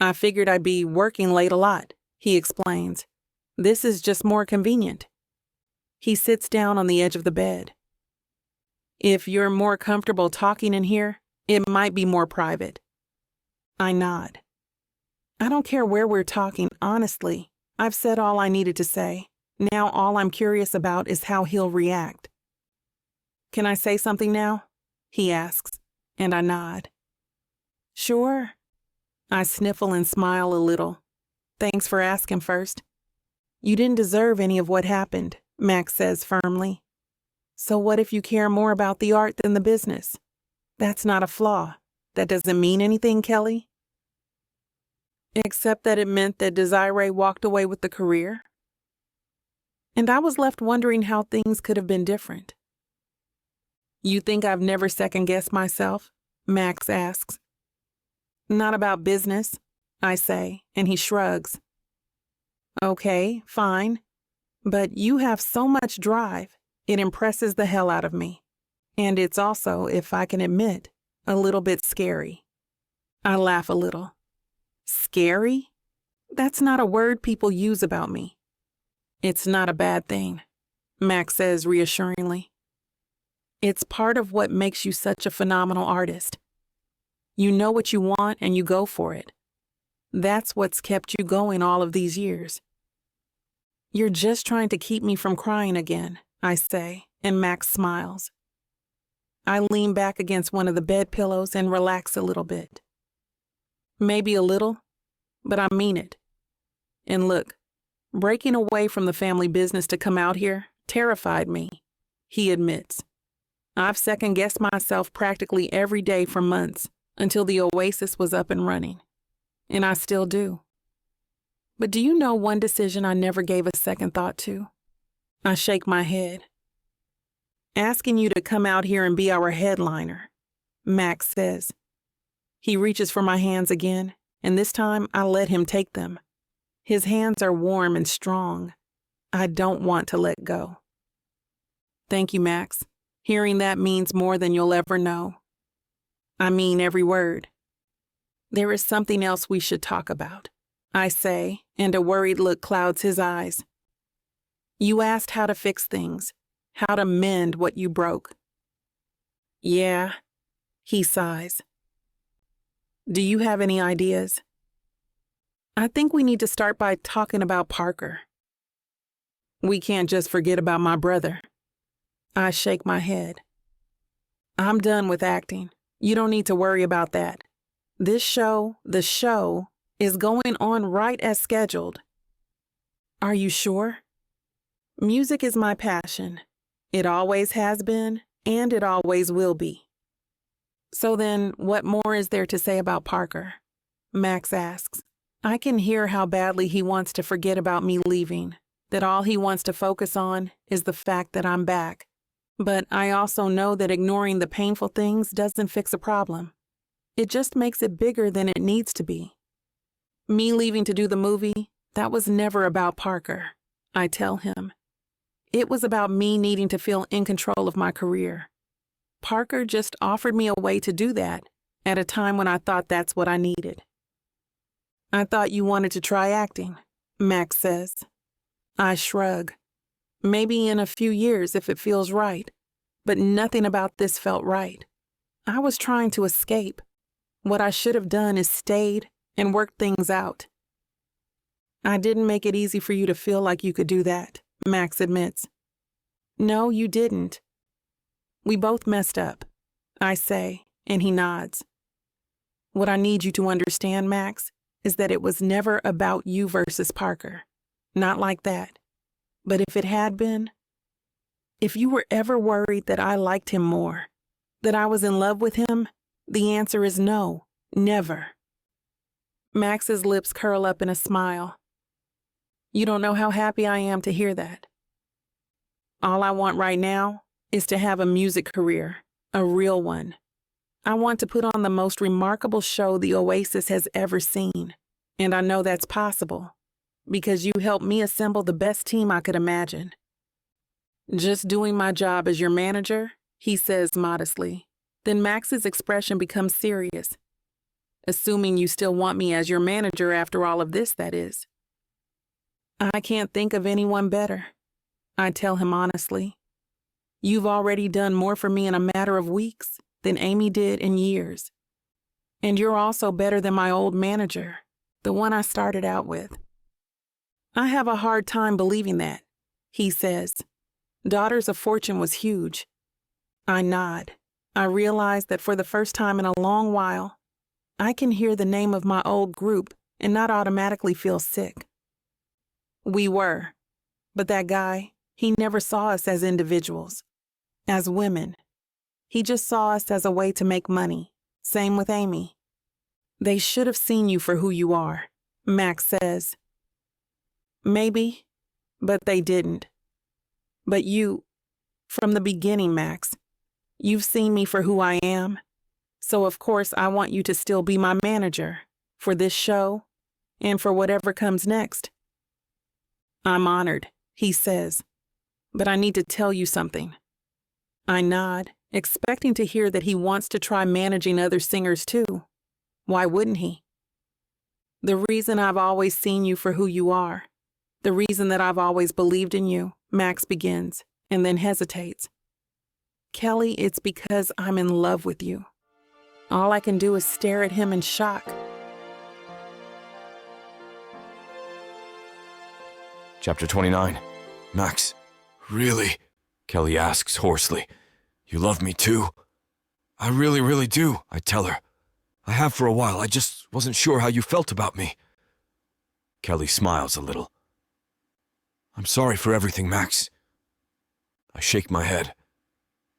I figured I'd be working late a lot, he explains. This is just more convenient. He sits down on the edge of the bed. If you're more comfortable talking in here, it might be more private. I nod. I don't care where we're talking, honestly. I've said all I needed to say. Now all I'm curious about is how he'll react. Can I say something now? He asks, and I nod. Sure. I sniffle and smile a little. Thanks for asking first. You didn't deserve any of what happened, Max says firmly. So what if you care more about the art than the business? That's not a flaw. That doesn't mean anything, Kelly. Except that it meant that Desiree walked away with the career. And I was left wondering how things could have been different. You think I've never second-guessed myself? Max asks. Not about business, I say, and he shrugs. Okay, fine. But you have so much drive, it impresses the hell out of me. And it's also, if I can admit, a little bit scary. I laugh a little. Scary? That's not a word people use about me. It's not a bad thing, Max says reassuringly. It's part of what makes you such a phenomenal artist. You know what you want and you go for it. That's what's kept you going all of these years. You're just trying to keep me from crying again, I say, and Max smiles. I lean back against one of the bed pillows and relax a little bit. Maybe a little, but I mean it. And look, breaking away from the family business to come out here terrified me, he admits. I've second-guessed myself practically every day for months until the Oasis was up and running. And I still do. But do you know one decision I never gave a second thought to? I shake my head. Asking you to come out here and be our headliner, Max says. He reaches for my hands again, and this time I let him take them. His hands are warm and strong. I don't want to let go. Thank you, Max. Hearing that means more than you'll ever know. I mean every word. There is something else we should talk about, I say, and a worried look clouds his eyes. You asked how to fix things, how to mend what you broke. Yeah, he sighs. Do you have any ideas? I think we need to start by talking about Parker. We can't just forget about my brother. I shake my head. I'm done with acting. You don't need to worry about that. This show, the show, is going on right as scheduled. Are you sure? Music is my passion. It always has been, and it always will be. So then, what more is there to say about Parker? Max asks. I can hear how badly he wants to forget about me leaving, that all he wants to focus on is the fact that I'm back. But I also know that ignoring the painful things doesn't fix a problem. It just makes it bigger than it needs to be. Me leaving to do the movie, that was never about Parker, I tell him. It was about me needing to feel in control of my career. Parker just offered me a way to do that at a time when I thought that's what I needed. I thought you wanted to try acting, Max says. I shrug. Maybe in a few years if it feels right, but nothing about this felt right. I was trying to escape. What I should have done is stayed and worked things out. I didn't make it easy for you to feel like you could do that, Max admits. No, you didn't. We both messed up, I say, and he nods. What I need you to understand, Max, is that it was never about you versus Parker. Not like that. But if it had been, if you were ever worried that I liked him more, that I was in love with him, the answer is no, never. Max's lips curl up in a smile. You don't know how happy I am to hear that. All I want right now is to have a music career, a real one. I want to put on the most remarkable show the Oasis has ever seen, and I know that's possible, because you helped me assemble the best team I could imagine. Just doing my job as your manager, he says modestly. Then Max's expression becomes serious. Assuming you still want me as your manager after all of this, that is. I can't think of anyone better, I tell him honestly. You've already done more for me in a matter of weeks than Amy did in years. And you're also better than my old manager, the one I started out with. I have a hard time believing that, he says. Daughters of Fortune was huge. I nod. I realize that for the first time in a long while, I can hear the name of my old group and not automatically feel sick. We were, but that guy, he never saw us as individuals, as women. He just saw us as a way to make money. Same with Amy. They should have seen you for who you are, Max says. Maybe, but they didn't. But you, from the beginning, Max, you've seen me for who I am. So of course I want you to still be my manager for this show and for whatever comes next. I'm honored, he says, but I need to tell you something. I nod, expecting to hear that he wants to try managing other singers too. Why wouldn't he? The reason I've always seen you for who you are, the reason that I've always believed in you, Max begins, and then hesitates. Kelly, it's because I'm in love with you. All I can do is stare at him in shock. Chapter 29. Max, really? Kelly asks hoarsely. You love me too? I really, really do, I tell her. I have for a while, I just wasn't sure how you felt about me. Kelly smiles a little. I'm sorry for everything, Max. I shake my head.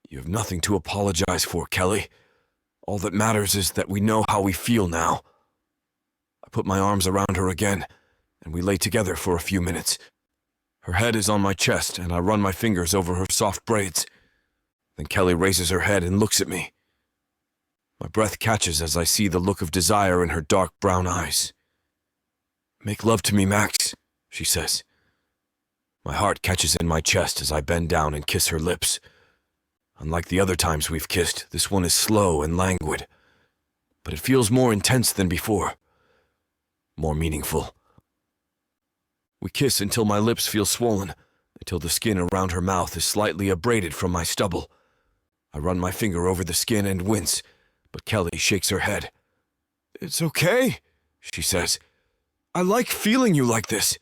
You have nothing to apologize for, Kelly. All that matters is that we know how we feel now. I put my arms around her again, and we lay together for a few minutes. Her head is on my chest, and I run my fingers over her soft braids. Then Kelly raises her head and looks at me. My breath catches as I see the look of desire in her dark brown eyes. Make love to me, Max, she says. My heart catches in my chest as I bend down and kiss her lips. Unlike the other times we've kissed, this one is slow and languid, but it feels more intense than before, more meaningful. We kiss until my lips feel swollen, until the skin around her mouth is slightly abraded from my stubble. I run my finger over the skin and wince, but Kelly shakes her head. "It's okay," she says. "I like feeling you like this."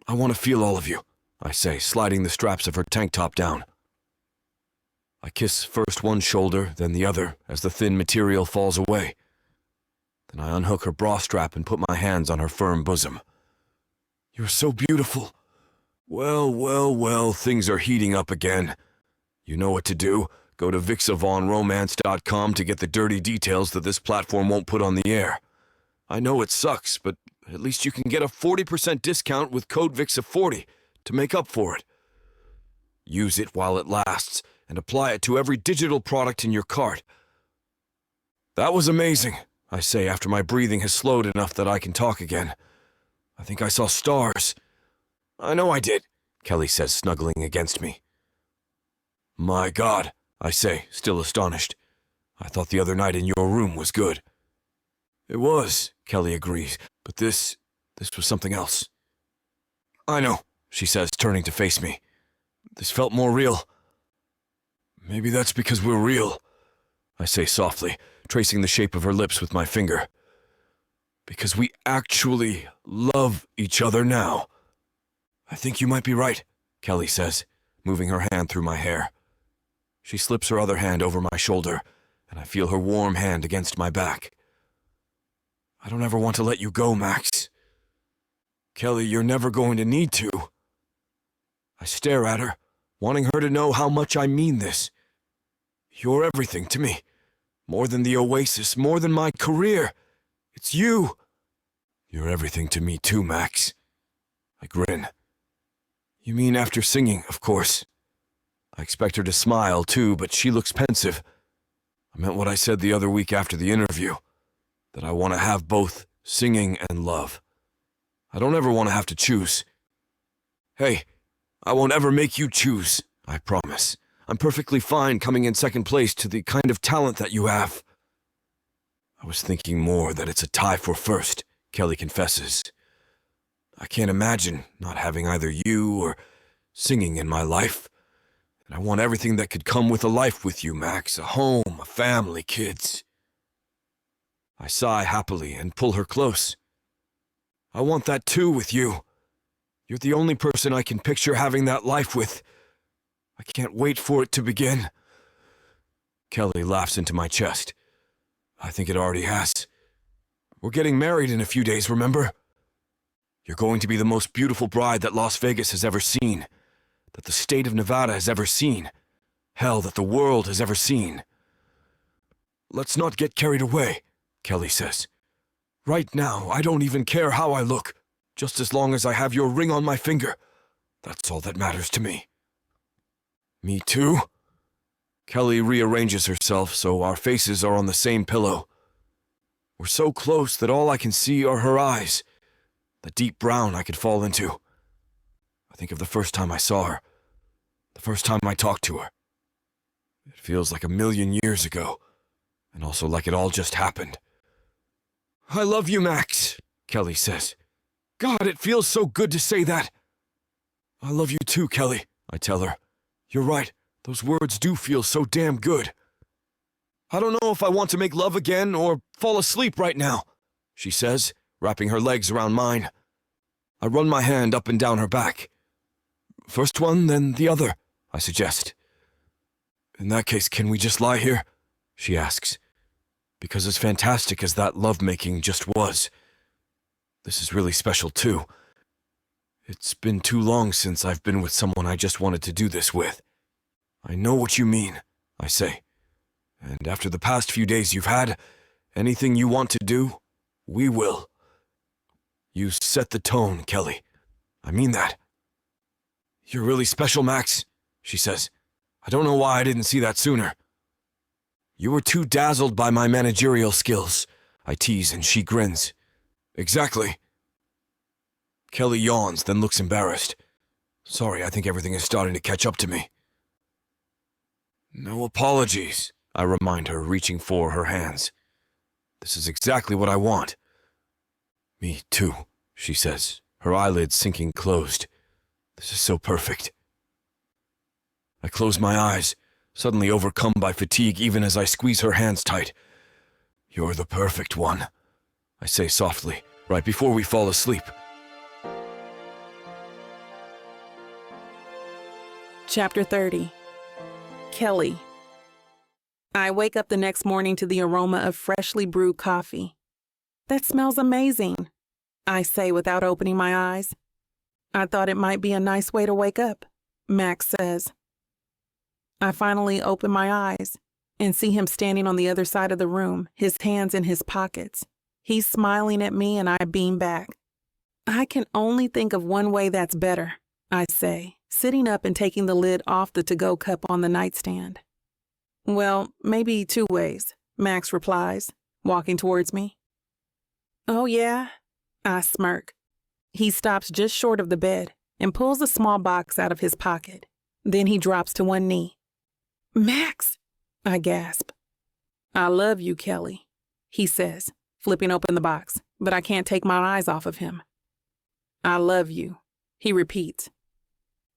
"I want to feel all of you," I say, sliding the straps of her tank top down. I kiss first one shoulder, then the other, as the thin material falls away. Then I unhook her bra strap and put my hands on her firm bosom. "You're so beautiful." Well, things are heating up again. You know what to do. Go to vixavonromance.com to get the dirty details that this platform won't put on the air. I know it sucks, but at least you can get a 40% discount with code VIXA40 to make up for it. Use it while it lasts, and apply it to every digital product in your cart. "That was amazing," I say after my breathing has slowed enough that I can talk again. "I think I saw stars." "I know I did," Kelly says, snuggling against me. "My God," I say, still astonished. "I thought the other night in your room was good." "It was," Kelly agrees, "but this was something else." "I know," she says, turning to face me. "This felt more real." "Maybe that's because we're real," I say softly, tracing the shape of her lips with my finger. "Because we actually love each other now." "I think you might be right," Kelly says, moving her hand through my hair. She slips her other hand over my shoulder, and I feel her warm hand against my back. "I don't ever want to let you go, Max." "Kelly, you're never going to need to." I stare at her, wanting her to know how much I mean this. "You're everything to me. More than the oasis, more than my career. It's you." "You're everything to me too, Max." I grin. "You mean after singing, of course." I expect her to smile too, but she looks pensive. I meant what I said the other week after the interview, that I want to have both singing and love. I don't ever want to have to choose. "Hey, I won't ever make you choose, I promise. I'm perfectly fine coming in second place to the kind of talent that you have." "I was thinking more that it's a tie for first," Kelly confesses. "I can't imagine not having either you or singing in my life. And I want everything that could come with a life with you, Max. A home, a family, kids." I sigh happily and pull her close. "I want that too with you. You're the only person I can picture having that life with. I can't wait for it to begin." Kelly laughs into my chest. "I think it already has. We're getting married in a few days, remember? You're going to be the most beautiful bride that Las Vegas has ever seen, that the state of Nevada has ever seen, hell, that the world has ever seen." "Let's not get carried away," Kelly says. "Right now, I don't even care how I look, just as long as I have your ring on my finger. That's all that matters to me." "Me too?" Kelly rearranges herself so our faces are on the same pillow. We're so close that all I can see are her eyes, the deep brown I could fall into. I think of the first time I saw her, the first time I talked to her. It feels like 1,000,000 years ago, and also like it all just happened. "I love you, Max," Kelly says. "God, it feels so good to say that." "I love you too, Kelly," I tell her. "You're right, those words do feel so damn good." "I don't know if I want to make love again or fall asleep right now," she says, wrapping her legs around mine. I run my hand up and down her back. "First one, then the other," I suggest. "In that case, can we just lie here?" she asks. Because as fantastic as that lovemaking just was, this is really special too. It's been too long since I've been with someone I just wanted to do this with. "I know what you mean," I say. "And after the past few days you've had, anything you want to do, we will." You set the tone, Kelly. I mean that. "You're really special, Max," she says. "I don't know why I didn't see that sooner." "You were too dazzled by my managerial skills," I tease, and she grins. "Exactly." Kelly yawns, then looks embarrassed. "Sorry, I think everything is starting to catch up to me." "No apologies," I remind her, reaching for her hands. "This is exactly what I want." "Me too," she says, her eyelids sinking closed. This is so perfect. I close my eyes, suddenly overcome by fatigue even as I squeeze her hands tight. You're the perfect one, I say softly, right before we fall asleep. Chapter 30. Kelly. I wake up the next morning to the aroma of freshly brewed coffee. That smells amazing, I say without opening my eyes. I thought it might be a nice way to wake up, Max says. I finally open my eyes and see him standing on the other side of the room, his hands in his pockets. He's smiling at me and I beam back. I can only think of one way that's better, I say, sitting up and taking the lid off the to-go cup on the nightstand. Well, maybe 2 ways, Max replies, walking towards me. Oh yeah? I smirk. He stops just short of the bed and pulls a small box out of his pocket. Then he drops to one knee. Max, I gasp. I love you, Kelly, he says, flipping open the box, but I can't take my eyes off of him. I love you, he repeats.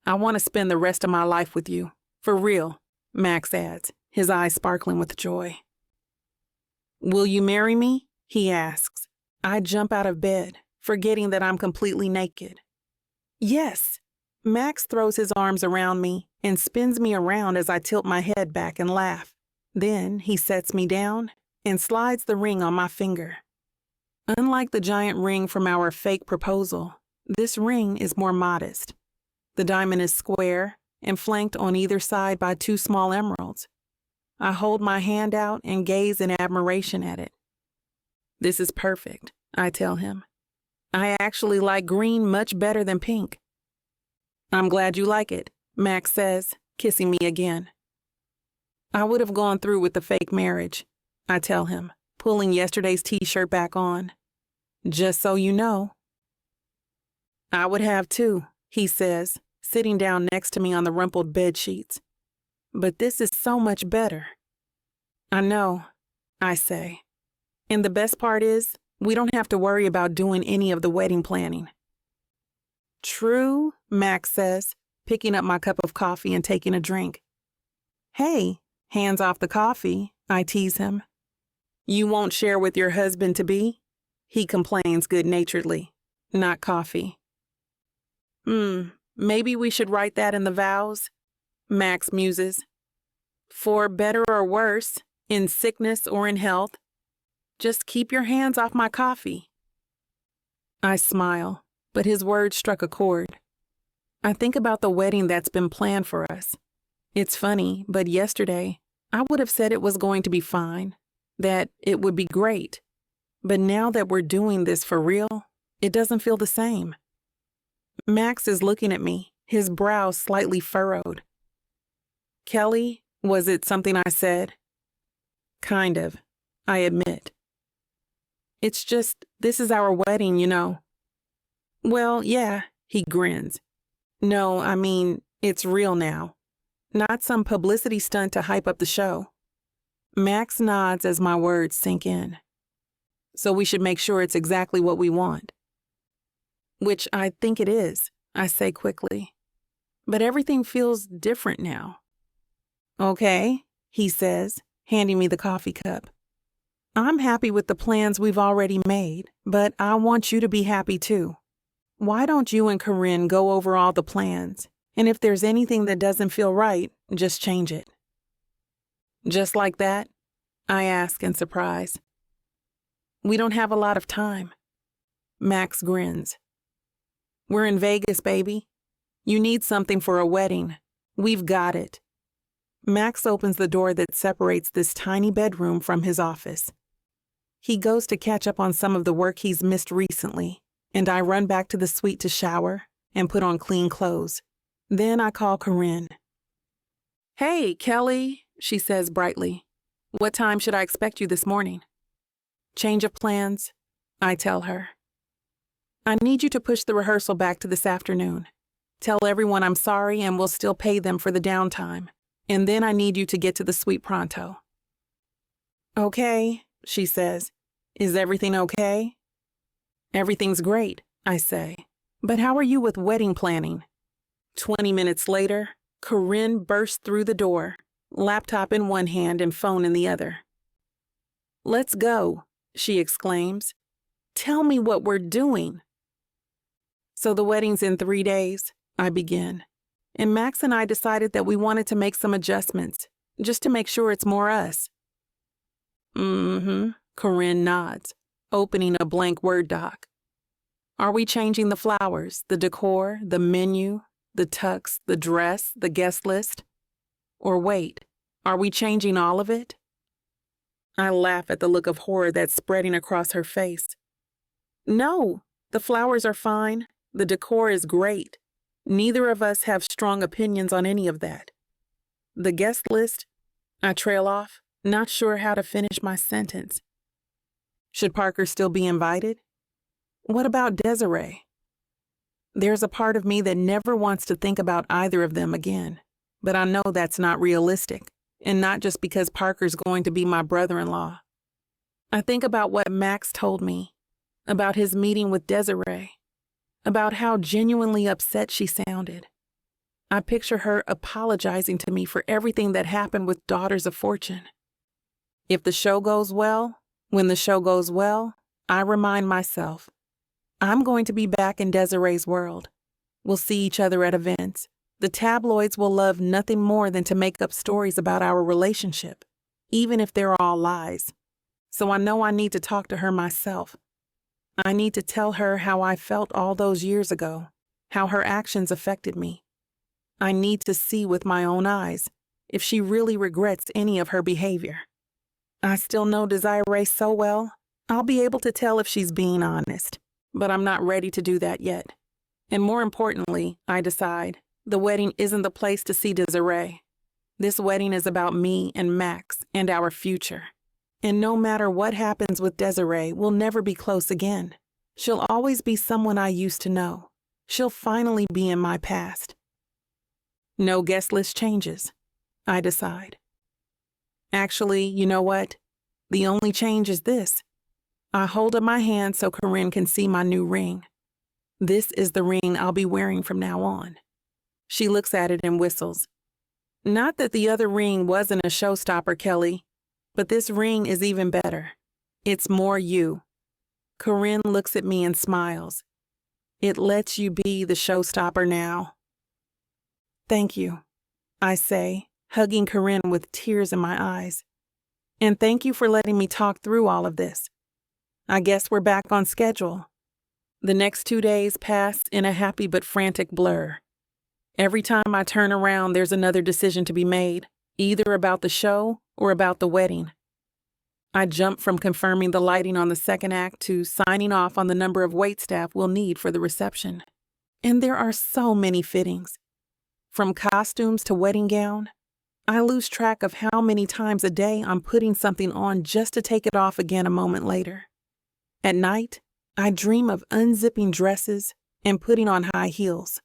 I want to spend the rest of my life with you. For real, Max adds, his eyes sparkling with joy. Will you marry me? He asks. I jump out of bed, forgetting that I'm completely naked. Yes. Max throws his arms around me and spins me around as I tilt my head back and laugh. Then he sets me down and slides the ring on my finger. Unlike the giant ring from our fake proposal, this ring is more modest. The diamond is square and flanked on either side by 2 small emeralds. I hold my hand out and gaze in admiration at it. This is perfect, I tell him. I actually like green much better than pink. I'm glad you like it, Max says, kissing me again. I would have gone through with the fake marriage, I tell him, pulling yesterday's t-shirt back on. Just so you know. I would have too, he says, sitting down next to me on the rumpled bed sheets. But this is so much better. I know, I say. And the best part is, we don't have to worry about doing any of the wedding planning. True, Max says, picking up my cup of coffee and taking a drink. Hey, hands off the coffee, I tease him. You won't share with your husband-to-be? He complains good-naturedly. Not coffee. Maybe we should write that in the vows, Max muses. For better or worse, in sickness or in health, just keep your hands off my coffee. I smile, but his words struck a chord. I think about the wedding that's been planned for us. It's funny, but yesterday, I would have said it was going to be fine, that it would be great. But now that we're doing this for real, it doesn't feel the same. Max is looking at me, his brow slightly furrowed. Kelly, was it something I said? Kind of, I admit. It's just, this is our wedding, you know. Well, yeah, he grins. No, I mean, it's real now. Not some publicity stunt to hype up the show. Max nods as my words sink in. So we should make sure it's exactly what we want. Which I think it is, I say quickly. But everything feels different now. Okay, he says, handing me the coffee cup. I'm happy with the plans we've already made, but I want you to be happy too. Why don't you and Corinne go over all the plans, and if there's anything that doesn't feel right, just change it. Just like that? I ask in surprise. We don't have a lot of time. Max grins. We're in Vegas, baby. You need something for a wedding. We've got it. Max opens the door that separates this tiny bedroom from his office. He goes to catch up on some of the work he's missed recently, and I run back to the suite to shower and put on clean clothes. Then I call Corinne. Hey, Kelly, she says brightly. What time should I expect you this morning? Change of plans, I tell her. I need you to push the rehearsal back to this afternoon. Tell everyone I'm sorry and we'll still pay them for the downtime. And then I need you to get to the suite pronto. Okay, she says. Is everything okay? Everything's great, I say. But how are you with wedding planning? 20 minutes later, Corinne burst through the door, laptop in one hand and phone in the other. "Let's go," she exclaims. "Tell me what we're doing." "So the wedding's in 3 days," I begin. "And Max and I decided that we wanted to make some adjustments, just to make sure it's more us." Corinne nods, opening a blank Word doc. "Are we changing the flowers, the decor, the menu, the tux, the dress, the guest list? Or wait, are we changing all of it?" I laugh at the look of horror that's spreading across her face. "No, the flowers are fine. The decor is great. Neither of us have strong opinions on any of that. The guest list," I trail off, not sure how to finish my sentence. "Should Parker still be invited? What about Desiree?" There's a part of me that never wants to think about either of them again, but I know that's not realistic, and not just because Parker's going to be my brother-in-law. I think about what Max told me, about his meeting with Desiree, about how genuinely upset she sounded. I picture her apologizing to me for everything that happened with Daughters of Fortune. If the show goes well, when the show goes well, I remind myself, I'm going to be back in Desiree's world. We'll see each other at events. The tabloids will love nothing more than to make up stories about our relationship, even if they're all lies. So I know I need to talk to her myself. I need to tell her how I felt all those years ago, how her actions affected me. I need to see with my own eyes if she really regrets any of her behavior. I still know Desiree so well, I'll be able to tell if she's being honest, but I'm not ready to do that yet. And more importantly, I decide, the wedding isn't the place to see Desiree. This wedding is about me and Max and our future. And no matter what happens with Desiree, we'll never be close again. She'll always be someone I used to know. She'll finally be in my past. No guest list changes, I decide. Actually, you know what? The only change is this. I hold up my hand so Corinne can see my new ring. This is the ring I'll be wearing from now on. She looks at it and whistles. Not that the other ring wasn't a showstopper, Kelly, but this ring is even better. It's more you. Corinne looks at me and smiles. It lets you be the showstopper now. Thank you, I say, hugging Corinne with tears in my eyes. And thank you for letting me talk through all of this. I guess we're back on schedule. The next 2 days pass in a happy but frantic blur. Every time I turn around, there's another decision to be made, either about the show or about the wedding. I jump from confirming the lighting on the second act to signing off on the number of waitstaff we'll need for the reception. And there are so many fittings. From costumes to wedding gown, I lose track of how many times a day I'm putting something on just to take it off again a moment later. At night, I dream of unzipping dresses and putting on high heels.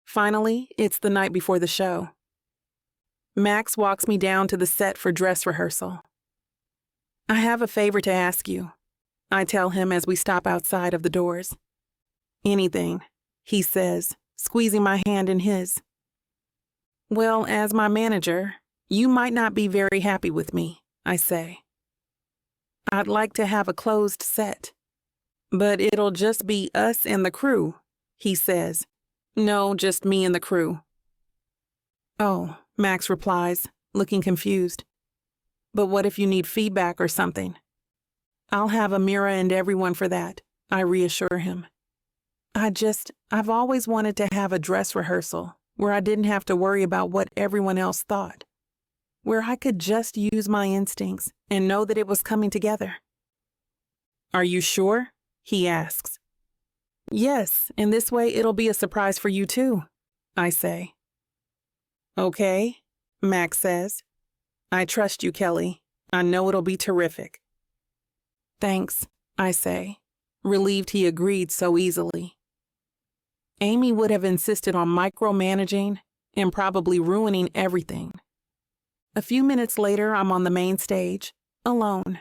Finally, it's the night before the show. Max walks me down to the set for dress rehearsal. I have a favor to ask you, I tell him as we stop outside of the doors. Anything, he says, squeezing my hand in his. Well, as my manager, you might not be very happy with me, I say. I'd like to have a closed set, but it'll just be us and the crew, he says. No, just me and the crew. Oh, Max replies, looking confused. But what if you need feedback or something? I'll have Amira and everyone for that, I reassure him. I've always wanted to have a dress rehearsal where I didn't have to worry about what everyone else thought, where I could just use my instincts and know that it was coming together. Are you sure? He asks. Yes, and this way it'll be a surprise for you too, I say. Okay, Max says. I trust you, Kelly. I know it'll be terrific. Thanks, I say, relieved he agreed so easily. Amy would have insisted on micromanaging and probably ruining everything. A few minutes later, I'm on the main stage, alone.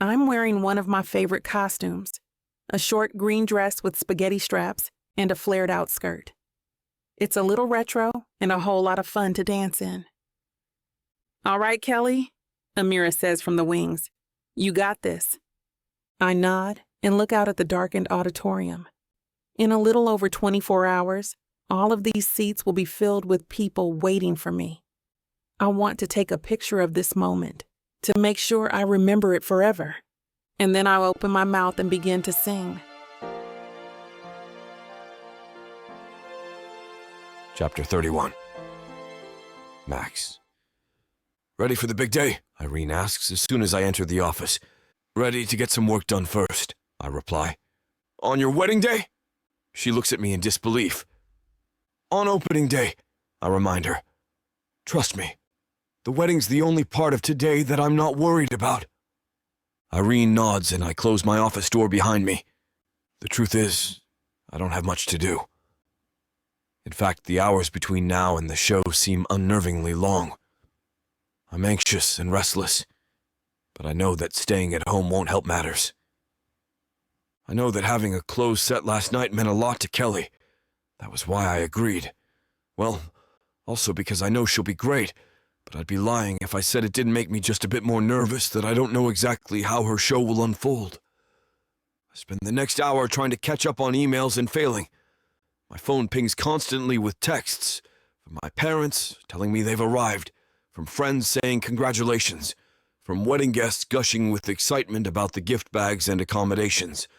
I'm wearing one of my favorite costumes, a short green dress with spaghetti straps and a flared-out skirt. It's a little retro and a whole lot of fun to dance in. All right, Kelly, Amira says from the wings. You got this. I nod and look out at the darkened auditorium. In a little over 24 hours, all of these seats will be filled with people waiting for me. I want to take a picture of this moment to make sure I remember it forever. And then I'll open my mouth and begin to sing. Chapter 31. Max. Ready for the big day? Irene asks as soon as I enter the office. Ready to get some work done first, I reply. On your wedding day? She looks at me in disbelief. On opening day, I remind her. Trust me, the wedding's the only part of today that I'm not worried about. Irene nods and I close my office door behind me. The truth is, I don't have much to do. In fact, the hours between now and the show seem unnervingly long. I'm anxious and restless, but I know that staying at home won't help matters. I know that having a closed set last night meant a lot to Kelly. That was why I agreed. Well, also because I know she'll be great, but I'd be lying if I said it didn't make me just a bit more nervous that I don't know exactly how her show will unfold. I spend the next hour trying to catch up on emails and failing. My phone pings constantly with texts from my parents telling me they've arrived, from friends saying congratulations, from wedding guests gushing with excitement about the gift bags and accommodations,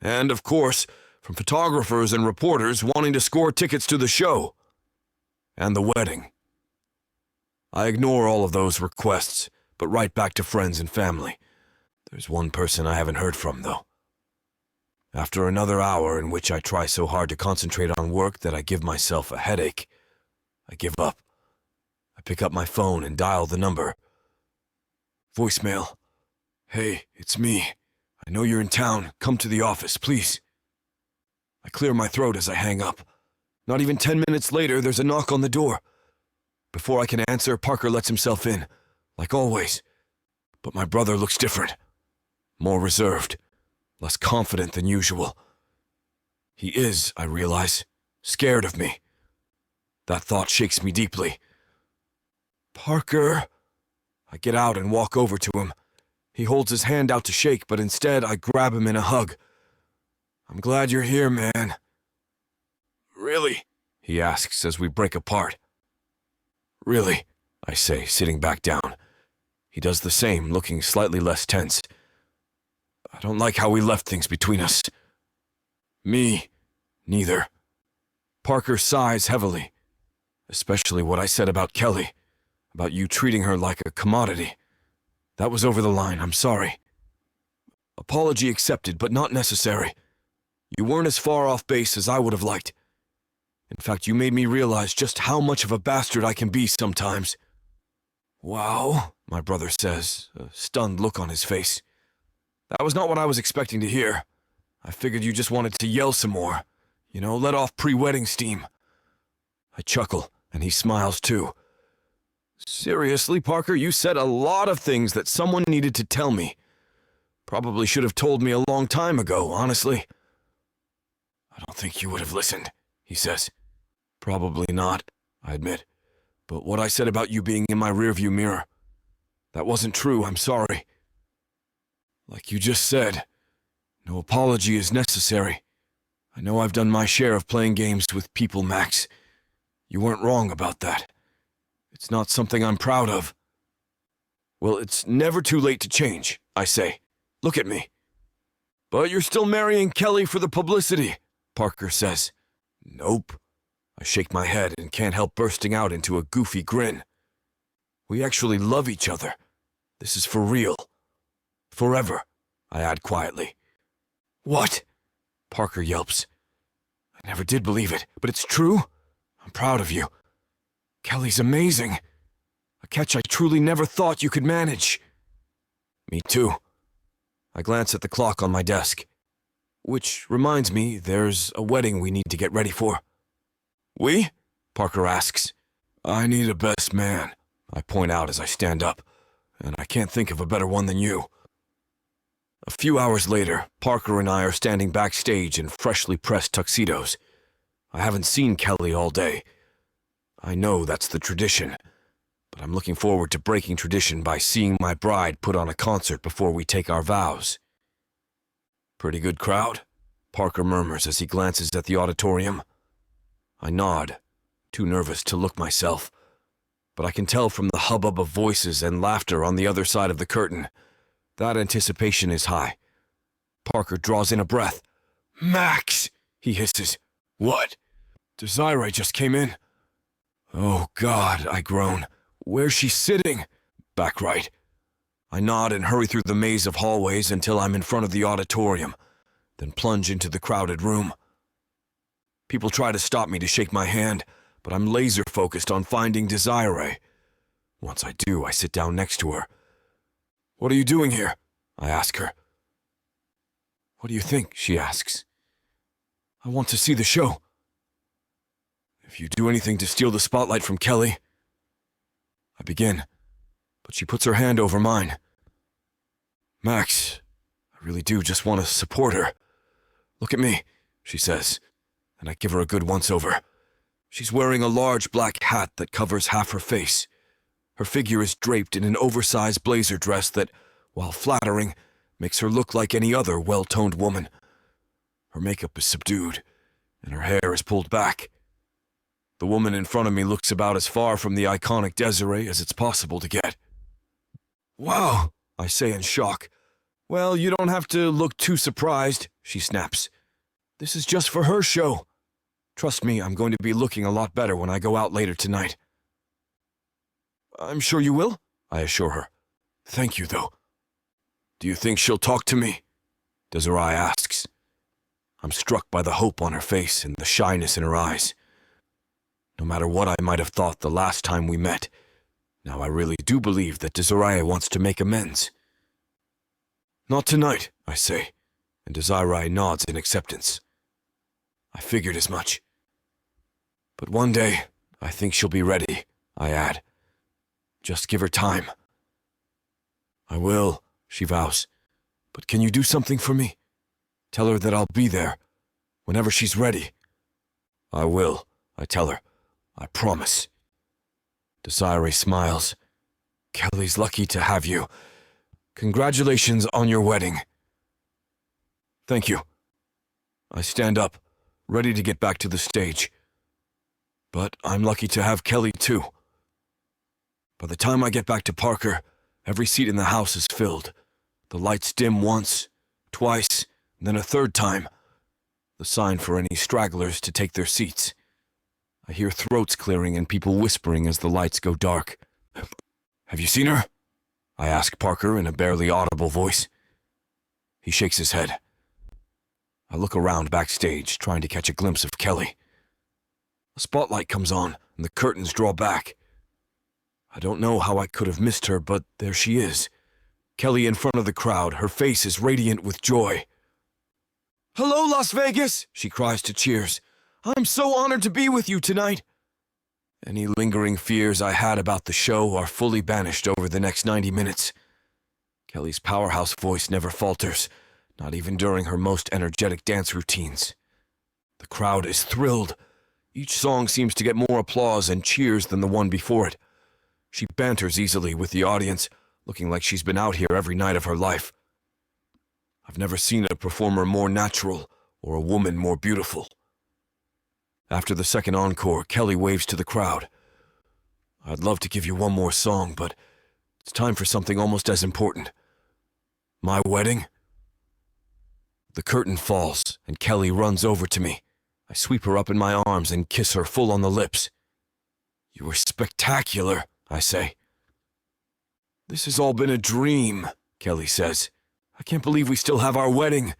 and, of course, from photographers and reporters wanting to score tickets to the show and the wedding. I ignore all of those requests, but write back to friends and family. There's one person I haven't heard from, though. After another hour in which I try so hard to concentrate on work that I give myself a headache, I give up. I pick up my phone and dial the number. Voicemail. Hey, it's me. I know you're in town. Come to the office, please. I clear my throat as I hang up. Not even 10 minutes later, there's a knock on the door. Before I can answer, Parker lets himself in, like always. But my brother looks different. More reserved. Less confident than usual. He is, I realize, scared of me. That thought shakes me deeply. Parker. I get out and walk over to him. He holds his hand out to shake, but instead I grab him in a hug. I'm glad you're here, man. Really? He asks as we break apart. Really? I say, sitting back down. He does the same, looking slightly less tense. I don't like how we left things between us. Me, neither. Parker sighs heavily, especially what I said about Kelly, about you treating her like a commodity. That was over the line, I'm sorry. Apology accepted, but not necessary. You weren't as far off base as I would have liked. In fact, you made me realize just how much of a bastard I can be sometimes. Wow, my brother says, a stunned look on his face. That was not what I was expecting to hear. I figured you just wanted to yell some more. You know, let off pre-wedding steam. I chuckle, and he smiles too. Seriously, Parker, you said a lot of things that someone needed to tell me. Probably should have told me a long time ago, honestly. I don't think you would have listened, he says. Probably not, I admit. But what I said about you being in my rearview mirror, that wasn't true, I'm sorry. Like you just said, no apology is necessary. I know I've done my share of playing games with people, Max. You weren't wrong about that. It's not something I'm proud of. Well, it's never too late to change, I say. Look at me. But you're still marrying Kelly for the publicity, Parker says. Nope. I shake my head and can't help bursting out into a goofy grin. We actually love each other. This is for real. Forever, I add quietly. What? Parker yelps. I never did believe it, but it's true. I'm proud of you. Kelly's amazing. A catch I truly never thought you could manage. Me too. I glance at the clock on my desk. Which reminds me, there's a wedding we need to get ready for. We? Parker asks. I need a best man, I point out as I stand up, and I can't think of a better one than you. A few hours later, Parker and I are standing backstage in freshly pressed tuxedos. I haven't seen Kelly all day. I know that's the tradition, but I'm looking forward to breaking tradition by seeing my bride put on a concert before we take our vows. Pretty good crowd, Parker murmurs as he glances at the auditorium. I nod, too nervous to look myself, but I can tell from the hubbub of voices and laughter on the other side of the curtain that anticipation is high. Parker draws in a breath. "Max!" he hisses. "What?" "Desiree just came in." "Oh, God," I groan. "Where's she sitting?" "Back right." I nod and hurry through the maze of hallways until I'm in front of the auditorium, then plunge into the crowded room. People try to stop me to shake my hand, but I'm laser-focused on finding Desiree. Once I do, I sit down next to her. "What are you doing here?" I ask her. "What do you think?" she asks. "I want to see the show." "If you do anything to steal the spotlight from Kelly..." I begin, but she puts her hand over mine. "Max, I really do just want to support her. Look at me," she says, and I give her a good once-over. She's wearing a large black hat that covers half her face. Her figure is draped in an oversized blazer dress that, while flattering, makes her look like any other well-toned woman. Her makeup is subdued, and her hair is pulled back. The woman in front of me looks about as far from the iconic Desiree as it's possible to get. "Wow," I say in shock. "Well, you don't have to look too surprised," she snaps. "This is just for her show. Trust me, I'm going to be looking a lot better when I go out later tonight." "I'm sure you will," I assure her. "Thank you, though." "Do you think she'll talk to me?" Desiree asks. I'm struck by the hope on her face and the shyness in her eyes. No matter what I might have thought the last time we met, now I really do believe that Desiree wants to make amends. "Not tonight," I say, and Desiree nods in acceptance. I figured as much. "But one day, I think she'll be ready," I add. "Just give her time." "I will," she vows. "But can you do something for me? Tell her that I'll be there, whenever she's ready." "I will," I tell her. "I promise." Desiree smiles. "Kelly's lucky to have you. Congratulations on your wedding." "Thank you." I stand up, ready to get back to the stage. But I'm lucky to have Kelly too. By the time I get back to Parker, every seat in the house is filled. The lights dim once, twice, then a third time. The sign for any stragglers to take their seats. I hear throats clearing and people whispering as the lights go dark. "Have you seen her?" I ask Parker in a barely audible voice. He shakes his head. I look around backstage, trying to catch a glimpse of Kelly. A spotlight comes on, and the curtains draw back. I don't know how I could have missed her, but there she is. Kelly in front of the crowd, her face is radiant with joy. "Hello, Las Vegas!" she cries to cheers. "I'm so honored to be with you tonight." Any lingering fears I had about the show are fully banished over the next 90 minutes. Kelly's powerhouse voice never falters, not even during her most energetic dance routines. The crowd is thrilled. Each song seems to get more applause and cheers than the one before it. She banters easily with the audience, looking like she's been out here every night of her life. I've never seen a performer more natural or a woman more beautiful. After the second encore, Kelly waves to the crowd. "I'd love to give you one more song, but it's time for something almost as important. My wedding?" The curtain falls, and Kelly runs over to me. I sweep her up in my arms and kiss her full on the lips. "You were spectacular," I say. "This has all been a dream," Kelly says. "I can't believe we still have our wedding."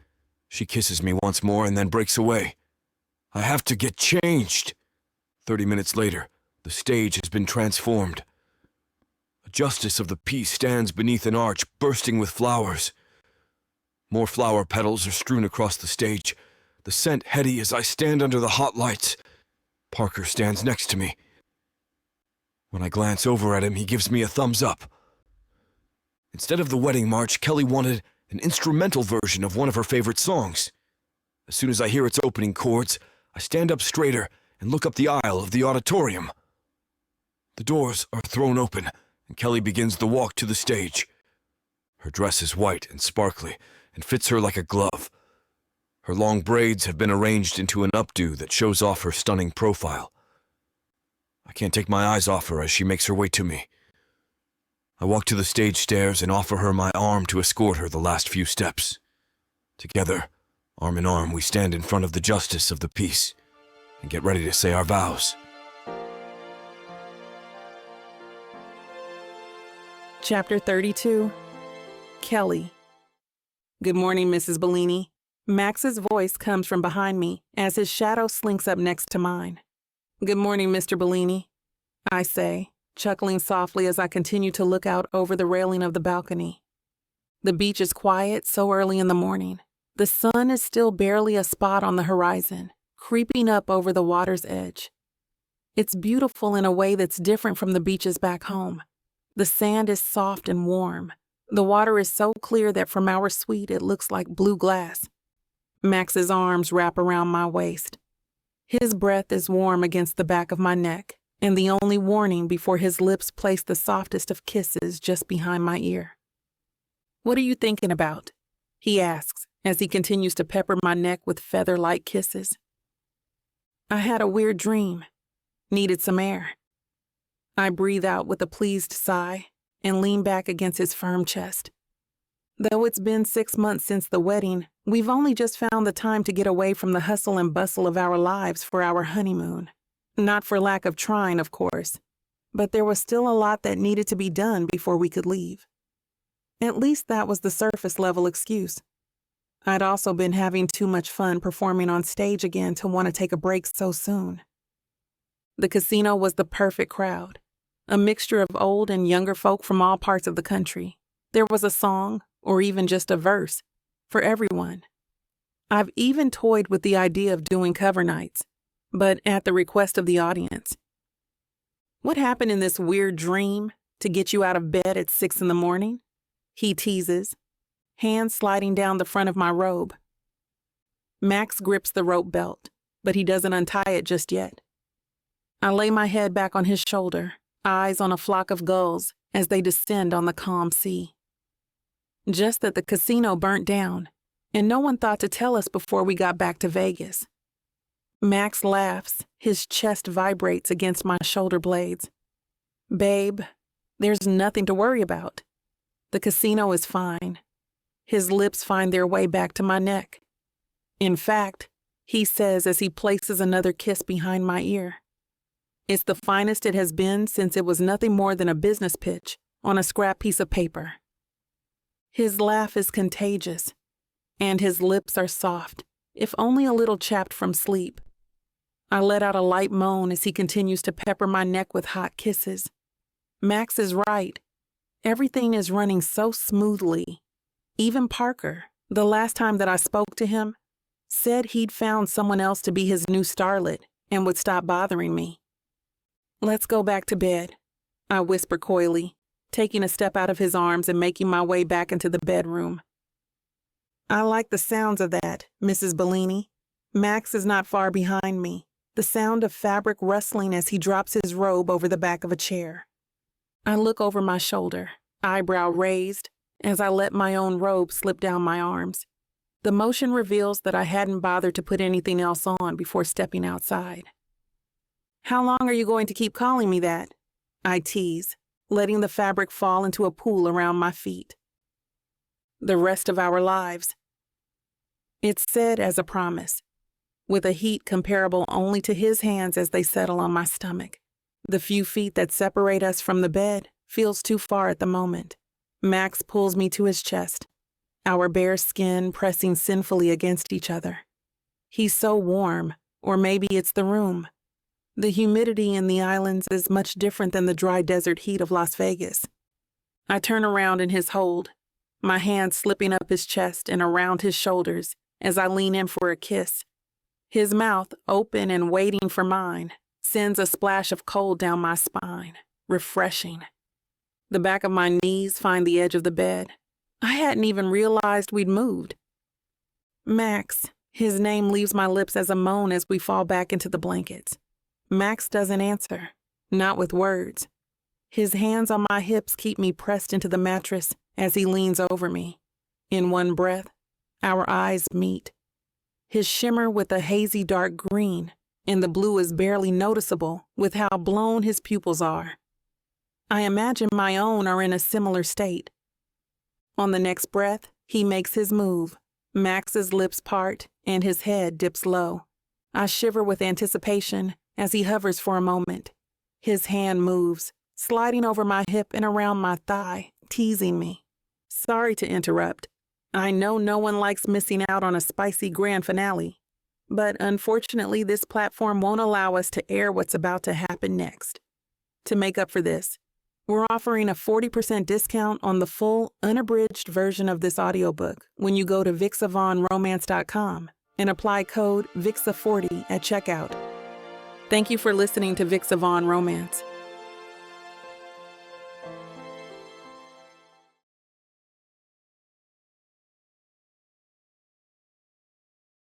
She kisses me once more and then breaks away. "I have to get changed." 30 minutes later, the stage has been transformed. A justice of the peace stands beneath an arch bursting with flowers. More flower petals are strewn across the stage, the scent heady as I stand under the hot lights. Parker stands next to me. When I glance over at him, he gives me a thumbs up. Instead of the wedding march, Kelly wanted an instrumental version of one of her favorite songs. As soon as I hear its opening chords, I stand up straighter and look up the aisle of the auditorium. The doors are thrown open, and Kelly begins the walk to the stage. Her dress is white and sparkly and fits her like a glove. Her long braids have been arranged into an updo that shows off her stunning profile. I can't take my eyes off her as she makes her way to me. I walk to the stage stairs and offer her my arm to escort her the last few steps. Together, arm in arm, we stand in front of the justice of the peace and get ready to say our vows. Chapter 32. Kelly. Good morning, Mrs. Bilini. Max's voice comes from behind me as his shadow slinks up next to mine. Good morning, Mr. Bilini, I say, chuckling softly as I continue to look out over the railing of the balcony. The beach is quiet so early in the morning. The sun is still barely a spot on the horizon, creeping up over the water's edge. It's beautiful in a way that's different from the beaches back home. The sand is soft and warm. The water is so clear that from our suite it looks like blue glass. Max's arms wrap around my waist. His breath is warm against the back of my neck, and the only warning before his lips place the softest of kisses just behind my ear. What are you thinking about? He asks as he continues to pepper my neck with feather-like kisses. I had a weird dream. Needed some air. I breathe out with a pleased sigh and lean back against his firm chest. Though it's been 6 months since the wedding, we've only just found the time to get away from the hustle and bustle of our lives for our honeymoon. Not for lack of trying, of course, but there was still a lot that needed to be done before we could leave. At least that was the surface-level excuse. I'd also been having too much fun performing on stage again to want to take a break so soon. The casino was the perfect crowd, a mixture of old and younger folk from all parts of the country. There was a song, or even just a verse, for everyone. I've even toyed with the idea of doing cover nights, but at the request of the audience. What happened in this weird dream to get you out of bed at 6 a.m? He teases, hands sliding down the front of my robe. Max grips the rope belt, but he doesn't untie it just yet. I lay my head back on his shoulder, eyes on a flock of gulls as they descend on the calm sea. Just that the casino burnt down, and no one thought to tell us before we got back to Vegas. Max laughs, his chest vibrates against my shoulder blades. Babe, there's nothing to worry about. The casino is fine. His lips find their way back to my neck. In fact, he says as he places another kiss behind my ear. It's the finest it has been since it was nothing more than a business pitch on a scrap piece of paper. His laugh is contagious, and his lips are soft, if only a little chapped from sleep. I let out a light moan as he continues to pepper my neck with hot kisses. Max is right. Everything is running so smoothly. Even Parker, the last time that I spoke to him, said he'd found someone else to be his new starlet and would stop bothering me. Let's go back to bed, I whisper coyly, taking a step out of his arms and making my way back into the bedroom. I like the sounds of that, Mrs. Bilini. Max is not far behind me, the sound of fabric rustling as he drops his robe over the back of a chair. I look over my shoulder, eyebrow raised, as I let my own robe slip down my arms. The motion reveals that I hadn't bothered to put anything else on before stepping outside. How long are you going to keep calling me that? I tease, letting the fabric fall into a pool around my feet. The rest of our lives. It's said as a promise, with a heat comparable only to his hands as they settle on my stomach. The few feet that separate us from the bed feels too far at the moment. Max pulls me to his chest, our bare skin pressing sinfully against each other. He's so warm, or maybe it's the room. The humidity in the islands is much different than the dry desert heat of Las Vegas. I turn around in his hold, my hand slipping up his chest and around his shoulders as I lean in for a kiss. His mouth, open and waiting for mine, sends a splash of cold down my spine, refreshing. The back of my knees find the edge of the bed. I hadn't even realized we'd moved. Max, His name leaves my lips as a moan as we fall back into the blankets. Max doesn't answer, not with words. His hands on my hips keep me pressed into the mattress as he leans over me. In one breath, our eyes meet. His shimmer with a hazy dark green, and the blue is barely noticeable with how blown his pupils are. I imagine my own are in a similar state. On the next breath, he makes his move. Max's lips part, and his head dips low. I shiver with anticipation as he hovers for a moment. His hand moves, sliding over my hip and around my thigh, teasing me. Sorry to interrupt. I know no one likes missing out on a spicy grand finale, but unfortunately this platform won't allow us to air what's about to happen next. To make up for this, we're offering a 40% discount on the full, unabridged version of this audiobook when you go to vixavonromance.com and apply code VIXA40 at checkout. Thank you for listening to Vix Avon Romance.